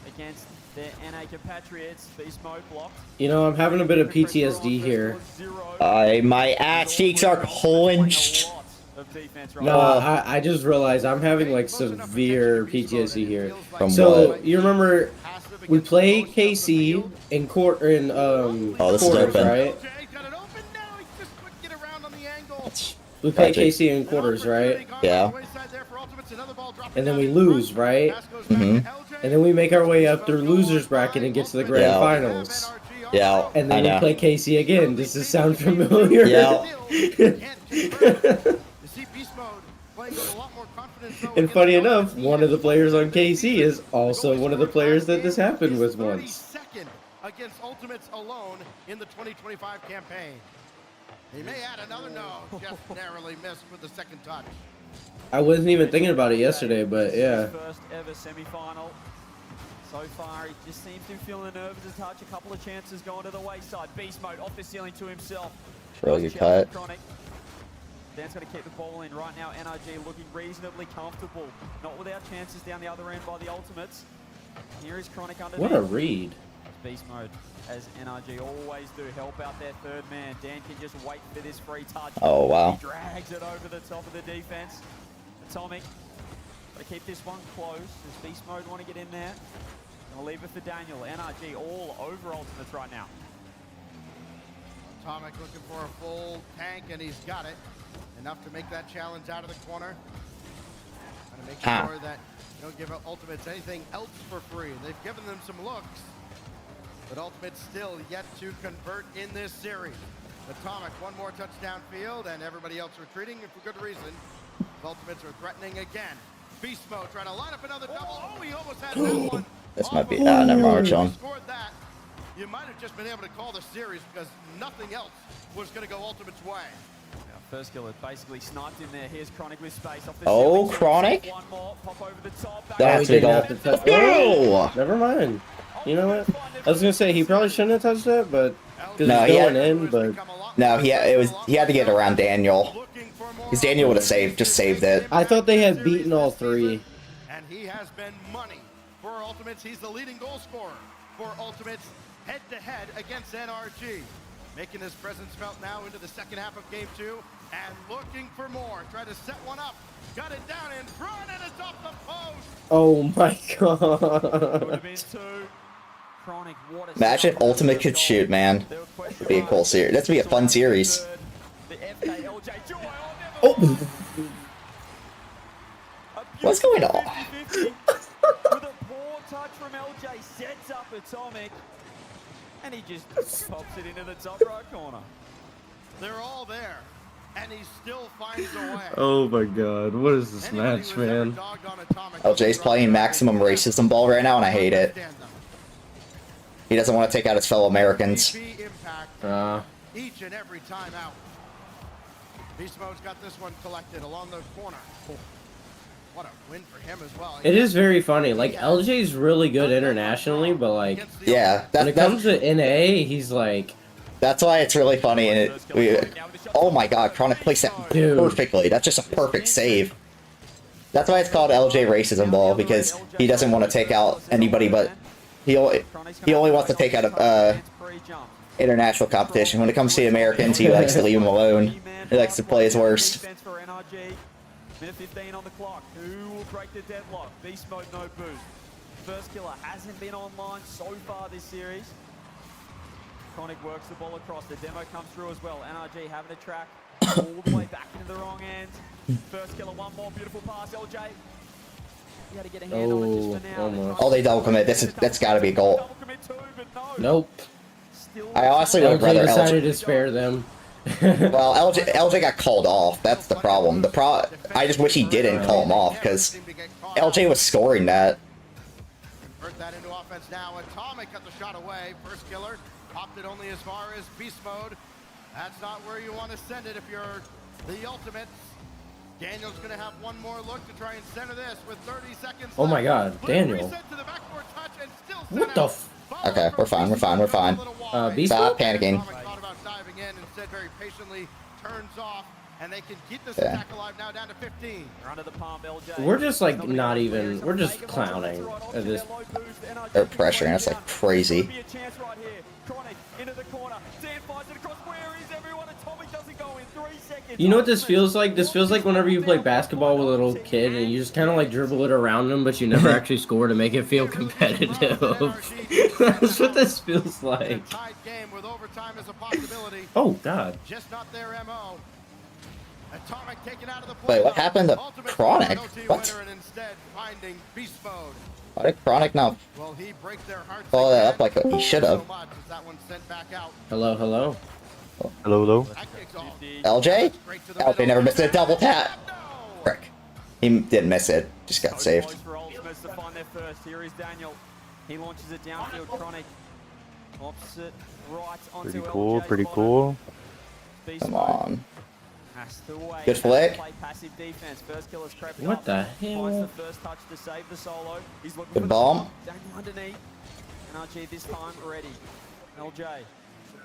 against their NA compatriots. Beast mode blocked. You know, I'm having a bit of PTSD here. My ass cheeks are clenched. No, I just realized I'm having like severe PTSD here. From so what? you remember we play KC in quarters, this is open. right? We play KC in quarters, right? Yeah. And then we lose, right? Mm-hmm. And then we make our way up through losers bracket and get to the grand finals. Yeah. And then we play KC again. Does this sound familiar? Yeah. And funny enough, one of the players on KC is also one of the players that this happened with once. Second against Ultimates alone in the 2025 campaign. He may add another just narrowly missed with the second touch. I wasn't even thinking about it yesterday, but yeah. First ever semi-final. So far, he just seems to be feeling nervous a touch. A couple of chances going to the wayside. Beast mode off the ceiling to himself. Really good cut. Dan's going to keep the ball in right now. NRG looking reasonably comfortable. Not without chances down the other end by the Ultimates. Here is Chronic underneath. What a read. Beast mode, as NRG always do, help out their third man. Dan can just wait for this free touch. Oh, wow. He drags it over the top of the defense. Atomic, got to keep this one close. Does Beast mode want to get in there? Gonna leave it for Daniel. NRG all over Ultimates right now. Atomic looking for a full tank, and he's got it. Enough to make that challenge out of the corner. Trying to make sure that you don't give Ultimates anything else for free. They've given them some looks, but Ultimates still yet to convert in this series. Atomic, one more touchdown field, and everybody else retreating for good reason. The Ultimates are threatening again. Beast mode trying to line up another double. Oh, he almost had that one. This might be never mind, Sean. Scored that. You might have just been able to call the series because nothing else was going to go Ultimate's way. First killer basically sniped in there. Here's Chronic with space off the Oh, ceiling. Chronic? One more, pop over the top. That's big ol'. Oh, never mind. You know what? I was gonna say he probably shouldn't have touched that, but No, he's he going had, in. But no, he had to get around Daniel. Because Daniel would have saved it. I thought they had beaten all three. And he has been money for Ultimates. He's the leading goal scorer for Ultimates head-to-head against NRG. Making his presence felt now into the second half of game 2 and looking for more. Tried to set one up. Got it down in front and it's off the post. Oh my god. Chronic, what a Imagine if Ultimate could shoot, man. It'd be a cool series. That'd be a fun series. Oh! What's going on? With a poor touch from LJ, sets up Atomic, and he just pops it into the top right corner. They're all there, and he still finds a way. Oh my god, what is this match, man? LJ's playing maximum racism ball right now, and I hate it. He doesn't want to take out his fellow Americans. Each and every time out. Beast Mode's got this one collected along the corner. What a win for him as well. It is very funny. Like, LJ's really good internationally, but like, yeah, when it comes to NA, he's like. That's why it's really funny, and oh my god, Chronic placed that perfectly. That's just a perfect save. That's why it's called LJ Racism Ball, because he doesn't want to take out anybody, but he only wants to take out international competition. When it comes to the Americans, he likes to leave them alone. He likes to play his worst. Minute 15 on the clock. Who will break the deadlock? Beast mode, no boost. First killer hasn't been online so far this series. Chronic works the ball across. The demo comes through as well. NRG having to track all the way back into the wrong end. First killer, one more beautiful pass. LJ, you got to get a handle on it just for now. Almost. Oh, they double commit. That's got to be a goal. Nope. I honestly would rather decided to spare them. Well, LJ got called off. That's the problem. I just wish he didn't call him off, because LJ was scoring that. Convert that into offense now. Atomic got the shot away. First killer popped it only as far as beast mode. That's not where you want to send it if you're the Ultimates. Daniel's going to have one more look to try and center this with 30 seconds. Oh my god, Daniel. What the f? Okay, we're fine. Beast Stop mode? panicking. Thought about diving in, instead very patiently turns off And they can keep this Yeah. attack alive now down to 15. Under the palm, LJ. We're just like not even. We're just clowning at this. They're pressuring us like crazy. Be a chance right here. Chronic into the corner. Dan finds it across. Where is everyone? Atomic doesn't go in 3 seconds. You know what this feels like? This feels like whenever you play basketball with a little kid and you just kind of like dribble it around them, but you never actually score to make it feel competitive. That's what this feels like. Tied game with overtime as a possibility. Oh God. Just not their MO. Atomic taken out of the play. Wait, what happened to Chronic? What? And instead finding beast mode. Why did Chronic not Well, he breaks their hearts follow that up like he should have? so much as that one sent back out. Hello, hello. Hello, hello. LJ? LJ never missed a double tap. Frick. He didn't miss it. Just got saved. For Ultimates to find their first. Here is Daniel. He launches it downfield. Chronic. Opposite right onto Pretty cool, LJ. pretty cool. Come on. Has to wait. Good flick. Play passive defense. First killer's crept What up. the Finds hell? the first touch to save the solo. He's looking Good for bomb. the Daniel underneath. NRG this time ready. LJ.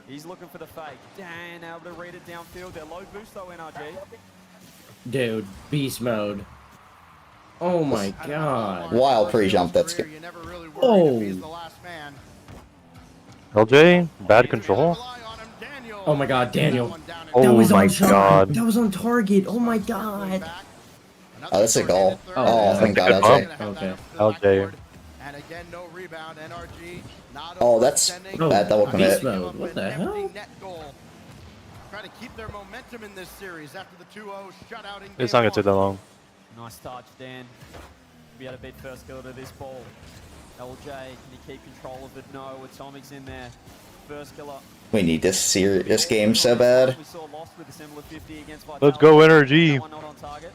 He's looking for the fake. Dan able to read it downfield. They're low boost though, NRG. Dude, beast mode. Oh my God. Wild pre-jump. That's good. Oh. LJ, bad control. Oh my God, Daniel. That Oh was my on target. God. That was on target. Oh my God. Oh, that's a goal. Oh, thank God, Good LJ. bump. Okay. LJ. And again, no rebound. NRG not Oh, that's bad double commit. Beast mode. What the hell? net goal. Trying to keep their momentum in this series after the 2-0 shutout in It's not gonna game take that long. Nice touch, Dan. Be able to beat first killer to this ball. LJ, can he keep control of it? No, Atomic's in there. First killer. We need this game so bad. We saw Lost with a similar 50 against Let's go, NRG. That one not on target.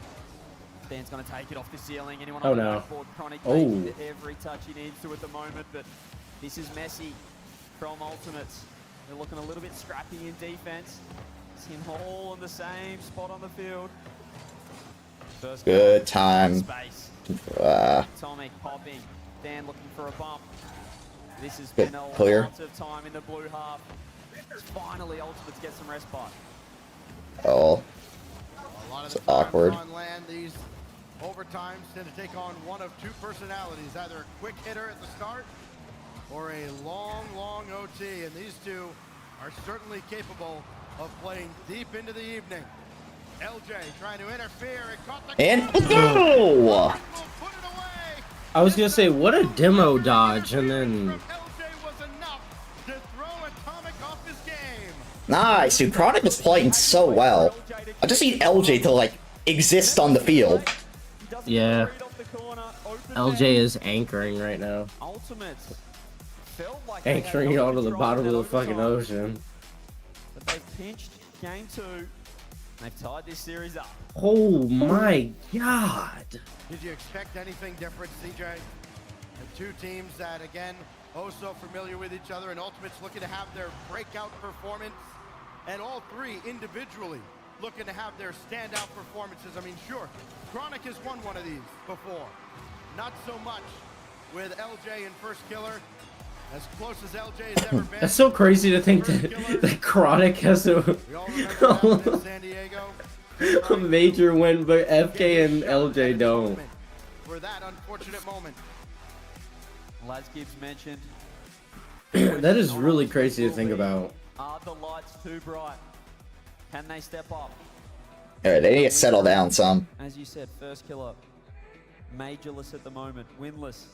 Dan's going to take it off the ceiling. Anyone Oh, on the no. backboard? Chronic Oh. making every touch he needs to at the moment, but this is messy from Ultimates. They're looking a little bit scrappy in defense. See him all in the same spot on the field. First Good time. space. Atomic popping. Dan looking for a bump. This has Good been a clear. lot of time in the blue half. Finally, Ultimates get some respite. Oh, A lot of it's the times awkward. on land, these overtimes tend to take on one of two personalities, either a quick hitter at the start or a long, long OT. And these two are certainly capable of playing deep into the evening. LJ trying to interfere. It caught the And no! I was gonna say, what a demo dodge, and then Nice, dude. Chronic was playing so well. I just need LJ to like exist on the field. yeah. LJ is anchoring right now. Ultimates felt like they had Anchoring no onto the control bottom of in the fucking overtime. ocean. But they've pinched game 2. They've tied this series up. Oh my God. Did you expect anything different, CJ? The two teams that, again, oh so familiar with each other, and Ultimates looking to have their breakout performance, and all three individually looking to have their standout performances. I mean, sure, Chronic has won one of these before. Not so much with LJ and First Killer. As close as LJ has ever been. That's so crazy to think that Chronic has a major win, but FK and LJ don't. For that unfortunate moment. Laz Gibbs mentioned. That is really crazy to think about. Are the lights too bright? Can they step up? Alright, they need to settle down some. As you said, First Killer, majorless at the moment, winless.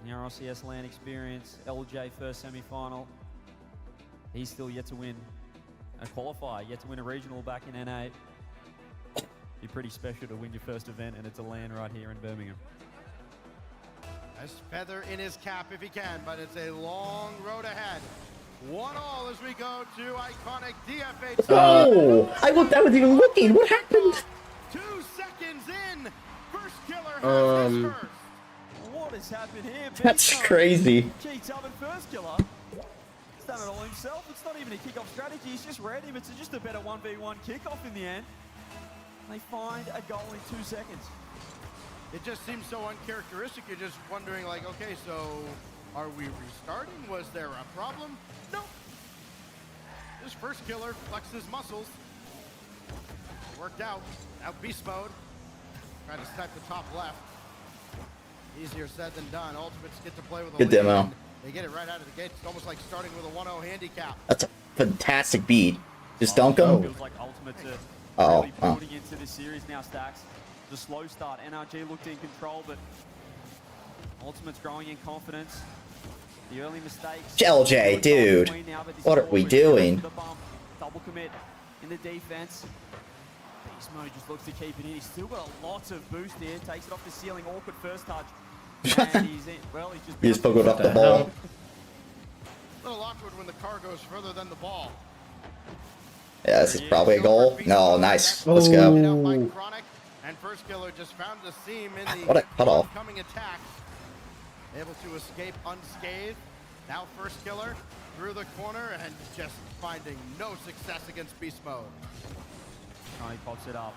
In the RLCS LAN experience, LJ first semi-final. He's still yet to win a qualifier, yet to win a regional back in NA. Be pretty special to win your first event, and it's a LAN right here in Birmingham. A feather in his cap if he can, but it's a long road ahead. 1-1 as we go to iconic DFH. Oh, I wasn't even looking. What happened? 2 seconds in. First Killer has his first. What has happened here? That's crazy. G-Tub and First Killer. He's done it all himself. It's not even a kickoff strategy. He's just read him. It's just a better 1v1 kickoff in the end. They find a goal in 2 seconds. It just seems so uncharacteristic. You're just wondering, like, okay, so are we restarting? Was there a problem? Nope. This First Killer flexes muscles. worked out. Now beast mode. Trying to snipe the top left. Easier said than done. Ultimates get to play with a Good lead, demo. and they get it right out of the gate. It's almost like starting with a 1-0 handicap. That's a fantastic beat. Just dunk him. Feels like Ultimates are Oh, really oh. building into this series now, Stacks. The slow start. NRG looked in control, but Ultimates growing in confidence. The early mistakes. LJ, dude. What are we doing? Double commit in the defense. Beast mode just looks to keep it in. He's still got a lot of boost here. Takes it off the ceiling. Awkward first touch. And he's in. Well, he's just. He just poked up the ball. A little awkward when the car goes further than the ball. Yeah, this is probably a goal. No, nice. Let's go. And First Killer just found the seam in the What a cutoff. oncoming attack. Able to escape unscathed. Now First Killer through the corner and just finding no success against beast mode. He pops it up.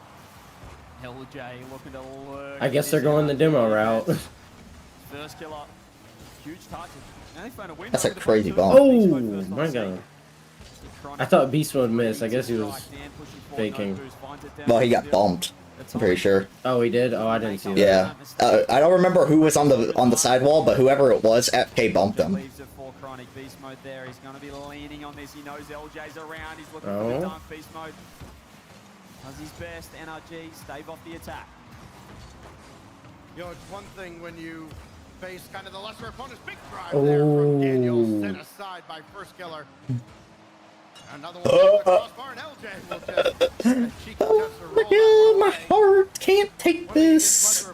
LJ looking to lurk. I guess they're going the demo route. First Killer. Huge touch. Now they found a win. That's a crazy bomb. Oh my god. I thought beast mode missed. I guess he was faking. Well, he got bumped. I'm pretty sure. Oh, he did? Oh, I didn't see that. Yeah. I don't remember who was on the sidewall, but whoever it was, FK bumped him. Leaves it for Chronic. Beast mode there. He's going to be leaning on this. He knows LJ's around. He's looking for the dunk. Beast mode does his best. NRG stave off the attack. You know, it's one thing when you face kind of the lesser opponent's big drive there from Daniel, set aside by First Killer. Another one from the crossbar, and LJ will just cheeky touch the roll. My heart can't take this.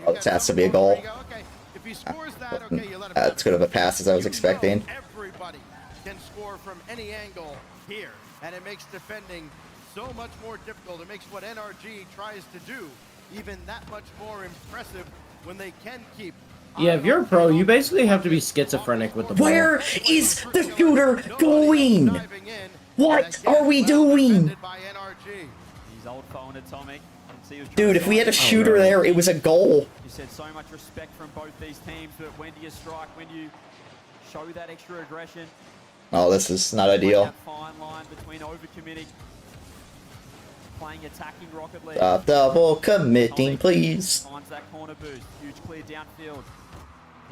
Oh, this has to be a goal. Okay, if he scores that, okay, you let him That's good of a pass as I was expecting. Everybody can score from any angle here, and it makes defending so much more difficult. It makes what NRG tries to do even that much more impressive when they can keep. Yeah, if you're a pro, you basically have to be schizophrenic with the ball. Where is the shooter going? What are we doing? He's old phone Atomic. Dude, if we had a shooter there, it was a goal. You said so much respect from both these teams, but when do you strike? When do you show that extra aggression? Oh, this is not ideal. That fine line between overcommitting, playing attacking Rocket League. Stop double committing, please. Finds that corner boost. Huge clear downfield.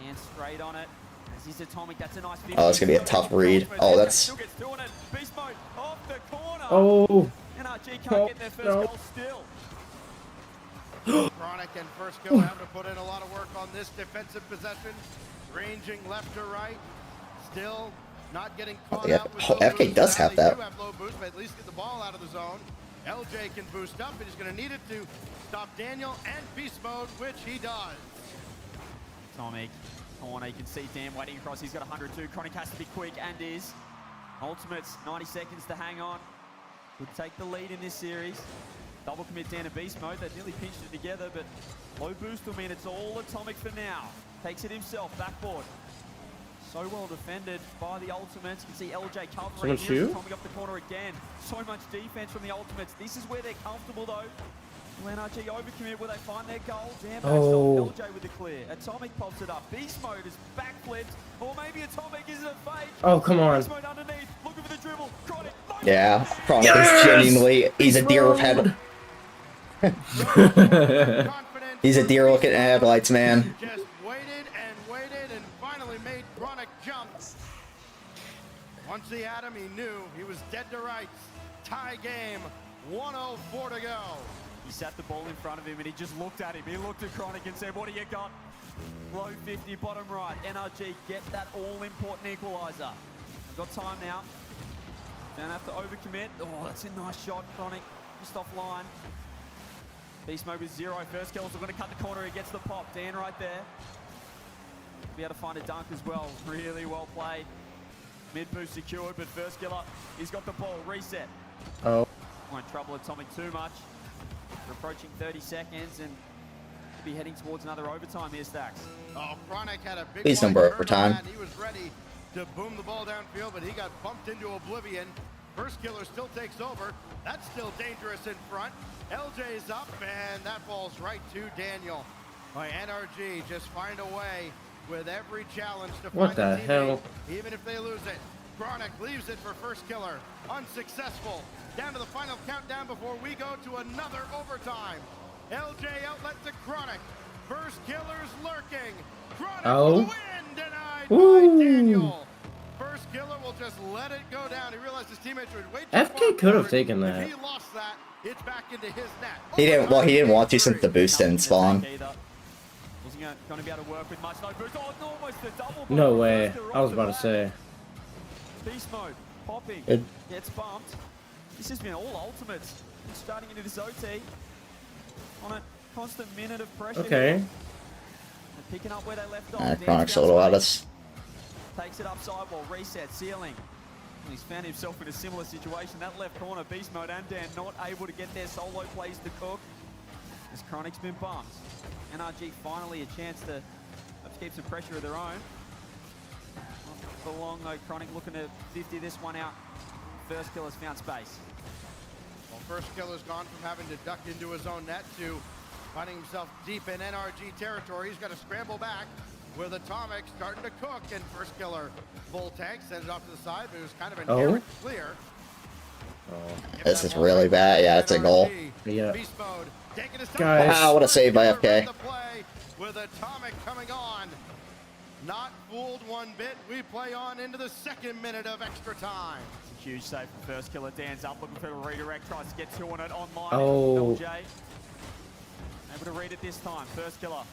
Hands straight on it. As he's Atomic, that's a nice finish. Oh, it's gonna be a tough read. Oh, that's. Still gets two on it. Beast mode off the corner. Oh. NRG can't get their first goal still. Chronic and First Kill have to put in a lot of work on this defensive possession. Ranging left to right. Still not getting caught out with FK does have that. They do have low boost, but at least get the ball out of the zone. LJ can boost up, and he's going to need it to stop Daniel and Beast Mode, which he does. Atomic corner, you can see Dan waiting across. He's got 102. Chronic has to be quick and is. Ultimates, 90 seconds to hang on. Would take the lead in this series. Double commit Dan and Beast Mode. They nearly pinched it together, but low boost will mean it's all Atomic for now. Takes it himself, backboard. So well defended by the Ultimates. You can see LJ covering. Here's Atomic up the corner again. So much defense from the Ultimates. This is where they're comfortable though. Will NRG overcommit? Will they find their goal? Damn, LJ with the clear. Atomic pops it up. Beast Mode is backflipped. Or maybe Atomic isn't a fake. Oh, come on. Beast Mode underneath. Looking for the dribble. Chronic. Yeah, Chronic is genuinely. He's a deer with head. He's a deer looking at headlights, man. Just waited and finally made Chronic jump. Once he had him, he knew he was dead to rights. Tie game, 1:04 to go. He sat the ball in front of him and he just looked at him. He looked at Chronic and said, what do you got? Low 50, bottom right. NRG, get that all-important equalizer. I've got time now. Don't have to overcommit. Oh, that's a nice shot, Chronic. Just offline. Beast Mode with 0. First Kill's going to cut the corner. He gets the pop. Dan right there. Be able to find a dunk as well. Really well played. Mid boost secured, but First Killer, he's got the ball. Reset. Oh. Won't trouble Atomic too much. We're approaching 30 seconds and be heading towards another overtime here, Stacks. Oh, Chronic had a big Please don't break for time. He was ready to boom the ball downfield, but he got bumped into oblivion. First Killer still takes over. That's still dangerous in front. LJ's up, and that falls right to Daniel. By NRG, just find a way with every challenge to find what the a teammate, hell? even if they lose it. Chronic leaves it for first killer. Unsuccessful. Down to the final countdown before we go to another overtime. LJ outlet to Chronic. First killer's lurking. Chronic Oh. with the win, denied by Daniel. First killer will just let it go down. He realized his teammates were way too FK could have taken far. that. If he lost that, it's back into his net. He didn't. Well, he didn't want to since the boost didn't spawn. Wasn't going to be able to work with much. No boost. Oh, almost a double. No way. I was about to say. Beast mode. Popping. Good. Gets bumped. This has been all ultimates. Starting into this OT. On a constant minute of pressure. Okay. Here. Picking up where they left off. Chronic's a little out of. Takes it up sidewall. Reset. Ceiling. He's found himself in a similar situation. That left corner, Beast Mode and Dan not able to get their solo plays to cook. As Chronic's been bumped. NRG finally a chance to keep some pressure of their own. Not for long though, Chronic looking to 50 this one out. First killer's found space. Well, first killer's gone from having to duck into his own net to finding himself deep in NRG territory. He's got to scramble back with Atomic starting to cook, and first killer full tank sends it off to the side, but it was kind of an errant clear. This is really bad. Yeah, it's a goal. Yeah. Beast mode, taking his time. Guys. Wow, what a save by FK. With Atomic coming on. Not fooled one bit. We play on into the second minute of extra time. It's a huge save from first killer. Dan's up looking for the redirect. Tries to get two on it online. Oh. LJ able to read it this time. First killer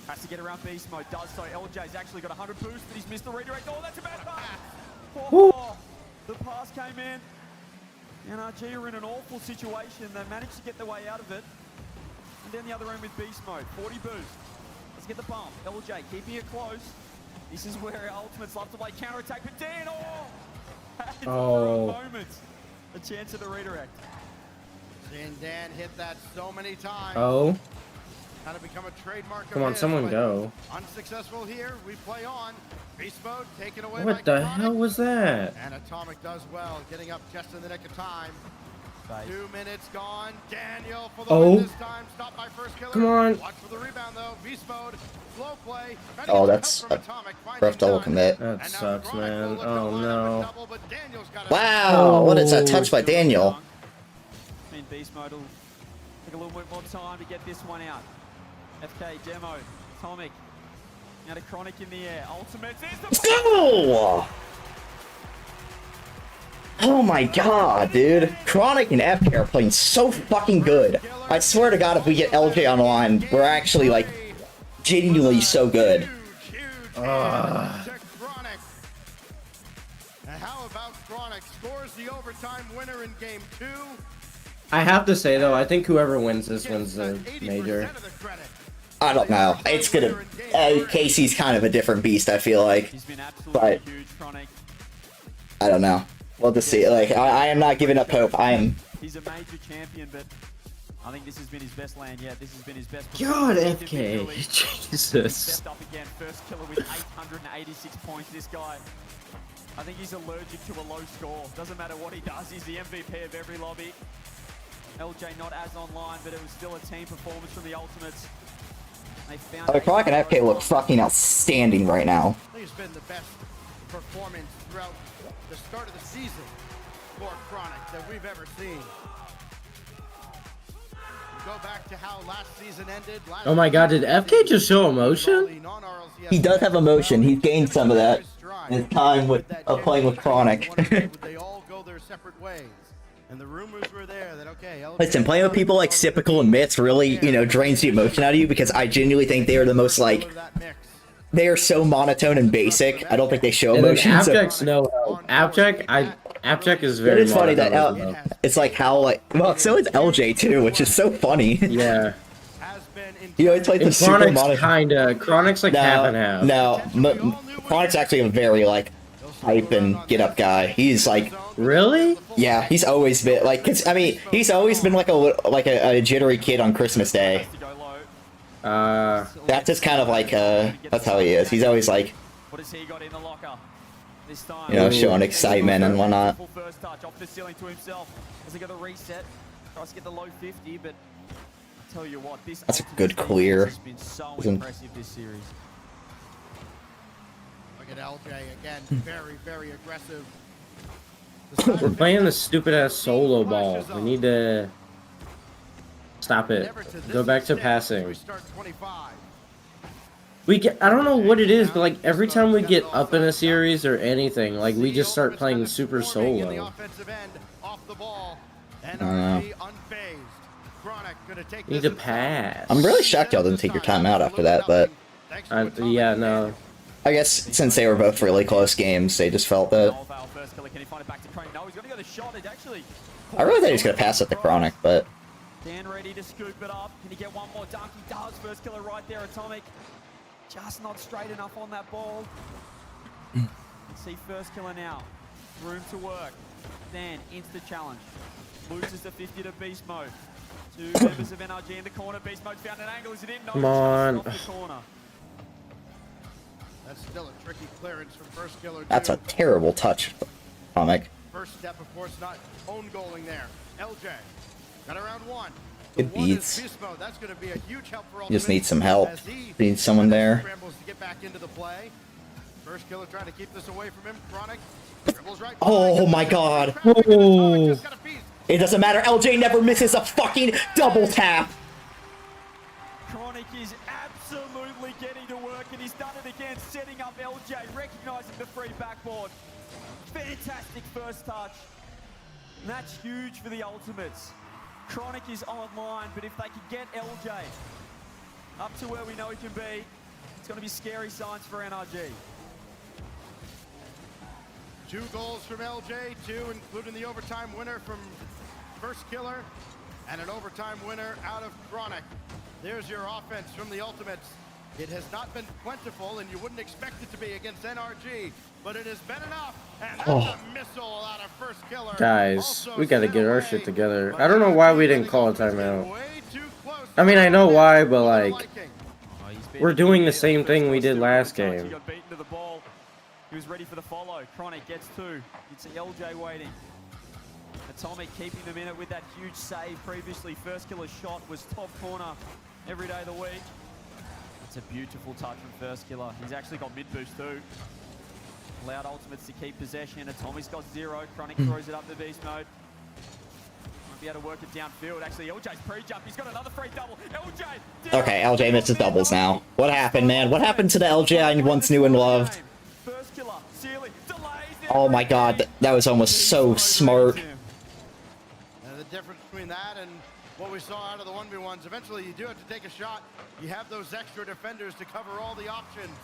has to get around Beast Mode. Does so. LJ's actually got 100 boost, but he's missed the redirect. Oh, that's a bad pass. Oh, the pass came in. NRG are in an awful situation. They managed to get their way out of it. And down the other end with Beast Mode. 40 boost. Let's get the bump. LJ keeping it close. This is where Ultimates love to play counter-attack. But Dan, for a moment, a chance at the redirect. Seeing Dan hit that so many times. Oh. Kind of become a trademark. Come on, someone go. Unsuccessful here. We play on. Beast Mode taken away. What the hell was that? And Atomic does well, getting up just in the nick of time. 2 minutes gone. Daniel for the win this time. Stopped by first killer. Come on. Watch for the rebound though. Beast Mode. Slow play. Oh, that's a rough double commit. That sucks, man. Oh no. Wow, what is that touch by Daniel? I mean, Beast Mode will take a little bit more time to get this one out. FK demo. Atomic. Now to Chronic in the air. Ultimate. Let's go! Oh my god, dude. Chronic and FK are playing so fucking good. I swear to god, if we get LJ on the line, we're actually, like, genuinely so good. And how about Chronic scores the overtime winner in game 2? I have to say though, I think whoever wins this wins the major. I don't know. It's gonna... Casey's kind of a different beast, I feel like. But... I don't know. We'll just see. Like, I am not giving up hope. I am... He's a major champion, but I think this has been his best land yet. This has been his best... God, FK. Jesus. Stepped up again. First killer with 886 points. This guy, I think he's allergic to a low score. Doesn't matter what he does. He's the MVP of every lobby. LJ not as online, but it was still a team performance from the Ultimates. Chronic and FK look fucking outstanding right now. I think it's been the best performance throughout the start of the season for Chronic that we've ever seen. Go back to how last season ended. Oh my god, did FK just show emotion? He does have emotion. He's gained some of that in his time with playing with Chronic. They all go their separate ways. And the rumors were there that, okay, Listen, playing with people like Sipical and Mitz really, you know, drains the emotion out of you because I genuinely think they are the most, like, they are so monotone and basic. I don't think they show emotion. Abject's no help. Abject is very. It is funny that it's like how, like, well, so is LJ too, which is so funny. Yeah. You know, it's like the super monotone. Kinda. Chronic's like half and half. No, Chronic's actually a very, like, hype and get up guy. He's like, really? Yeah, he's always been like, cause I mean, he's always been like a jittery kid on Christmas Day. That's just kind of like that's how he is. He's always like, you know, showing excitement and whatnot. First touch off the ceiling to himself. Has he got a reset? Tries to get the low 50, but I tell you what, this That's a good clear. has been so impressive this series. Look at LJ again, very, very aggressive We're playing this stupid ass solo ball. We need to stop it. Go back to passing. We get, I don't know what it is, but like every time we get up in a series or anything, like we just start playing super solo. I don't know. Need to pass. I'm really shocked y'all didn't take your time out after that, but yeah, no. I guess since they were both really close games, they just felt that. I really thought he was gonna pass it to Chronic, but Dan ready to scoop it up. Can he get one more dunk? He does. First killer right there, Atomic. Just not straight enough on that ball. See first killer now. Room to work. Dan into the challenge. Loses the 50 to beast mode. Two members of NRG in the corner. Beast mode found an angle. Is it in? No, come on. Off the corner. That's still a tricky clearance from first killer. that's a terrible touch, Comic. First step, of course, not own goaling there. LJ got around one. Good beats. That's going to be a huge help for You just need some help. Need someone there. scrambles to get back into the play. First killer trying to keep this away from him. Chronic dribbles right. Oh my god. Oh. It doesn't matter. LJ never misses a fucking double tap. Chronic is absolutely getting to work, and he's done it again, setting up LJ, recognizing the free backboard. Fantastic first touch. And that's huge for the Ultimates. Chronic is online, but if they can get LJ up to where we know he can be, it's going to be scary signs for NRG. 2 goals from LJ, 2 including the overtime winner from first killer, and an overtime winner out of Chronic. There's your offense from the Ultimates. It has not been plentiful, and you wouldn't expect it to be against NRG, but it has been enough. And that's a missile out of first killer. Guys, we gotta get our shit together. I don't know why we didn't call a timeout. I mean, I know why, but like, we're doing the same thing we did last game. He got beaten to the ball. He was ready for the follow. Chronic gets 2. You'd see LJ waiting. Atomic keeping them in it with that huge save previously. First killer's shot was top corner every day of the week. It's a beautiful touch from first killer. He's actually got mid boost too. Allowed Ultimates to keep possession. Atomic's got 0. Chronic throws it up to beast mode. Won't be able to work it downfield. Actually, LJ's pre-jump. He's got another free double. LJ! Okay, LJ misses doubles now. What happened, man? What happened to the LJ I once knew and loved? First killer, Sealy, delays it. Oh my god, that was almost so smart. And the difference between that and what we saw out of the 1v1s, eventually you do have to take a shot. You have those extra defenders to cover all the options.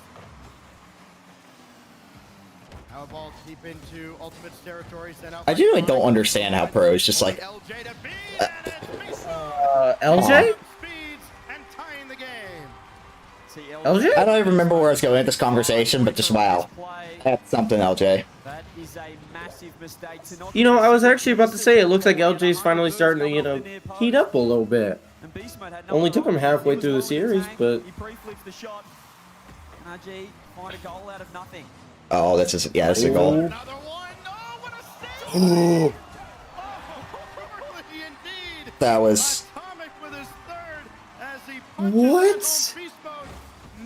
How a ball deep into Ultimate's territory, sent out. I genuinely don't understand how pros just like. LJ? LJ? I don't even remember where I was going at this conversation, but just wow. That's something, LJ. That is a massive mistake to not. You know, I was actually about to say, it looks like LJ's finally starting to, you know, heat up a little bit. Only took him halfway through the series, but... He pre-flips the shot. NRG find a goal out of nothing. Oh, that's just, yeah, that's a goal. That was... What?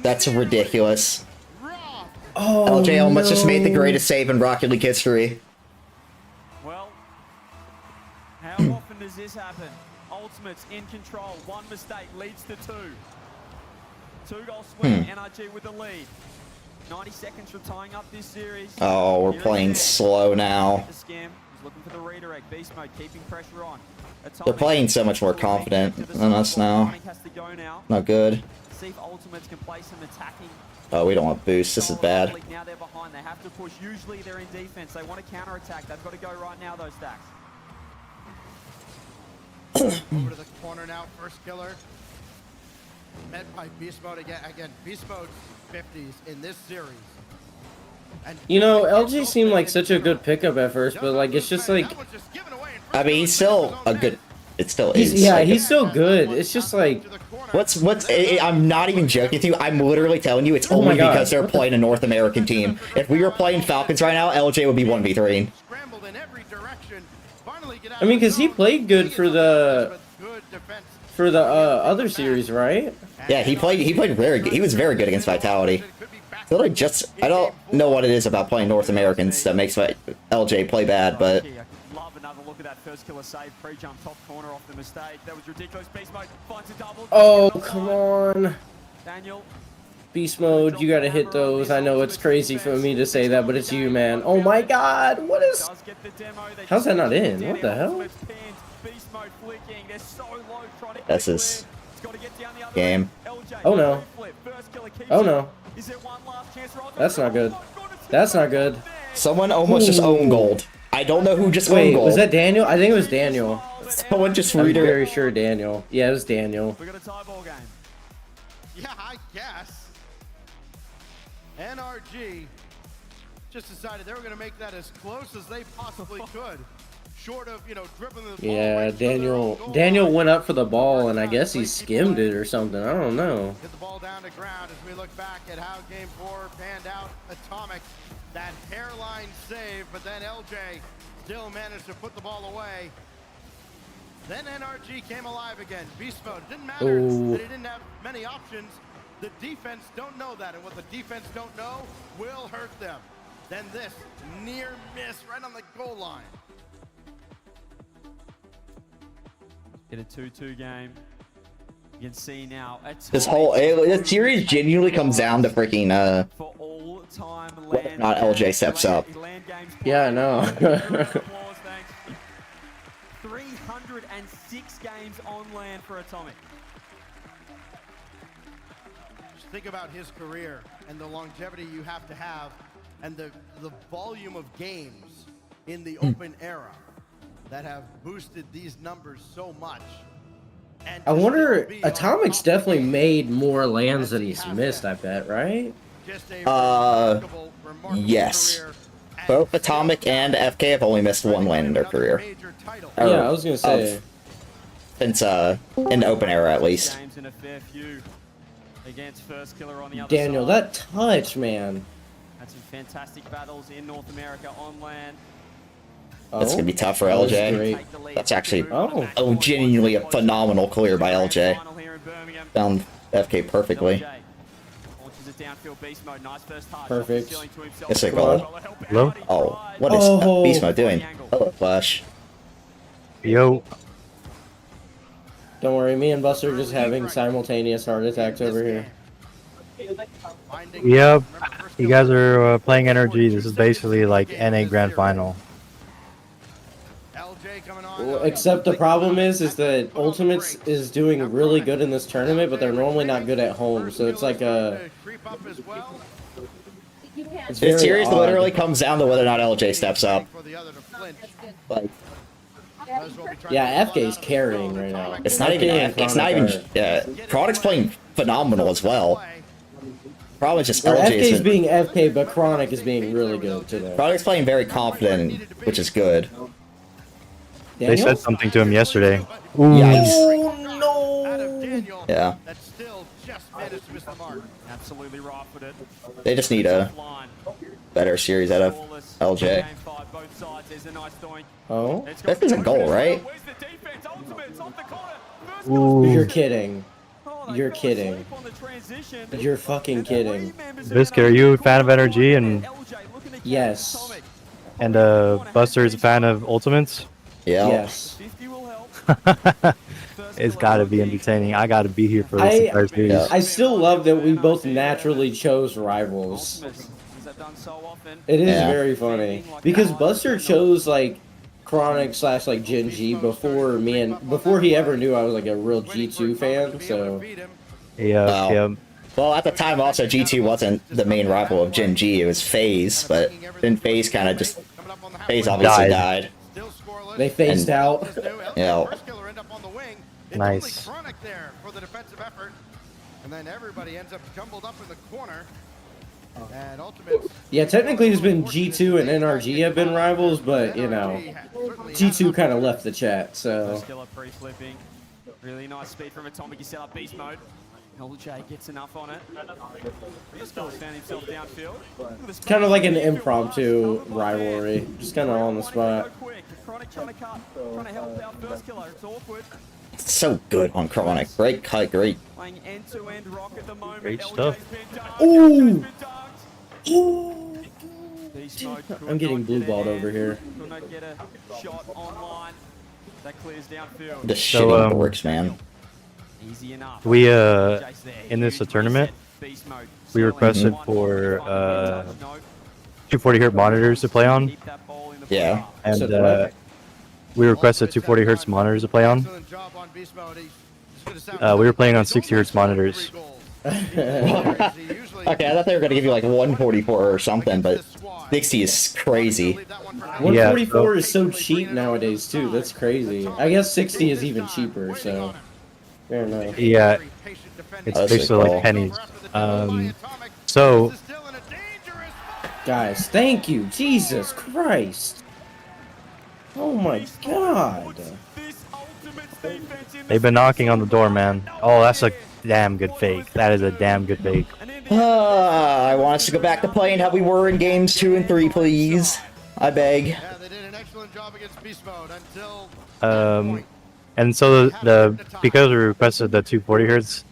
That's ridiculous. Oh, LJ almost just made the no. greatest save in Rocket League history. Well, how often does this happen? Ultimates in control. One mistake leads to 2. 2-goal swing. NRG with the lead. 90 seconds from tying up this series. Oh, we're playing slow now. The scam. He's looking for the redirect. Beast mode, keeping pressure on. They're playing so much more confident than us now. Has to go now. Not good. See if Ultimates can play some attacking. Oh, we don't want boost. This is bad. Now they're behind. They have to push. Usually they're in defense. They want to counter attack. They've got to go right now, those stacks. Over to the corner now, first killer. Met by Beast Mode again. Beast Mode 50s in this series. And You know, LJ seemed like such a good pickup at first, but like, it's just like... I mean, he's still a good... It still is. Yeah, like, he's still good. It's just like... I'm not even joking with you. I'm literally telling you it's Oh my only God. because they're playing a North American team. If we were playing Falcons right now, LJ would be 1v3. I mean, because he played good for the... other series, right? Yeah, he played very good. He was very good against Vitality. feel like I don't know what it is about playing North Americans that makes my LJ play bad, but Love another look at that first killer save. Pre-jump top corner off the mistake. That was ridiculous. Beast mode finds a double. Oh, come on. Daniel. Beast mode, you gotta hit those. I know it's crazy for me to say that, but it's you, man. Oh my god, what is... How's that not in? What the hell? that's his game. Oh no. Oh no. That's not good. That's not good. Someone almost just owned gold. I don't know who just owned Wait, gold. was that Daniel? I think it was Daniel. Someone just I'm read it. very sure Daniel. Yeah, it was Daniel. We got a tie ball game. Yeah, I guess. NRG just decided they were going to make that as close as they possibly could. Short of, you know, dribbling the ball. Yeah, Daniel went up for the ball, and I guess he skimmed it or something. I don't know. Get the ball down to ground as we look back at how Game 4 panned out. Atomic, that hairline save, but then LJ still managed to put the ball away. Then NRG came alive again. Beast mode. Didn't matter that he didn't have many options. The defense don't know that, and what the defense don't know will hurt them. Then this near miss right on the goal line. Get a 2-2 game. You can see now. This whole the series genuinely comes down to freaking whether or not LJ steps up. Yeah, I know. 306 games on land for Atomic. Just think about his career and the longevity you have to have, and the volume of games in the open era that have boosted these numbers so much. And I wonder, Atomic's definitely made more lands than he's missed, I bet, right? Yes. Both Atomic and FK have only missed one land in their career. Yeah, I was gonna say. Since, in the open era, at least. Daniel, that touch, man. Had some fantastic battles in North America on land. That's gonna be tough for LJ. That's actually genuinely a phenomenal clear by LJ. Found FK perfectly. Perfect. It's a goal. Hello? Oh, what is Beast Mode doing? Hello, Flash. Yo. Don't worry, me and Buster are just having simultaneous heart attacks over here. Yep. You guys are playing NRG. This is basically like NA Grand Final. Well, except the problem is that Ultimates is doing really good in this tournament, but they're normally not good at home. So it's like a... This series literally comes down to whether or not LJ steps up. Like, yeah, FK's carrying right now. It's not even. Yeah, Chronic's playing phenomenal as well. Problem is just LJ FK's being FK, but Chronic is being really good today. Chronic's playing very confident, which is good. They said something to him yesterday. Ooh. Yikes. Oh no! Yeah. Absolutely right with it. They just need a better series out of LJ. Oh? This is a goal, right? Ooh. You're kidding. You're kidding. You're fucking kidding. Biscuit, are you a fan of NRG? And yes. And Buster is a fan of Ultimates? Yeah. Yes. It's gotta be entertaining. I gotta be here for this entire series. I still love that we both naturally chose rivals. It is very funny because Buster chose like Chronic / like Gen G before before he ever knew I was like a real G2 fan. So yeah. Well, at the time, also G2 wasn't the main rival of Gen G. It was FaZe, but then FaZe kind of just FaZe obviously died. They phased out. Yeah. Nice. There for the defensive effort, and then everybody ends up jumbled up in the corner. And Ultimates. Yeah, technically it's been G2 and NRG have been rivals, but you know, G2 kind of left the chat, so. Really nice speed from Atomic. He set up beast mode. LJ gets enough on it. He's found himself downfield. It's kind of like an impromptu rivalry, just kind of on the spot. Chronic trying to cut, trying to help out first killer. It's awkward. So good on Chronic. Great cut, great. Playing end-to-end rock at the moment. Great stuff. Ooh! Beast mode could I'm getting not blue get balled in. over here. Could not get a shot online. That clears downfield. The shitting dorks, man. Easy enough. We in this tournament, we requested for 240 hertz monitors to play on. Yeah. And we requested 240 hertz monitors to play on. We were playing on 60 hertz monitors. Okay, I thought they were gonna give you like 144 or something, but 60 is crazy. 144 is so cheap nowadays too. That's crazy. I guess 60 is even cheaper. So fair enough. Yeah, it's basically like pennies. So, guys, thank you. Jesus Christ. Oh my God. they've been knocking on the door, man. Oh, that's a damn good fake. That is a damn good fake. I want us to go back to playing how we were in games 2 and 3, please. I beg. And so because we requested the 240 hertz,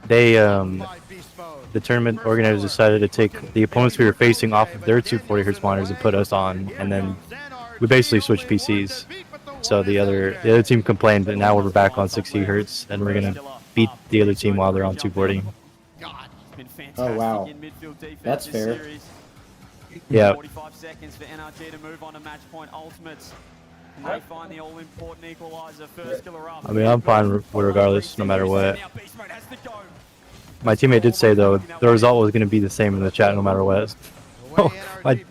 they the tournament organizers decided to take the opponents we were facing off of their 240 hertz monitors and put us on, and then we basically switched PCs. So the other team complained, and now we're back on 60 hertz, and we're gonna beat the other team while they're on 240. Oh wow, that's fair. Yeah. 45 seconds for NRG to move on to match point ultimates. And they find the all-important equalizer. First killer up. I mean, I'm fine regardless, no matter what. My teammate did say though the result was gonna be the same in the chat, no matter what.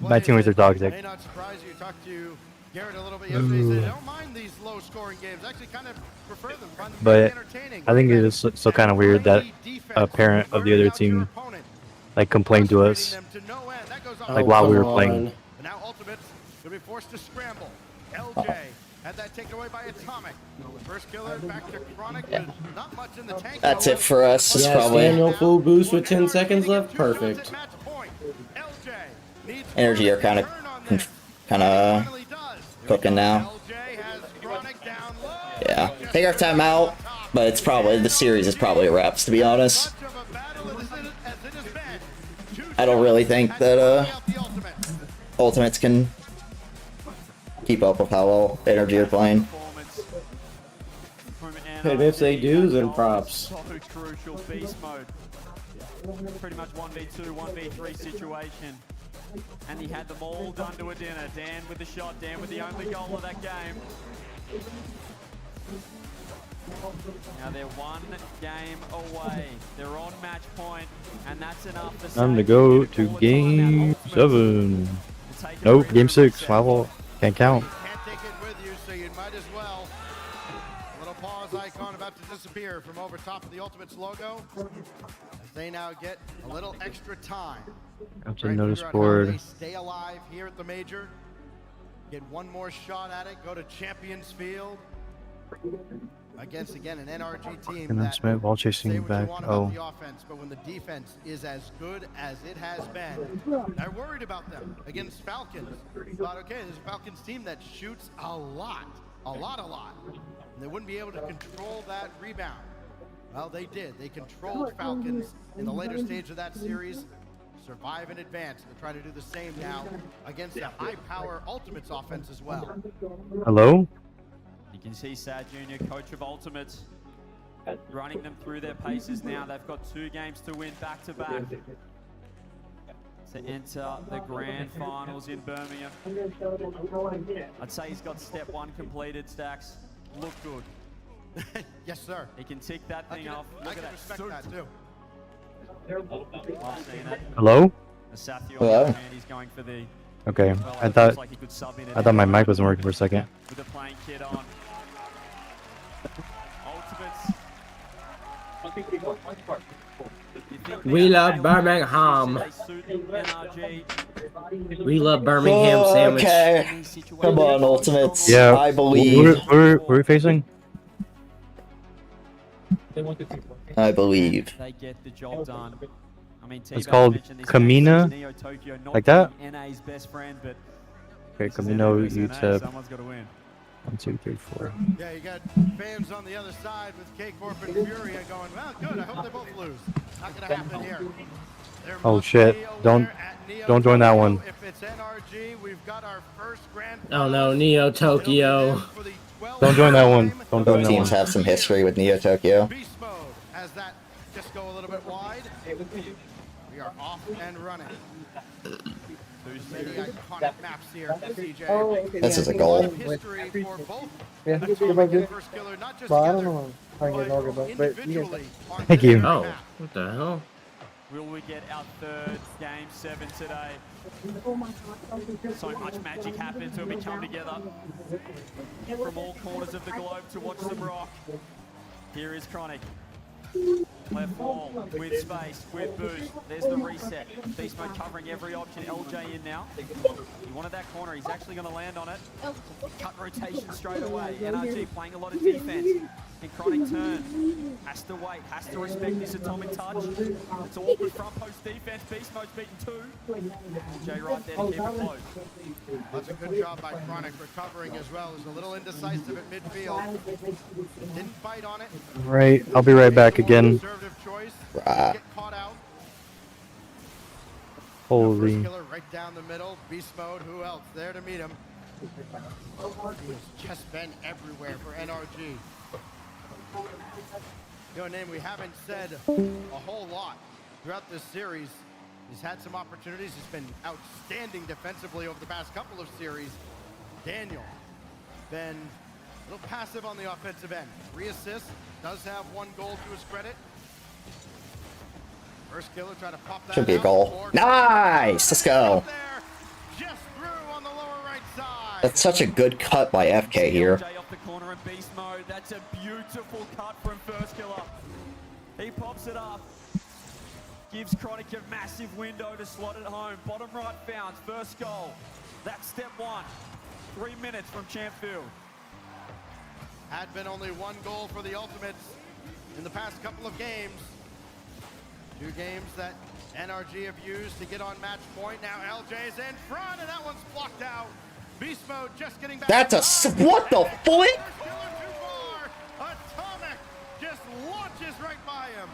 my teammates are toxic. But I think it is so kind of weird that a parent of the other team like complained to us like while we were playing. Now Ultimate's gonna be forced to scramble. LJ had that taken away by Atomic. First killer back to Chronic. Not much in the tank. That's it for us. It's Yes, probably Daniel full boost with 10 seconds left. Perfect. energy are kind of cooking now. Yeah, take our time out, but it's probably the series is probably a wraps, to be honest. I don't really think that Ultimates can keep up with how well energy are playing. And if they do, then props. So crucial, beast mode. Pretty much 1v2, 1v3 situation. And he had them all done to a dinner. Dan with the shot, Dan with the only goal of that game. Now they're one game away. They're on match point, and that's enough for Time to go to game 7. Nope, game 6. My fault. Can't count. Icon about to disappear from over top of the Ultimates logo as they now get a little extra time. Captain notice board. Stay alive here at the major. Get one more shot at it. Go to Champions Field against again an NRG team. And then Smith while chasing back. Oh. The offense, but when the defense is as good as it has been, they're worried about them against Falcons. Thought, okay, there's a Falcons team that shoots a lot. And they wouldn't be able to control that rebound. Well, they did. They controlled Falcons in the later stage of that series, survive and advance. They're trying to do the same now against a high-power Ultimates offense as well. Hello? You can see Sad Jr., coach of Ultimates, running them through their paces now. They've got 2 games to win back-to-back to enter the grand finals in Birmingham. I'd say he's got step 1 completed, Stacks. Look good. Yes, sir. He can tick that thing off. Look at that. Respect that too. I've seen it. Hello? Hello? He's going for the, Okay, well, I it thought looks like he could sub in and my out mic wasn't working for a second. with the playing kit on. Ultimates. We love Birmingham. We love Birmingham sandwich. Okay, come on, Ultimates. Yeah, I believe. Where are we facing? I believe. They get the job done. I mean, It's called Kamina, like that? NA's best friend, but Okay, Kamino NA, UTEP. someone's got to win. 1, 2, 3, 4. Yeah, you got fans on the other side with K-Corp and Furia going, well, good, I hope they both lose. Not gonna happen here. There Oh must shit! be a Don't winner at Neo don't join that Tokyo. one. If it's NRG, we've got our first grand Oh no, Neo Tokyo. Don't join that one. Don't join Both that teams one. have some history with Neo Tokyo. Beast mode as that just go a little bit wide. We are off and running. Many iconic maps here, CJ. This is a goal. History for both Yeah, Atomic and First Killer, not just well, I together, don't know how I get over, but you guys. Thank you. Oh, what the hell? Will we get our third game 7 today? So much magic happens when we come together from all corners of the globe to watch them rock. Here is Chronic. Left wall, with space, with boost. There's the reset. Beast Mode covering every option. LJ in now. He wanted that corner. He's actually going to land on it. Cut rotation straight away. NRG playing a lot of defense. And Chronic turn. Has to wait. Has to respect this atomic touch. It's all with front post defense. Beast Mode's beaten 2. LJ right there to keep it close. That's a good job by Chronic recovering as well. He's a little indecisive at midfield. Didn't bite on it. Right. I'll be right back again. Conservative choice. Right. Get caught out. Holy. First Killer right down the middle. Beast Mode. Who else there to meet him? He's just been everywhere for NRG. You know, a name we haven't said a whole lot throughout this series. He's had some opportunities. He's been outstanding defensively over the past couple of series. Daniel, been a little passive on the offensive end. 3 assists, does have 1 goal to his credit. First Killer trying to pop that Should be a out. goal. Nice! Let's go. Just through on the lower right side. That's such a good cut by FK here. LJ off the corner in beast mode. That's a beautiful cut from First Killer. He pops it up. Gives Chronic a massive window to slot it home. Bottom right bounce. First goal. That's step 1. 3 minutes from Champfield. Had been only 1 goal for the Ultimates in the past couple of games. 2 games that NRG have used to get on match point. Now LJ's in front, and that one's blocked out. Beast Mode just getting back. That's a what the fuck? Atomic just launches right by him.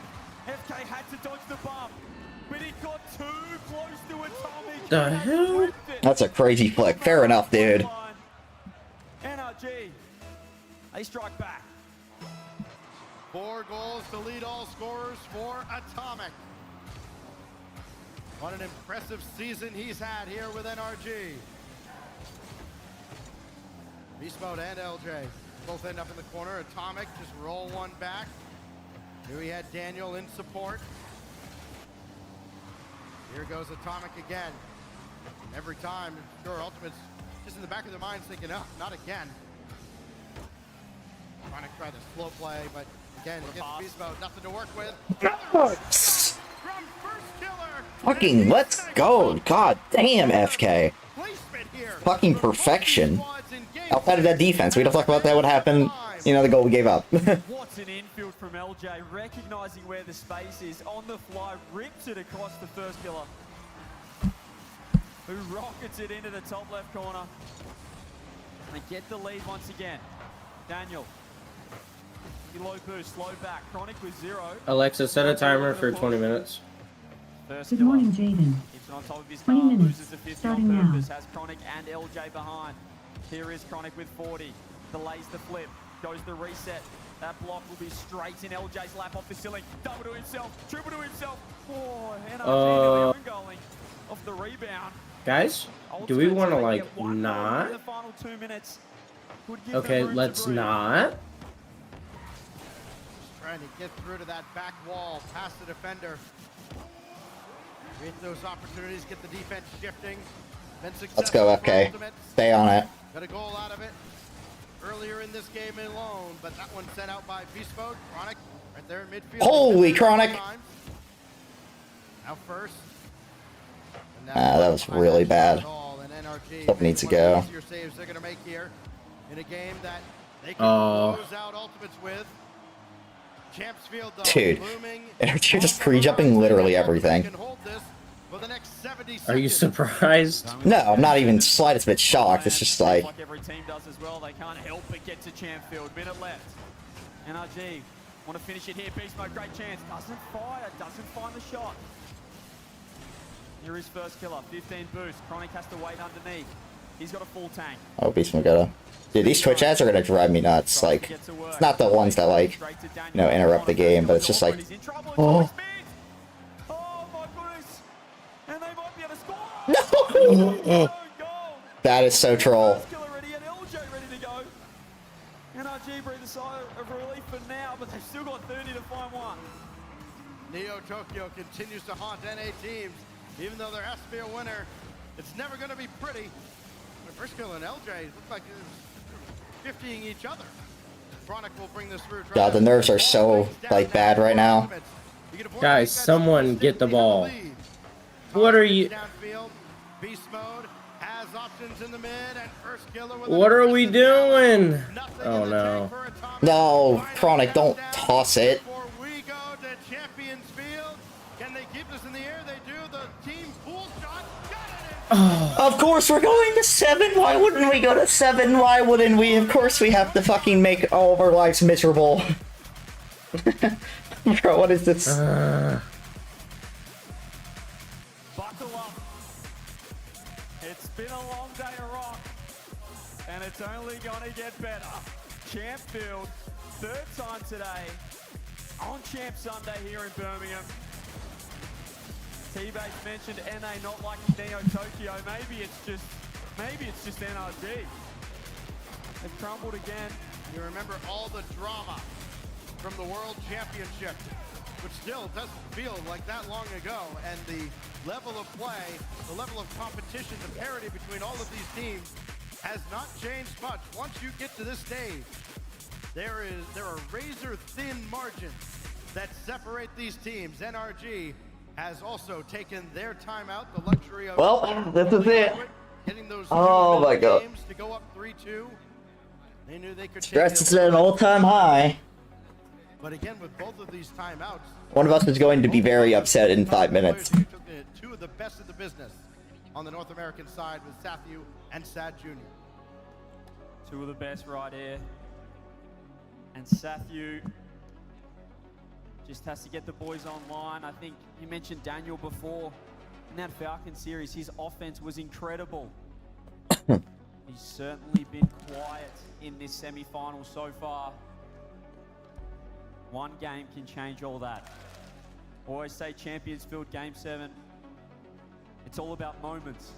FK had to dodge the bump, but he got too close to Atomic. The hell? That's a crazy flick. Fair enough, dude. NRG, they strike back. 4 goals to lead all scorers for Atomic. What an impressive season he's had here with NRG. Beast Mode and LJ both end up in the corner. Atomic just roll 1 back. Here we had Daniel in support. Here goes Atomic again. Every time, sure, Ultimate's just in the back of their minds thinking, oh, not again. Trying to try the slow play, but again, against Beast Mode, nothing to work with. From First Killer. Fucking let's go. God damn, FK. Fucking perfection. Outside of that defense, we don't talk about that. What happened? You know, the goal we gave up. What's an infield from LJ, recognizing where the space is, on the fly, rips it across the First Killer, who rockets it into the top left corner. They get the lead once again. Daniel, low boost, slow back. Chronic with 0. Alexa, set a timer for 20 minutes. First Good Killer morning, Jaden. keeps it on top of his 20 car, minutes, loses the 50 starting on now. purpose, has Chronic and LJ behind. Here is Chronic with 40, delays the flip, goes the reset. That block will be straight in LJ's lap off the ceiling. Double to himself, triple to himself. Oh, NRG nearly own goaling off the rebound. Guys, do we want to, like, In the not? final 2 minutes. Would give Okay, them room to let's breathe. not. Trying to get through to that back wall, past the defender. Create those opportunities, get the defense shifting. Been Let's go, successful for FK. Ultimates. Stay on it. Got a goal out of it earlier in this game alone, but that one sent out by Beast Mode. Chronic right there in midfield. Holy Chronic! Now first. That was really bad. Stuff needs to go. Easier saves they're gonna make here in a game that they can Oh. close out Ultimates with. Champs Field, though, Dude, looming you're just pre-jumping literally everything. can hold this. for the next 70 seconds. Are you surprised? No, I'm not even slightest bit shocked. It's just like, every team does as well. They can't help but get to Champfield. Minute left. NRG want to finish it here. Beast Mode, great chance. Doesn't fire. Doesn't find the shot. Here is first killer. 15 boost. Chronic has to wait underneath. He's got a full tank. oh, Beastman gotta. Dude, these Twitch ads are gonna drive me nuts. Like, it's not the ones that like, interrupt the game, but it's just like, oh. No! That is so troll. NRG breathe a sigh of relief for now, but they've still got 30 to find one. Neo Tokyo continues to haunt NA teams. Even though there has to be a winner, it's never going to be pretty. The first kill and LJ look like they're 50ing each other. Chronic will bring this through. God, the nerves are so, like, bad right now. Guys, someone get the ball. What are you... Beast mode has options in the mid and first killer with What are we doing? Oh, no. No, Chronic, don't toss it. Before we go to Champions Field, can they keep this in the air? They do. The team pool shot. Of course we're going to 7. Why wouldn't we go to 7? Why wouldn't we? Of course we have to fucking make all of our lives miserable. Bro, what is this? Buckle up. It's been a long day of rock, and it's only gonna get better. Champfield, third time today on Champ Sunday here in Birmingham. T-Base mentioned NA not liking Neo Tokyo. Maybe it's just NRG. They've crumbled again. You remember all the drama from the World Championship, which still doesn't feel like that long ago. And the level of play, the level of competition, the parity between all of these teams has not changed much. Once you get to this stage, there are razor-thin margins that separate these teams. NRG has also taken their time out, the luxury of this is it. getting those Oh my God. games to go up 3-2. They knew they could Stress is at an all-time high. But again, with both of these timeouts, One of us is going to be very upset in 5 minutes. two of the best of the business on the North American side with Sathu and Sad Jr. Two of the best right here. And Sathu just has to get the boys online. I think you mentioned Daniel before. In that Falcon series, his offense was incredible. He's certainly been quiet in this semi-final so far. One game can change all that. Always say Champions Field Game 7. It's all about moments.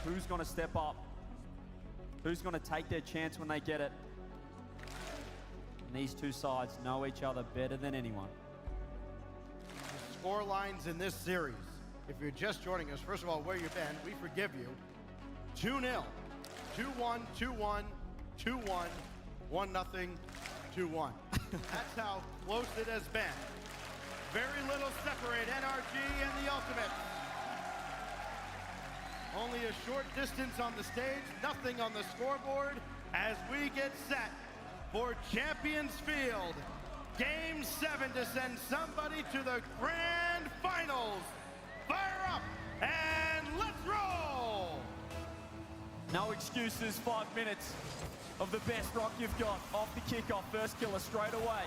Who's going to step up? Who's going to take their chance when they get it? And these two sides know each other better than anyone. The score lines in this series, if you're just joining us, first of all, where you've been, we forgive you. 2-0, 2-1, 2-1, 2-1, 1-0, 2-1. That's how close it has been. Very little separate NRG and the Ultimate. Only a short distance on the stage, nothing on the scoreboard as we get set for Champions Field. Game 7 to send somebody to the grand finals. Fire up and let's roll! No excuses, 5 minutes of the best rock you've got. Off the kickoff, first killer straight away.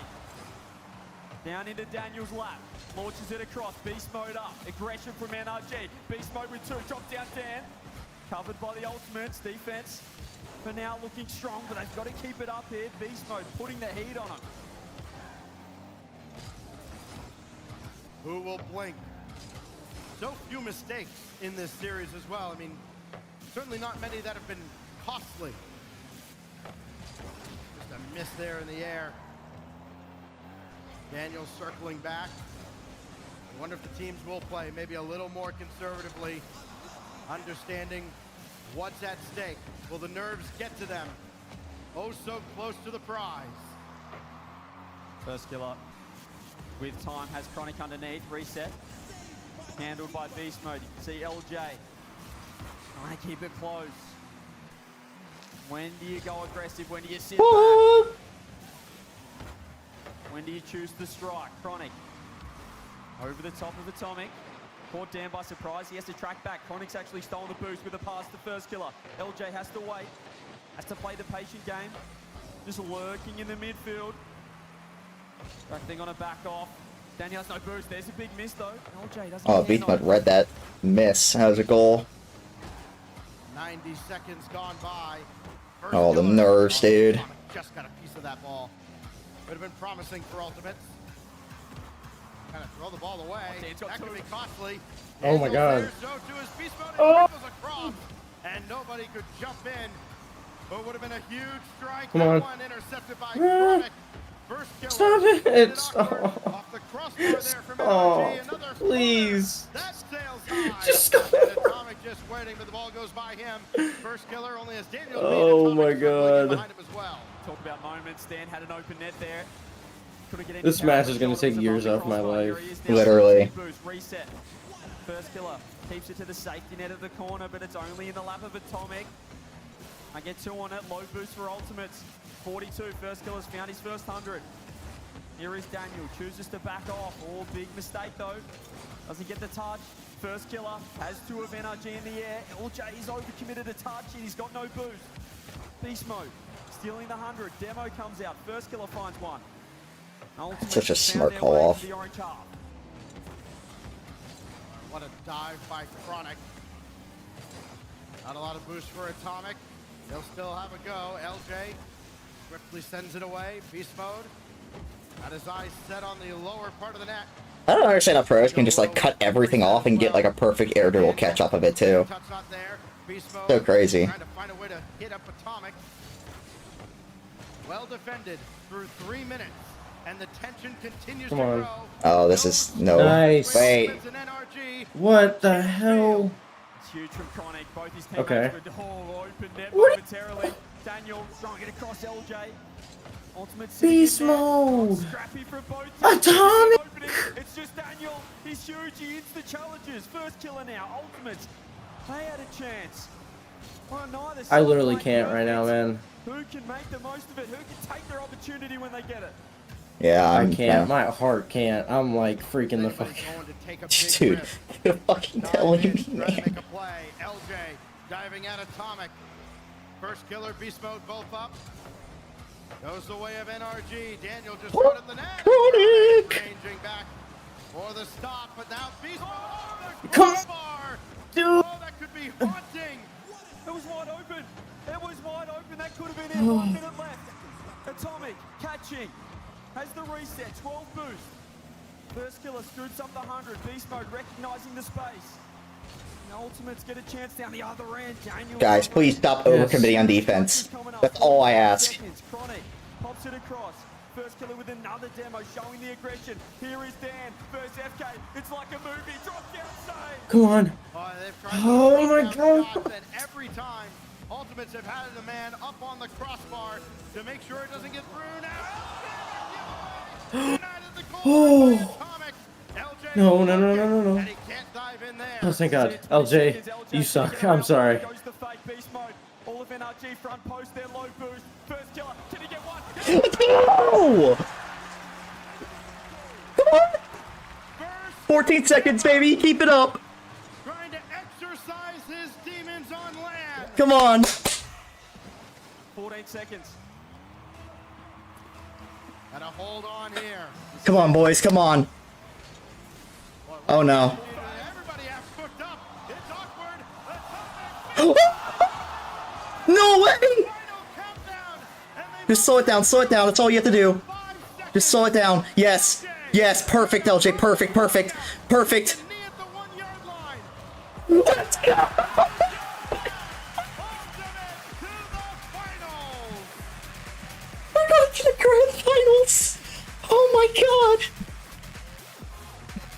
Down into Daniel's lap, launches it across, beast mode up, aggression from NRG, beast mode with 2, drop down Dan, covered by the Ultimates, defense for now looking strong, but they've got to keep it up here, beast mode putting the heat on them. Who will blink? So few mistakes in this series as well. I mean, certainly not many that have been costly. Just a miss there in the air. Daniel circling back. I wonder if the teams will play maybe a little more conservatively, understanding what's at stake. Will the nerves get to them? Oh, so close to the prize. First killer with time has Chronic underneath, reset. Handled by beast mode. You can see LJ trying to keep it close. When do you go aggressive? When do you sit back? When do you choose to strike? Chronic over the top of Atomic. Caught Dan by surprise. He has to track back. Chronic's actually stolen the boost with a pass to First Killer. LJ has to wait. Has to play the patient game. Just lurking in the midfield. That thing on a back off. Daniel has no boost. There's a big miss though. LJ doesn't Oh, care, Beast Mode read that miss. That was a goal. 90 seconds gone by. Oh, the nerves, dude. Just got a piece of that ball. Would have been promising for Ultimates. Kind of throw the ball away. That could be costly. Oh my God. Oh. Across, and nobody could jump in. But would have been a huge strike. Come on. One intercepted by Chronic. First kill. Stop it! Stop. Off the crossbar there from Oh, NRG. Another please. that sails high. Just go. And Atomic just waiting, but the ball goes by him. First killer only as Daniel. Oh my God. Behind him as well. Talk about moments. Stan had an open net there. Couldn't get any This power match on is the gonna shoulders take of years the off my crossbar. Here life. he is now. Literally. Boost, reset. First killer keeps it to the safety net of the corner, but it's only in the lap of Atomic. I get 2 on it. Low boost for Ultimates. 42. First killer's found his first 100. Here is Daniel. Chooses to back off. Oh, big mistake though. Doesn't get the touch. First killer has 2 of NRG in the air. LJ is overcommitted a touch and he's got no boost. Beast mode. Stealing the 100. Demo comes out. First killer finds one. Ultimates Such a found smart their call way off. to the orange half. What a dive by Chronic. Not a lot of boost for Atomic. They'll still have a go. LJ swiftly sends it away. Beast mode. Got his eyes set on the lower part of the net. I don't understand how pros can just like cut everything off and get like a perfect air duel catch off of it too. Touch not there. Beast mode. So crazy. Trying to find a way to hit up Atomic. Well defended through 3 minutes. And the tension continues Come to on. grow. Oh, this is no. Nice. Wait. What the hell? It's huge from Chronic. Both his teammates Okay. were all open net What? momentarily. Daniel trying to get across LJ. Ultimate Beast mode. Scrappy for both teams. Atomic. Opening. It's just Daniel. He's huge. He hits the challenges. First killer now. Ultimates. They had a chance. Well, neither I literally side can't played right now, man. Who can make the most of it? Who can take their opportunity when they get it? Yeah, I can't. My heart can't. I'm like freaking the fuck. Dude, you're fucking telling me, man. Make a play. LJ diving at Atomic. First killer, beast mode, both up. Goes the way of NRG. Daniel just put at the net. Chronic! Changing back for the stop, but now beast mode. Come on, dude. Oh, that could be haunting. It was wide open. It was wide open. That could have been it. 1 minute left. Atomic catching. Has the reset. 12 boost. First killer scoots up the 100. Beast mode recognizing the space. The Ultimates get a chance down the other end. Daniel Guys, please stop overcommitting on defense. That's all I ask. seconds. Chronic pops it across. First killer with another demo showing the aggression. Here is Dan versus FK. It's like a movie. Drop down save. Come on. Oh my God. And every time, Ultimates have had a man up on the crossbar to make sure it doesn't get through now. Oh. No, no, no, no, no, no. Oh, thank God. LJ, you suck. I'm sorry. Goes the fake beast mode. All of NRG front post their low boost. First killer. Can he get one? Let's go! Come on! 14 seconds, baby. Keep it up. Trying to exercise his demons on land. Come on. 14 seconds. Gotta hold on here. Come on, boys. Come on. Oh, no. Everybody has hooked up. It's awkward. No way! Just slow it down. Slow it down. That's all you have to do. Just slow it down. Yes. Yes. Perfect, LJ. Perfect. Perfect. Perfect. Let's go! We're going to the grand finals! Oh my god!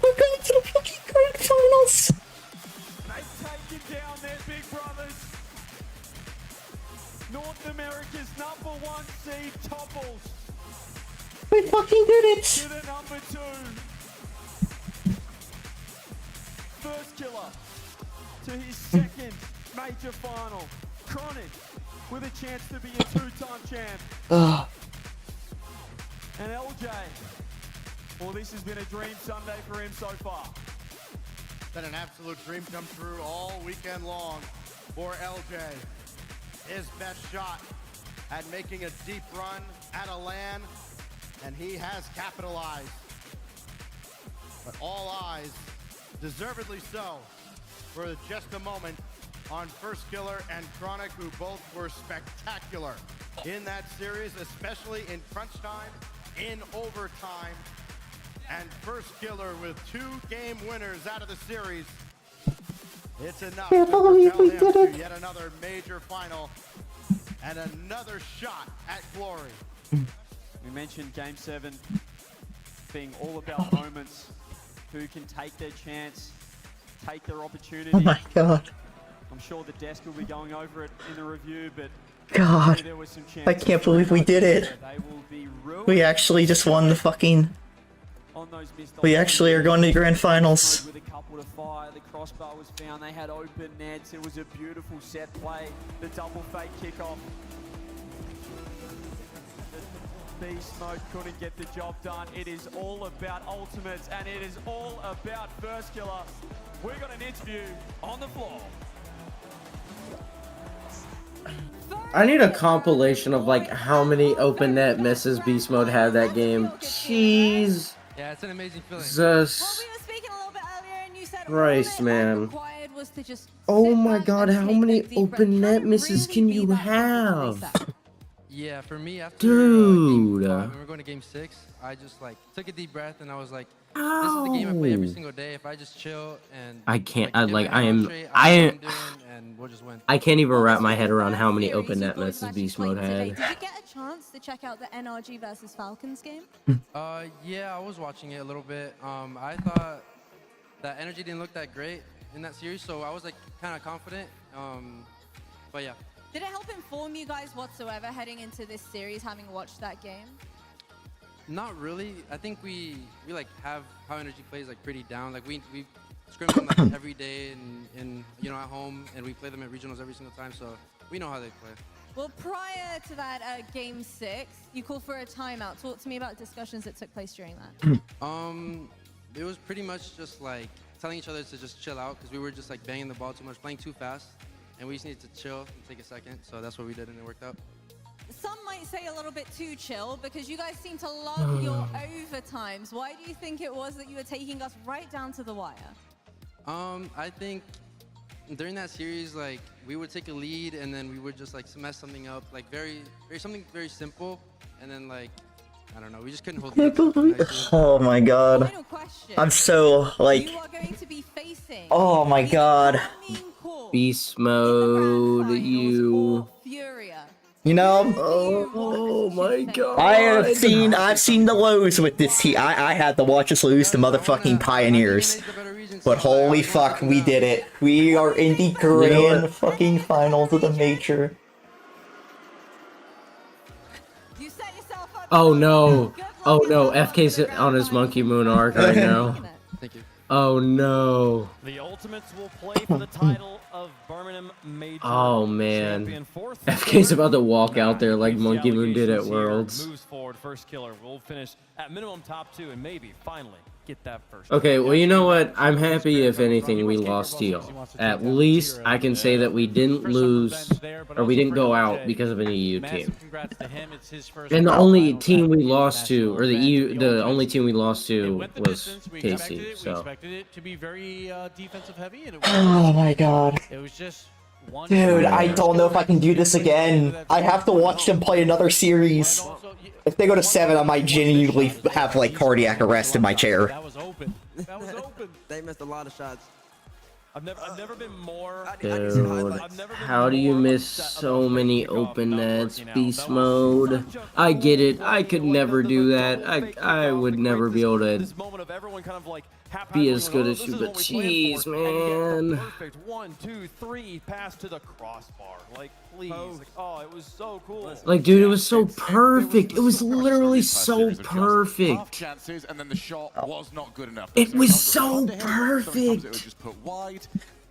We're going to the fucking grand finals! They've taken down their big brothers. North America's #1 seed topples. We fucking did it! To the #2. First killer to his second major final. Chronic with a chance to be a 2-time champ. Ugh. And LJ, well, this has been a dream Sunday for him so far. been an absolute dream come true all weekend long for LJ. His best shot at making a deep run at a LAN, and he has capitalized. But all eyes, deservedly so, for just a moment on First Killer and Chronic, who both were spectacular in that series, especially in crunch time, in overtime. And First Killer with 2 game winners out of the series. It's enough to propel him to yet another major final and another shot at glory. We mentioned Game 7 being all about moments. Who can take their chance, take their opportunity. Oh my god. I'm sure the desk will be going over it in the review, but God. there was some I can't believe we did it. We actually just won the fucking... We actually are going to grand finals. With a couple to fire, the crossbar was found, they had open nets, it was a beautiful set play, the double fake kickoff. Beast Mode couldn't get the job done. It is all about ultimates, and it is all about First Killer. We got an interview on the floor. I need a compilation of like how many open net misses Beast Mode had that game. Jeez. Yeah, it's an amazing feeling. Jesus. Christ, man. Oh my god, how many open net misses can you have? Yeah, for me, after Dude. when we're going to game 6, I just like took a deep breath and I was like, this is the game I play every single day. If I just chill and I can't, I we'll just win. I can't even wrap my head around how many open net misses Beast Mode had. Did you get a chance to check out the NRG versus Falcons game? Yeah, I was watching it a little bit. I thought that energy didn't look that great in that series, so I was like kind of confident. But yeah. Did it help inform you guys whatsoever heading into this series, having watched that game? Not really. I think we like have how energy plays like pretty down. Like we scrim them like every day and you know at home, and we play them at regionals every single time, so we know how they play. Well, prior to that game 6, you called for a timeout. Talk to me about discussions that took place during that. It was pretty much just like telling each other to just chill out because we were just like banging the ball too much, playing too fast. And we just needed to chill and take a second, so that's what we did, and it worked out. Some might say a little bit too chill, because you guys seem to love your overtimes. Why do you think it was that you were taking us right down to the wire? I think during that series, like, we would take a lead, and then we would just, like, mess something up, like, something very simple, and then, like, I don't know, we just couldn't hold it. Oh my god. I'm so, like... You are going to be facing Oh my god. Beast Mode, you know, oh my god. I've seen the lows with this team. I had to watch us lose to motherfucking Pioneers. But holy fuck, we did it. We are in the grand fucking finals of the major. Oh no. Oh no, FK's on his Monkey Moon arc right now. Thank you. Oh no. The Ultimates will play for the title of Birmingham Major. Oh man. FK's about to walk out there like Monkey Moon did at Worlds. Moves forward, First Killer will finish at minimum top 2 and maybe finally get that first. Okay, well you know what? I'm happy if anything we lost to y'all. At least I can say that we didn't lose, or we didn't go out because of an EU team. And the only team we lost to, or the only team we lost to was KC, so. Expected it to be very defensive heavy, and it Oh my god. It was just one. Dude, I don't know if I can do this again. I have to watch them play another series. If they go to 7, I might genuinely have like cardiac arrest in my chair. That was open. That was open. They missed a lot of shots. I've never been more. Dude, how do you miss so many open nets, Beast Mode? I get it. I could never do that. I would never be able to be as good as you, but jeez, man. Perfect 1, 2, 3 pass to the crossbar. Like, please. Like, oh, it was so cool. Like, dude, it was so perfect. It was literally so perfect. Chances, and then the shot was not good enough. It was so perfect. It was just put wide.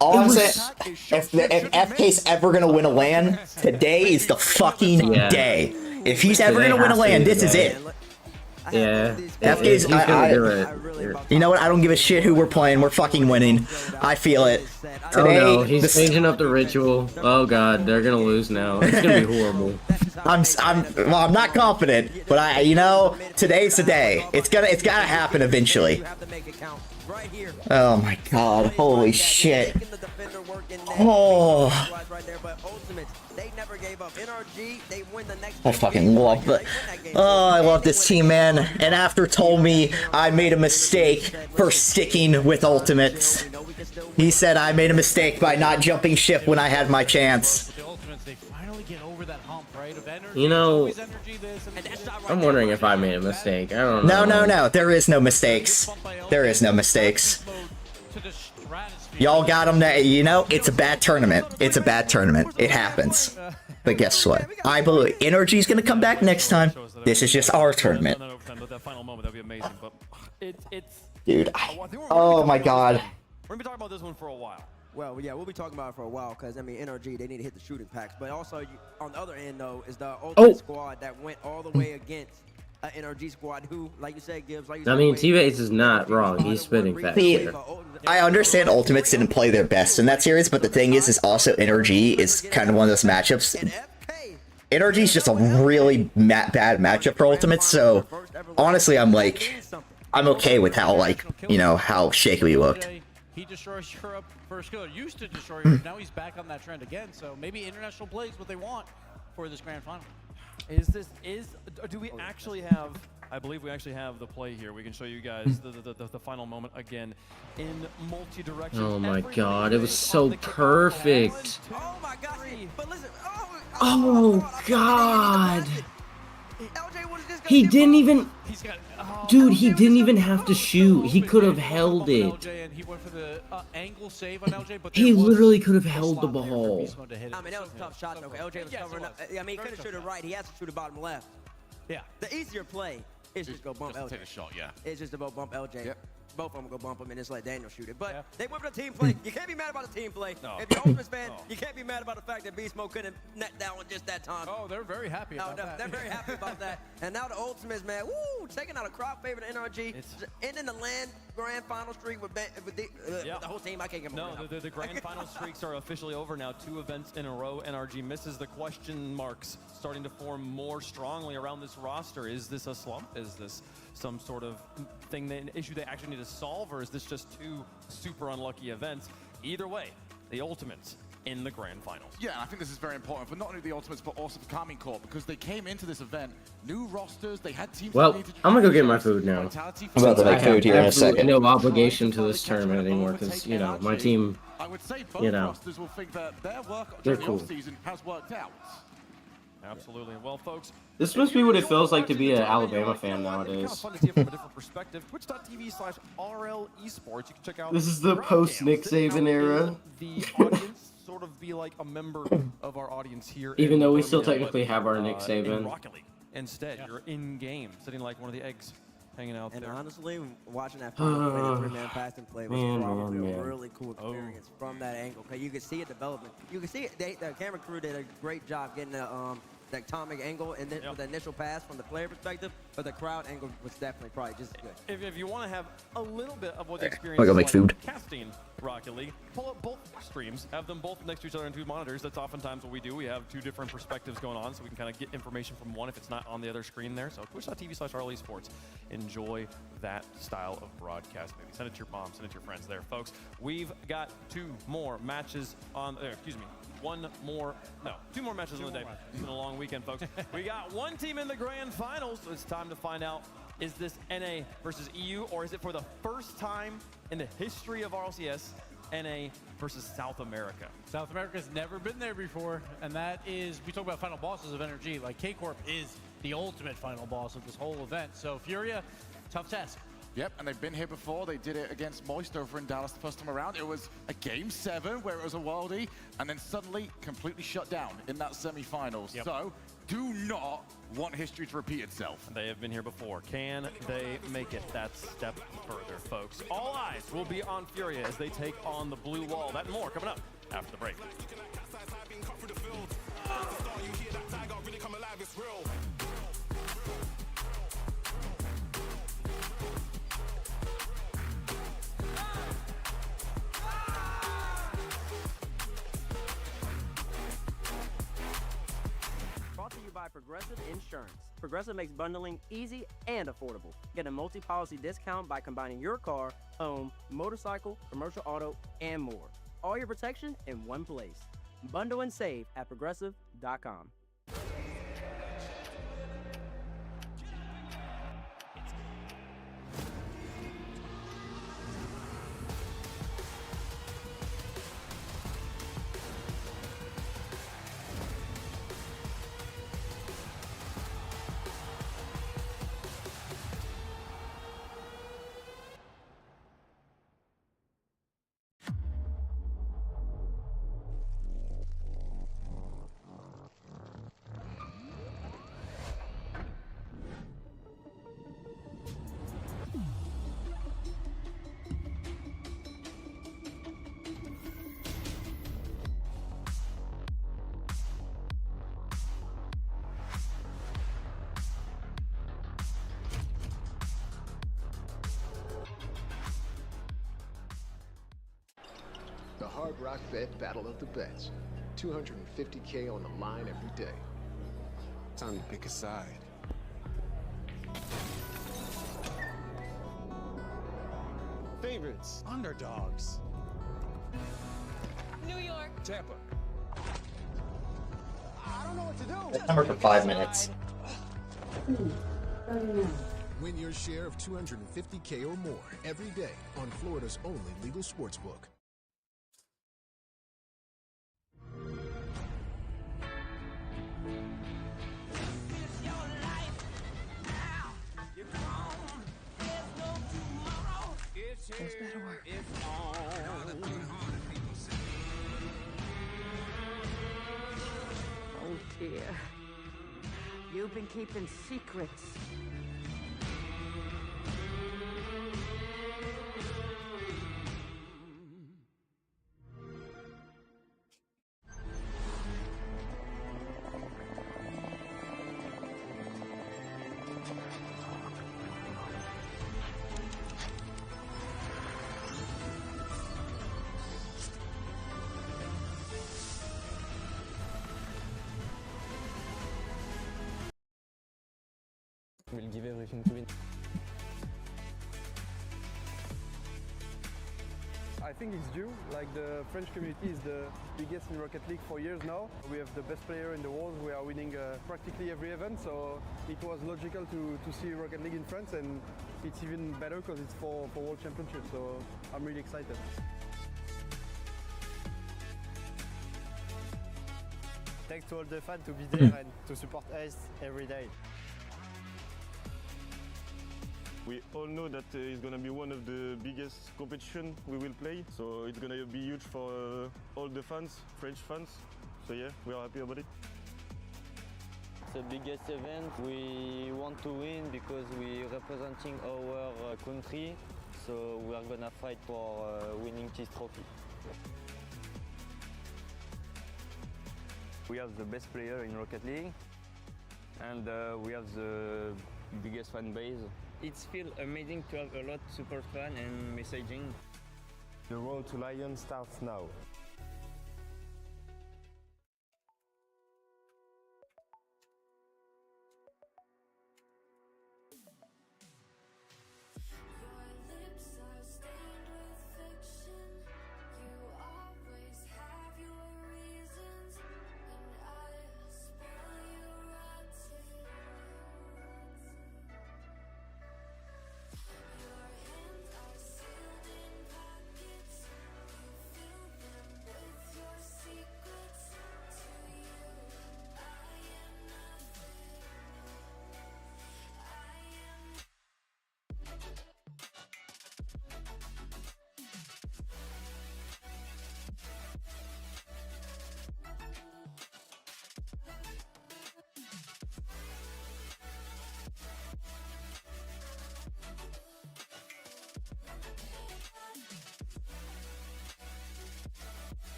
All I'm saying, if FK's ever gonna win a LAN, today is the fucking day. If he's ever gonna win a LAN, this is it. Yeah. FK's, He's gonna do it. you know what? I don't give a shit who we're playing. We're fucking winning. I feel it. Today, oh no, he's changing up the ritual. Oh god, they're gonna lose now. It's gonna be horrible. I'm not confident, but you know, today's the day. It's gotta happen eventually. Oh my god, holy shit. Oh. I fucking love it. Oh, I love this team, man. And after told me I made a mistake for sticking with ultimates. He said I made a mistake by not jumping ship when I had my chance. You know, I'm wondering if I made a mistake. I don't know. No. There is no mistakes. There is no mistakes. Y'all got them. You know, it's a bad tournament. It's a bad tournament. It happens. But guess what? I believe Energy's gonna come back next time. This is just our tournament. Dude, oh my god. We're gonna be talking about this one for a while. Well, yeah, we'll be talking about it for a while because, I mean, NRG, they need to hit the shooting packs. But also, on the other end, though, is the ultimate squad that went all the way against an NRG squad who, like you said, Gibbs, like you said, I mean, T-Base is not wrong. He's spitting fast. See, I understand Ultimates didn't play their best in that series, but the thing is also NRG is kind of one of those matchups. NRG is just a really bad matchup for Ultimates, so honestly, I'm okay with how, how shaky we looked. He destroys Europe first killer. Used to destroy Europe. Now he's back on that trend again. So maybe international play is what they want for this grand final. Do we actually have? I believe we actually have the play here. We can show you guys the final moment again in multi-direction. Oh my god, it was so perfect. Oh my god. But listen, oh god. He didn't even. Dude, he didn't even have to shoot. He could have held it. He literally could have held the ball. I mean, that was a tough shot, though. LJ was covering up. I mean, he could have shot it right. He has to shoot it bottom left. Yeah. The easier play is just go bump LJ. Take a shot, yeah. It's just about bump LJ. Yep. Both of them go bump him and just let Daniel shoot it. But they went for the team play. You can't be mad about the team play. No. If you're an Ultimates fan, you can't be mad about the fact that Beast Mode couldn't net down with just that time. Oh, they're very happy about that. They're very happy about that. And now the Ultimates, man, woo, taking out a crowd favorite NRG, ending the LAN grand final streak with the whole team. I can't get more. No, the grand final streaks are officially over now. 2 events in a row. NRG misses. The question marks starting to form more strongly around this roster. Is this a slump? Is this some sort of thing, an issue they actually need to solve, or is this just 2 super unlucky events? Either way, the Ultimates in the grand finals. Yeah, and I think this is very important for not only the Ultimates but also for Karmine Corp, because they came into this event, new rosters, they had teams. Well, I'm gonna go get my food now. I'm about to make food here in a second. No obligation to this tournament anymore because, you know, my team, I would say both rosters will think that their work during the off-season has worked out. Absolutely. Well, folks, this must be what it feels like to be an Alabama fan nowadays. It's kind of fun to see it from a different perspective. Twitch.tv/RLEsports. You can check out. This is the post-Nick Saban era. The audience sort of be like a member of our audience here. Even though we still technically have our Nick Saban. In Rocket League. Instead, you're in game, sitting like one of the eggs, hanging out there. And honestly, watching that final play, the 3-man passing play was probably a really cool experience from that angle. Because you could see it development. You can see it. The camera crew did a great job getting the atomic angle and then with the initial pass from the player perspective, but the crowd angle was definitely probably just good. If you want to have a little bit of what the experience I'm gonna go make food. Casting Rocket League, pull up both streams, have them both next to each other on 2 monitors. That's oftentimes what we do. We have 2 different perspectives going on, so we can kind of get information from one if it's not on the other screen there. So twitch.tv/RLEsports. Enjoy that style of broadcast. Maybe send it to your mom, send it to your friends there, folks. We've got 2 more matches on, 2 more matches on the day. It's been a long weekend, folks. We got 1 team in the grand finals. So it's time to find out, is this NA versus EU, or is it for the first time in the history of RLCS, NA versus South America? South America's never been there before, and that is, we talk about final bosses of NRG, like K-Corp is the ultimate final boss of this whole event. So Furia, tough task. Yep, and they've been here before. They did it against Moist over in Dallas the first time around. It was a Game 7 where it was a worldie, and then suddenly completely shut down in that semifinals. Yep. So, do not want history to repeat itself. They have been here before. Can they make it that step further, folks? All eyes will be on Furia as they take on the blue wall. That and more coming up after the break. by Progressive Insurance. Progressive makes bundling easy and affordable. Get a multi-policy discount by combining your car, home, motorcycle, commercial auto, and more. All your protection in one place. Bundle and save at progressive.com. The Hard Rock Bet Battle of the Bets. $250K on the line every day. Time to pick a side. Favorites. Underdogs. New York. Tampa. I don't know what to do. That number for 5 minutes. Win your share of $250K or more every day on Florida's only legal sportsbook. It's better work. Oh dear. You've been keeping secrets. We'll give everything to win. I think it's due. Like, the French community is the biggest in Rocket League for years now. We have the best player in the world. We are winning practically every event, so it was logical to see Rocket League in France, and it's even better because it's for World Championship, so I'm really excited. Thanks to all the fans to be there and to support us every day. We all know that it's going to be one of the biggest competition we will play, so it's going to be huge for all the fans, French fans. So yeah, we are happy about it. It's the biggest event. We want to win because we're representing our country, so we are going to fight for winning this trophy. We have the best player in Rocket League, and we have the biggest fan base. It feels amazing to have a lot of support fan and messaging. The road to Lions starts now.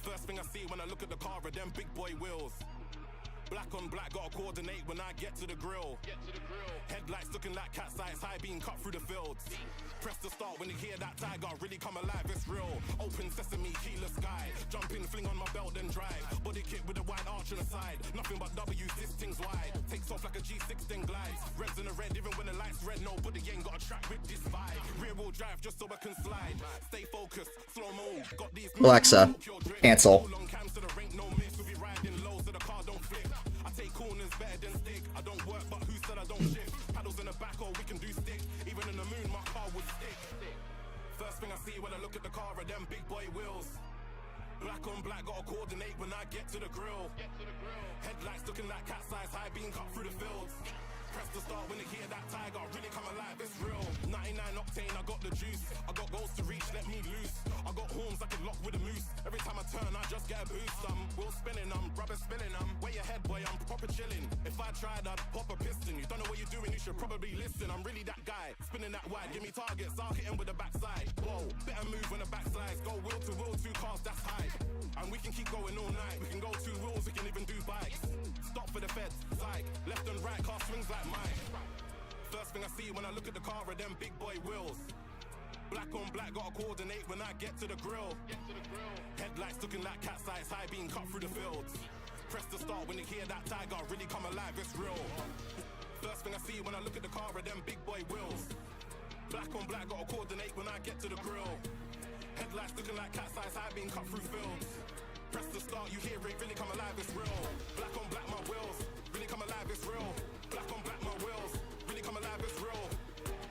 First thing I see when I look at the car are them big boy wheels. Black on black, gotta coordinate when I get to the grill. Headlights looking like cat's eyes, high beam cut through the fields. Press the start when you hear that tiger really come alive, it's real. Open sesame, keyless sky. Jump in, fling on my belt, then drive. Body kit with a wide arch on the side. Nothing but W's, this thing's wide. Takes off like a G6, then glides. Reds in the red, even when the light's red. Nobody ain't got a track with this vibe. Rear wheel drive just so I can slide. Stay focused, slow mo. Got these. Alexa, cancel. Corners better than stick. I don't work, but who said I don't shift? Paddles in the back, or we can do stick. Even in the moon, my car would stick. First thing I see when I look at the car are them big boy wheels. Black on black, gotta coordinate when I get to the grill. Headlights looking like cat's eyes, high beam cut through the fields. Press the start when you hear that tiger really come alive, it's real. 99 octane, I got the juice. I got goals to reach, let me loose. I got horns I can lock with a moose. Every time I turn, I just get a boost. Wheel spinning, rubber spilling, way ahead, boy, I'm proper chilling. If I tried, I'd pop a piston. You don't know what you're doing, you should probably listen. I'm really that guy, spinning that wide. Give me targets, I'll hit him with the backside. Whoa, better move when the backslides. Go wheel to wheel, 2 cars, that's high. And we can keep going all night. We can go 2 wheels, we can even do bikes. Stop for the feds, psych. Left and right, car swings like mine. First thing I see when I look at the car are them big boy wheels. Black on black, gotta coordinate when I get to the grill. Headlights looking like cat's eyes, high beam cut through the fields. Press the start when you hear that tiger really come alive, it's real. First thing I see when I look at the car are them big boy wheels. Black on black, gotta coordinate when I get to the grill. Headlights looking like cat's eyes, high beam cut through fields. Press the start, you hear it really come alive, it's real. Black on black, my wheels really come alive, it's real. Black on black, my wheels really come alive, it's real.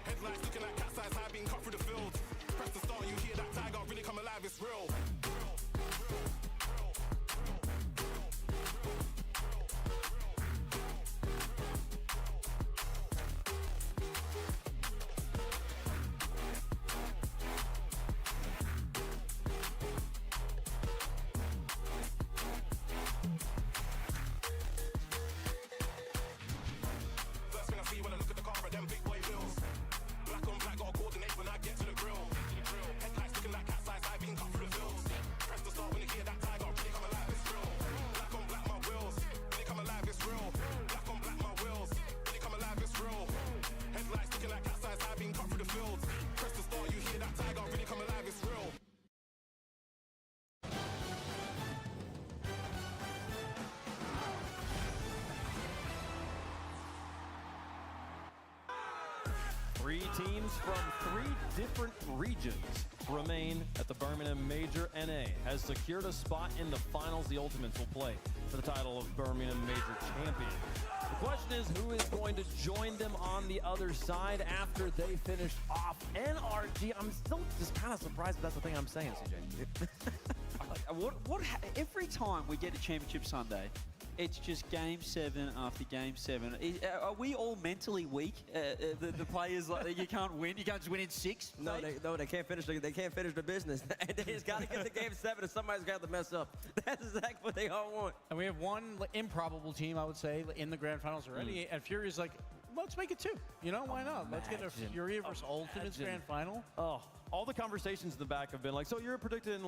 Headlights looking like cat's eyes, high beam cut through the fields. Press the start, you hear that tiger really come alive, it's real. Three teams from 3 different regions remain at the Birmingham Major. NA has secured a spot in the finals. The Ultimates will play for the title of Birmingham Major Champion. The question is, who is going to join them on the other side after they finish off NRG? I'm still just kind of surprised if that's the thing I'm saying, CJ. Every time we get a championship Sunday, it's just game 7 after game 7. Are we all mentally weak? The players, like, you can't win. You can't just win in 6. No, they can't finish. They can't finish the business. They just got to get to game 7, and somebody's got to mess up. That's exactly what they all want. And we have one improbable team, I would say, in the grand finals already. And Fury's like, let's make it 2. You know, why not? Let's get a Fury versus Ultimates grand final. Oh, all the conversations in the back have been like, so you're predicting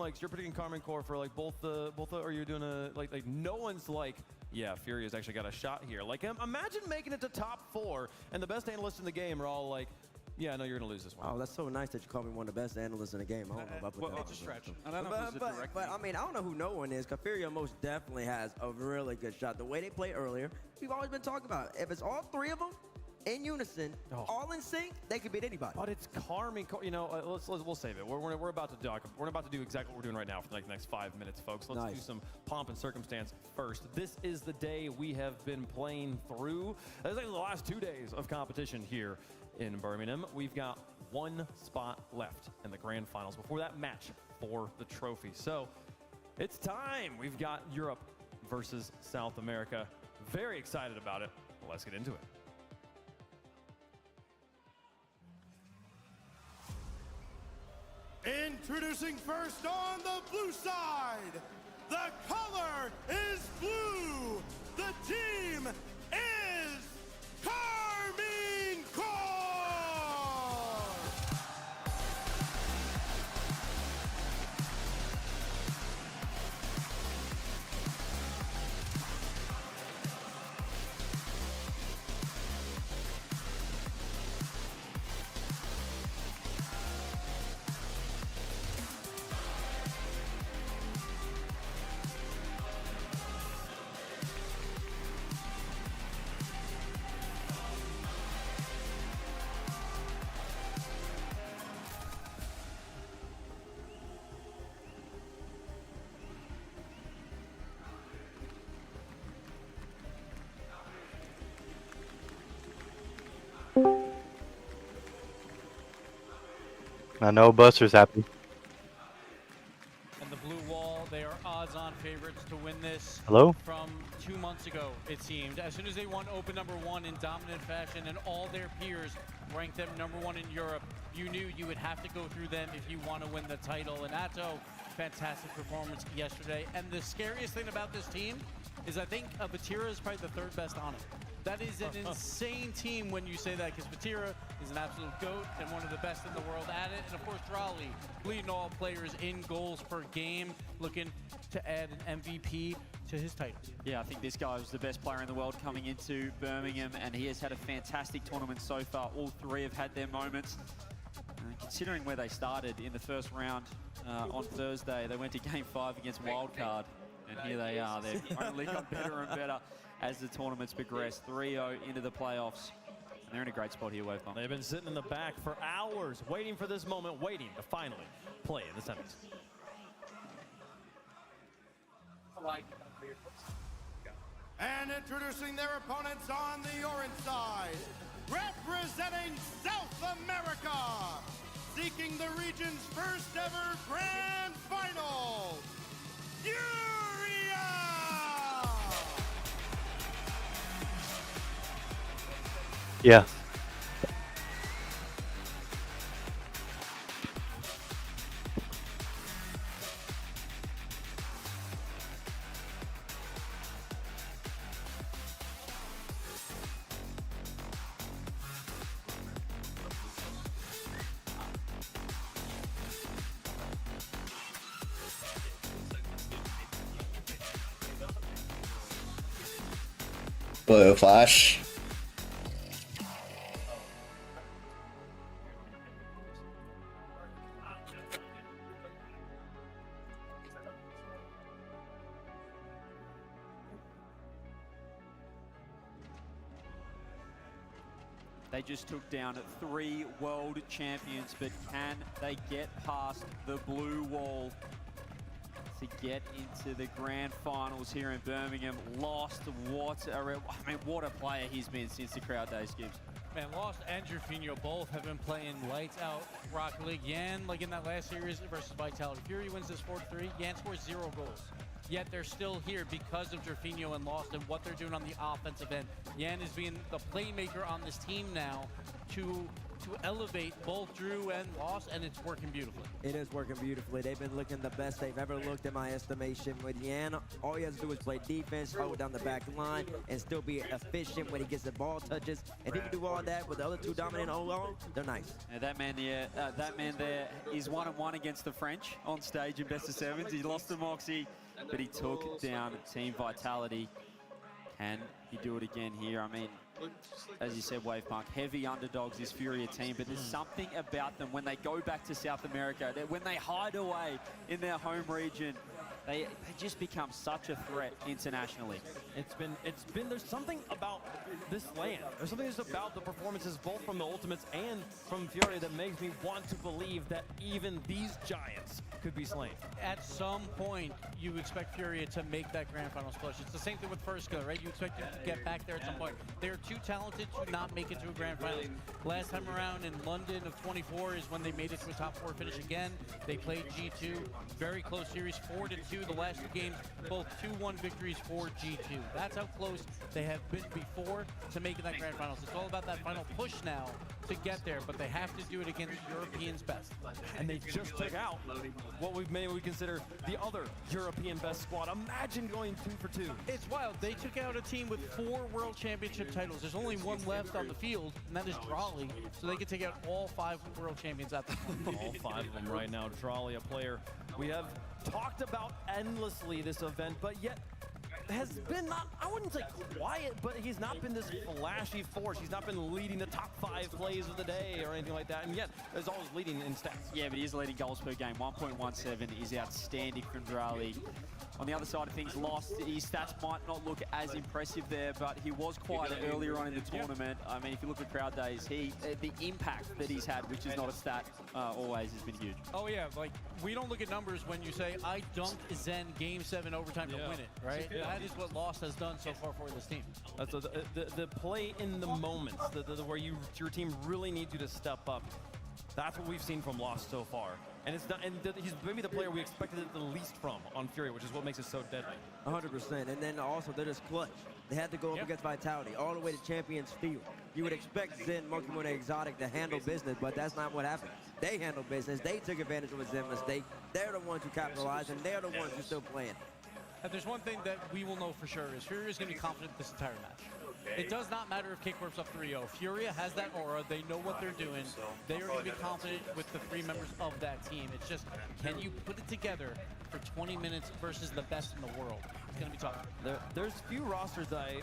Karmine Corp for like both or you're doing a like no one's like, yeah, Fury has actually got a shot here. Like, imagine making it to top 4 and the best analysts in the game are all like, yeah, I know you're gonna lose this one. Oh, that's so nice that you call me one of the best analysts in the game. I don't know if I put that. It's a stretch. But I mean, I don't know who no one is. Kafiria most definitely has a really good shot. The way they played earlier, we've always been talking about it. If it's all 3 of them in unison, all in sync, they could beat anybody. But it's Karmine, you know. We'll save it. We're about to talk. We're about to do exactly what we're doing right now for like the next 5 minutes, folks. Let's do some pomp and circumstance first. This is the day we have been playing through. This is like the last 2 days of competition here in Birmingham. We've got 1 spot left in the grand finals before that match for the trophy. So it's time. We've got Europe versus South America. Very excited about it. Let's get into it. Introducing first on the blue side, the color is blue. The team is Karmine Corp. I know Buster's happy. And the blue wall, they are odds-on favorites to win this. Hello? From 2 months ago, it seemed. As soon as they won Open #1 in dominant fashion and all their peers ranked them #1 in Europe, you knew you would have to go through them if you want to win the title. And Atto, fantastic performance yesterday. And the scariest thing about this team is I think Vatira is probably the 3rd best on it. That is an insane team when you say that, because Vatira is an absolute GOAT and one of the best in the world at it. And of course, Drali, leading all players in goals per game, looking to add an MVP to his title. Yeah, I think this guy was the best player in the world coming into Birmingham, and he has had a fantastic tournament so far. All 3 have had their moments. Considering where they started in the first round on Thursday, they went to Game 5 against Wildcard, and here they are. They've only got better and better as the tournament's progressed. 3-0 into the playoffs. And they're in a great spot here, Wavebomb. They've been sitting in the back for hours, waiting for this moment, waiting to finally play in the semis. And introducing their opponents on the orange side, representing South America, seeking the region's first ever grand final, Yeah. Blue flash. They just took down 3 world champions, but can they get past the blue wall to get into the grand finals here in Birmingham? Lost, what a player he's been since the crowd days, Gibbs. Man, Lost and Jorfinho both have been playing lights out Rocket League. Yan, like in that last series versus Vitality, Fury wins this 4-3. Yan scores 0 goals. Yet they're still here because of Jorfinho and Lost and what they're doing on the offensive end. Yan is being the playmaker on this team now to elevate both Drew and Lost, and it's working beautifully. It is working beautifully. They've been looking the best they've ever looked in my estimation. With Yan, all he has to do is play defense, hold down the back line, and still be efficient when he gets the ball touches. And if you do all that with the other 2 dominant along, they're nice. And that man there is 1-1 against the French on stage in best of 7s. He lost to Moxie, but he took down Team Vitality. Can he do it again here? I mean, as you said, Wavepunk, heavy underdogs, this Furia team, but there's something about them when they go back to South America, when they hide away in their home region, they just become such a threat internationally. There's something about this land. There's something just about the performances, both from the Ultimates and from Furia, that makes me want to believe that even these giants could be slain. At some point, you expect Furia to make that grand finals push. It's the same thing with First Go, right? You expect them to get back there at some point. They're too talented to not make it to a grand final. Last time around in London of 24 is when they made it to a top 4 finish again. They played G2, very close series, 4-2. The last 2 games, both 2-1 victories for G2. That's how close they have been before to making that grand finals. It's all about that final push now to get there, but they have to do it against Europeans' best. And they just took out what we consider the other European best squad. Imagine going 2 for 2. It's wild. They took out a team with 4 world championship titles. There's only 1 left on the field, and that is Drali. So they can take out all 5 world champions at the all 5 of them right now. Drali, a player we have talked about endlessly this event, but yet has been not, I wouldn't say quiet, but he's not been this flashy force. He's not been leading the top 5 plays of the day or anything like that, and yet is always leading in stats. Yeah, but he is leading goals per game. 1.17 is outstanding from Drali. On the other side of things, Lost, his stats might not look as impressive there, but he was quiet earlier on in the tournament. I mean, if you look at crowd days, the impact that he's had, which is not a stat, always has been huge. Oh yeah, like we don't look at numbers when you say I dunked Zen Game 7 overtime to win it, right? Yeah. That is what Lost has done so far for this team. That's the play in the moments, where your team really needs you to step up. That's what we've seen from Lost so far. And it's not, and he's maybe the player we expected it the least from on Fury, which is what makes it so deadly. 100%. And then also, they're just clutch. They had to go up against Vitality all the way to Champions Field. You would expect Zen, Monkey Moon, and Exotic to handle business, but that's not what happened. They handled business. They took advantage of a Zen mistake. They're the ones who capitalized, and they're the ones who still playing. And there's one thing that we will know for sure is Furia is going to be confident this entire match. It does not matter if K-Corp's up 3-0. Furia has that aura. They know what they're doing. They are going to be confident with the 3 members of that team. It's just, can you put it together for 20 minutes versus the best in the world? It's going to be tough. There's few rosters that I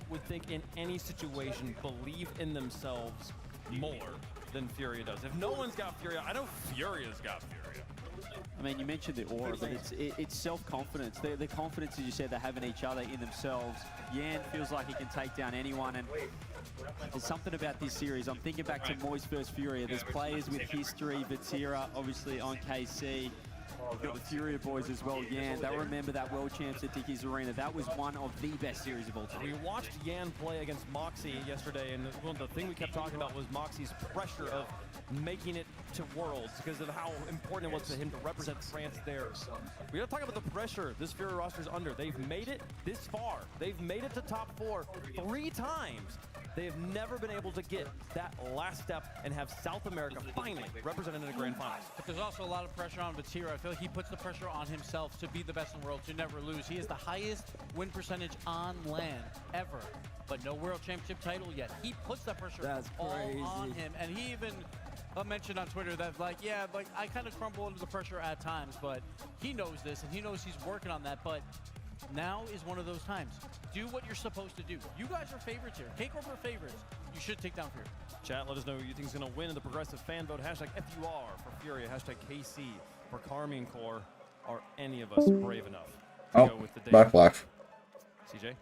would think in any situation believe in themselves more than Furia does. If no one's got Furia, I know Furia's got Furia. I mean, you mentioned the aura, but it's self-confidence. The confidence, as you said, they have in each other, in themselves. Yan feels like he can take down anyone, and there's something about this series. I'm thinking back to Moy's first Furia. There's players with history, Vatira, obviously on KC. We've got the Furia boys as well, Yan. They'll remember that World Champs at Dickies Arena. That was one of the best series of all time. We watched Yan play against Moxie yesterday, and the thing we kept talking about was Moxie's pressure of making it to Worlds because of how important it was for him to represent France there. We gotta talk about the pressure this Furia roster's under. They've made it this far. They've made it to top 4 3 times. They have never been able to get that last step and have South America finally represented in the Grand Finals. But there's also a lot of pressure on Vatira. I feel like he puts the pressure on himself to be the best in the world, to never lose. He has the highest win percentage on LAN ever, but no World Championship title yet. He puts that pressure all on him, and he even mentioned on Twitter that, like, yeah, like, I kind of crumble under the pressure at times, but he knows this, and he knows he's working on that, but now is one of those times. Do what you're supposed to do. You guys are favorites here. K-Corp are favorites. You should take down Furia. Chat, let us know who you think is going to win in the progressive fan vote. Hashtag FUR for Furia. Hashtag KC for Carmine Corps. Are any of us brave enough to go with the day? Black. CJ?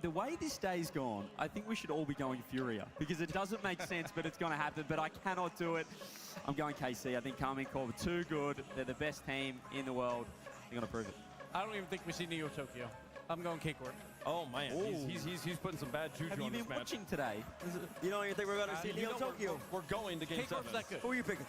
The way this day's gone, I think we should all be going Furia because it doesn't make sense, but it's going to happen. But I cannot do it. I'm going KC. I think Carmine Corps are too good. They're the best team in the world. They're going to prove it. I don't even think we see Neo Tokyo. I'm going K-Corp. Oh man, he's putting some bad juju on this match. Have you been watching today? You don't even think we're going to see Neo Tokyo? We're going to Game 7. That good. Who are you picking?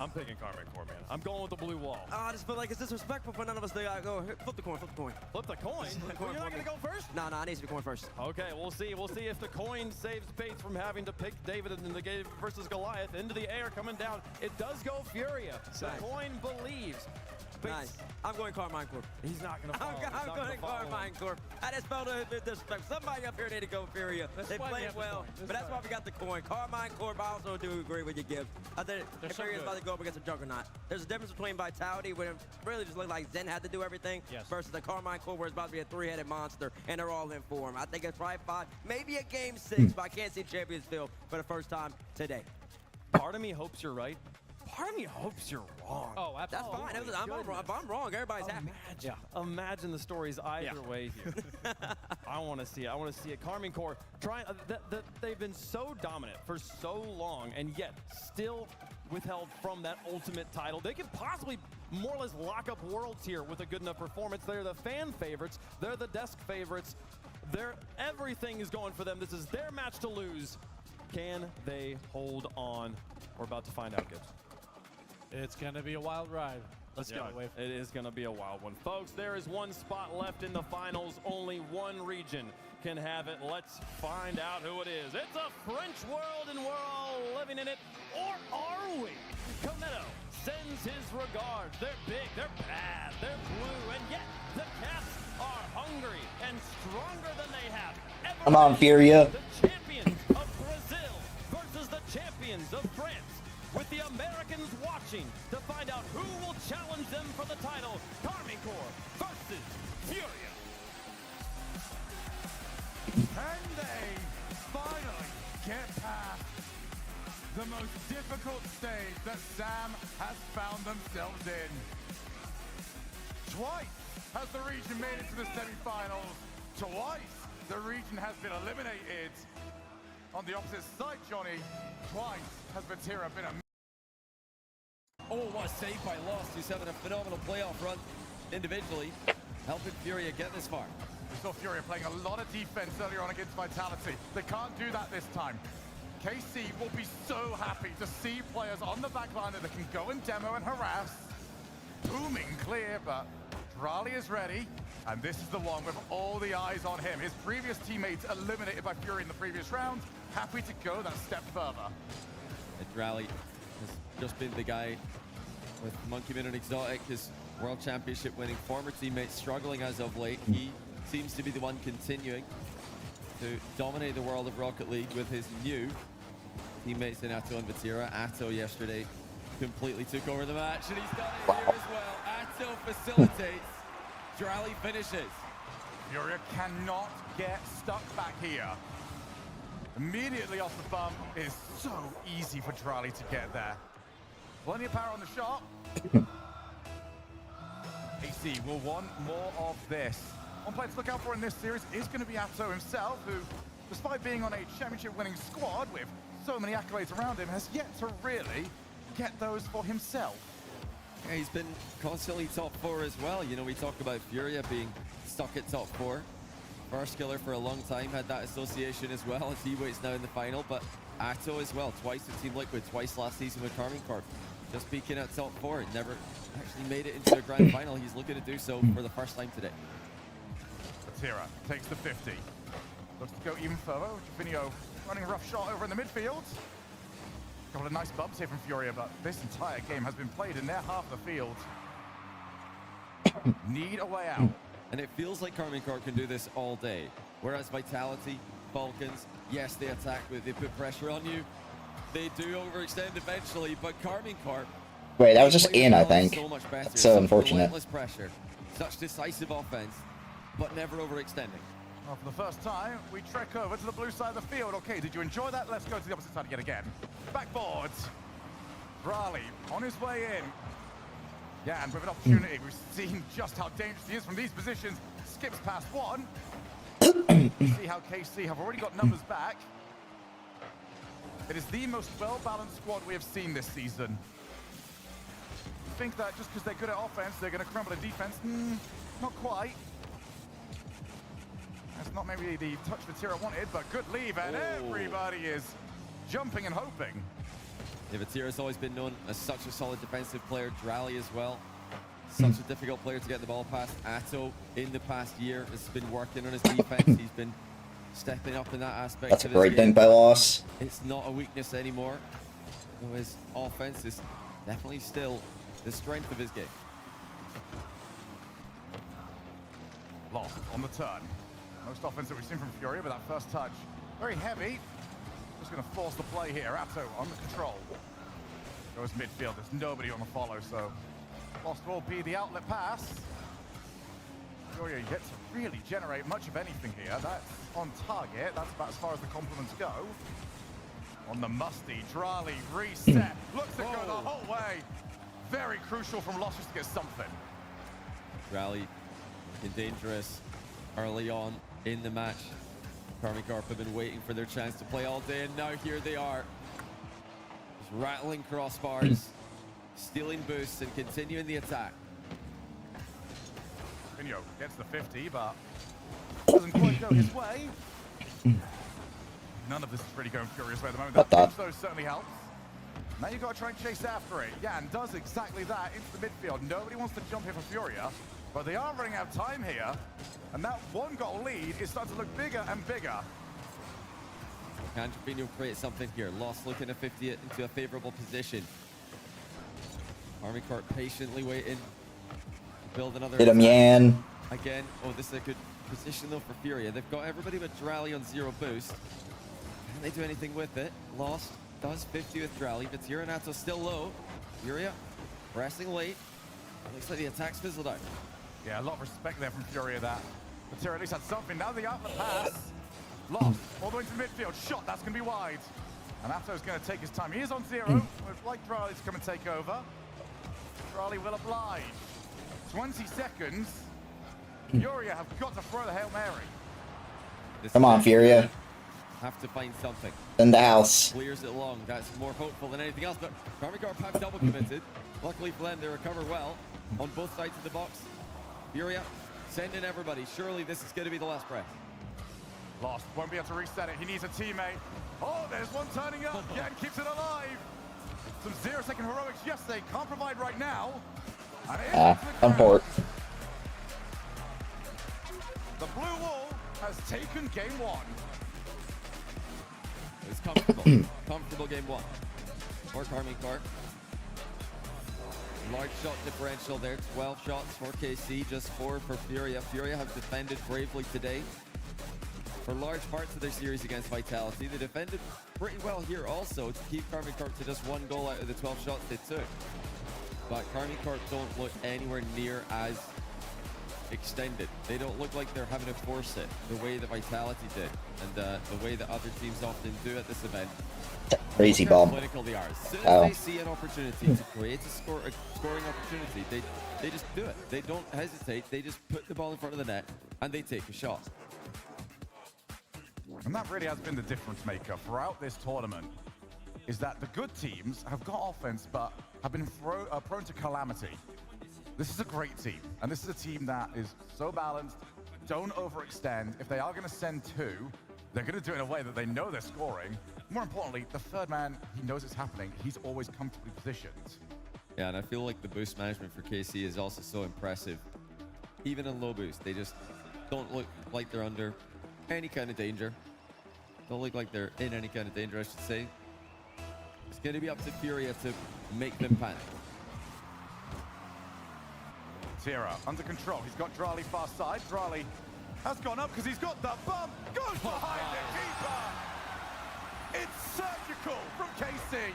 I'm picking Carmine Corps, man. I'm going with the blue wall. I just feel like it's disrespectful for none of us to go. Flip the coin, flip the coin. Flip the coin? You're not going to go first? No, I need to see the coin first. Okay, we'll see. We'll see if the coin saves Bates from having to pick David in the game versus Goliath. Into the air, coming down. It does go Furia. The coin believes. Nice. I'm going Carmine Corp. He's not going to follow. I'm going Carmine Corp. I just felt a bit disrespect. Somebody up here need to go Furia. They played well, but that's why we got the coin. Carmine Corp, I also do agree with your gift. I think Furia's about to go up against a Juggernaut. There's a difference between Vitality, where it really just looked like Zen had to do everything, versus the Carmine Corp, where it's about to be a 3-headed monster, and they're all in form. I think it's probably 5, maybe a Game 6, but I can't see Champions Field for the first time today. Part of me hopes you're right. Part of me hopes you're wrong. Oh, absolutely. That's fine. If I'm wrong, everybody's happy. Imagine the stories either way here. I want to see it. I want to see it. Carmine Corps trying. They've been so dominant for so long, and yet still withheld from that ultimate title. They could possibly more or less lock up Worlds here with a good enough performance. They're the fan favorites. They're the desk favorites. Everything is going for them. This is their match to lose. Can they hold on? We're about to find out, Gibbs. It's going to be a wild ride. Let's go. It is going to be a wild one. Folks, there is one spot left in the finals. Only one region can have it. Let's find out who it is. It's a French world, and we're all living in it. Or are we? Cometto sends his regards. They're big, they're bad, they're blue, and yet the Cats are hungry and stronger than they have ever Come on, Furia. The champions of Brazil versus the champions of France. With the Americans watching to find out who will challenge them for the title. Carmine Corps versus Furia. Can they finally get past the most difficult stage that Sam has found themselves in? Twice has the region made it to the semifinals. Twice the region has been eliminated. On the opposite side, Johnny, twice has Vatira been a... Oh, what a save by Lost, who's having a phenomenal playoff run individually, helping Furia get this far. We saw Furia playing a lot of defense earlier on against Vitality. They can't do that this time. KC will be so happy to see players on the back line that they can go and demo and harass. Booming clear, but Drali is ready. And this is the one with all the eyes on him. His previous teammates eliminated by Fury in the previous round. Happy to go that step further. And Drali has just been the guy with Monkey Minute Exotic, his World Championship winning former teammate, struggling as of late. He seems to be the one continuing to dominate the world of Rocket League with his new teammates in Atto and Vatira. Atto yesterday completely took over the match, and he's done it here as well. Atto facilitates. Drali finishes. Furia cannot get stuck back here. Immediately off the bump is so easy for Drali to get there. Plenty of power on the shot. AC will want more of this. One player to look out for in this series is going to be Atto himself, who, despite being on a championship-winning squad with so many accolades around him, has yet to really get those for himself. Yeah, he's been constantly top 4 as well. You know, we talk about Furia being stuck at top 4. First killer for a long time, had that association as well as he waits now in the final, but Atto as well, twice with Team Liquid, twice last season with Carmine Corp. Just peaking at top 4, never actually made it into a grand final. He's looking to do so for the first time today. Vatira takes the 50. Looks to go even further. Jufinio running a rough shot over in the midfield. Couple of nice bumps here from Furia, but this entire game has been played in their half of the field. Need a way out. And it feels like Carmine Corp can do this all day. Whereas Vitality, Falcons, yes, they attack, but they put pressure on you. They do overextend eventually, but Carmine Corp... Wait, that was just in, I think. So much better. That's so unfortunate. Relentless pressure, such decisive offense, but never overextending. Well, for the first time, we trek over to the blue side of the field. Okay, did you enjoy that? Let's go to the opposite side yet again. Backboard. Drali on his way in. Yeah, and with an opportunity, we've seen just how dangerous he is from these positions. Skips past one. See how KC have already got numbers back. It is the most well-balanced squad we have seen this season. I think that just because they're good at offense, they're going to crumble at defense. Not quite. That's not maybe the touch Vatira wanted, but good leave, and everybody is jumping and hoping. Yeah, Vatira's always been known as such a solid defensive player. Drali as well. Such a difficult player to get the ball past. Atto, in the past year, has been working on his defense. He's been stepping up in that aspect. That's a great thing by Loss. It's not a weakness anymore. His offense is definitely still the strength of his game. Lost on the turn. Most offense that we've seen from Fury, but that first touch, very heavy. Just going to force the play here. Atto on the control. Goes midfield. There's nobody on the follow, so Lost will be the outlet pass. Fury yet to really generate much of anything here. That's on target. That's about as far as the compliments go. On the musty, Drali reset. Looks to go the whole way. Very crucial from Lost just to get something. Drali looking dangerous early on in the match. Carmine Corp have been waiting for their chance to play all day, and now here they are. Just rattling crossbars, stealing boosts, and continuing the attack. Vinyo gets the 50, but doesn't quite go his way. None of this is really going Furious way at the moment. That pinch, though, certainly helps. Now you've got to try and chase after it. Yeah, and does exactly that into the midfield. Nobody wants to jump here for Furia, but they are running out of time here. And that one-goal lead is starting to look bigger and bigger. Can Trevino create something here? Lost looking to 50 it into a favorable position. Army Corp patiently waiting to build another. Hit him, Yan. Again, this is a good position though for Furia. They've got everybody but Drali on 0 boost. Can they do anything with it? Lost does 50 with Drali, but Vatira and Atto still low. Furia pressing late. Looks like the attack's fizzled out. Yeah, a lot of respect there from Furia that Vatira at least had something. Now the outlet pass. Lost all the way to midfield. Shot, that's going to be wide. And Atto's going to take his time. He is on 0. Would like Drali to come and take over. Drali will oblige. 20 seconds. Furia have got to throw the Hail Mary. Come on, Furia. Have to find something. In the house. Clears it long. That's more hopeful than anything else. But Carmine Corp have double committed. Luckily for them, they recover well on both sides of the box. Furia, send in everybody. Surely this is going to be the last breath. Lost, won't be able to reset it. He needs a teammate. Oh, there's one turning up. Yan keeps it alive. Some 0-second heroics yesterday. Can't provide right now. And it is On port. The blue wall has taken game 1. It was comfortable. Comfortable game 1 for Carmine Corp. Large shot differential there, 12 shots for KC, just 4 for Furia. Furia have defended bravely today for large parts of their series against Vitality. They defended pretty well here also to keep Carmine Corp to just 1 goal out of the 12 shots they took. But Carmine Corp don't look anywhere near as extended. They don't look like they're having to force it the way that Vitality did and the way that other teams often do at this event. Crazy bomb. Clinical they are. As soon as they see an opportunity to create a scoring opportunity, they just do it. They don't hesitate. They just put the ball in front of the net and they take a shot. And that really has been the difference maker throughout this tournament, is that the good teams have got offense but have been prone to calamity. This is a great team, and this is a team that is so balanced, don't overextend. If they are going to send 2, they're going to do it in a way that they know they're scoring. More importantly, the third man, he knows it's happening. He's always comfortably positioned. Yeah, and I feel like the boost management for KC is also so impressive. Even in low boost, they just don't look like they're under any kind of danger. Don't look like they're in any kind of danger, I should say. It's going to be up to Furia to make them panic. Tira under control. He's got Drali far side. Drali has gone up because he's got the bump. Goes behind the keeper. It's surgical from KC.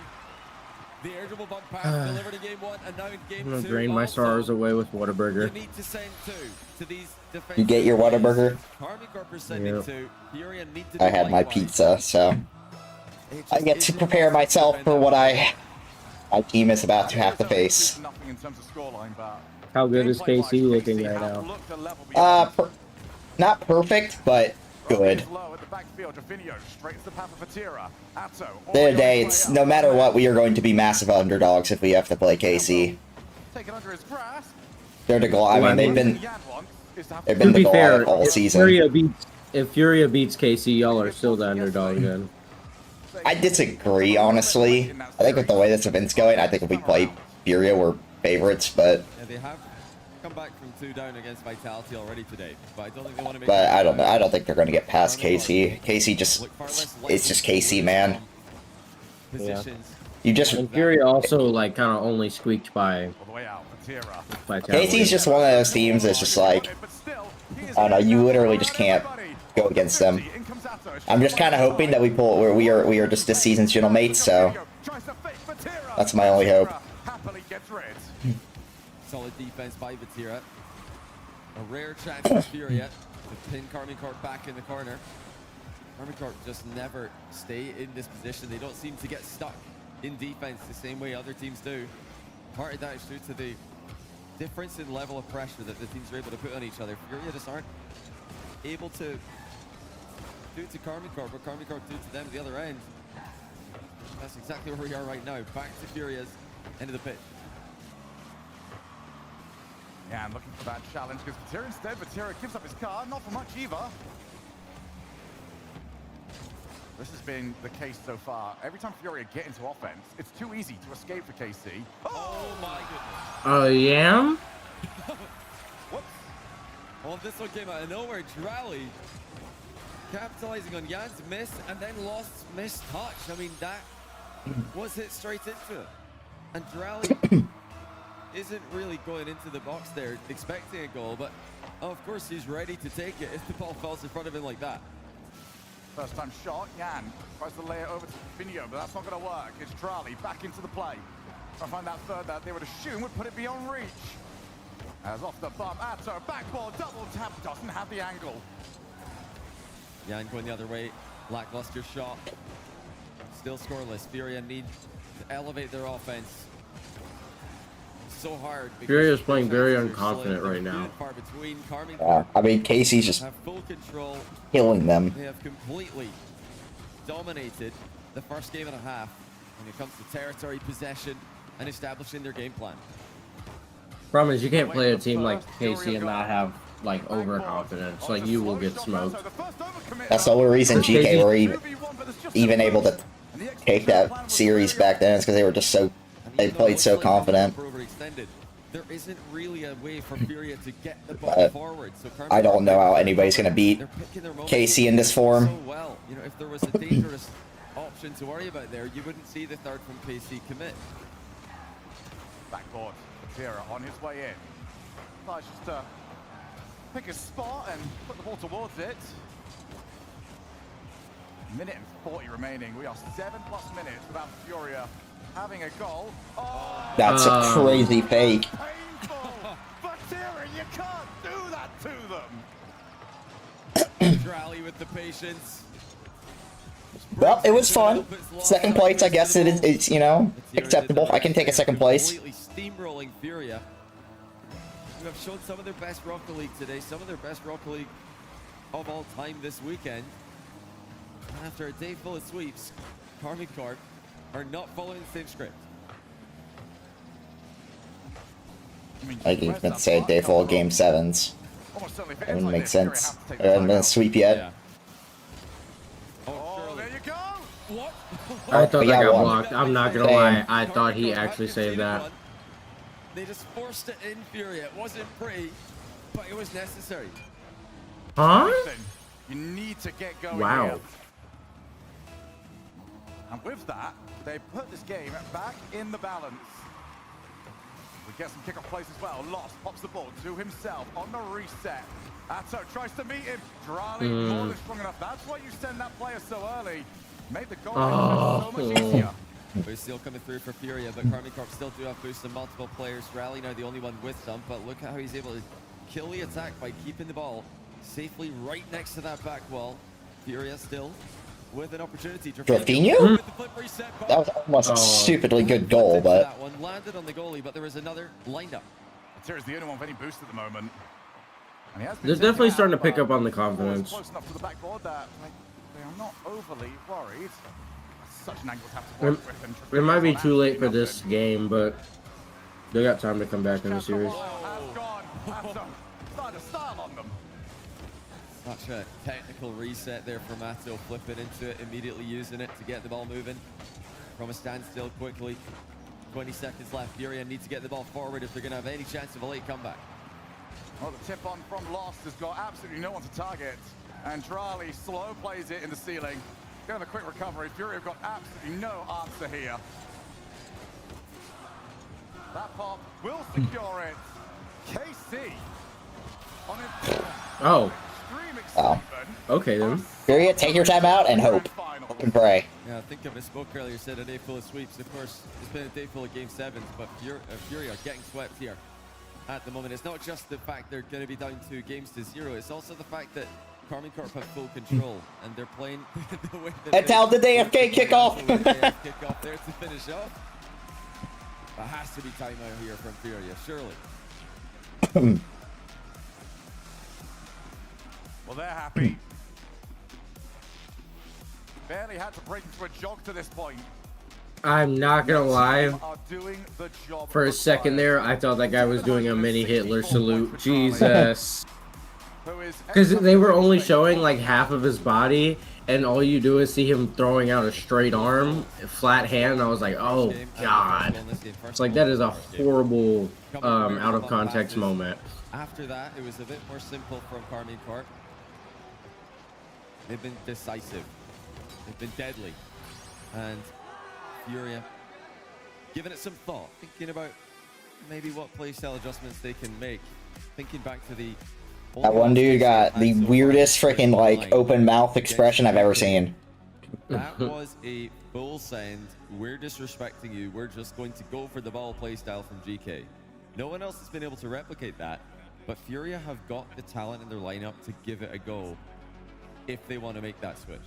The air dribble bump pass delivered in game 1 and now in game 2. I'm gonna drain my stars away with Whataburger. You need to send 2 to these defense. You get your Whataburger? Carmine Corp is sending Yep. 2. Furia need to I had my pizza, so I get to prepare myself for what my team is about to have to face. Nothing in terms of scoreline, but How good is KC looking right now? Not perfect, but good. The other day, it's no matter what, we are going to be massive underdogs if we have to play KC. They're the goal. I mean, they've been the goal at it all season. If Furia beats KC, y'all are still the underdog then. I disagree, honestly. I think with the way this event's going, I think if we play Furia, we're favorites, but Yeah, they have come back from 2 down against Vitality already today, but I don't think they want to make. but I don't know. I don't think they're going to get past KC. KC just, it's just KC, man. Yeah. You just And Furia also like kind of only squeaked by KC's just one of those teams that's just like, I don't know, you literally just can't go against them. I'm just kind of hoping that we are just this season's general mates, so that's my only hope. Solid defense by Vatira. A rare chance for Furia to pin Carmine Corp back in the corner. Carmine Corp just never stay in this position. They don't seem to get stuck in defense the same way other teams do. Part of that is due to the difference in level of pressure that the teams are able to put on each other. Furia just aren't able to do to Carmine Corp, but Carmine Corp do to them at the other end. That's exactly where we are right now. Back to Furia's end of the pitch. Yeah, and looking for that challenge because Vatira instead, Vatira gives up his car, not for much either. This has been the case so far. Every time Furia get into offense, it's too easy to escape for KC. Oh my goodness. Oh, yeah? Whoops. Well, this one came out of nowhere. Drally capitalizing on Jan's miss and then lost missed touch. I mean, that was hit straight into it. And Drally isn't really going into the box there expecting a goal, but of course he's ready to take it if the ball falls in front of him like that. First time shot, Jan tries to lay it over to Finio, but that's not going to work. It's Drali back into the play. I find that third that they would assume would put it beyond reach. As off the bump, Atto, back ball, double tap, doesn't have the angle. Jan going the other way, lackluster shot. Still scoreless. Furia need to elevate their offense. So hard. Furia's playing very unconfident right now. Yeah, I mean, Casey's just have full control. killing them. They have completely dominated the first game and a half when it comes to territory possession and establishing their game plan. Problem is, you can't play a team like KC and not have like overconfidence. Like you will get smoked. That's the only reason GK were even able to take that series back then. Is because they were just so they played so confident. There isn't really a way for Furia to get the ball forward. So I don't know how anybody's gonna beat KC in this form. So well, you know, if there was a dangerous option to worry about there, you wouldn't see the third from KC commit. Backboard, Tira on his way in. Nice just to pick a spot and put the ball towards it. Minute and 40 remaining. We are 7+ minutes without Furia having a goal. Oh, that's a crazy fake. Painful. But Tira, you can't do that to them. Rally with the patience. Well, it was fun. Second place, I guess it's you know, acceptable. I can take a second place. Completely steamrolling Furia, who have shown some of their best Rocket League today, some of their best Rocket League of all time this weekend. And after a day full of sweeps, Karmine Corp are not following the same script. I think you can say a day full of game 7s. That wouldn't make sense. I haven't been a sweep yet. Yeah. Oh, there you go. What? I thought Yeah, that got one. blocked. I'm not gonna lie. I thought he actually saved that. They just forced it in, Furia. It wasn't pretty, but it was necessary. Huh? You need to get going. Wow. Here. And with that, they put this game back in the balance. We get some kickoff plays as well. Lost pops the ball to himself on the reset. Atto tries to meet him. Drali more than strong enough. That's why you send that player so early. Made the goal so much easier. Boost still coming through for Furia, but Karmine Corp still do have boosts on multiple players. Rally now the only one with some, but look at how he's able to kill the attack by keeping the ball safely right next to that back wall. Furia still with an opportunity. Jorginho? That was almost a stupidly good goal, but that one landed on the goalie, but there was another lined up. Tira's the only one with any boost at the moment. And he has been They're definitely taken starting to out, pick but up on the the ball is confidence. Close enough to the backboard that they are not overly worried. Such an angle to have to work with. And It might be too late for this game, but they got time to come back in the series. Has gone. Atto started a style on them. Such a technical reset there from Atto, flipping into it, immediately using it to get the ball moving from a standstill quickly. 20 seconds left. Furia need to get the ball forward if they're going to have any chance of a late comeback. Well, the tip on from Lost has got absolutely no one to target. And Drali slow plays it in the ceiling. Getting a quick recovery. Furia have got absolutely no answer here. That pop will secure it. KC on it. Oh. wow. Okay then. Furia, take your time out and hope. Hope and pray. Yeah, I think I misspoke earlier, said a day full of sweeps. Of course, it's been a day full of game 7s, but Furia are getting swept here at the moment. It's not just the fact they're going to be down 2 games to 0, it's also the fact that Karmine Corp have full control, and they're playing the way that That's how the AFK kickoff. Kickoff there to finish off. There has to be timeout here from Furia, surely. Well, they're happy. Barely had to break into a jog to this point. I'm not gonna lie. Are doing the job For a second there, I thought that guy was doing a mini Hitler salute. Jesus. Because they were only showing like half of his body, and all you do is see him throwing out a straight arm, flat hand. And I was like, oh god. It's like that is a horrible out of context moment. After that, it was a bit more simple from Karmine Corp. They've been decisive. They've been deadly. And Furia, giving it some thought, thinking about maybe what playstyle adjustments they can make. Thinking back to the... That one dude got the weirdest freaking like open mouth expression I've ever seen. That was a full send. We're disrespecting you. We're just going to go for the ball playstyle from GK. No one else has been able to replicate that, but Furia have got the talent in their lineup to give it a go if they want to make that switch.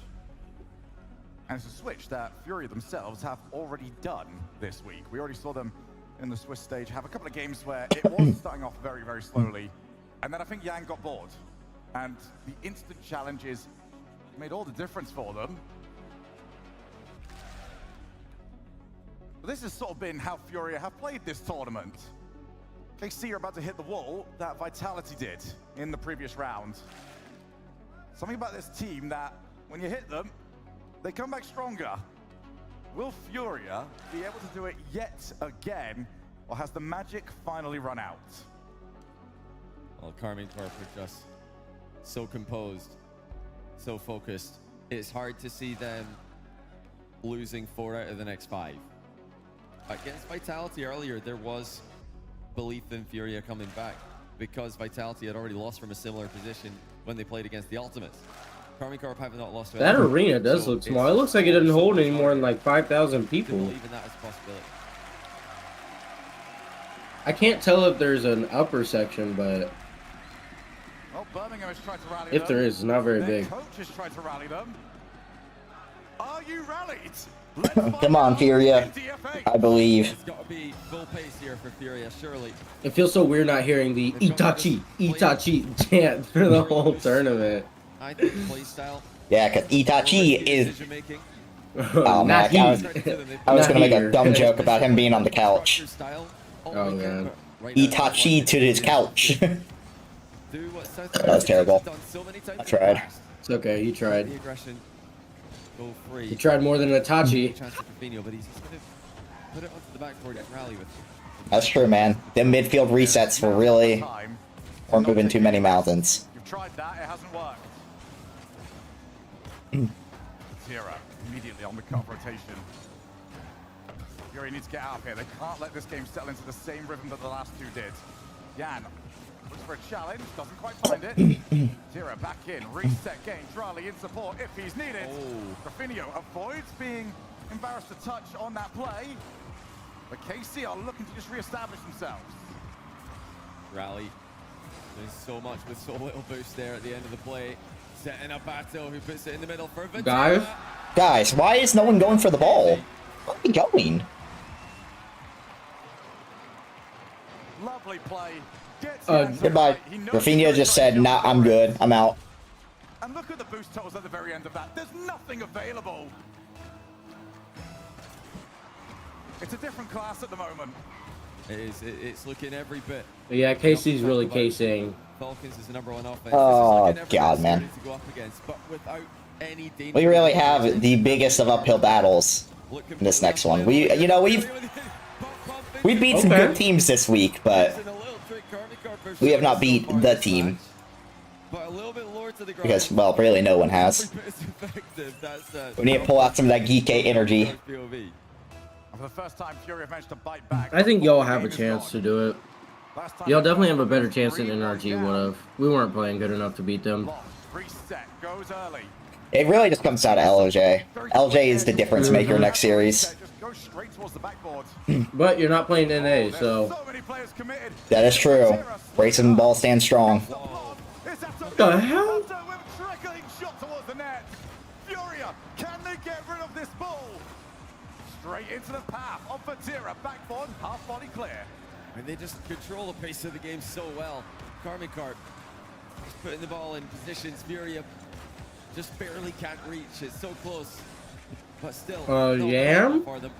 And it's a switch that Furia themselves have already done this week. We already saw them in the Swiss stage have a couple of games where it was starting off very, very slowly. And then I think Yang got bored. And the instant challenges made all the difference for them. But this has sort of been how Furia have played this tournament. KC are about to hit the wall that Vitality did in the previous round. Something about this team that, when you hit them, they come back stronger. Will Furia be able to do it yet again, or has the magic finally run out? Well, Carmine Corp are just so composed, so focused. It's hard to see them losing 4 out of the next 5. Against Vitality earlier, there was belief in Furia coming back because Vitality had already lost from a similar position when they played against the Ultimates. Carmine Corp have not lost. That arena does look small. It looks like it doesn't hold any more than like 5,000 people. Even that is a possibility. I can't tell if there's an upper section, but Well, Birmingham has tried to rally if there is, it's not very Their big. coach has tried to rally them. Are you rallied? Come on, Furia. I believe. It's got to be full pace here for Furia, surely. It feels so weird not hearing the Itachi chant for the whole tournament. I think playstyle. Yeah, because Itachi is. Oh man, I was gonna make a dumb joke about him being on the couch. Oh man. Itachi to his couch. That was terrible. I tried. It's okay, he tried. The aggression, go free. He tried more than Itachi. Chance for Fabinho, but he's just gonna put it onto the backboard and rally with. That's true, man. The midfield resets were really weren't moving too many mountains. You've tried that, it hasn't worked. Zero, immediately on the cut rotation. Fury needs to get out of here. They can't let this game settle into the same rhythm that the last two did. Yan looks for a challenge, doesn't quite find it. Zero back in, reset game, Drali in support if he's needed. Rafinha avoids being embarrassed to touch on that play. But KC are looking to just re-establish themselves. Rally. There's so much with so little boost there at the end of the play. Setting up Bato, who puts it in the middle for Vitality. Guys, why is no one going for the ball? Where are we going? Lovely play. Goodbye. Rafinha just said, nah, I'm good. I'm out. And look at the boost totals at the very end of that. There's nothing available. It's a different class at the moment. It is. It's looking every bit. But yeah, KC's really casing. Falcons is the #1 offense. Oh, God, man. To go up against, but without any danger. We really have the biggest of uphill battles in this next one. We've beat some good teams this week, but we have not beat the team. Because, well, really no one has. We need to pull out some of that GK energy. For the first time, Fury have managed to bite back. I think y'all have a chance to do it. Y'all definitely have a better chance than NRG would have. We weren't playing good enough to beat them. Reset goes early. It really just comes down to LJ. LJ is the difference maker next series. Go straight towards the backboard. But you're not playing NA, so. That is true. Racing ball stand strong. What the hell? Shot towards the net. Furia, can they get rid of this ball? Straight into the path of Vatira, backboard, half body clear. And they just control the pace of the game so well. Carmine Corp just putting the ball in positions. Furia just barely can't reach. It's so close, but still. Yam? For them.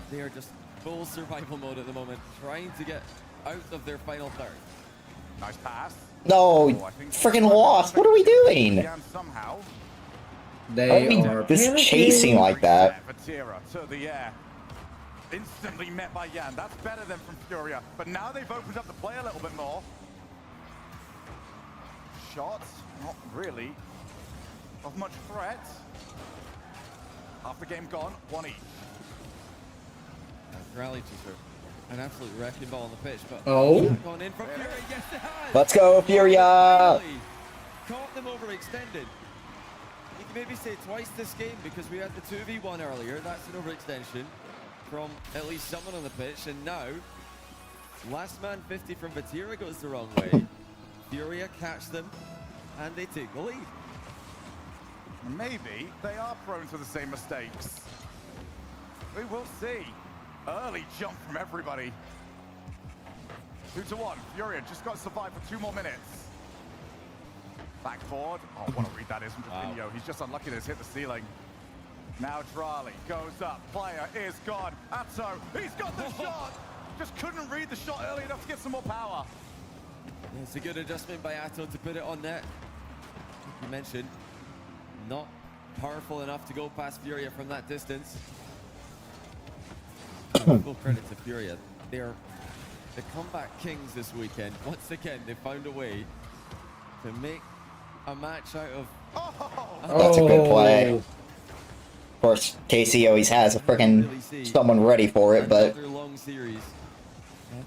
They are just full survival mode at the moment, trying to get out of their final third. Nice pass. No, freaking lost. What are we doing? Somehow. They are just chasing like that. Vatira to the air. Instantly met by Yan. That's better than from Furia. But now they've opened up the play a little bit more. Shots, not really of much threat. Half the game gone, one each. Rally just an absolute wrecking ball on the pitch, but gone in from Furia. Yes, it has. Let's go, Furia! Caught them overextended. You can maybe say twice this game because we had the 2v1 earlier. That's an overextension from at least someone on the pitch, and now last man 50 from Vatira goes the wrong way. Furia catch them and they take the lead. Maybe they are prone to the same mistakes. We will see. Early jump from everybody. 2-1. Furia just got to survive for 2 more minutes. Backboard. Oh, what a read that is from Rafinha. He's just unlucky to hit the ceiling. Now Drali goes up. Player is gone. Atto, he's got the shot. Just couldn't read the shot early enough to get some more power. It's a good adjustment by Atto to put it on net. You mentioned not powerful enough to go past Furia from that distance. Full credit to Furia. They're the comeback kings this weekend. Once again, they found a way to make a match out of... That's a good play. Of course, KC always has a freaking someone ready for it, but... Another long series.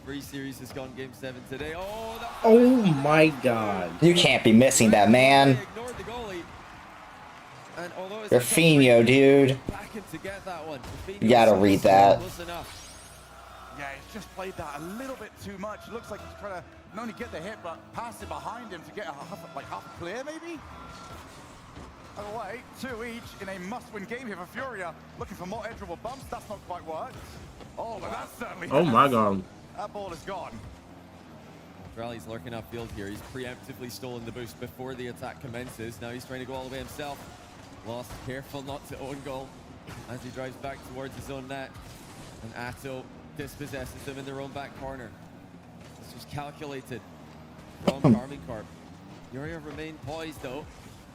Every series has gone game 7 today. Oh my god. You can't be missing that, man. Rafinha, dude. You gotta read that. Yeah, he's just played that a little bit too much. Looks like he's trying to not only get the hit, but pass it behind him to get half a clear, maybe? By the way, 2 each in a must-win game here for Furia. Looking for more edgeable bumps. That's not quite worked. Oh, but that's certainly... Oh my god. That ball is gone. Rally's lurking upfield here. He's preemptively stolen the boost before the attack commences. Now he's trying to go all the way himself. Lost, careful not to own goal as he drives back towards his own net. And Atto dispossesses them in their own back corner. This was calculated from Carmine Corp. Furia remain poised though.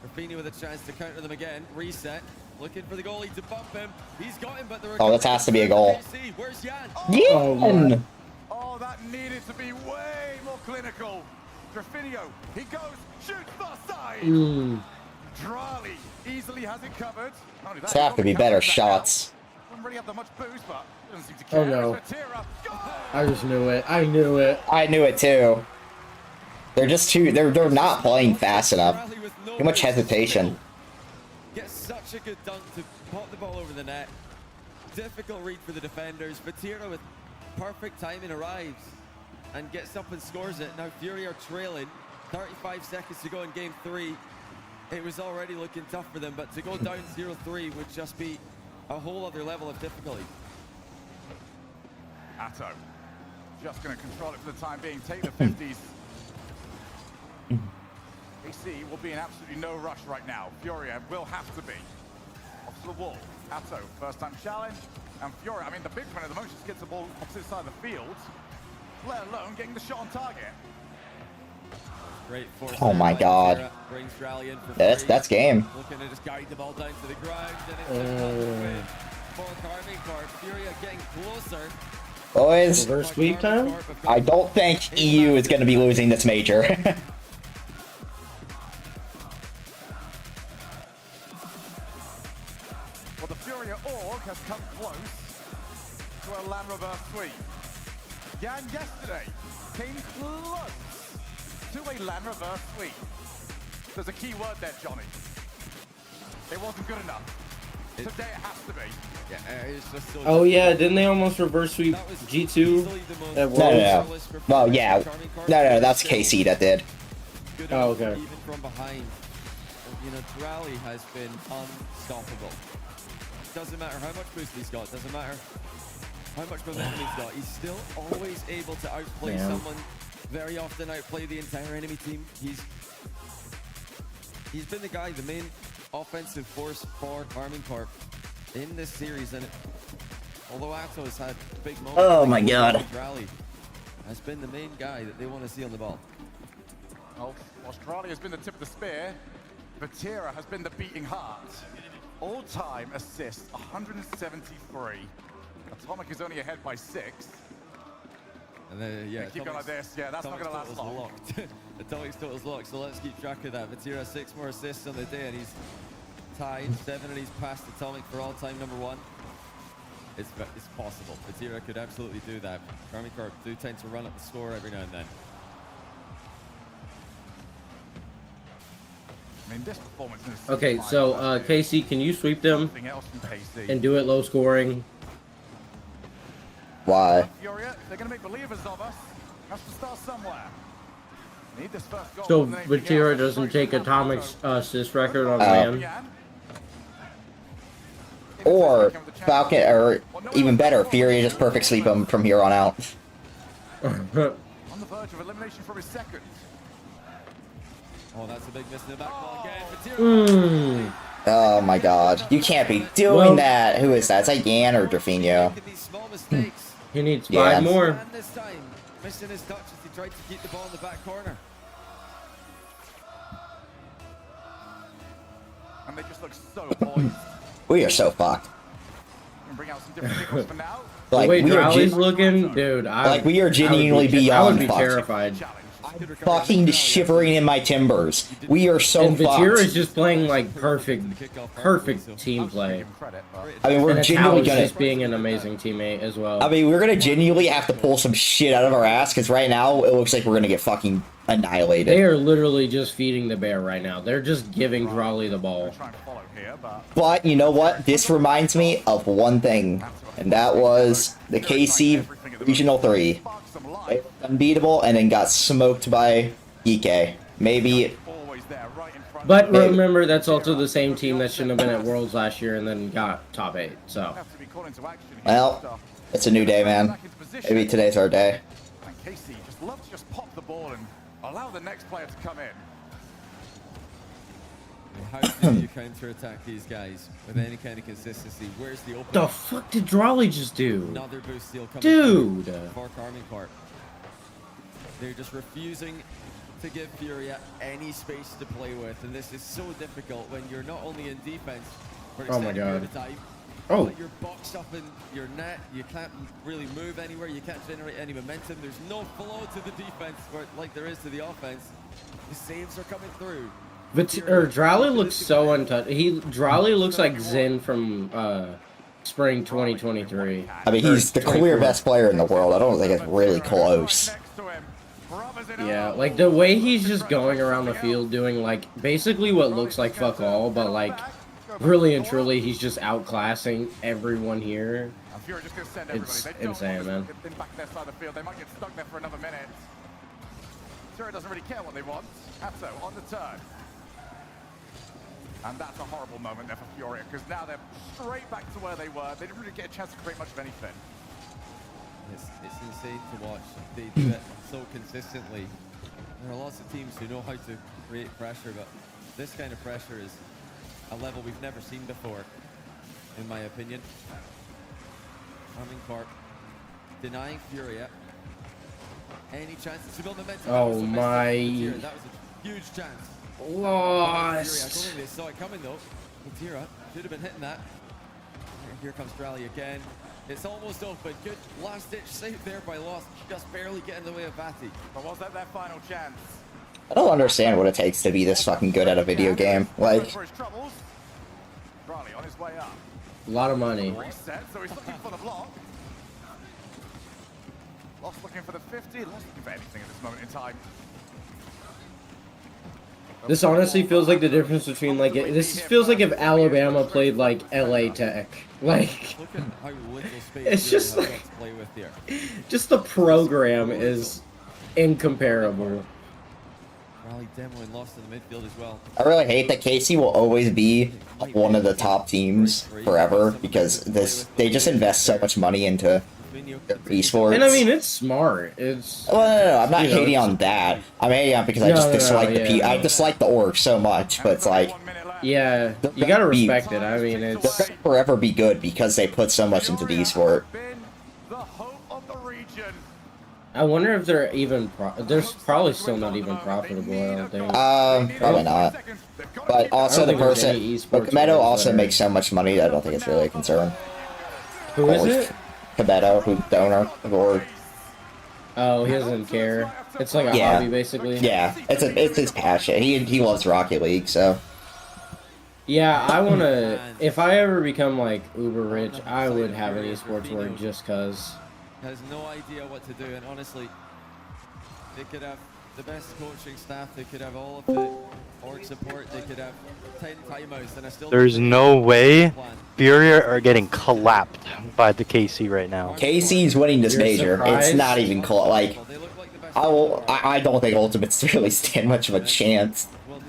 Rafinha with a chance to counter them again. Reset. Looking for the goalie to bump him. He's got him, but the Oh, that has to be a goal. Where's Jan? Yeah. Oh, that needed to be way more clinical. Rafinha, he goes, shoots far side. Drali easily has it covered. There have to be better shots. Doesn't really have that much boost, but doesn't seem to care. Oh no. I just knew it. I knew it. I knew it too. They're just too, they're not playing fast enough. Too much hesitation. Gets such a good dunk to pop the ball over the net. Difficult read for the defenders. Vatira with perfect timing arrives and gets up and scores it. Now Fury are trailing. 35 seconds to go in game 3. It was already looking tough for them, but to go down 0-3 would just be a whole other level of difficulty. Atto just going to control it for the time being. Take the 50s. AC will be in absolutely no rush right now. Furia will have to be. Off to the wall. Atto, first time challenge. And Furia, I mean, the big fan at the moment just gets the ball opposite side of the field, let alone getting the shot on target. Great force. Oh my god. Brings Rally in for That's game. Looking to just guide the ball down to the ground. And it's for Carmine Corp. Furia getting closer. Boys, reverse sweep time? I don't think EU is going to be losing this major. Well, the Furia org has come close to a land reverse sweep. Jan yesterday came close to a land reverse sweep. There's a key word there, Johnny. It wasn't good enough. Today it has to be. Yeah, it's just so Oh yeah, didn't they almost reverse sweep G2 at Worlds? No. Well, yeah. No, that's KC that did. Oh, okay. Even from behind, you know, Rally has been unstoppable. Doesn't matter how much boost he's got, doesn't matter how much momentum he's got, he's still always able to outplay someone, very often outplay the entire enemy team. He's been the guy, the main offensive force for Carmine Corp in this series, and although Atto has had big moments, Oh my god. Rally has been the main guy that they want to see on the ball. Oh, Australia has been the tip of the spear. Vatira has been the beating heart. All-time assists, 173. Atomic is only ahead by 6. And then, yeah, keep going like this. Yeah, that's not going to last long. Locked. Atomic's total's locked, so let's keep track of that. Vatira 6 more assists on the day, and he's tied 7, and he's passed Atomic for all-time #1. It's possible. Vatira could absolutely do that. Carmine Corp do tend to run up the score every now and then. I mean, this performance is Okay, so KC, can you sweep them and do it low scoring? Why? Furia, they're going to make believers of us. Has to start somewhere. Need this first goal. So Vatira doesn't take Atomic's assist record on man. Or Falcon, or even better, Fury just perfect sweep him from here on out. On the verge of elimination from his second. Oh, that's a big miss in the back ball again. Oh my god. You can't be doing that. Who is that? Is that Yan or Drafinho? These small mistakes He needs Yeah. 5 more. And this time, missing his touch as he tried to keep the ball in the back corner. And they just look so poised. We are so fucked. Bring out some different vehicles for now. Like, the way we are Drowley's looking, dude, like, we are genuinely I beyond would be fucked. terrified. Fucking shivering in my timbers. We are so And Vatira fucked. is just playing like perfect team play. I mean, we're and genuinely Atala's gonna. just being an amazing teammate as well. I mean, we're gonna genuinely have to pull some shit out of our ass because right now it looks like we're gonna get fucking annihilated. They are literally just feeding the bear right now. They're just giving Drawley the ball. But you know what? This reminds me of one thing, and that was the KC Regional 3. They were unbeatable and then got smoked by Ike. Maybe. But remember, that's also the same team that shouldn't have been at Worlds last year and then got top 8. So. Well, it's a new day, man. Maybe today's our day. And Casey just loves to just pop the ball and allow the next player to come in. How do you counter-attack these guys with any kind of consistency? Where's the open? The fuck did Drawley just do? Another boost steal coming Dude! for Carmine Corp. They're just refusing to give Furia any space to play with, and this is so difficult when you're not only in defense for Oh my extended period God. of time, Oh. but you're boxed up in your net. You can't really move anywhere. You can't generate any momentum. There's no flow to the defense like there is to the offense. The saves are coming through. Drawley looks so untouched. Drawley looks like Zen from spring 2023. I mean, he's the clear best player in the world. I don't think it's really close. Yeah, like the way he's just going around the field doing like basically what looks like fuck all, but like really and truly he's just outclassing everyone here. It's insane, man. They might get stuck there for another minute. Furia doesn't really care what they want. Atto on the turn. And that's a horrible moment there for Furia, because now they're straight back to where they were. They didn't really get a chance to create much of anything. It's insane to watch. They do it so consistently. There are lots of teams who know how to create pressure, but this kind of pressure is a level we've never seen before, in my opinion. Armin Corp denying Furia any chances to build momentum. Oh my. That was a huge chance. Lost. I don't think they saw it coming though. Matira should have been hitting that. And here comes Drally again. It's almost open. Good last-ditch save there by Lost. Just barely getting in the way of Vati. But was that their final chance? I don't understand what it takes to be this fucking good at a video game. Like, For his troubles. Drally on his way up. A lot of money. Reset, so he's looking for the block. Lost looking for the 50. Lost looking for anything at this moment in time. This honestly feels like the difference between like this feels like if Alabama played like LA Tech. Like it's just like just the program is incomparable. Rally demoing Lost in the midfield as well. I really hate that Casey will always be one of the top teams forever because they just invest so much money into esports. And I mean, it's smart. It's well, no, I'm not hating on that. I'm hating on it because I just dislike I dislike the org so much. But it's like, yeah, you gotta respect it. I mean, it's they'll forever be good because they put so much into the esport. I wonder if they're even. They're probably still not even profitable. I don't think. Probably not. But also the person, but Komedo also makes so much money that I don't think it's really a concern. Who is it? Komedo, who's donor of the org. Oh, he doesn't care. It's like a hobby, basically. Yeah, it's his passion. He loves Rocket League, so. Yeah, I wanna. If I ever become like uber rich, I would have an esports org just cause. Has no idea what to do, and honestly, they could have the best coaching staff. They could have all of the org support. They could have 10 timeouts, and I still. There's no way Furia are getting clapped by the KC right now. KC's winning this major. It's not even close. Like, I don't think Ultimates really stand much of a chance.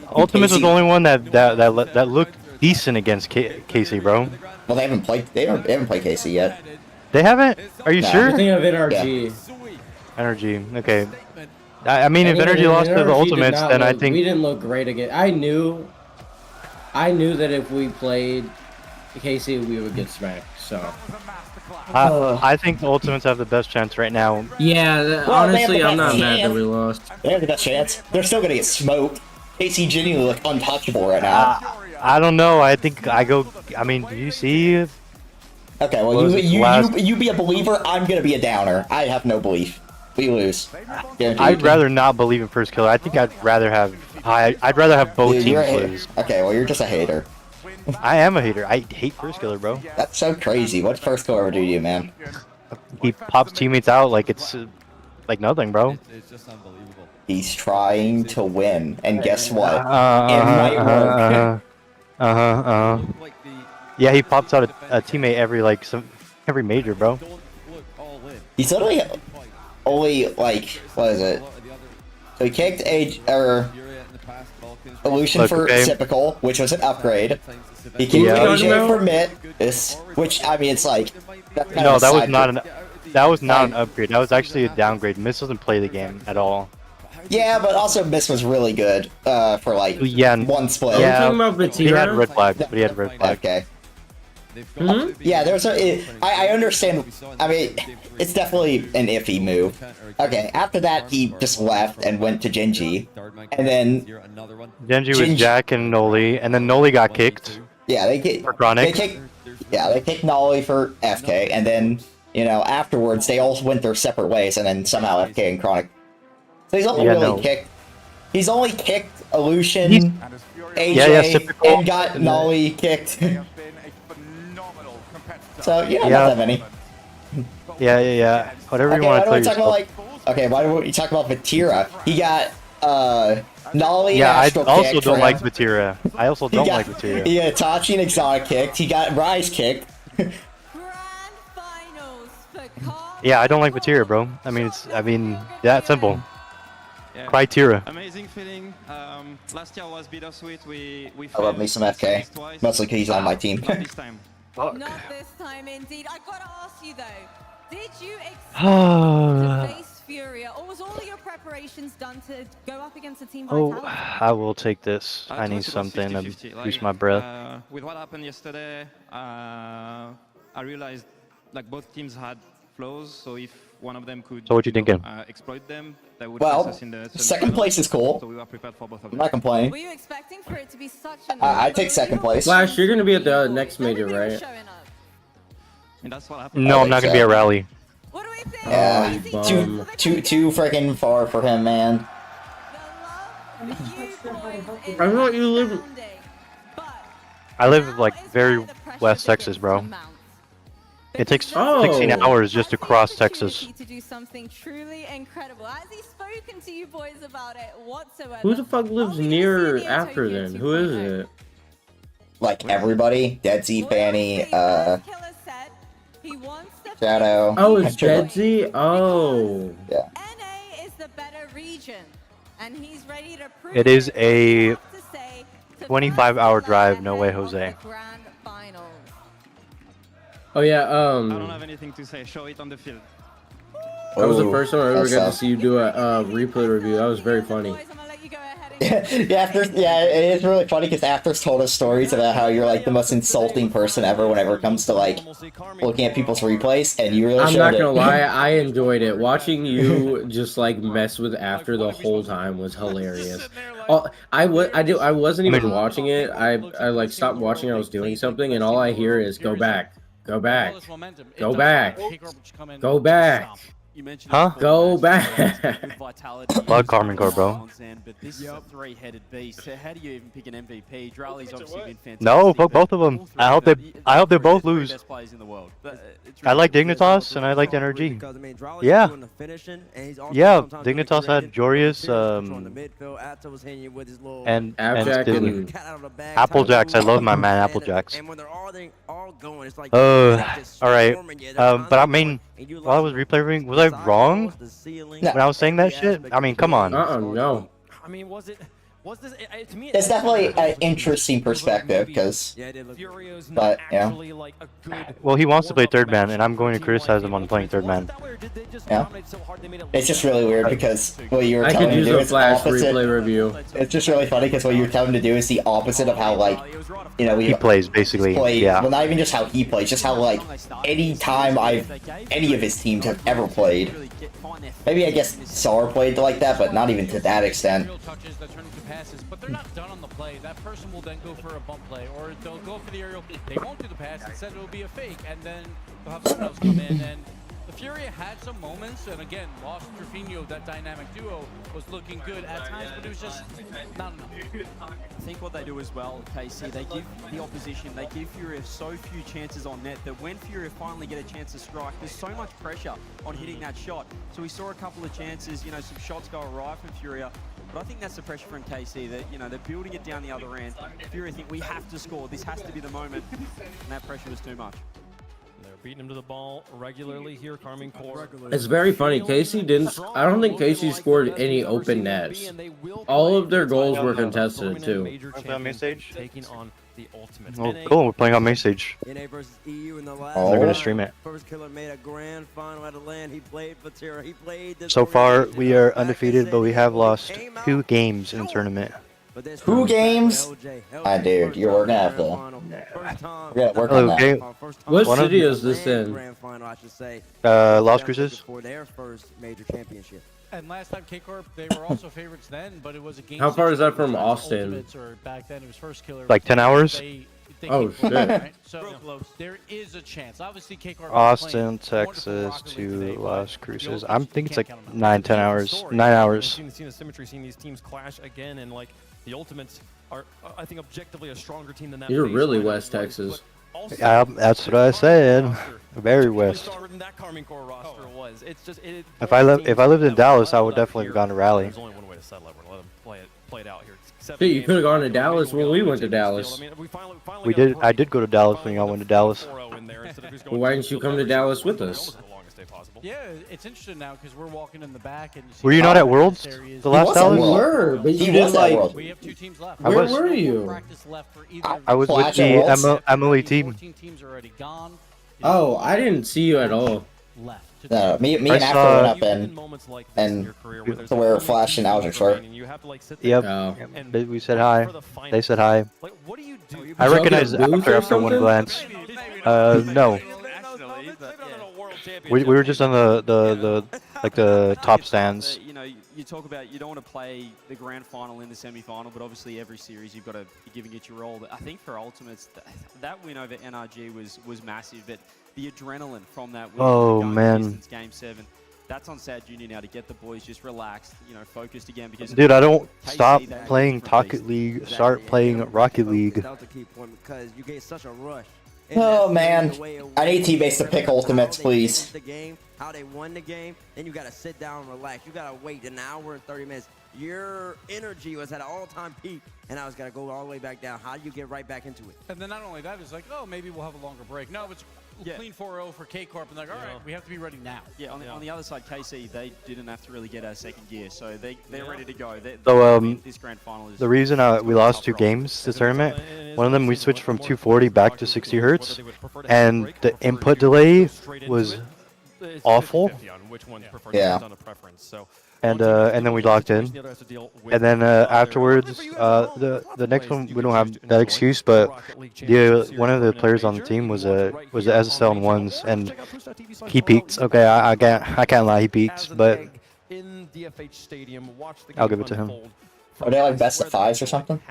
Ultimates is the only one that looked decent against KC, bro. Well, they haven't played KC yet. They haven't? Are you sure? You're thinking of NRG. Energy. Okay. I mean, if Energy lost to the Ultimates, then I think we didn't look great again. I knew that if we played KC, we would get smacked. So. I think the Ultimates have the best chance right now. Yeah, Well, honestly, they have I'm the not best mad that chance. we lost. They have the best chance. They're still gonna get smoked. AC genuinely look untouchable right now. I don't know. I think I go. I mean, do you see? Okay, well, you be a believer. I'm gonna be a downer. I have no belief. We lose. Guaranteed. I'd rather not believe in first killer. I think I'd rather have. I'd rather have both Dude, you're a teams hater. lose. Okay, well, you're just a hater. I am a hater. I hate first killer, bro. That's so crazy. What's first killer ever do to you, man? He pops teammates out like it's like nothing, bro. It's just unbelievable. He's trying to win, and guess what? It might work. Yeah, he pops out a teammate every major, bro. He's literally only like what is it? So he kicked Illusion for typical, which was an upgrade. He kicked AJ for mid, which I mean it's like No, that was not an upgrade. That was actually a downgrade. Miss doesn't play the game at all. Yeah, but also Miss was really good for like one split. Yeah, he had red flag, but he had red flag. Okay. Yeah, there was I understand. I mean, it's definitely an iffy move. Okay, after that, he just left and went to Genji. And then... Genji was Jack and Noli, and then Noli got kicked. Yeah, they kicked Noli for FK, and then, you know, afterwards, they all went their separate ways, and then somehow FK and Chronic. So he's only kicked... He's only kicked Illusion, AJ, and got Noli kicked. So, yeah, not that many. Yeah. Whatever you want to tell yourself. Like, okay, why don't you talk about Vatira? He got, Nolly Yeah, I Astral also kicked don't for like him. Vatira. I also don't like Vatira. He got Itachi and Exotic kicked. He got Rise kicked. Yeah, I don't like Vatira, bro. I mean, that simple. Cry Tira. Amazing feeling. Last year was bittersweet. We I love me some FK. Mostly because he's on my team. Not this time. Not this time, indeed. I gotta ask you though, did you expect to face Furia, or was all your preparations done to go up against a team Vitality? I will take this. I need something to boost my breath. With what happened yesterday, I realized like both teams had flaws, so if one of them could So what you thinking? exploit them, that would Well, place us in the second place is cool. So we were prepared for both of I'm them. not complaining. Were you expecting for it to be such an I take second place. Flash, you're gonna be at the next major, right? And that's what happened. No, I'm not gonna be at rally. Yeah, too freaking far for him, man. I thought you live. I live like very West Texas, bro. It takes 16 hours just to cross Texas. To do something truly incredible. Has he spoken to you boys about it whatsoever? Who the fuck lives near after then? Who is it? Like everybody, Dead Z, Fanny, Shadow. Oh, it's Dead Z? Oh. Yeah. NA is the better region, and he's ready to prove It is a 25-hour drive. No way, Jose. Oh yeah, I don't have anything to say. Show it on the field. That was the first time I ever that's got to tough. see you do a replay review. That was very funny. It's really funny because After's told us stories about how you're like the most insulting person ever whenever it comes to like looking at people's replays, and you really I'm showed not it. gonna lie, I enjoyed it. Watching you just like mess with After the whole time was hilarious. I wasn't even watching it. I like stopped watching. I was doing something, and all I hear is "Go back, go back, go back, go back." Huh? Go back. Bug Carmen Core, bro. But this is a three-headed beast. So how do you even pick an MVP? Drali's obviously been fantastic. No, fuck both of them. I hope they both lose. Best players in the world. I like Dignitas and I like NRG. Yeah. Yeah, Dignitas had Jorius, and Disney. Applejacks. I love my man Applejacks. Alright. But I mean, while I was replaying, was I wrong when I was saying that shit? I mean, come on. No. I mean, was it Was this, to me, It's definitely an interesting perspective, because, but, yeah. Well, he wants to play third man, and I'm going to criticize him on playing third man. Yeah. It's just really weird because what you were I telling could him to use do a is flash opposite. replay review. It's just really funny because what you were telling him to do is the opposite of how, like, you know, He plays, basically, yeah. Well, not even just how he plays, just how, like, any time any of his teams have ever played. Maybe I guess Sar played like that, but not even to that extent. Real touches that turn into passes, but they're not done on the play. That person will then go for a bump play, or they'll go for the aerial. They won't do the pass. Instead, it'll be a fake, and then they'll have someone else come in. And the Furia had some moments, and again, lost Trevino. That dynamic duo was looking good at times, but it was just not enough. I think what they do as well, KC, they give the opposition, they give Furia so few chances on net that when Furia finally get a chance to strike, there's so much pressure on hitting that shot. So we saw a couple of chances, you know, some shots go awry from Furia. But I think that's the pressure from KC, that, you know, they're building it down the other end. Furia think we have to score, this has to be the moment, and that pressure was too much. They're beating him to the ball regularly here, Carmine Core. It's very funny. Casey didn't. I don't think Casey scored any open nets. All of their goals were contested too. Taking on the ultimate. Oh, cool. We're playing on main stage. NA versus EU in the last. They're gonna stream it. First killer made a grand final at a land. He played for Tira. He played this So far, we are undefeated, but we have lost 2 games in the tournament. 2 games? Ah, dude, you're gonna have to. We're gonna work on that. What One of city them- is this in? Grand final, I should say. Las Cruces. For their first major championship. And last time K-Corp, they were also favorites then, but it was a game. How far is that from situation. Austin? Ultimates, or back then it was first killer. Like 10 hours? They Oh, came close, shit. right? So there is a chance. Obviously, K-Corp Austin, Texas to Las Cruces. I think it's like 9-10 hours. 9 hours. Seeing the symmetry, seeing these teams clash again, and like the Ultimates are, I think, objectively a stronger team than that. You're really baseline. West Texas. That's what I said. Very west. That Carmine Core roster was. It's just If I lived in Dallas, I would definitely have gone to Rally. There's only one way to settle it. We're gonna let them play it out here. Dude, you could have gone to Dallas when we went to Dallas. We did. I did go to Dallas when y'all went to Dallas. Well, why didn't you come to Dallas with us? Yeah, it's interesting now because we're walking in the back and. You see Were you not at Worlds? The last Dallas? We were, but you didn't like. We have 2 teams left. Where were you? I was with the Emily team. 14 teams are already gone. Oh, I didn't see you at all. No, me and I Afro saw- went up and to where Flash and Alex were. Yep. Oh. We said hi. They said hi. What do you do? I recognized booth or after one something? glance. No. We were just on the top stands. You know, you talk about you don't want to play the grand final in the semi-final, but obviously every series you've got to be giving it your all. But I think for Ultimates, that win over NRG was massive. But the adrenaline from that win, Oh, going man. the distance, Game 7, that's on Sad Junior now to get the boys just relaxed, you know, focused again. Because Dude, I don't KC, stop they're a playing different Pocket beast. League. Start playing Rocket League. That was the key point because you get such a rush. Oh man, I need teammates to pick ultimates, please. The game, how they won the game, then you gotta sit down and relax. You gotta wait an hour and 30 minutes. Your energy was at an all-time peak, and I was gotta go all the way back down. How do you get right back into it? And then not only that, it's like, oh, maybe we'll have a longer break. No, it's clean 4-0 for K-Corp, and like, all right, we have to be ready now. Yeah, on the other side, KC, they didn't have to really get a second gear, so they're ready to go. So this grand final is the reason we lost 2 games this tournament, one of them we switched from 240 back to 60 hertz, and the input delay was awful. Yeah. And then we locked in, and then afterwards, the next one we don't have that excuse, but one of the players on the team was a SSL in ones, and he peaked. Okay, I can't lie, he peaked, but I'll give it to him. Are they like best of 5s or something?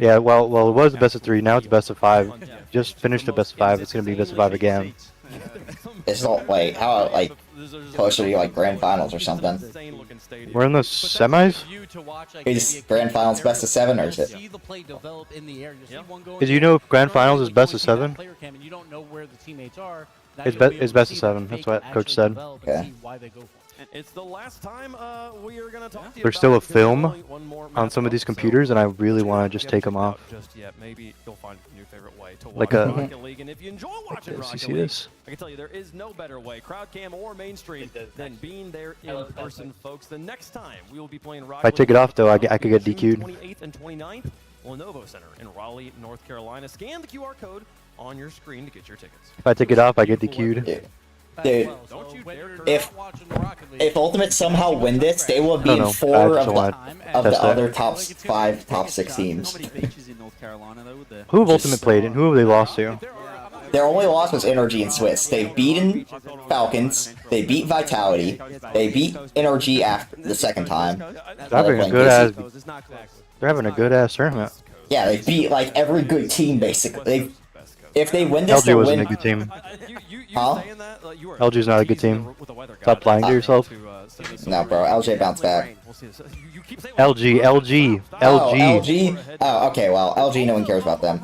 Yeah, well, it was the best of 3. Now it's best of 5. Just finished the best of 5. It's gonna be best of 5 again. It's all like how like closer to like grand finals or something. We're in the semis. Is grand finals best of 7 or is it? Did you know grand finals is best of 7? You don't know where the teammates are. It's best of 7. That's what coach said. Okay. It's the last time we are going to talk to you There's about still a it, 'cause there's film only one more on match some of left, these so computers, and I really want to just you take haven't them checked off. out just yet. Maybe you'll find a new favorite way to Like watch a- Rocket League. And if you enjoy watching this. You Rocket see League, this? I can tell you there is no better way, crowd cam or mainstream, than being there in person, folks. The next time we will be playing Rocket If I take League it off, though, I will could be get June DQ'd. 28th and 29th, Lenovo Center in Raleigh, North Carolina. Scan the QR code on your screen to get your tickets. If I take it off, I get DQ'd. Dude, Don't you dare if Ultimate somehow win this, they will be I in don't know. 4 I of just the, wanna of the test it. other top 6 teams. How many beaches in North Carolina though? With the Who have Ultimate played, and who have they lost to? Their only loss was Energy and Swiss. They've beaten Falcons, they beat Vitality, they beat Energy after the second time. They're having a good ass. They're having a good ass tournament. Yeah, they beat like every good team basically. If they win this, LG they'll wasn't win. a good team. Huh? LG's not a good team. Stop lying to yourself. No, bro. LJ bounced back. LG. Oh, LG. Oh, okay. Well, LG, no one cares about them.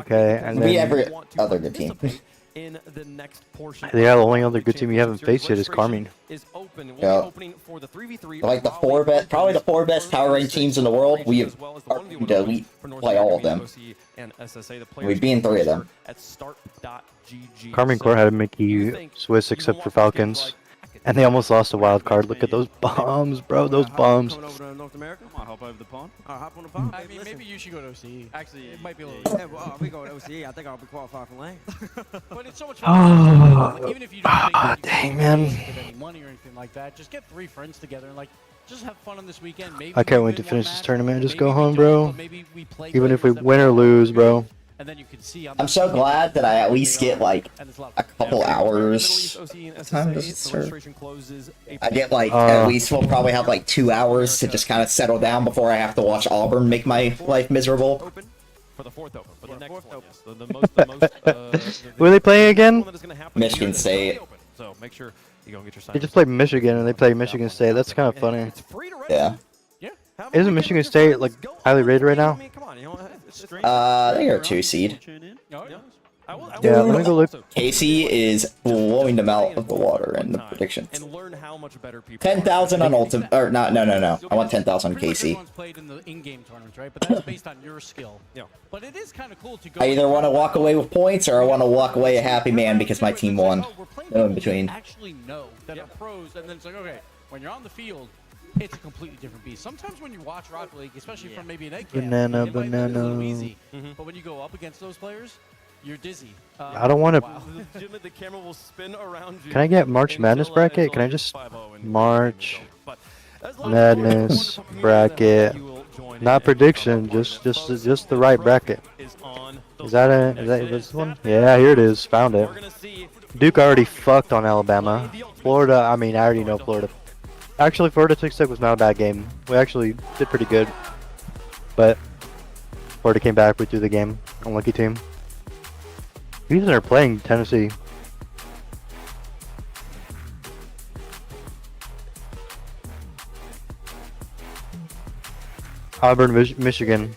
Okay, and Beat then every other good team. In the next portion. yeah, the only other good team you haven't faced yet is Carmine. Is open. We'll Yeah. be opening for the 3v3. Like the probably the 4 best power ranked teams in the world. We have are going to elite play all of them. We've been 3 of them. Carmine Core had a Mickey Swiss except for Falcons. And they almost lost a wild card. Look at those bombs, bro. Those bombs. Coming over to North America, might hop over the pond. Hop on the phone. I mean, maybe you should go to OCE. Actually, it might be a little. Yeah, well, we go to OCE. I think I'll be qualified for lane. But it's so much Oh, fun. Like, even if you don't think that you dang, can man. get any money or anything like that, just get 3 friends together and like just have fun on this weekend. Maybe I can't we wait to win finish one this match, tournament and just maybe go we home, don't, bro. but maybe we play Even if we players that win or lose, bro. and then you can see on I'm the so weekend glad that I at least they get are, like and it's a lot of a fun. couple hours. Time does it serve? I get like at least we'll probably have like 2 hours to just kind of settle down before I have to watch Auburn make my life miserable. For the fourth open, for the next one, yes. The most, Who are they playing again? Michigan State. So make sure you go and get your sign. They just played Michigan and they played Michigan State. That's kind of funny. Yeah. Isn't Michigan State like highly rated right now? They are 2 seed. Yeah, let me go look. Casey is blowing them out of the water in the predictions. And learn how much better people 10,000 on Ultimate, or no. I want 10,000 on Casey. Everyone's played in the in-game tournaments, right? But that's based on your skill. Yeah. But it is kind of cool to go. I either want to walk away with points or I want to walk away a happy man because my team won. No in between. Actually know that are pros, and then it's like, okay, when you're on the field, it's a completely different beast. Sometimes when you watch Rocket League, especially from maybe an egg camp, Banana, it might look a little banana. easy. But when you go up against those players, you're dizzy. I don't want to. The camera will spin around you. Can I get March Madness bracket? Can I just March Madness bracket? Not prediction, just the right bracket. Is that this one? Yeah, here it is. Found it. Duke already fucked on Alabama. Florida, I mean, I already know Florida. Actually, Florida Tech was not a bad game. We actually did pretty good. But Florida came back, we threw the game. Unlucky team. These are playing Tennessee. Auburn, Michigan.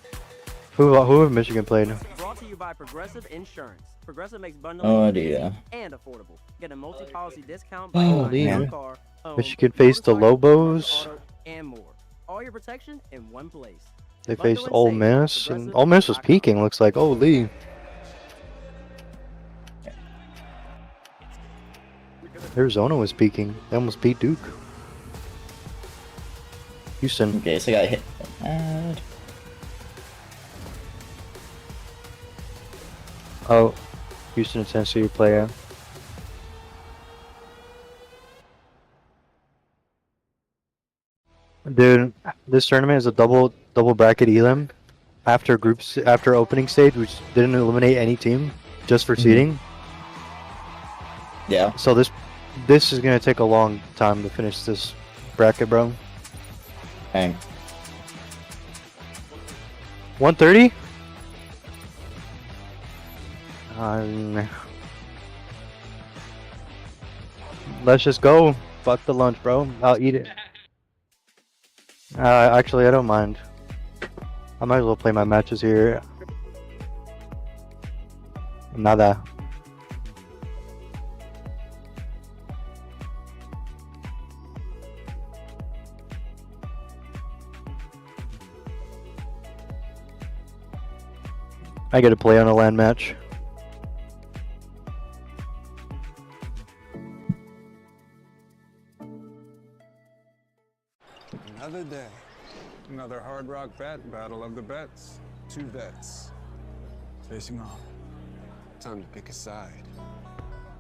Who have Michigan played? Brought to you by Progressive Insurance. Progressive makes bundling Oh dear. and affordable. Get a multi-policy discount by Oh, buying dear. your car, home, Michigan faced the Lobos. auto, and more. All your protection in one place. They faced Ole Miss, and Ole Miss was peaking. Looks like holy. Arizona was peaking. They almost beat Duke. Houston. Okay, so I got hit. Oh, Houston and Tennessee play out. Dude, this tournament is a double bracket elim. After opening stage, which didn't eliminate any team, just for seeding. Yeah. So this is gonna take a long time to finish this bracket, bro. Dang. 130? Let's just go. Fuck the lunch, bro. I'll eat it. Actually, I don't mind. I might as well play my matches here. Nada. I get to play on a LAN match. Another day, another Hard Rock bet, battle of the bets. Two vets facing off. Time to pick a side.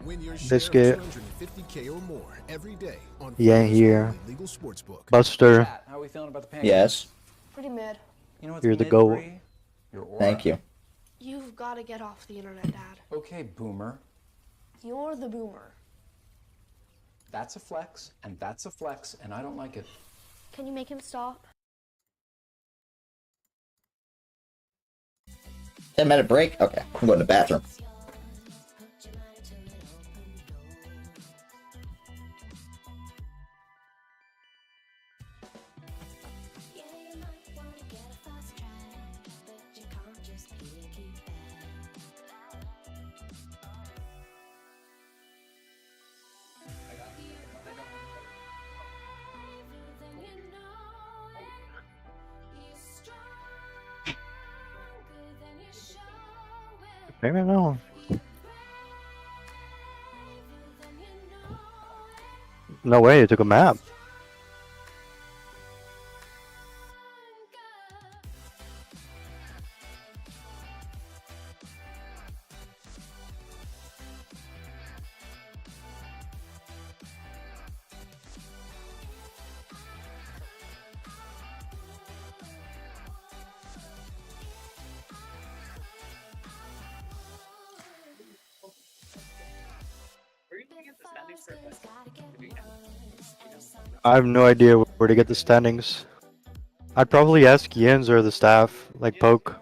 Win your Biscuit. share of 250K or more every day on Yeah, Florida's here. only legal sportsbook. Buster. How are we feeling about the Pancakes? Yes. Pretty mid. You know what's You're the mid, goat. Bree? Your aura. Thank you. You've got to get off the internet, Dad. Okay, boomer. You're the boomer. That's a flex, and that's a flex, and I don't like it. Can you make him stop? 10-minute break? Okay, I'm going to the bathroom. Maybe no. No way, it took a map. I have no idea where to get the standings. I'd probably ask Jens or the staff, like Poke.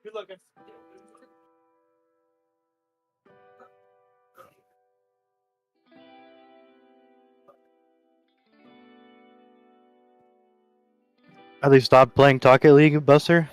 Good luck, guys. Have they stopped playing Pocket League, Buster?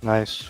Nice.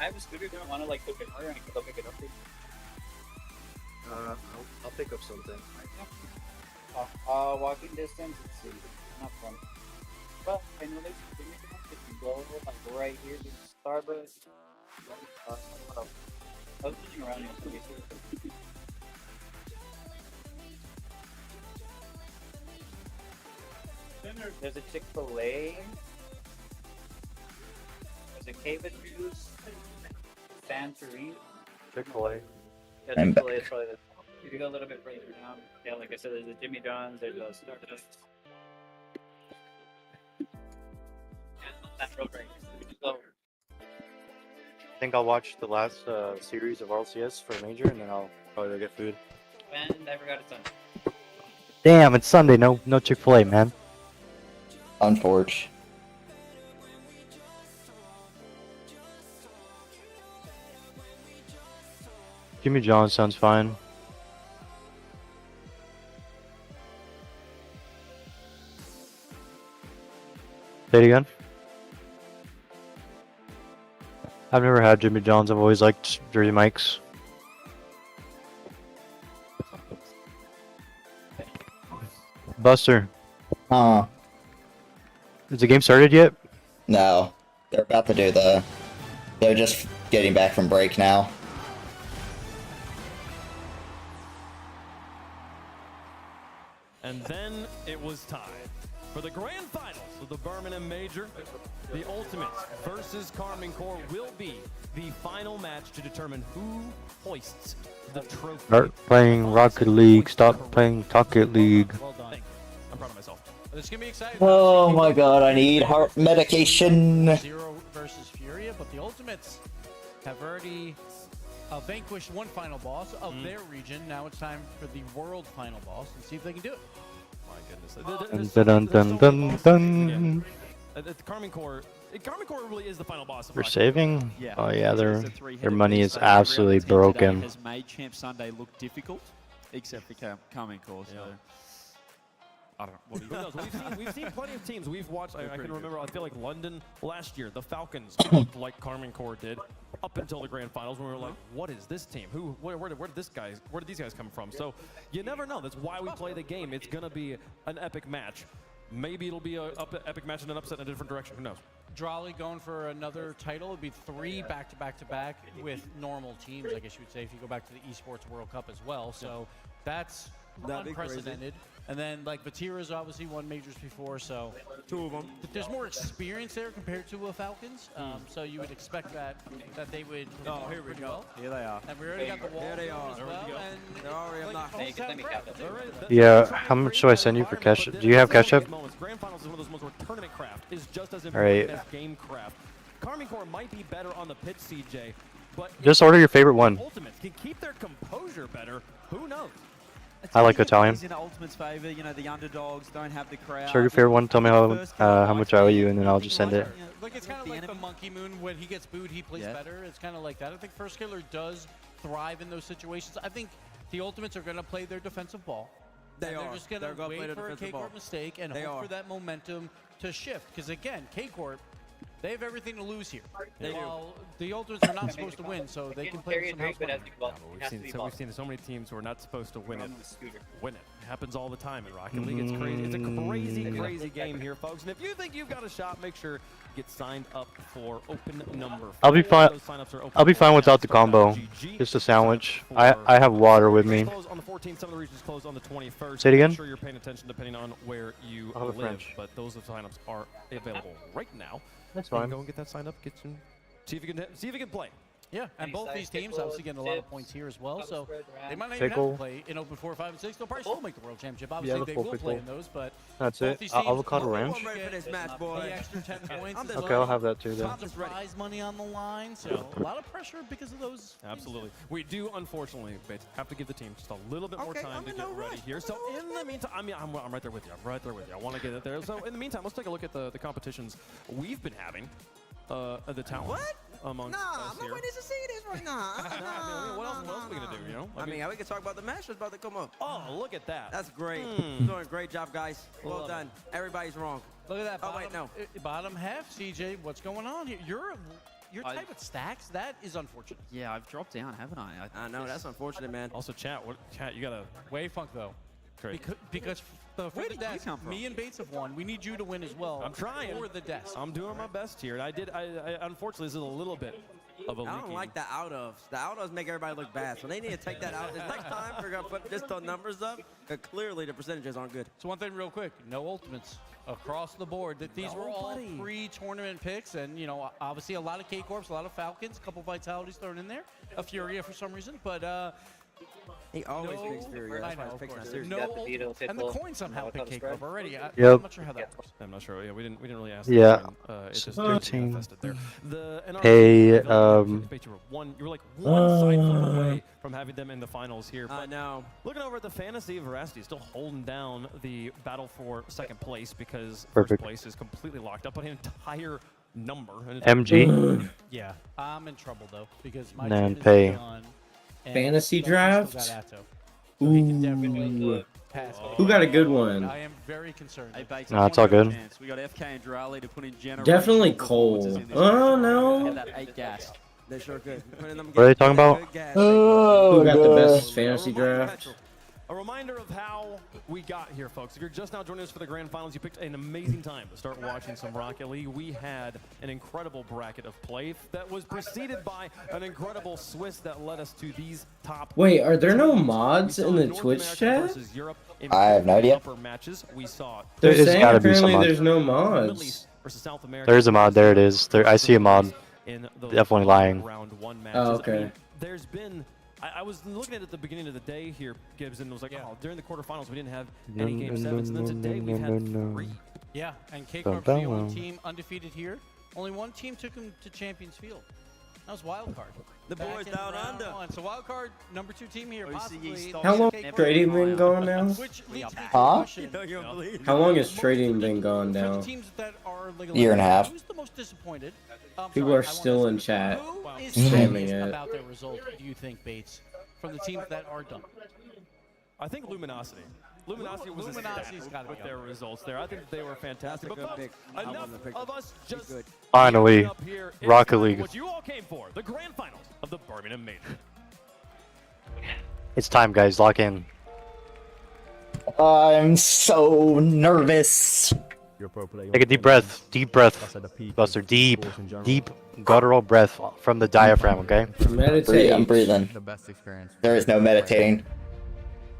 I have a scooter. Do you want to like pick it up and I can go pick it up for you? I'll pick up something. Walking distance, let's see. Not fun. Well, I know there's a Birmingham. If you go like right here to Starbucks. What else? I was looking around yesterday. There's a Chick-fil-A. There's a Cave Juice. Santorini. Chick-fil-A. Yeah, Chick-fil-A is probably the. If you go a little bit further down, yeah, like I said, there's a Jimmy John's, there's a Stardust. That road right here. So we just go. I think I'll watch the last series of RLCS for Major, and then I'll probably go get food. And I forgot it's on. Damn, it's Sunday. No Chick-fil-A, man. Unfortunate. Jimmy John sounds fine. Say it again. I've never had Jimmy John's. I've always liked Jersey Mike's. Buster. Huh. Has the game started yet? No. They're about to do they're just getting back from break now. And then it was time for the grand finals of the Birmingham Major. The Ultimates versus Carmine Corps will be the final match to determine who hoists the trophy. Start playing Rocket League. Stop playing Pocket League. Well done. I'm proud of myself. It's gonna be exciting. Oh my god, I need heart medication. Zero versus Furia, but the Ultimates have already vanquished one final boss of their region. Now it's time for the world final boss and see if they can do it. My goodness. Dun, dun, dun, dun. Carmine Corps really is the final boss of We're Rocket saving? Yeah. Oh yeah, It's a their three-headed money beast. is Every other absolutely team today broken. has made Champ Sunday look difficult, except for Carmine Corps. So. I don't know. Who knows? We've seen plenty of teams. We've watched. I can remember. I feel like London last year, the Falcons looked like Carmine Corps did up until the grand finals, when we were like, "What is this team? Where did these guys come from?" So you never know. That's why we play the game. It's gonna be an epic match. Maybe it'll be an epic match and an upset in a different direction. Who knows? Drawley going for another title. It'd be 3 back-to-back-to-back with normal teams, I guess you would say, if you go back to the Esports World Cup as well. So that's unprecedented. And then, like, Vatira's obviously won majors before, so 2 of them. There's more experience there compared to Falcons, so you would expect that they would. Oh, here we go. Well. Here they are. And we already got the wall. There they are. As well, and They're already unlocked. Yeah, how much should I send you for cash? Do you have cash up? Grand finals is one of those moments where tournament craft is just as Alright. important as game craft. Carmine Corps might be better on the pitch, CJ, but Just order your favorite one. Ultimates can keep their composure better. Who knows? I like Italian. In Ultimate's favor, you know, the underdogs don't have the crowd. Share your favorite one. Tell me how much I owe you, and then I'll just send it. Like, it's kind of like the Monkey Moon. When he gets booed, he plays better. It's kind of like that. I think First Killer does thrive in those situations. I think the Ultimates are going to play their defensive ball. They're just going to wait for a K-Corp mistake and hope for that momentum to shift. Because, again, K-Corp, they have everything to lose here. While the Ultimates are not supposed to win, so they can play some house money. We've seen so many teams who are not supposed to win it. It happens all the time in Rocket League. It's crazy. It's a crazy game here, folks. And if you think you've got a shot, make sure you get signed up for open number 4. I'll be fine. Those sign-ups are open I'll be fine without the combo. Just a sandwich. I have water with me. On the 14th, some of the regions close on the 21st. Say it again? Make sure you're paying attention depending on where you I'll have a live. French. But those sign-ups are available right now. That's You can fine. Go and get that signed up. See if you can play. Yeah, and both these teams obviously getting a lot of points here as well, so they might not even have Pickle. to play in Open 4, 5, and 6. They'll probably still make the World Championship. Obviously, the they full will play pickle. in those, but That's both it. these teams, Avocado ranch. I'm ready for this match, boy. the extra 10 points. as Okay, well. I'll have that too then. Lots of prize money on the line, so a lot of pressure because of those. Absolutely. We do, unfortunately, have to give the team just a little bit more time to get ready here. So in the meantime, I'm right there with you. I'm right there with you. I want to get it there. So in the meantime, let's take a look at the competitions we've been having. The talent among us I'm here. not ready to see this right now. What else are we gonna do? You know? I mean, we can talk about the match that's about to come up. Oh, look at that. That's great. Hmm. Doing a great job, guys. Well Love done. Everybody's wrong. Look at that. Oh, Bottom, wait, no. Bottom half, CJ. What's going on here? You're tied with stacks. That is unfortunate. Yeah, I've dropped down, haven't I? I know, that's unfortunate, man. Also, chat, you gotta Way funk though. great. Because for Where the did you desk, come from? me and Bates have won. We need you to win as well. I'm trying. For the desk. I'm doing my best here. And I unfortunately, this is a little bit of a I don't leaky. like the out-ofs. The out-ofs make everybody look bad, so they need to take that out. Next time, we're going to put just the numbers up, but clearly the percentages aren't good. So one thing real quick, no ultimates across the board. These were all pre-tournament picks, and you know, obviously a lot of K-Corps, a lot of Falcons, a couple Vitalities thrown in there, a Furia for some reason, but he always picks Furia. That's why his picks not serious. No ultimates. And the coin somehow picked K-Corp already. Yep. I'm not sure how that works. I'm not sure. Yeah, we didn't really ask. Yeah. It just 13. manifested there. Hey, you were like one side flip away from having them in the finals here. I know. Looking over at the Fantasy, Veracity still holding down the battle for second place because Perfect. first place is completely locked up on an entire number. MG. Yeah, I'm in trouble though because my Nan team is pay. done, and Fantasy still draft? got Atto. So he can definitely Ooh. pass. Who got a good one? I am very concerned. Hey, Bates, Nah, it's all good. chance. We got FK and Drally to put in generation. Definitely Cole. Oh no. Get that 8 gas. They sure could. What are they talking about? Who got the best fantasy draft? A reminder of how we got here, folks. If you're just now joining us for the grand finals, you picked an amazing time to start watching some Rocket League. We had an incredible bracket of play that was preceded by an incredible Swiss that led us to these top. Wait, are there no mods in the Twitch chat? I have no idea. Matches. We saw They're There's saying gotta be some apparently mod. there's no Middle mods. East versus South America. There's a mod. There it is. There, I see a mod. In the Definitely lying. Round 1 matches. Oh, I okay. mean, there's been. I was looking at it at the beginning of the day here, Gibbs, and was like, oh, during the quarterfinals we didn't have any game sevens, and then today we've had 3. Yeah, and K-Corp's the only team undefeated here. Only one team took him to Champions Field. That was Wildcard. The boys down under. So Wildcard, number 2 team here, possibly. How long has trading been going now? Which leads me to the Huh? question. How long has trading been going For the now? teams that are like Year and a half. Who's the most disappointed? People are still in chat Who is spamming happiest it. about their result, do you think, Bates? From the teams that are done. I think Luminosity. Luminosity was Luminosity's gotta with be their results there. I think they were fantastic. That's a good But pick. folks, I enough wouldn't have picked of them. us just Good. Finally, wrapping up here. It's Rocket time for League. what you all came for, the grand finals of the Birmingham Major. It's time, guys. Lock in. I'm so nervous. Take a deep breath. Deep breath. Buster. Deep guttural breath from the diaphragm, okay? Meditate. I'm breathing. The best experience. There is no meditating.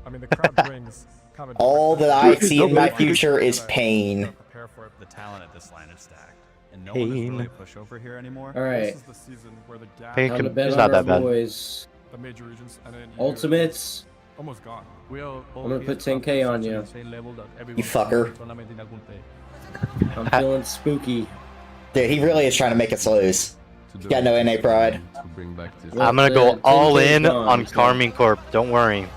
I mean, the crowd brings All that I see in my future is pain. Prepare for the talent at this line is stacked, and no one is really a pushover here anymore. All right. This is the season where the gap Pain Time to can, bet it's on not our that bad. boys. the major regions and then Ultimates. almost gone. We all I'm gonna put 10K on you. You fucker. I'm feeling spooky. Dude, he really is trying to make us lose. He's got no NA pride. I'm gonna go all 10K in gone, on so- Carmine Corp. Don't worry.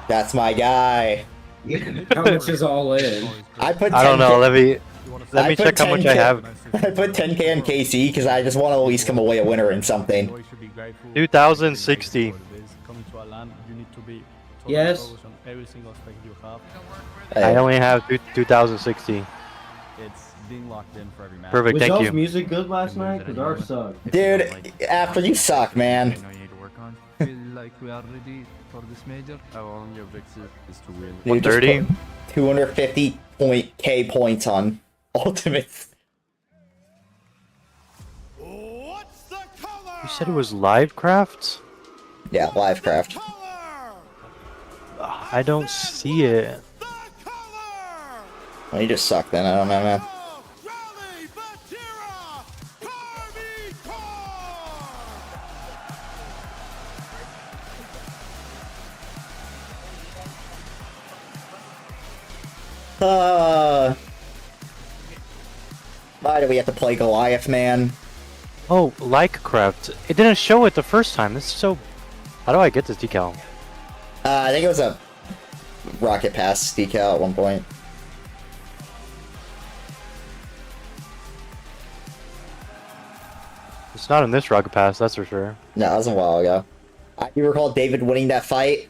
That's my guy. How much is all in? I put. I don't 10K know. Let me I put check how much I 10K have. I put 10K on KC because I just want to at least come away a winner in something. 2060. Yes. I only have 2060. It's being locked in for every match. Perfect. Was Thank y'all's you. music good last night? Cause ours sucked. Dude, after you suck, man. Feel like we are ready for this major. Our only objective is to win. Dude, just 130? put 250 points on Ultimates. You said it was Livecraft? Yeah, Livecraft. I don't see it. Well, you just suck then. I don't know, man. Why do we have to play Goliath, man? Oh, Livecraft. It didn't show it the first time. This is so... How do I get this decal? I think it was a Rocket Pass decal at one point. It's not in this Rocket Pass, that's for sure. No, that was a while ago. I do recall David winning that fight.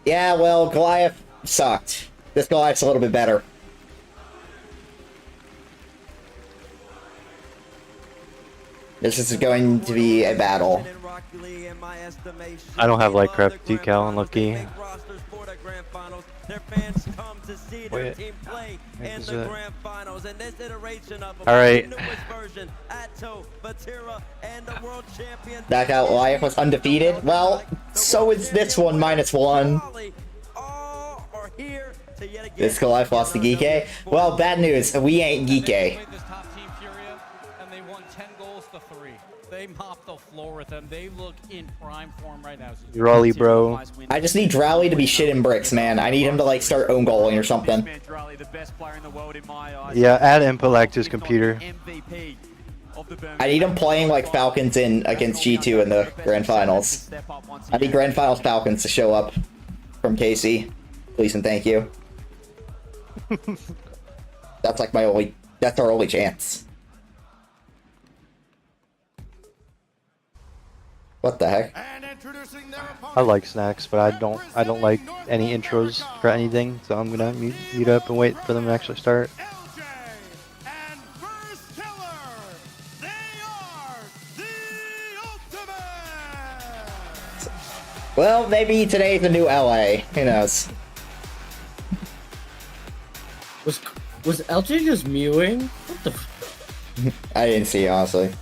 Yeah, well, Goliath sucked. This Goliath's a little bit better. This is going to be a battle. I don't have Livecraft decal, unlucky. Wait. Is it... Alright. That Goliath was undefeated. Well, so is this one -1. This Goliath lost to Geekay. Well, bad news. We ain't Geekay. They mop the floor with them. They look in prime form right now. Raleigh, bro. I just need Drowley to be shitting bricks, man. I need him to like start own goaling or something. Yeah, add Impelect to his computer. I need him playing like Falcons in against G2 in the Grand Finals. I need Grand Finals Falcons to show up from KC. Please and thank you. That's like my only. That's our only chance. What the heck? I like snacks, but I don't like any intros for anything, so I'm gonna mute up and wait for them to actually start. Well, maybe today's the new LA. Who knows? Was LJ just mewing? What the? I didn't see, honestly.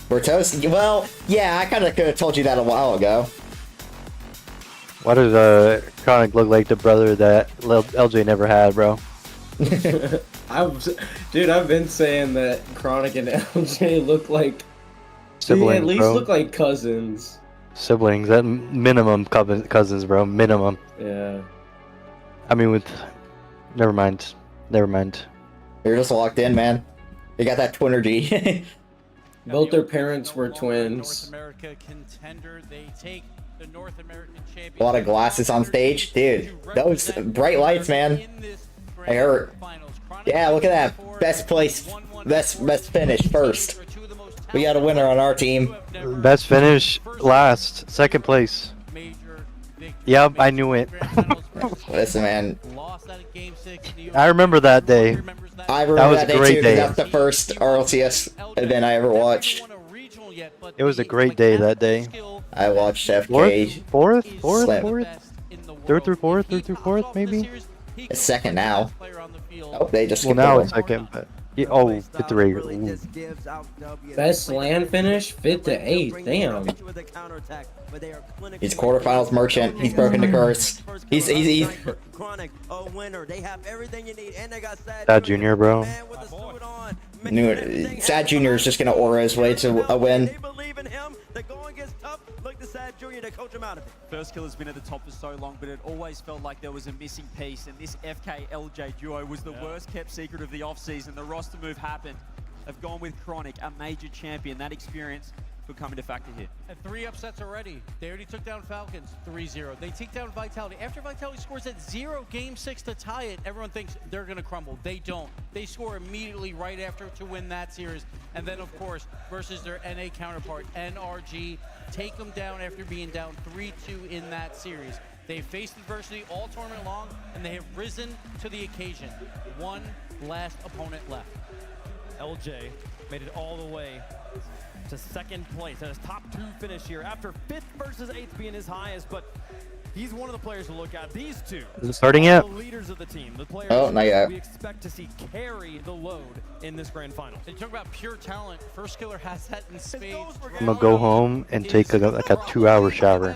We're toast. Well, yeah, I kind of could have told you that a while ago. Why does Chronic look like the brother that LJ never had, bro? Dude, I've been saying that Chronic and LJ look like Siblings, at least bro. look like cousins. Siblings, at minimum cousins, bro. Minimum. Yeah. I mean, with never mind. You're just locked in, man. You got that twinergy. Both their parents were twins. A lot of glasses on stage, dude. Those bright lights, man. I heard. Yeah, look at that. Best place, best finish first. We got a winner on our team. Best finish, last, second place. Yep, I knew it. Listen, man. I remember that day. I remember was that a day great too, 'cause day. that's the first RLCS event I ever watched. It was a great day that day. I watched FK. Fourth, slam- third through fourth, maybe. It's second now. Oh, they just Well, skipped now over. it's second, but yeah, oh, hit the regular. Ooh. Best land finish, 5th to 8th. Damn. He's quarterfinals merchant. He's broken the curse. He's Chronic, a winner. They have everything you need, and they got Sad Junior, bro. Sad Junior is just gonna aura his way to a win. First kill has been at the top for so long, but it always felt like there was a missing piece, and this FK-LJ duo was the worst kept secret of the offseason. The roster move happened. They've gone with Chronic, a major champion. That experience could come into factor here. And 3 upsets already. They already took down Falcons 3-0. They take down Vitality. After Vitality scores at 0 game 6 to tie it, everyone thinks they're going to crumble. They don't. They score immediately right after to win that series. And then, of course, versus their NA counterpart, NRG, take them down after being down 3-2 in that series. They faced adversity all tournament long, and they have risen to the occasion. One last opponent left. LJ made it all the way to second place and his top 2 finish here after 5th versus 8th being his highest, but he's one of the players to look at. These two Is it starting yet? are the leaders of the team, the players Not yet. we expect to see carry the load in this grand final. They talk about pure talent. First Killer has that in spades. I'm gonna go home and take like a 2-hour shower.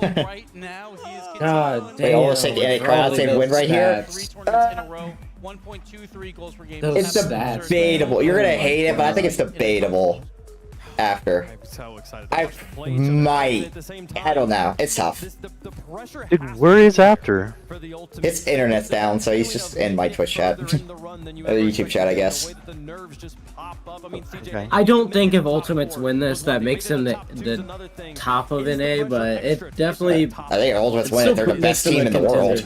Right now, he is God They almost take any crowd save win right here. 3 tournaments in a row, 1.23 goals per game. It's debatable. You're gonna hate it, but I think it's debatable. After. So excited I might. I don't know. It's tough. Dude, where is after? His internet's down, so he's just in my Twitch chat. Or YouTube chat, I guess. Okay. I don't think if Ultimates win this, that makes them the top of NA, but it definitely. I think Ultimates win it. They're the best team in the world.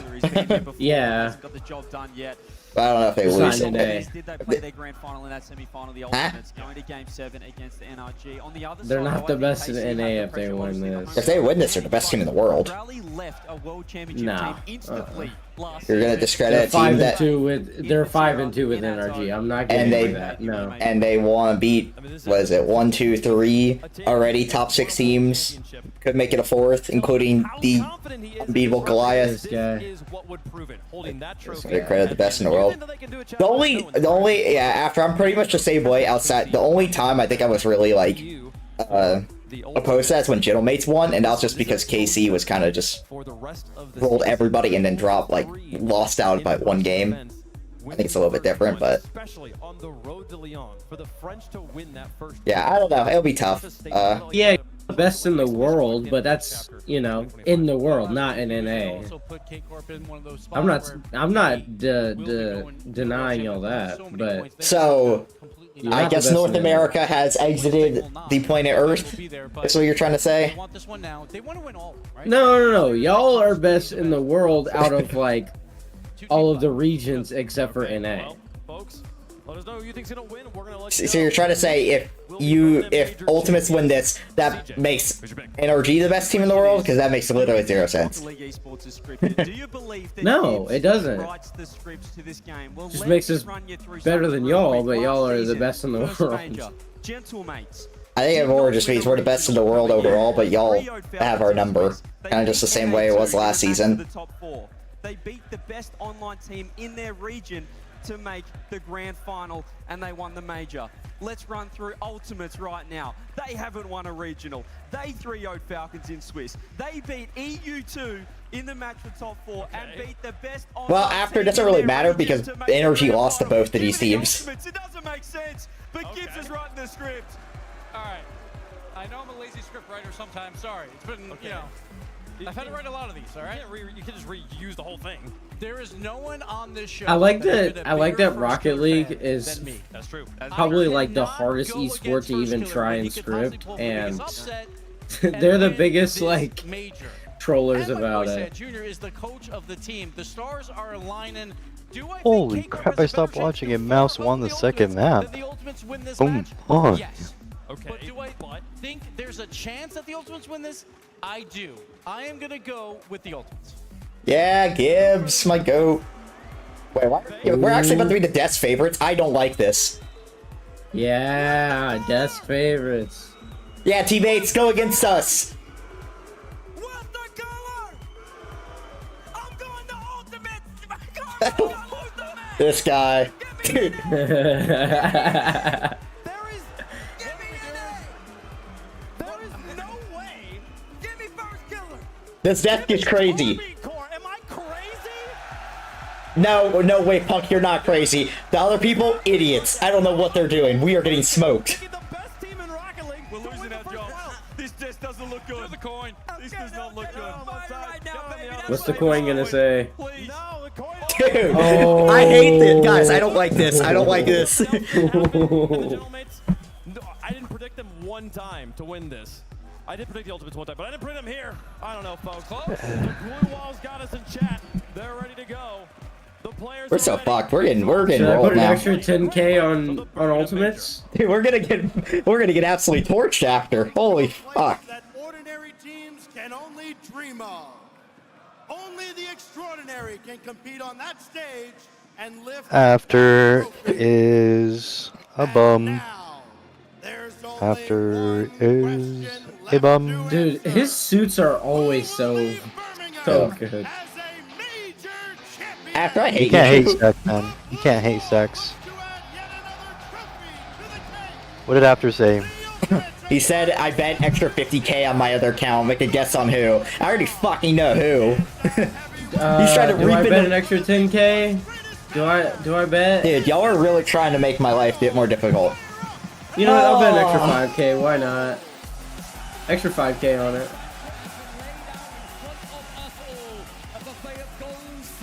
Yeah. Got the job done yet. But I don't know if they It's lose not it. Did they play their grand final in that semi-final? The Ultimates going to Game 7 against the NRG. On the other They're side, not the best in NA if they win this. If they win this, they're the best team in the world. Rally left a world championship Nah. team instantly last You're gonna season. discredit They're a team 5-2 that with. They're 5-2 with NRG. I'm not and getting they that. No. and they want to beat. Was it 1, 2, 3 already top 6 teams? Could make it a 4th, including the unbeatable Goliath. This guy. Is what would prove it. Holding that trophy. They credit the best in the world. The only, yeah, after I'm pretty much the same way outside. The only time I think I was really like, opposed to that's when Gentlemates won, and that was just because KC was kind of just rolled everybody and then dropped, like, lost out by 1 game. I think it's a little bit different, but Especially on the road to Lyon for the French to win that first. yeah, I don't know. It'll be tough. Yeah, best in the world, but that's, you know, in the world, not in NA. I'm not denying all that, but So, You're I not the guess best North in NA. America has exited the planet Earth. That's what you're trying to say? No. Y'all are best in the world out of like all of the regions except for NA. Folks, let us know who you think's gonna win. We're gonna let So you're trying to say if Ultimates win this, that makes NRG the best team in the world? Because that makes literally 0 sense. No, it doesn't. Just makes us better than y'all, but y'all are the best in the world. I think it more just means we're the best in the world overall, but y'all have our number. Kind of just the same way it was last season. They beat the best online team in their region to make the grand final, and they won the major. Let's run through Ultimates right now. They haven't won a regional. They 3-0'd Falcons in Swiss. They beat EU2 in the match for top 4 and beat the best online Well, after it doesn't really matter because NRG lost to both of these teams. It doesn't make sense, but Gibbs is writing the script. All right. I know I'm a lazy script writer sometimes. Sorry. It's been, you know, I've had to write a lot of these, all right? You can just reuse the whole thing. There is no one on this show. I like that that. I like that Rocket League fan is than me. That's true. probably like the hardest esport to even try and script, and they're the biggest like trollers about it. Junior is the coach of the team. The stars are aligning. Holy crap, I stopped watching and Mouse won the second map. Boom. On. Yes. Okay. But do I think there's a chance that the Ultimates win this? I do. I am going to go with the Ultimates. Yeah, Gibbs, my goat. Wait, what? We're actually about to be the Death's favorites. I don't like this. Yeah, Death's favorites. Yeah, teammates, go against us. This guy. This death is crazy. No, no, wait, Punk, you're not crazy. The other people, idiots. I don't know what they're doing. We are getting smoked. We're losing our job. This just doesn't look good. The coin. This does not look good. What's the coin gonna say? Dude, oh. I hate this. Guys, I don't like this. I don't like this. I didn't predict them one time to win this. I did predict the Ultimates one time, but I didn't predict them here. I don't know, folks. The Blue Walls got us in chat. They're ready to go. The players We're so fucked. We're getting Should I rolled put an now. extra 10K on Ultimates? Dude, we're gonna get absolutely torched after. Holy fuck. That ordinary teams can only dream of. Only the extraordinary can compete on that stage and lift. After is a bum. After is a bum. Dude, his suits are always so good. After I hate You can't hate sex, man. You can't hate sex. What did After say? He said, I bet extra 50K on my other account. Make a guess on who. I already fucking know who. He's trying to do I bet an extra 10K? Do I bet? Dude, y'all are really trying to make my life a bit more difficult. You know what? I'll bet an extra 5K. Why not? Extra 5K on it.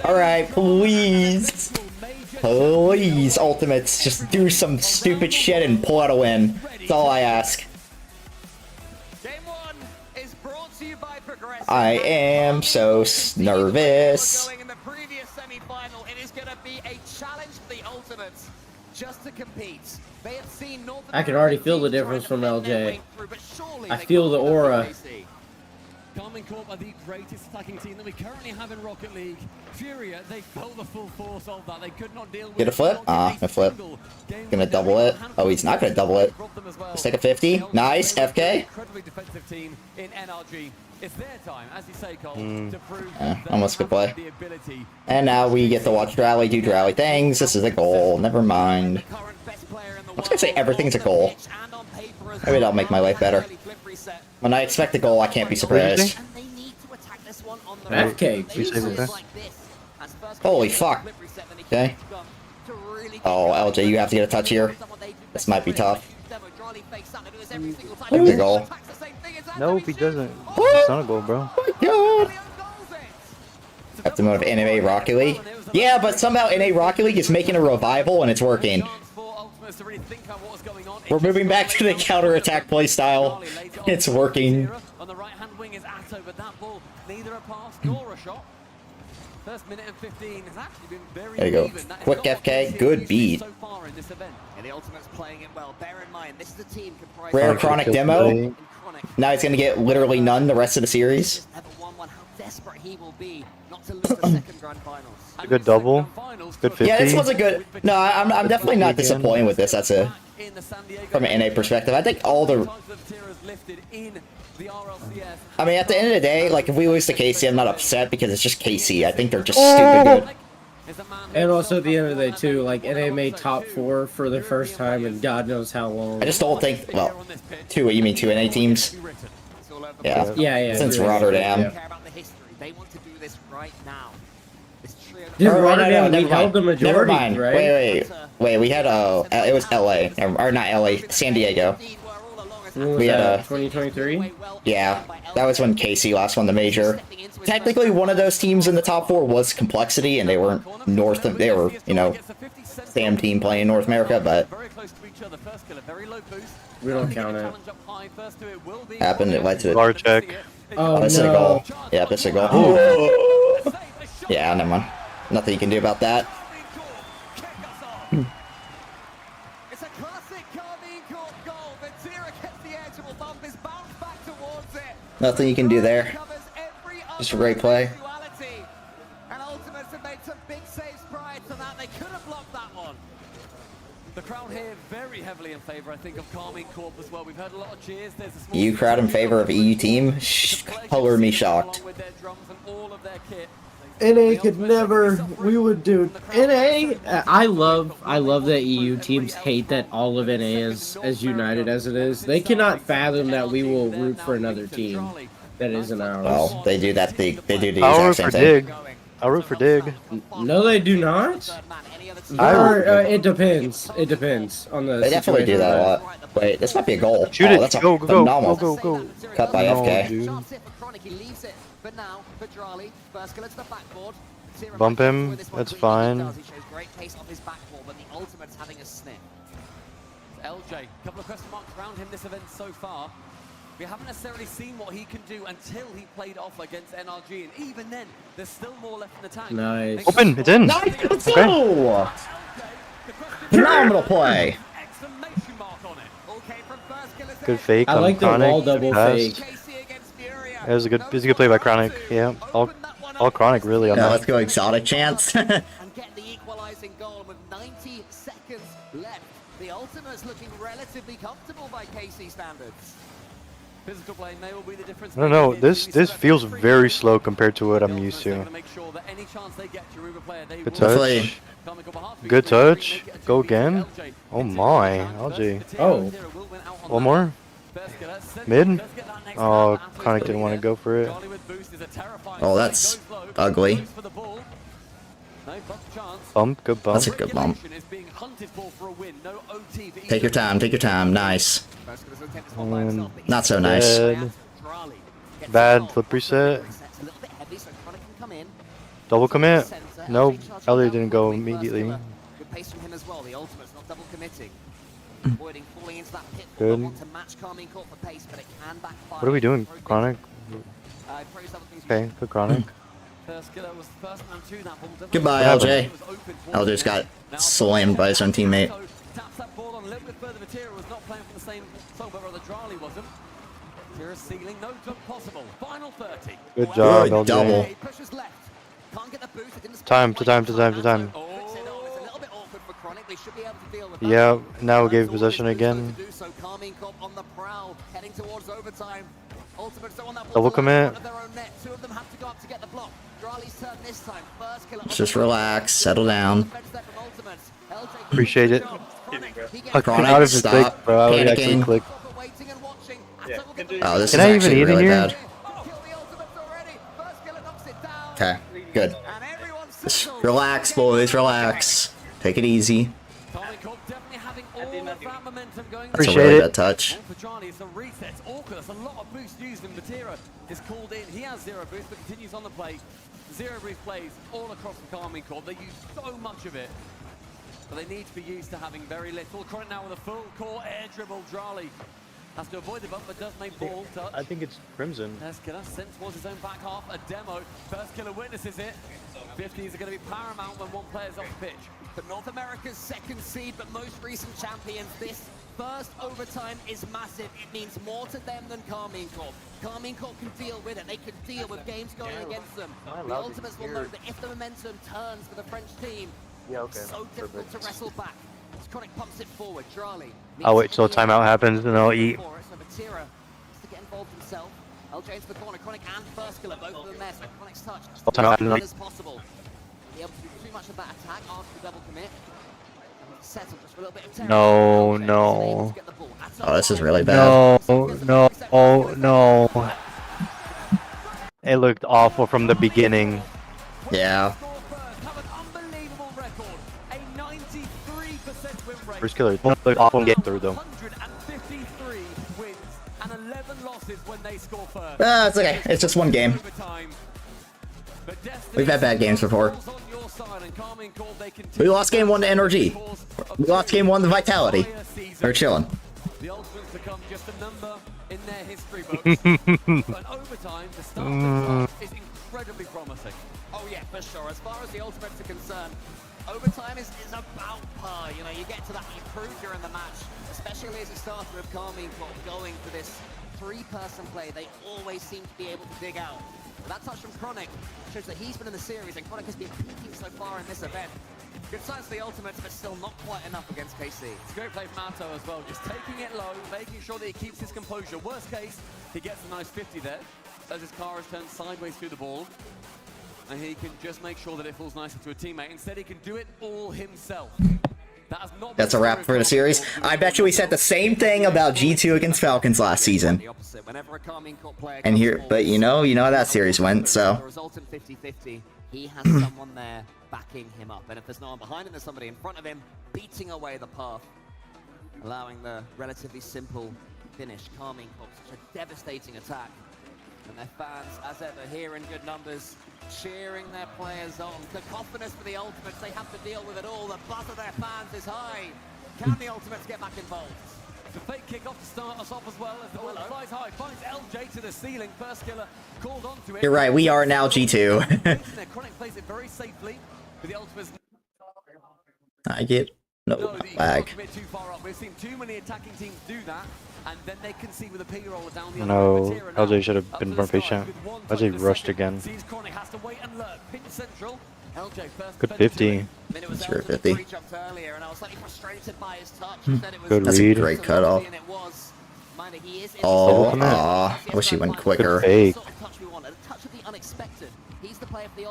Alright, please. Please, Ultimates, just do some stupid shit and pull out a win. That's all I ask. I am so nervous. In the previous semi-final, it is going to be a challenge for the Ultimates just to compete. They have seen Northern I can already feel the difference from LJ. I feel the aura. Carmen Corp are the greatest attacking team that we currently have in Rocket League. Furia, they felt the full force of that. They could not deal with Get a flip? A flip. Gonna double it. Oh, he's not gonna double it. Let's take a 50. Nice, FK. Incredibly defensive team in NRG. It's their time, as you say, Cole, to prove Almost good play. And now we get to watch Drally do Drally things. This is a goal. Never mind. I was gonna say everything's a goal. Maybe that'll make my life better. When I expect a goal, I can't be surprised. FK. Holy fuck. Okay. Oh, LJ, you have to get a touch here. This might be tough. There's a goal. Nope, he doesn't. It's not a goal, bro. God. Have to move NA Rocket League. Yeah, but somehow NA Rocket League is making a revival and it's working. We're moving back to the counter-attack playstyle. It's working. On the right-hand wing is Atto, but that ball, neither a pass nor a shot. First minute and 15 has actually been very There you go. even. That is Quick not what FK, we've good seen beat. So far in this event. And the Ultimates playing it well. Bear in mind, this is a team comprised Rare of Chronic demo. Now he's gonna get literally none the rest of the series. how desperate he will be not to lose the second grand finals. A good double. Good 50. Yeah, this was a good. No, I'm definitely not disappointed with this. That's a from an NA perspective. I think all the. I mean, at the end of the day, like if we lose to KC, I'm not upset because it's just KC. I think they're just stupid good. And also at the end of the day too, like NA made top 4 for the first time in God knows how long. I just don't think. Well, two. You mean two NA teams? Yeah. Yeah. Since Rotterdam. Yeah. They want to do this right now. Dude, Or, Rotterdam, no, we never held the mind. Never majority, mind. right? Wait. We had it was LA, or not LA, San Diego. When was We had that, 2023? Yeah, that was when KC last won the major. Technically, one of those teams in the top 4 was Complexity, and they weren't North. They were, Sam team playing North America, but We don't count it. happened. It led to Guard check. Oh, this is a no. goal. Yeah, this is a goal. Yeah, never mind. Nothing you can do about that. Nothing you can do there. Just a great play. And Ultimates have made some big saves prior to that. They could have blocked that one. The crowd here very heavily in favor, I think, of Carmine Corp as well. We've heard a lot of cheers. There's a small EU crowd in favor of EU team? Color me shocked. with their drums and all of their kit. NA could never. We would do NA. I love that EU teams hate that all of NA is as united as it is. They cannot fathom that we will root for another team that isn't ours. Well, they do that. They do the I'll root exact for same thing. Dig. I'll root for Dig. No, they do not. It depends. It depends on the. They definitely do that a lot. Wait, this might be a goal. Shoot Oh, it. that's a Go, phenomenal go, go, go. cut by No, FK. dude. But now for Drali, first killer to the backboard. Bump him. That's fine. He shows great pace off his backboard, but the Ultimate's having a sniff. LJ, a couple of question marks around him this event so far. We haven't necessarily seen what he can do until he played off against NRG, and even then, there's still more left in the tank. Nice. Open. It's in. Nice. Let's Okay. go. Phenomenal play. Exclamation mark on it. Okay, from first killer to Good fake. I on like the Chronic. wall double Pass. fake. It was a good play by Chronic. Yeah, all Chronic really on Now that. let's go exotic chance. and get the equalizing goal with 90 seconds left. The Ultimate's looking relatively comfortable by KC standards. Physical play may well be the difference. I don't know. This feels very slow compared to what I'm used to. Good touch. Good touch. Go again. Oh my, LG. Oh. One more. Mid. Oh, Chronic didn't want to go for it. Oh, that's ugly. Bump. Good bump. That's a good bump. Take your time. Take your time. Nice. And Not so nice. Bad flip reset. Double commit. Nope. Elliot didn't go immediately. Good pace from him as well. The Ultimate's not double committing. Avoiding falling into that pit. Good. Want to match Carmine Corp for pace, but it can backfire. What are we doing, Chronic? Okay, good Chronic. Goodbye, LJ. LJ just got slammed by his own teammate. Taps that ball on a little bit further. Matera was not playing from the same side, but rather Drali wasn't. Matera's ceiling, no jump possible. Final 30. Good job, LJ. Double. Pushes left. Can't get the boost. It didn't Time. Yeah, now we gave possession again. Double commit. Just relax. Settle down. Appreciate it. Chronic, Out of his stop click, bro. I would actually panicking. click. Oh, this Can is I even actually eat in really here? bad. Okay, good. Just relax, boys. Relax. Take it easy. That's a Appreciate really it. bad touch. For Johnny, some resets. That's a lot of boost used, and Matera is called in. He has zero boost, but continues on the play. Zero boost plays all across the Carmine Corp. They use so much of it, but they need to be used to having very little. Chronic now with a full core air dribble. Drali has to avoid the bump, but does make ball touch. I think it's Crimson. First killer sent towards his own back half. A demo. First killer witnesses it. 50s are going to be paramount when one player's off the pitch. But North America's second seed, but most recent champions, this first overtime is massive. It means more to them than Carmine Corp. Carmine Corp can deal with it. They can deal with games going against them. The Ultimates will know that if the momentum turns for the French team, it's so difficult to wrestle back. Chronic pumps it forward. Drali. I'll wait till timeout happens and I'll eat. So Matera has to get involved himself. LJ into the corner. Chronic and first killer, both of them there. So Chronic's touch Timeout. as possible. Be able to do too much of that attack after the double commit. Settle just for a little bit of terror. No. Oh, this is really bad. No. It looked awful from the beginning. Yeah. First killer looked awful and get through though. 153 wins and 11 losses when they score first. It's okay. It's just one game. We've had bad games before. We lost game 1 to NRG. We lost game 1 to Vitality. They're chilling. The Ultimates become just a number in their history books. But overtime, the start is incredibly promising. Oh yeah, for sure. As far as the Ultimates are concerned, overtime is about par. You know, you get to that, you prove you're in the match, especially as it starts with Carmine Corp going for this three-person play they always seem to be able to dig out. But that touch from Chronic shows that he's been in the series, and Chronic has been peaking so far in this event. Good signs for the ultimates, but still not quite enough against KC. It's a great play from Atto as well, just taking it low, making sure that he keeps his composure. Worst case, he gets a nice 50 there, as his car is turned sideways through the ball. And he can just make sure that it falls nicely to a teammate. Instead, he can do it all himself. That's a wrap for the series. I bet you we said the same thing about G2 against Falcons last season. And here, but you know how that series went, so. The result in 50-50, he has someone there backing him up. And if there's no one behind him, there's somebody in front of him beating away the path, allowing the relatively simple finish. Carmine Corp, such a devastating attack. And their fans, as ever, here in good numbers, cheering their players on. Cacophonous for the Ultimates, they have to deal with it all. The buzz of their fans is high. Can the Ultimates get back involved? The fake kick-off to start us off as well, as the ball flies high, finds LJ to the ceiling. First killer called onto it. You're right, we are now G2. Chronic plays it very safely, but the Ultimates... I get no lag. Too far up. We've seen too many attacking teams do that, and then they can see with a P-roller down the No, LJ should have been more patient. LJ rushed again. Sees Chronic has to wait and lurk. Pinch central. LJ first. Good 50. Sure, 50. Earlier, and I was slightly frustrated by his touch. Good That's read. A great cutoff. Oh, I wish he went quicker. Good fake.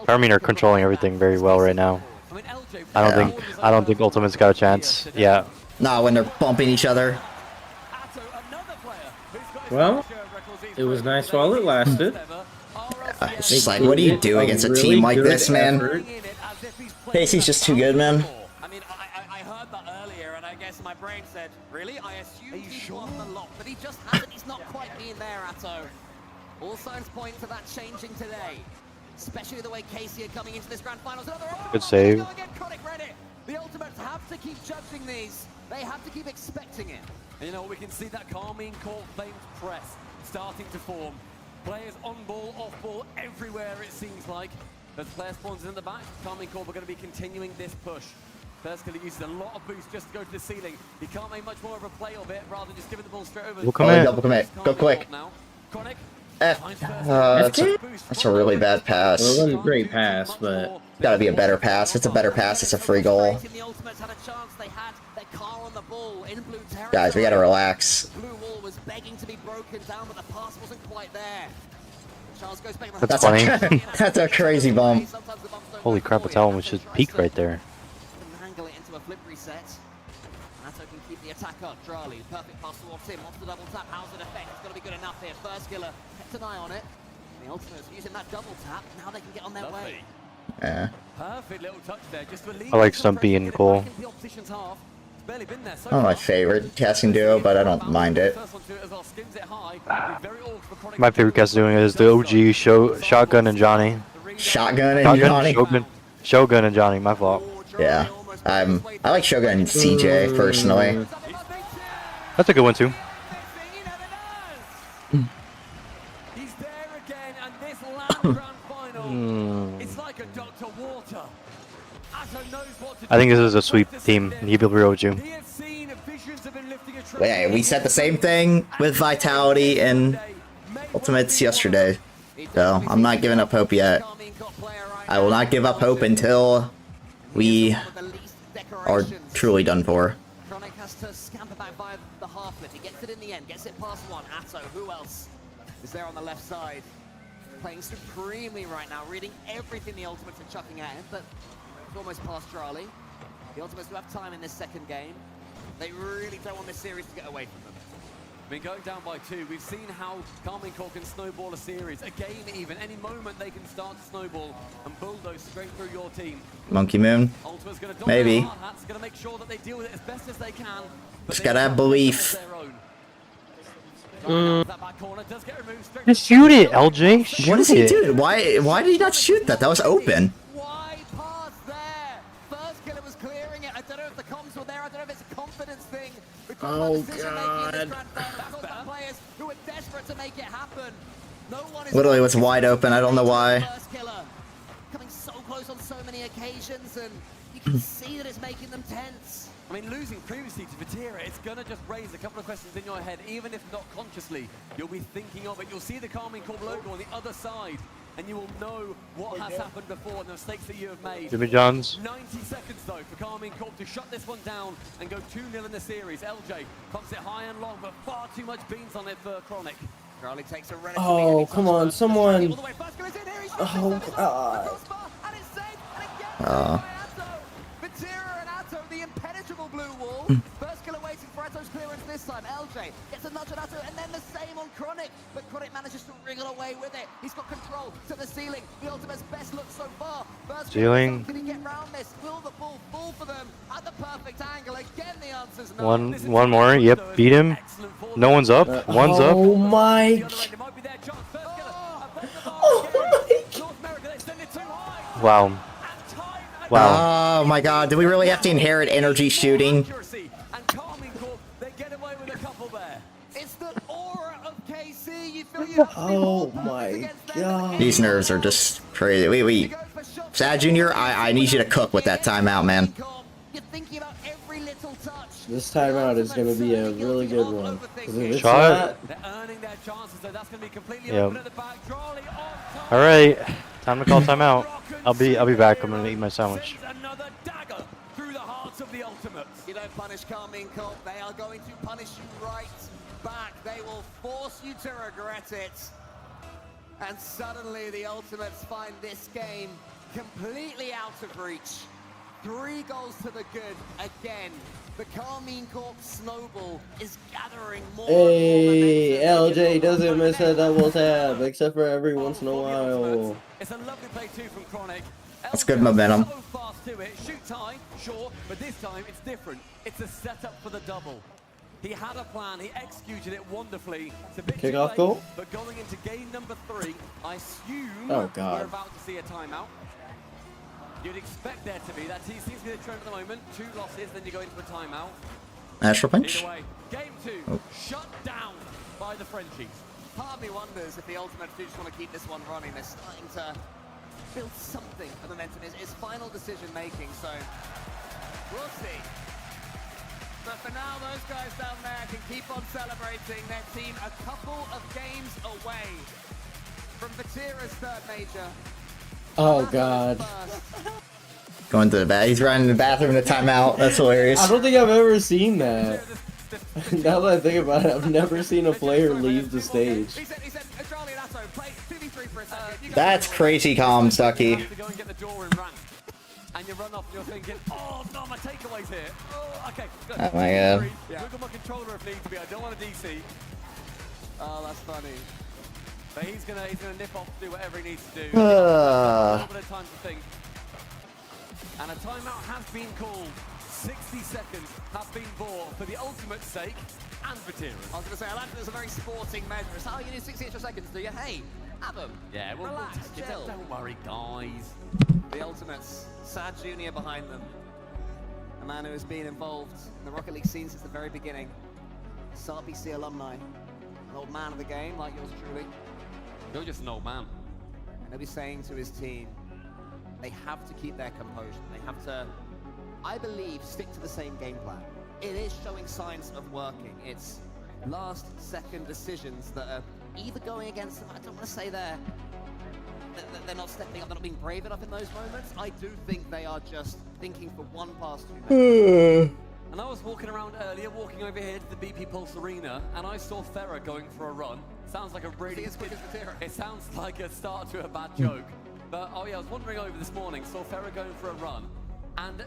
Carmine are controlling everything very well right now. I don't think Ultimate's got a chance. Yeah. Nah, when they're bumping each other. Well, it was nice while it lasted. It's just like, what do you do against a team like this, man? Casey's just too good, man. I mean, I heard that earlier, and I guess my brain said, really? I assumed he won the lot, but he just hasn't. He's not quite been there, Atto. All signs point to that changing today, especially the way Casey are coming into this grand finals. Good save. The Ultimates have to keep judging these. They have to keep expecting it. And you know, we can see that Carmine Corp famed press starting to form. Players on ball, off ball, everywhere it seems like. As player spawns in the back, Carmine Corp are going to be continuing this push. First killer uses a lot of boost just to go to the ceiling. He can't make much more of a play of it, rather than just giving the ball straight over. We'll commit. Double commit. Go quick. Chronic. That's a really bad pass. Well, it wasn't a great pass, but gotta be a better pass. It's a better pass. It's a free goal. Guys, we gotta relax. That's funny. That's a crazy bump. Holy crap, Battalion was just peaked right there. Angle it into a flip reset. Atto can keep the attack up. Drali, perfect pass towards him. Off the double tap. How's it affect? It's going to be good enough here. First killer kept an eye on it. The Ultimates using that double tap. Now they can get on their way. Yeah. Perfect little touch there. Just I like Stumpy and Cole. Not my favorite casting duo, but I don't mind it. My favorite cast doing is the OG Shotgun and Johnny. Shotgun and Johnny? Shogun and Johnny, my fault. Yeah. I like Shogun and CJ personally. That's a good one too. He's there again, and this land grand final, it's like a Dr. Water. I think this is a sweep team. He'll be real with you. Yeah, we said the same thing with Vitality and Ultimates yesterday. So I'm not giving up hope yet. I will not give up hope until we are truly done for. Chronic has to scamper back by the half flip. He gets it in the end, gets it past one. Atto, who else is there on the left side? Playing supremely right now, reading everything the Ultimates are chucking at him, but it's almost past Charlie. The Ultimates do have time in this second game. They really don't want this series to get away from them. I mean, going down by 2, we've seen how Carmine Corp can snowball a series, a game even. Any moment they can start to snowball and bulldoze straight through your team. Monkey Moon? Maybe. Gonna make sure that they deal with it as best as they can. Just gotta have belief. Just shoot it, LJ. Shoot what is he doing? Why did he not shoot that? That was open. Why pass there? First killer was clearing it. I don't know if the comms were there. I don't know if it's a confidence thing. Oh god. Players who are desperate to make it happen. No one is Literally was wide open. I don't know why. close on so many occasions, and you can see that it's making them tense. I mean, losing previously to Vatira, it's going to just raise a couple of questions in your head, even if not consciously. You'll be thinking of it. You'll see the Carmine Corp logo on the other side, and you will know what has happened before and the mistakes that you have made. Jimmy Johns. 90 seconds, though, for Carmine Corp to shut this one down and go 2-0 in the series. LJ pumps it high and long, but far too much beans on it for Chronic. Charlie takes a Oh, come on, someone. Oh, God. Vatira and Atto, the impenetrable blue wall. First killer waiting for Atto's clearance this time. LJ gets a nudge on Atto, and then the same on Chronic. But Chronic manages to wriggle away with it. He's got control to the ceiling. The Ultimate's best look so far. First Ceiling. Can he get round this? Will the ball fall for them at the perfect angle? Again, the answer's no. One more. Yep, beat him. No one's up. One's up. Oh my. Wow. Wow. Oh my god, do we really have to inherit energy shooting? Oh my god. These nerves are just crazy. Wait. Sad Junior, I need you to cook with that timeout, man. This timeout is going to be a really good one. 'Cause if it's Shot. not, Yep. All right. Time to call timeout. I'll be back. I'm gonna eat my sandwich. You don't punish Carmine Corp, they are going to punish you right back. They will force you to regret it. And suddenly the Ultimates find this game completely out of reach. 3 goals to the good again. The Carmine Corp snowball is gathering more. hey, LJ doesn't miss a double tap, except for every once in a while. It's a lovely play too from Chronic. That's good momentum. So fast to it. Shoot time, sure, but this time it's different. It's a setup for the double. He had a plan, he executed it wonderfully. It's a bit too Kickoff late, goal? but going into game number 3, I assume Oh, God. we're about to see a timeout. You'd expect there to be. That seems to be the trend at the moment. 2 losses, then you go into a timeout. Astral Punch? Either way, game 2, Oh. shut down by the Frenchies. Part of me wonders if the Ultimates do just want to keep this one running. They're starting to build something of momentum. It's final decision making, so we'll see. But for now, those guys down there can keep on celebrating their team a couple of games away from Vatira's 3rd major. Oh god. Going to the bath. He's running to the bathroom in a timeout. That's hilarious. I don't think I've ever seen that. Now that I think about it, I've never seen a player leave the stage. That's crazy calm, Stucky. And you run off and you're thinking, oh no, my takeaway's here. Oh, okay, good. Oh my god. Wiggle my controller if needs to be. I don't want a DC. Oh, that's funny. But he's gonna nip off to do whatever he needs to do. A little bit of time to think. And a timeout has been called. 60 seconds have been bought for the Ultimate's sake and Vatira. I was going to say, I like that there's a very sporting measure. It's how you need 60 extra seconds, do you? Hey, have them. Yeah, we'll relax, take it. chill. Don't worry, guys. The Ultimates, Sad Junior behind them. A man who has been involved in the Rocket League scene since the very beginning. SRBC alumni. An old man of the game, like yours truly. You're just an old man. And he'll be saying to his team, they have to keep their composure. They have to, I believe, stick to the same game plan. It is showing signs of working. It's last-second decisions that are either going against them. I don't want to say they're not stepping up, they're not being brave enough in those moments. I do think they are just thinking for one pass too many. And I was walking around earlier, walking over here to the BP Pulse Arena, and I saw Ferrer going for a run. Sounds like a really... as quick as Vatira. It sounds like a start to a bad joke. But, oh yeah, I was wandering over this morning, saw Ferrer going for a run, and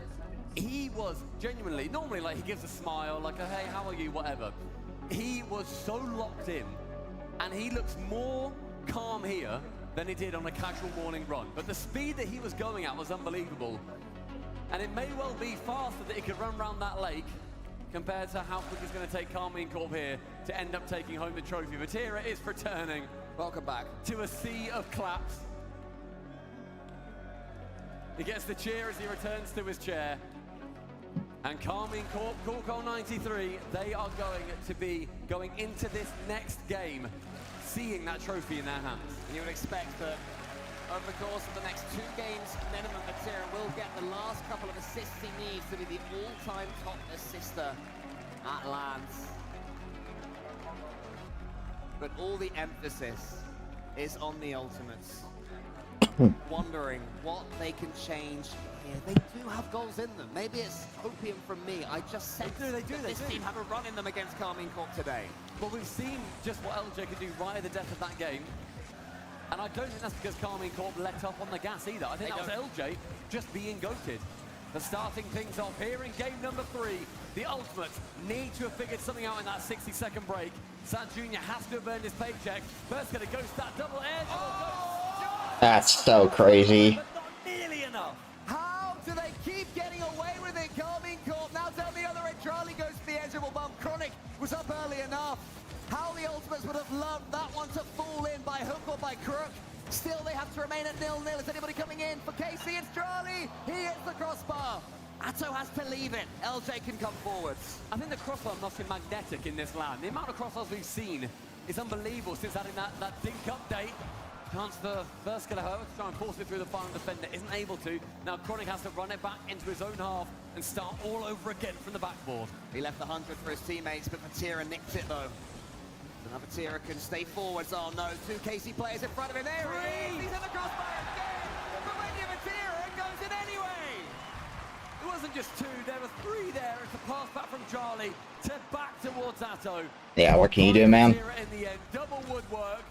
he was genuinely, normally like he gives a smile, like a hey, how are you, whatever. He was so locked in, and he looks more calm here than he did on a casual morning run. But the speed that he was going at was unbelievable. And it may well be faster that he could run around that lake compared to how quick it's going to take Carmine Corp here to end up taking home the trophy. Vatira is returning. Welcome back. To a sea of claps. He gets the cheer as he returns to his chair. And Carmine Corp, Corco 93, they are going to be going into this next game, seeing that trophy in their hands. And you would expect that over the course of the next 2 games minimum, Vatira will get the last couple of assists he needs to be the all-time top assister at Lance. But all the emphasis is on the Ultimates. Wondering what they can change here. They do have goals in them. Maybe it's opium from me. I just sense that this team have a run in them against Carmine Corp today. Well, we've seen just what LJ could do right at the death of that game. And I don't think that's because Carmine Corp let up on the gas either. I think that was LJ just being goated. For starting things off here in game number 3, the Ultimates need to have figured something out in that 60-second break. San Jr. has to have earned his paycheck. First gonna ghost that double edge. That's so crazy. But not nearly enough. How do they keep getting away with it? Carmine Corp now down the other end. Charlie goes to the edge of a bump. Chronic was up early enough. How the Ultimates would have loved that one to fall in by hook or by crook. Still, they have to remain at 0-0. Is anybody coming in for Casey? It's Charlie. He hits the crossbar. Atto has to leave it. LJ can come forwards. I think the crossbar must be magnetic in this land. The amount of crossbars we've seen is unbelievable since adding that dink update. Chance for Verskiller, however, to try and force it through the final defender. Isn't able to. Now Chronic has to run it back into his own half and start all over again from the backboard. He left the 100 for his teammates, but Vatira nicked it though. Now Vatira can stay forwards. Oh no, 2 Casey players in front of him. There he is. He's in the crossbar again. But when you Vatira, it goes in anyway. It wasn't just 2, there were 3 there. It's a pass back from Charlie to back towards Atto. Yeah, what can you do, man? In the end, double woodwork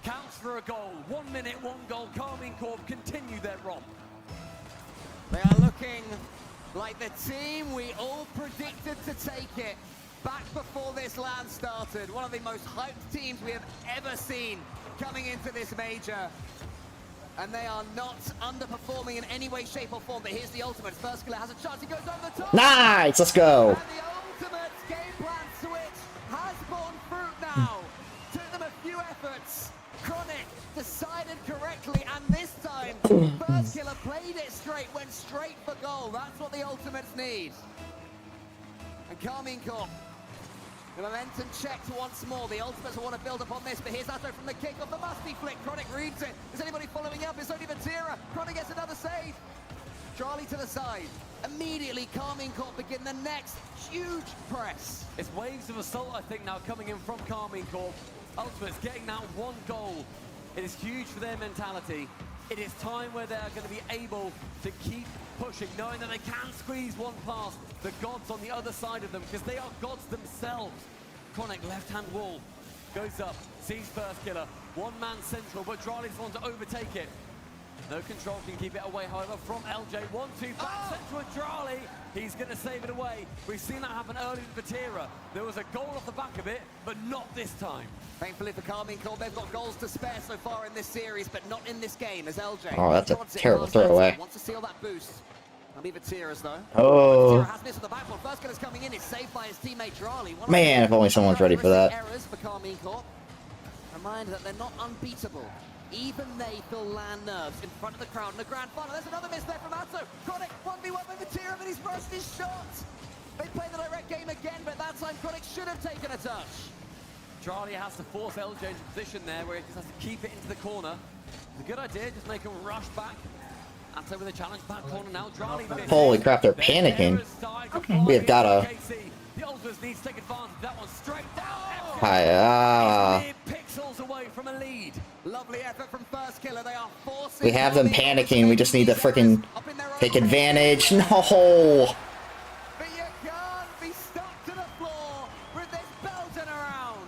counts for a goal. 1 minute, 1 goal. Carmine Corp continue their romp. They are looking like the team we all predicted to take it back before this LAN started. One of the most hyped teams we have ever seen coming into this major. And they are not underperforming in any way, shape, or form. But here's the Ultimate. Verskiller has a chance. He goes over the top. Nice, let's go. And the Ultimate's game plan switch has borne fruit now. Took them a few efforts. Chronic decided correctly, and this time, Verskiller played it straight, went straight for goal. That's what the Ultimates need. And Carmine Corp, the momentum checked once more. The Ultimates will want to build upon this, but here's Atto from the kick off the must-be flick. Chronic reads it. Is anybody following up? It's only Vatira. Chronic gets another save. Charlie to the side. Immediately, Carmine Corp begin the next huge press. It's waves of assault, I think, now coming in from Carmine Corp. Ultimates getting that 1 goal. It is huge for their mentality. It is time where they're going to be able to keep pushing, knowing that they can squeeze one past the gods on the other side of them, because they are gods themselves. Chronic left-hand wall goes up, sees Verskiller, 1-man central, but Charlie's the one to overtake it. No control, can keep it away, however, from LJ. 1-2 back central and Charlie. He's going to save it away. We've seen that happen early with Vatira. There was a goal off the back of it, but not this time. Thankfully for Carmine Corp, they've got goals to spare so far in this series, but not in this game, as LJ. Oh, that's a terrible throwaway. Wants to seal that boost. That'll be Vatira's, though. Oh. Vatira has missed with the backboard. Verskiller's coming in. It's saved by his teammate Charlie. Man, if only someone's ready for that. Errors for Carmine Corp. Reminder that they're not unbeatable. Even they feel LAN nerves in front of the crowd in the grand final. There's another miss there from Atto. Chronic 1v1 with Vatira, but he's burst his shot. They play the direct game again, but that time Chronic should have taken a touch. Charlie has to force LJ into position there, where he just has to keep it into the corner. It's a good idea, just make him rush back. Atto with a challenge back corner now. Charlie misses. Holy crap, they're panicking. We have got a... The Ultimates need to take advantage of that one straight down. Pixels away from a lead. Lovely effort from Verskiller. They are forcing. We have them panicking. We just need to freaking take advantage. No. But you can't be stuck to the floor with this belting around.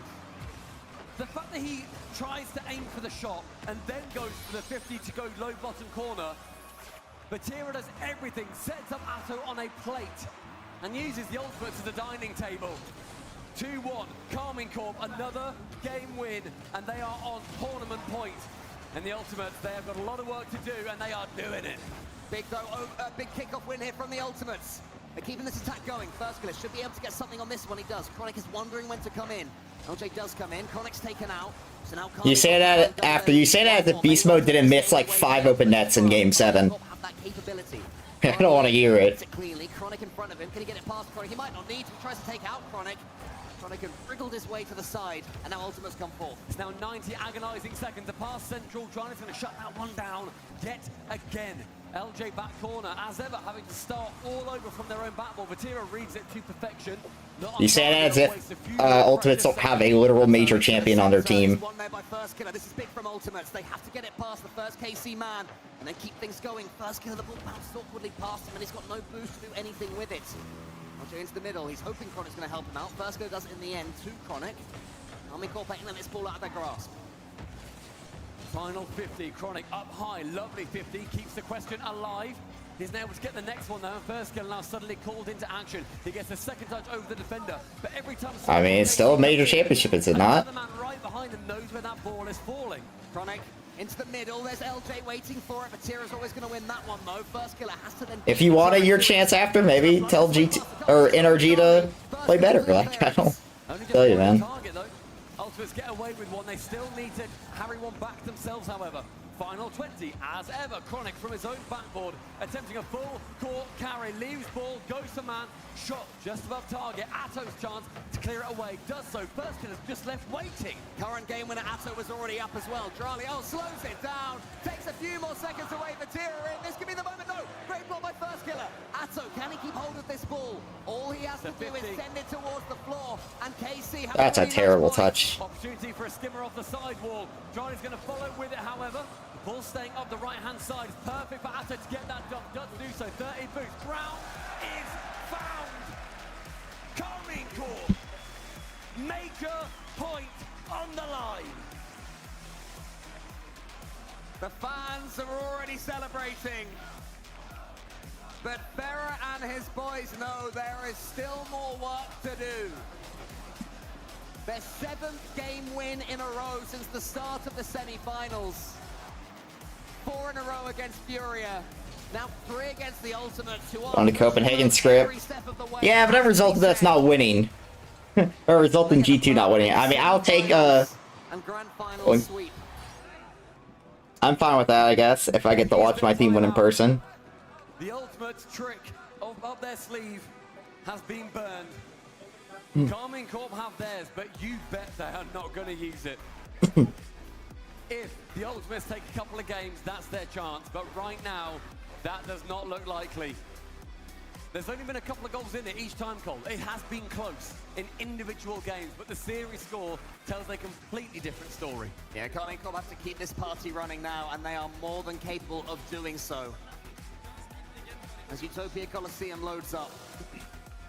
The fact that he tries to aim for the shot and then goes for the 50 to go low bottom corner. Vatira does everything, sets up Atto on a plate and uses the Ultimates as a dining table. 2-1, Carmine Corp, another game win, and they are on tournament point. And the Ultimates, they have got a lot of work to do, and they are doing it. Big kickoff win here from the Ultimates. They're keeping this attack going. Verskiller should be able to get something on this one. He does. Chronic is wondering when to come in. LJ does come in. Chronic's taken out. So now You say that after the beast mode didn't miss like 5 open nets in game 7. I don't want to hear it. Cleanly, Chronic in front of him. Can he get it past Chronic? He might not need to. He tries to take out Chronic. Kronika wriggled his way to the side, and now Ultimate's come forth. It's now 90 agonizing seconds to pass Central. Johnny's going to shut that one down yet again. LJ back corner, as ever, having to start all over from their own backboard. Vatira reads it to perfection. You say that as if Ultimates don't have a literal major champion on their team. One there by First Killer. This is big from Ultimates. They have to get it past the first KC man and then keep things going. First Killer, the ball bounced awkwardly past him, and he's got no boost to do anything with it. LJ into the middle. He's hoping Chronic's going to help him out. First Killer does it in the end to Chronic. Army Corp letting this ball out of their grasp. Final 50, Chronic up high, lovely 50, keeps the question alive. He's now able to get the next one though, and First Kill now suddenly called into action. He gets a second touch over the defender, but every time... I mean, it's still a major championship, is it not? The man right behind him knows where that ball is falling. Chronic into the middle, there's LJ waiting for it, but Tira's always going to win that one though. First Killer has to then... If you wanted your chance after, maybe tell GT or NRG to play better. Like, I don't tell you, man. Ultimates get away with one. They still need to carry one back themselves, however. Final 20, as ever. Chronic from his own backboard, attempting a full court carry. Leaves ball, goes to man, shot just above target. Atto's chance to clear it away. Does so. First Killer's just left waiting. Current game winner Atto was already up as well. Charlie, slows it down. Takes a few more seconds away for Tira in. This could be the moment, though. Great ball by First Killer. Atto, can he keep hold of this ball? All he has to do is send it towards the floor. And KC... That's a terrible touch. Opportunity for a skimmer off the sidewall. Charlie's going to follow with it, however. The ball staying up the right-hand side is perfect for Atto to get that dunk. Does do so. 30 boost. Brown is found. Carmine Corp. Major point on the line. The fans are already celebrating. But Ferrer and his boys know there is still more work to do. Their 7th game win in a row since the start of the semi-finals. 4 in a row against Furia. Now 3 against the Ultimates, who are On the Copenhagen script. Yeah, but that resulted that's not winning. Or result in G2 not winning. I mean, I'll take I'm fine with that, I guess, if I get to watch my team win in person. The Ultimates trick of their sleeve has been burned. Carmine Corp have theirs, but you bet they are not going to use it. If the Ultimates take a couple of games, that's their chance. But right now, that does not look likely. There's only been a couple of goals in it each time, Cole. It has been close in individual games, but the series score tells a completely different story. Yeah, Carmine Corp have to keep this party running now, and they are more than capable of doing so. As Utopia Coliseum loads up,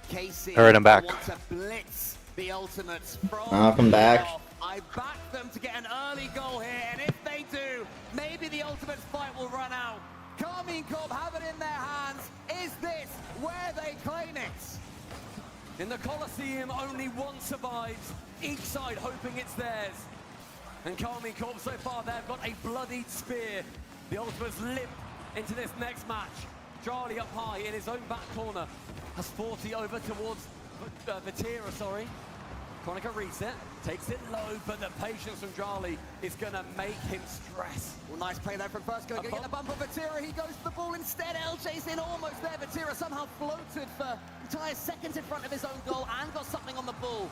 KC Alright, I'm back. want to blitz the Ultimates from Welcome back. off. I back them to get an early goal here, and if they do, maybe the Ultimates fight will run out. Carmine Corp have it in their hands. Is this where they claim it? In the Coliseum, only one survives, each side hoping it's theirs. And Carmine Corp, so far, they've got a bloodied spear. The Ultimates limp into this next match. Charlie up high in his own back corner, has 40 over towards Vatira, sorry. Kronika reads it, takes it low, but the patience from Charlie is going to make him stress. Well, nice play there from First Killer. Going to get the bump of Vatira. He goes to the ball instead. LJ's in almost there. Vatira somehow floated for entire seconds in front of his own goal and got something on the ball.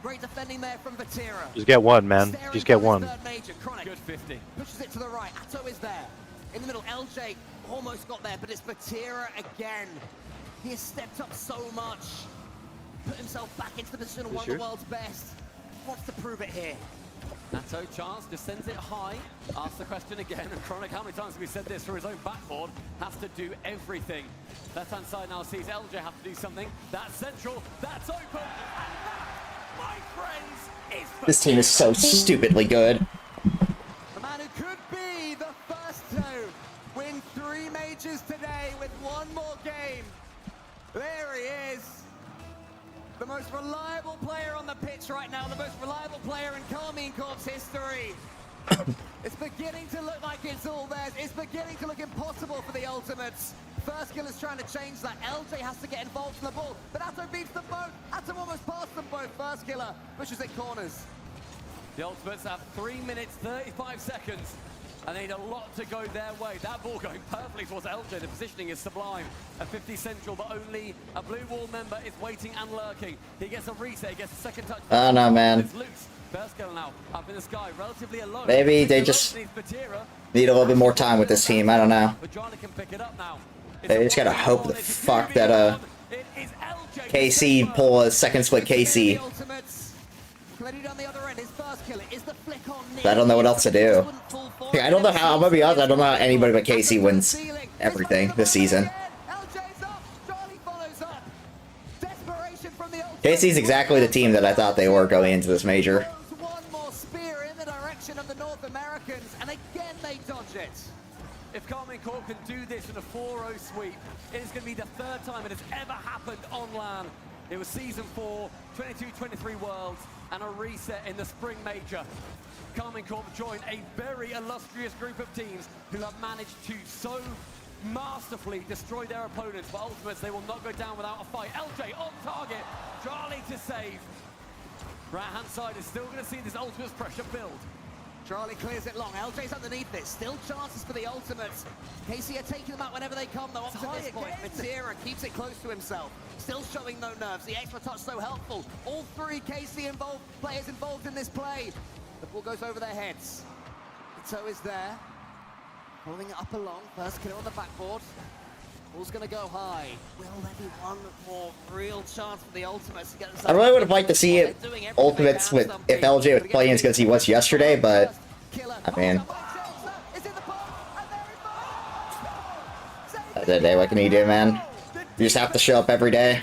Great defending there from Vatira. Just get one, man. Just get one. Good 50. Pushes it to the right. Atto is there. In the middle, LJ almost got there, but it's Vatira again. He has stepped up so much. Put himself back into the position of one of the world's best. Wants to prove it here. Atto chance, just sends it high. Asks the question again, and Chronic, how many times have we said this, for his own backboard, has to do everything. Left-hand side now sees LJ have to do something. That's central, that's open, and that, my friends, is... This team is so stupidly good. The man who could be the first to win 3 majors today with one more game. There he is. The most reliable player on the pitch right now, the most reliable player in Carmine Corp's history. It's beginning to look like it's all theirs. It's beginning to look impossible for the Ultimates. First Killer's trying to change that. LJ has to get involved in the ball, but Atto beats them both. Atto almost passed them both. First Killer pushes it corners. The Ultimates have 3 minutes, 35 seconds And they need a lot to go their way. That ball going perfectly towards LJ. The positioning is sublime. A 50 central, but only a blue wall member is waiting and lurking. He gets a reset, he gets a second touch. I don't know, man. First kill now, up in the sky, relatively alone. Maybe they just need a little bit more time with this team. I don't know. They just gotta hope the fuck that KC pull a second split KC. I don't know what else to do. I don't know how. I'm gonna be honest. I don't know how anybody but KC wins everything this season. KC's exactly the team that I thought they were going into this major. If Carmen Corp can do this in a 4-0 sweep, it is going to be the third time it has ever happened on LAN. It was Season 4, 22-23 Worlds, and a reset in the Spring Major. Carmen Corp joined a very illustrious group of teams who have managed to so masterfully destroy their opponents, but Ultimates, they will not go down without a fight. LJ on target, Charlie to save. Right-hand side is still going to see this Ultimates pressure build. Charlie clears it long. LJ's underneath it. Still chances for the Ultimates. KC are taking them out whenever they come, though, up to this point. Matera keeps it close to himself. Still showing no nerves. The extra touch so helpful. All three KC players involved in this play. The ball goes over their heads. The toe is there. Pulling it up along. First kill on the backboard. Ball's going to go high. Will there be one more real chance for the Ultimates to get themselves... I really would have liked to see it Ultimates with if LJ was playing as good as he was yesterday, but I mean, at the day, what can you do, man? You just have to show up every day.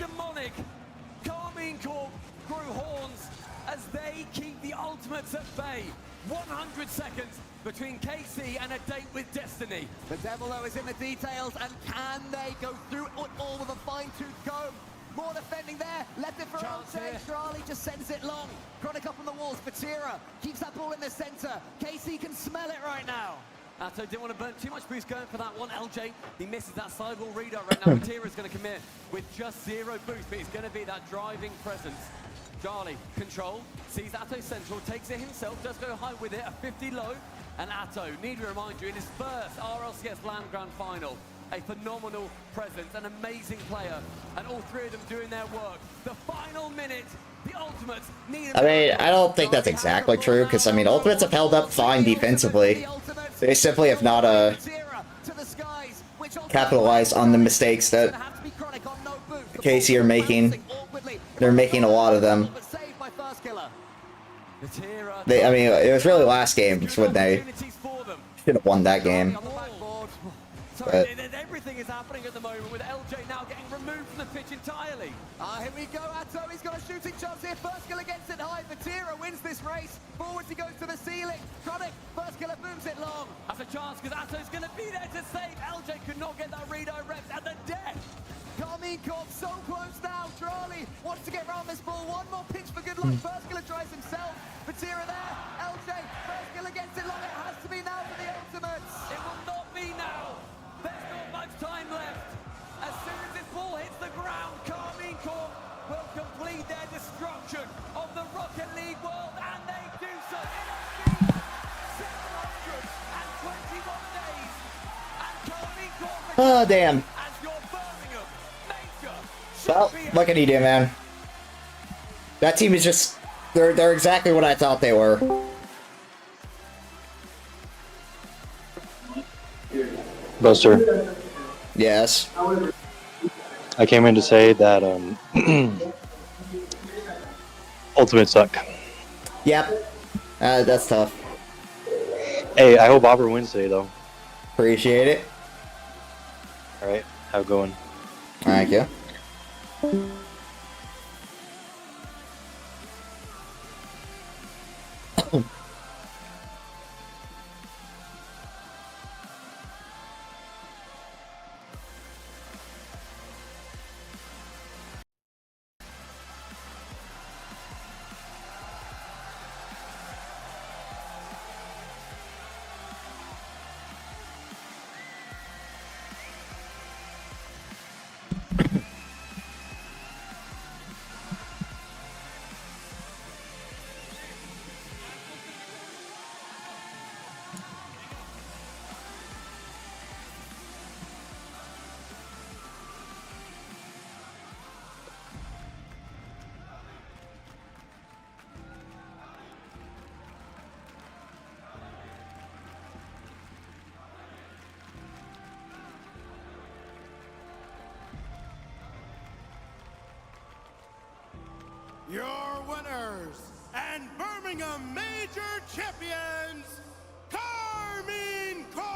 Carmine Corp grew horns as they keep the Ultimates at bay. 100 seconds between KC and a date with destiny. The devil, though, is in the details, and can they go through it all with a fine-tooth comb? More defending there, left it for LJ. Charlie just sends it long. Chronic up on the walls, Fatira keeps that ball in the center. KC can smell it right now. Atto didn't want to burn too much boost going for that one. LJ, he misses that sidewall redirect right now. Fatira's going to commit with just 0 boost, but it's going to be that driving presence. Charlie, control, sees Atto central, takes it himself, does go high with it, a 50 low. And Atto, need to remind you, in his first RLCS LAN Grand Final, a phenomenal presence, an amazing player, and all three of them doing their work. The final minute, the Ultimates need... I mean, I don't think that's exactly true, because, I mean, Ultimates have held up fine defensively. They simply have not, capitalized on the mistakes that KC are making. They're making a lot of them. I mean, it was really last game when they should have won that game. But everything is happening at the moment with LJ now getting removed from the pitch entirely. Here we go, Atto, he's got a shooting chance here. First kill against it high. Fatira wins this race. Forwards he goes to the ceiling. Chronic, first killer booms it long. That's a chance because Atto's going to be there to save. LJ could not get that redirect at the death. Carmine Corp so close now. Charlie wants to get around this ball. One more pitch for good luck. First killer tries himself. Fatira there. LJ, first kill against it long. It has to be now for the Ultimates. It will not be now. There's not much time left. As soon as this ball hits the ground, Carmine Corp will complete their destruction of the Rocket League world, and they do so in a 721 days. And Carmine Corp oh, damn. as your Birmingham major. Well, what can you do, man? That team is just... They're exactly what I thought they were. Buster. Yes. I came in to say that Ultimate suck. Yep. That's tough. Hey, I hope Auburn wins today, though. Appreciate it. All right, have a good one. Thank you. your winners and Birmingham Major Champions, Carmine Corp!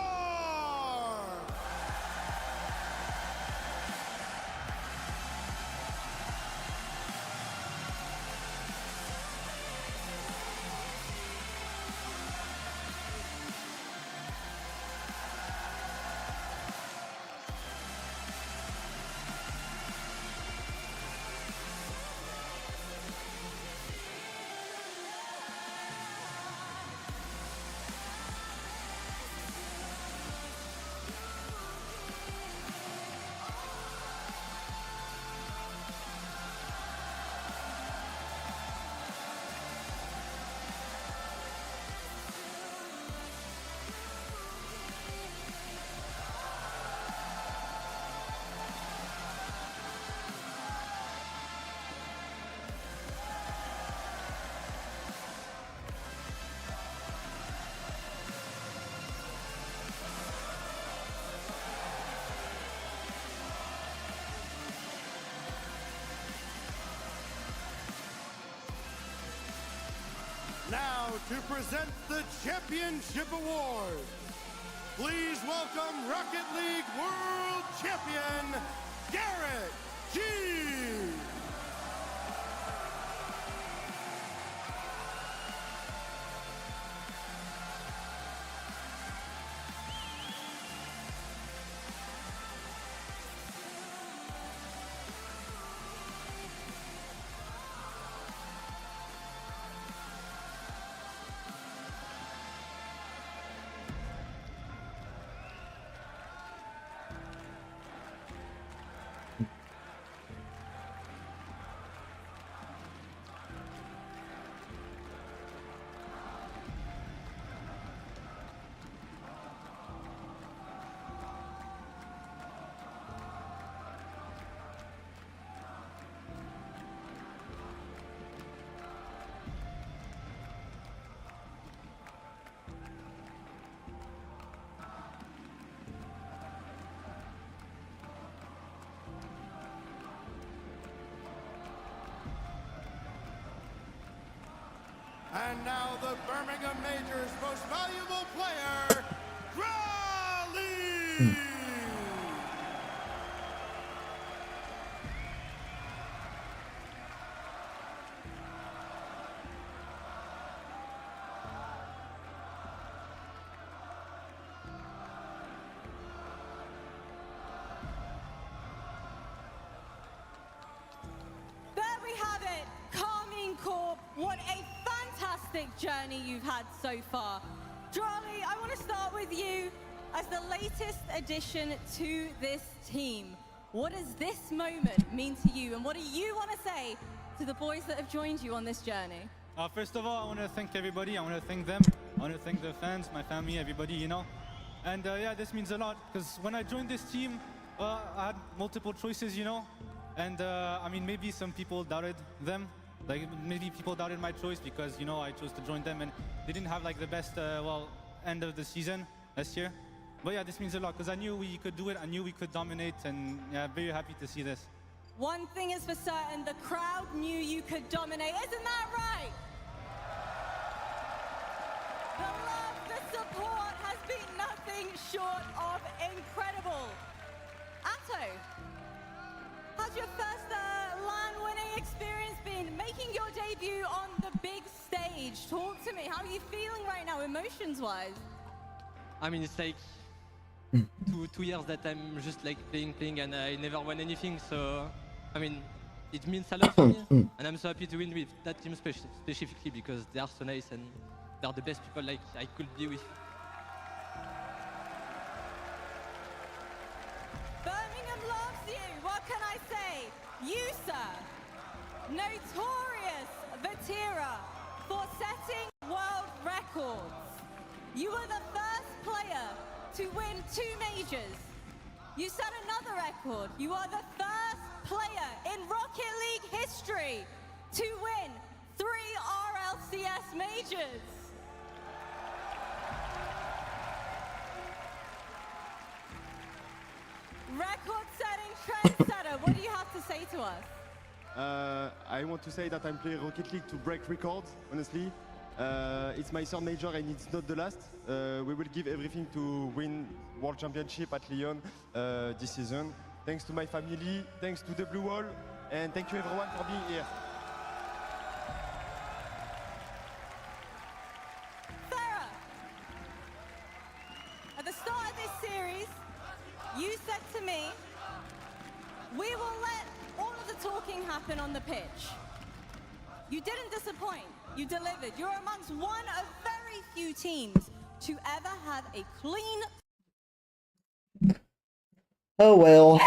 Now to present the championship award, please welcome Rocket League World Champion, Garrett G. And now the Birmingham Major's most valuable player, Raleigh! There we have it, Carmine Corp. What a fantastic journey you've had so far. Drali, I want to start with you as the latest addition to this team. What does this moment mean to you, and what do you want to say to the boys that have joined you on this journey? First of all, I want to thank everybody. I want to thank them. I want to thank the fans, my family, everybody, you know. And yeah, this means a lot, because when I joined this team, I had multiple choices, you know. And I mean, maybe some people doubted them. Like, maybe people doubted my choice because, you know, I chose to join them and they didn't have like the best, well, end of the season last year. But yeah, this means a lot because I knew we could do it. I knew we could dominate, and yeah, very happy to see this. One thing is for certain, the crowd knew you could dominate. Isn't that right? The love, the support has been nothing short of incredible. Atto, how's your first LAN winning experience been? Making your debut on the big stage. Talk to me. How are you feeling right now, emotions-wise? I mean, it's like two years that I'm just like playing, and I never won anything. So, I mean, it means a lot for me, and I'm so happy to win with that team specifically because they are so nice and they are the best people like I could be with. Birmingham loves you. What can I say? You, sir, notorious veteran for setting world records. You were the first player to win 2 majors. You set another record. You are the first player in Rocket League history to win 3 RLCS majors. Record-setting trendsetter. What do you have to say to us? I want to say that I'm playing Rocket League to break records, honestly. It's my third major and it's not the last. We will give everything to win World Championship at Lyon this season. Thanks to my family, thanks to the Blue Wall, and thank you everyone for being here. Farah, at the start of this series, you said to me, we will let all of the talking happen on the pitch. You didn't disappoint. You delivered. You're amongst one of very few teams to ever have a clean... Oh well.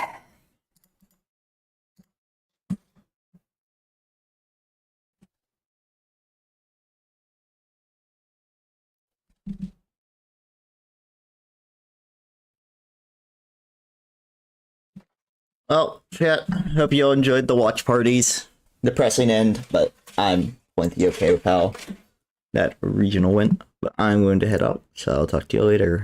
Well, chat, hope you all enjoyed the watch parties. Depressing end, but I'm plenty okay with how that regional went. But I'm going to head out, so I'll talk to you later.